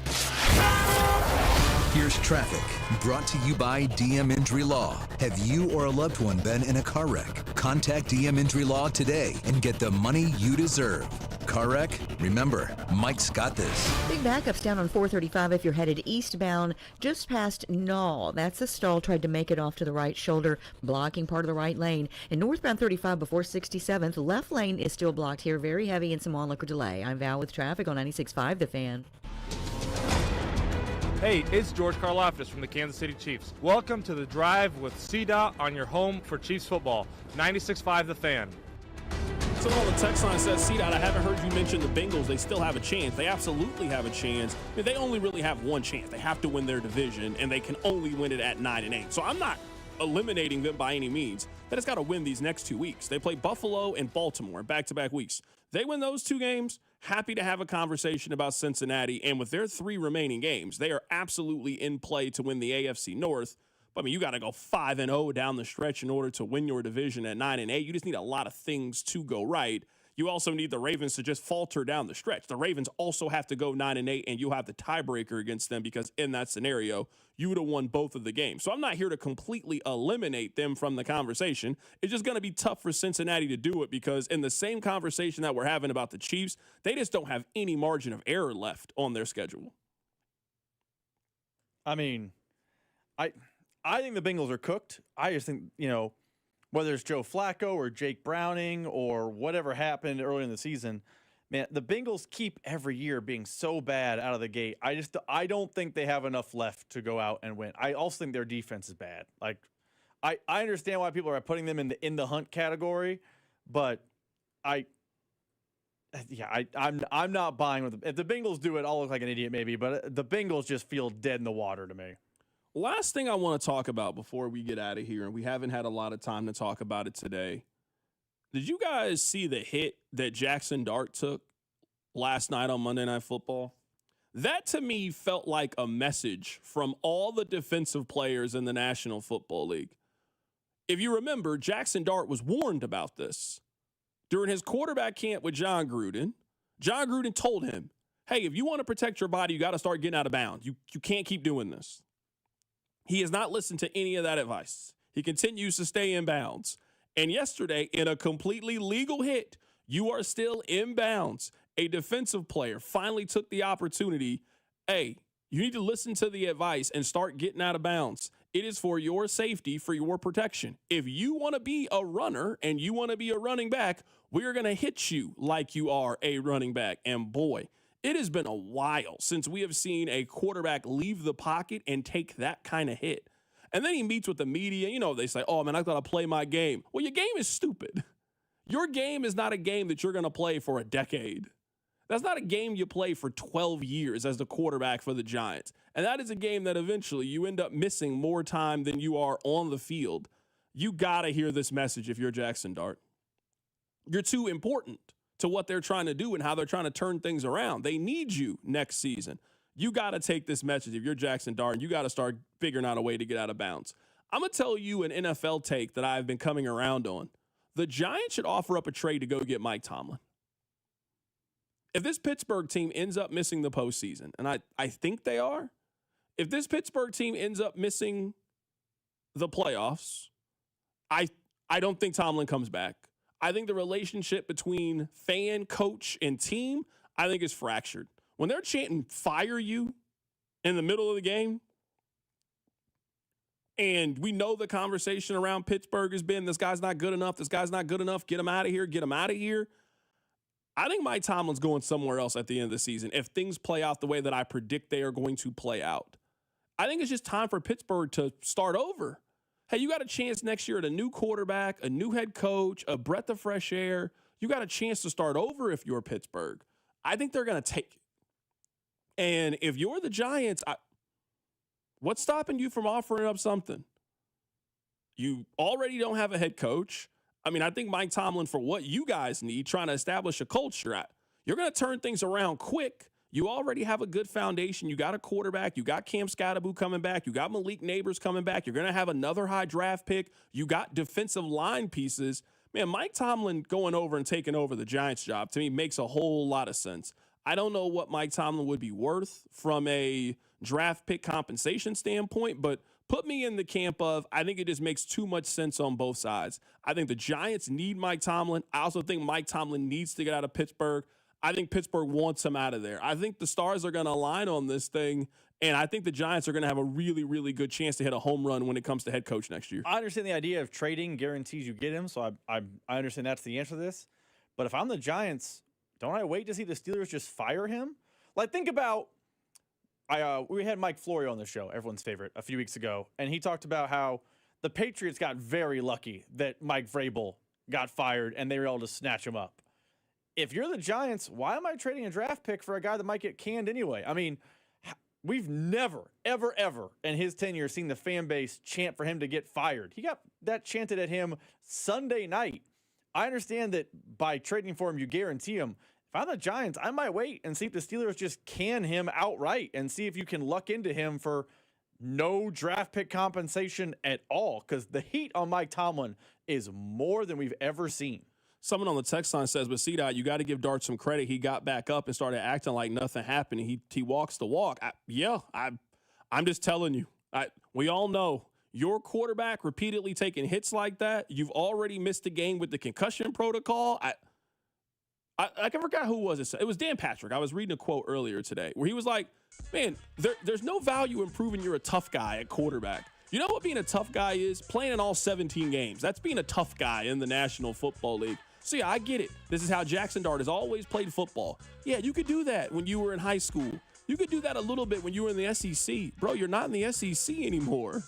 Here's traffic, brought to you by DM Injury Law. Have you or a loved one been in a car wreck? Contact DM Injury Law today and get the money you deserve. Car wreck? Remember, Mike's got this. Big backups down on 435 if you're headed eastbound, just past Knoll. That's a stall, tried to make it off to the right shoulder, blocking part of the right lane. And northbound 35 before 67th, left lane is still blocked here, very heavy and some onlooker delay. I'm Val with traffic on 96.5 The Fan. Hey, it's George Karlaftis from the Kansas City Chiefs. Welcome to The Drive with CDOT on your home for Chiefs football. 96.5 The Fan. So on the text line says, CDOT, I haven't heard you mention the Bengals. They still have a chance. They absolutely have a chance. I mean, they only really have one chance. They have to win their division, and they can only win it at 9-8. So I'm not eliminating them by any means. They just got to win these next 2 weeks. They play Buffalo and Baltimore back-to-back weeks. They win those 2 games, happy to have a conversation about Cincinnati. And with their 3 remaining games, they are absolutely in play to win the AFC North. But, I mean, you got to go 5-0 down the stretch in order to win your division at 9-8. You just need a lot of things to go right. You also need the Ravens to just falter down the stretch. The Ravens also have to go 9-8, and you'll have the tiebreaker against them because in that scenario, you would have won both of the games. So I'm not here to completely eliminate them from the conversation. It's just going to be tough for Cincinnati to do it because in the same conversation that we're having about the Chiefs, they just don't have any margin of error left on their schedule. I mean, I think the Bengals are cooked. I just think, whether it's Joe Flacco or Jake Browning or whatever happened early in the season, man, the Bengals keep every year being so bad out of the gate. I don't think they have enough left to go out and win. I also think their defense is bad. Like, I understand why people are putting them in the hunt category, but I'm not buying with them. If the Bengals do it, I'll look like an idiot maybe, but the Bengals just feel dead in the water to me. Last thing I want to talk about before we get out of here, and we haven't had a lot of time to talk about it today. Did you guys see the hit that Jackson Dart took last night on Monday Night Football? That to me felt like a message from all the defensive players in the National Football League. If you remember, Jackson Dart was warned about this. During his quarterback camp with John Gruden told him, hey, if you want to protect your body, you got to start getting out of bounds. You can't keep doing this. He has not listened to any of that advice. He continues to stay in bounds. And yesterday, in a completely legal hit, you are still in bounds. A defensive player finally took the opportunity. Hey, you need to listen to the advice and start getting out of bounds. It is for your safety, for your protection. If you want to be a runner and you want to be a running back, we are going to hit you like you are a running back. And boy, it has been a while since we have seen a quarterback leave the pocket and take that kind of hit. And then he meets with the media. They say, oh, man, I got to play my game. Well, your game is stupid. Your game is not a game that you're going to play for a decade. That's not a game you play for 12 years as the quarterback for the Giants. And that is a game that eventually you end up missing more time than you are on the field. You got to hear this message if you're Jackson Dart. You're too important to what they're trying to do and how they're trying to turn things around. They need you next season. You got to take this message. If you're Jackson Dart, you got to start figuring out a way to get out of bounds. I'm going to tell you an NFL take that I've been coming around on. The Giants should offer up a trade to go get Mike Tomlin. If this Pittsburgh team ends up missing the postseason, and I think they are, if this Pittsburgh team ends up missing the playoffs, I don't think Tomlin comes back. I think the relationship between fan, coach, and team, I think is fractured. When they're chanting, fire you in the middle of the game, and we know the conversation around Pittsburgh has been, this guy's not good enough, get him out of here. I think Mike Tomlin's going somewhere else at the end of the season if things play out the way that I predict they are going to play out. I think it's just time for Pittsburgh to start over. Hey, you got a chance next year at a new quarterback, a new head coach, a breath of fresh air. You got a chance to start over if you're Pittsburgh. I think they're going to take it. And if you're the Giants, what's stopping you from offering up something? You already don't have a head coach. I mean, I think Mike Tomlin, for what you guys need, trying to establish a culture, you're going to turn things around quick. You already have a good foundation. You got a quarterback. You got Cam Scatterbo coming back. You got Malik Neighbors coming back. You're going to have another high draft pick. You got defensive line pieces. Man, Mike Tomlin going over and taking over the Giants job, to me, makes a whole lot of sense. I don't know what Mike Tomlin would be worth from a draft pick compensation standpoint, but put me in the camp of, I think it just makes too much sense on both sides. I think the Giants need Mike Tomlin. I also think Mike Tomlin needs to get out of Pittsburgh. I think Pittsburgh wants him out of there. I think the stars are going to align on this thing, and I think the Giants are going to have a really, really good chance to hit a home run when it comes to head coach next year. I understand the idea of trading guarantees you get him, so I understand that's the answer to this. But if I'm the Giants, don't I wait to see the Steelers just fire him? Like, think about we had Mike Florio on the show, everyone's favorite, a few weeks ago, and he talked about how the Patriots got very lucky that Mike Vrabel got fired and they were able to snatch him up. If you're the Giants, why am I trading a draft pick for a guy that might get canned anyway? I mean, we've never, ever, ever in his tenure seen the fan base chant for him to get fired. He got that chanted at him Sunday night. I understand that by trading for him, you guarantee him. If I'm the Giants, I might wait and see if the Steelers just can him outright and see if you can luck into him for no draft pick compensation at all, because the heat on Mike Tomlin is more than we've ever seen. Someone on the text line says, but C-Dot, you got to give Dart some credit. He got back up and started acting like nothing happened. He walks the walk. I'm just telling you. We all know your quarterback repeatedly taking hits like that. You've already missed the game with the concussion protocol. I forgot who was it. It was Dan Patrick. I was reading a quote earlier today where he was like, man, there's no value in proving you're a tough guy at quarterback. You know what being a tough guy is? Playing in all 17 games. That's being a tough guy in the National Football League. So, yeah, I get it. This is how Jackson Dart has always played football. Yeah, you could do that when you were in high school. You could do that a little bit when you were in the SEC. Bro, you're not in the SEC anymore.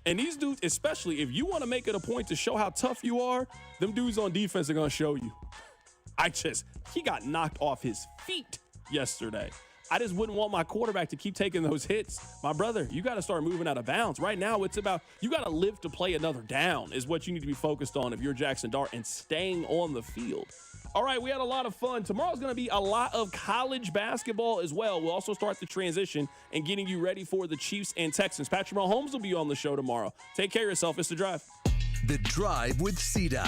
And these dudes, especially if you want to make it a point to show how tough you are, them dudes on defense are going to show you. He got knocked off his feet yesterday. I just wouldn't want my quarterback to keep taking those hits. My brother, you got to start moving out of bounds. Right now, it's about you got to live to play another down is what you need to be focused on if you're Jackson Dart and staying on the field. All right, we had a lot of fun. Tomorrow's going to be a lot of college basketball as well. We'll also start the transition and getting you ready for the Chiefs and Texans. Patrick Mahomes will be on the show tomorrow. Take care of yourself. It's The Drive. The Drive with C-Dot.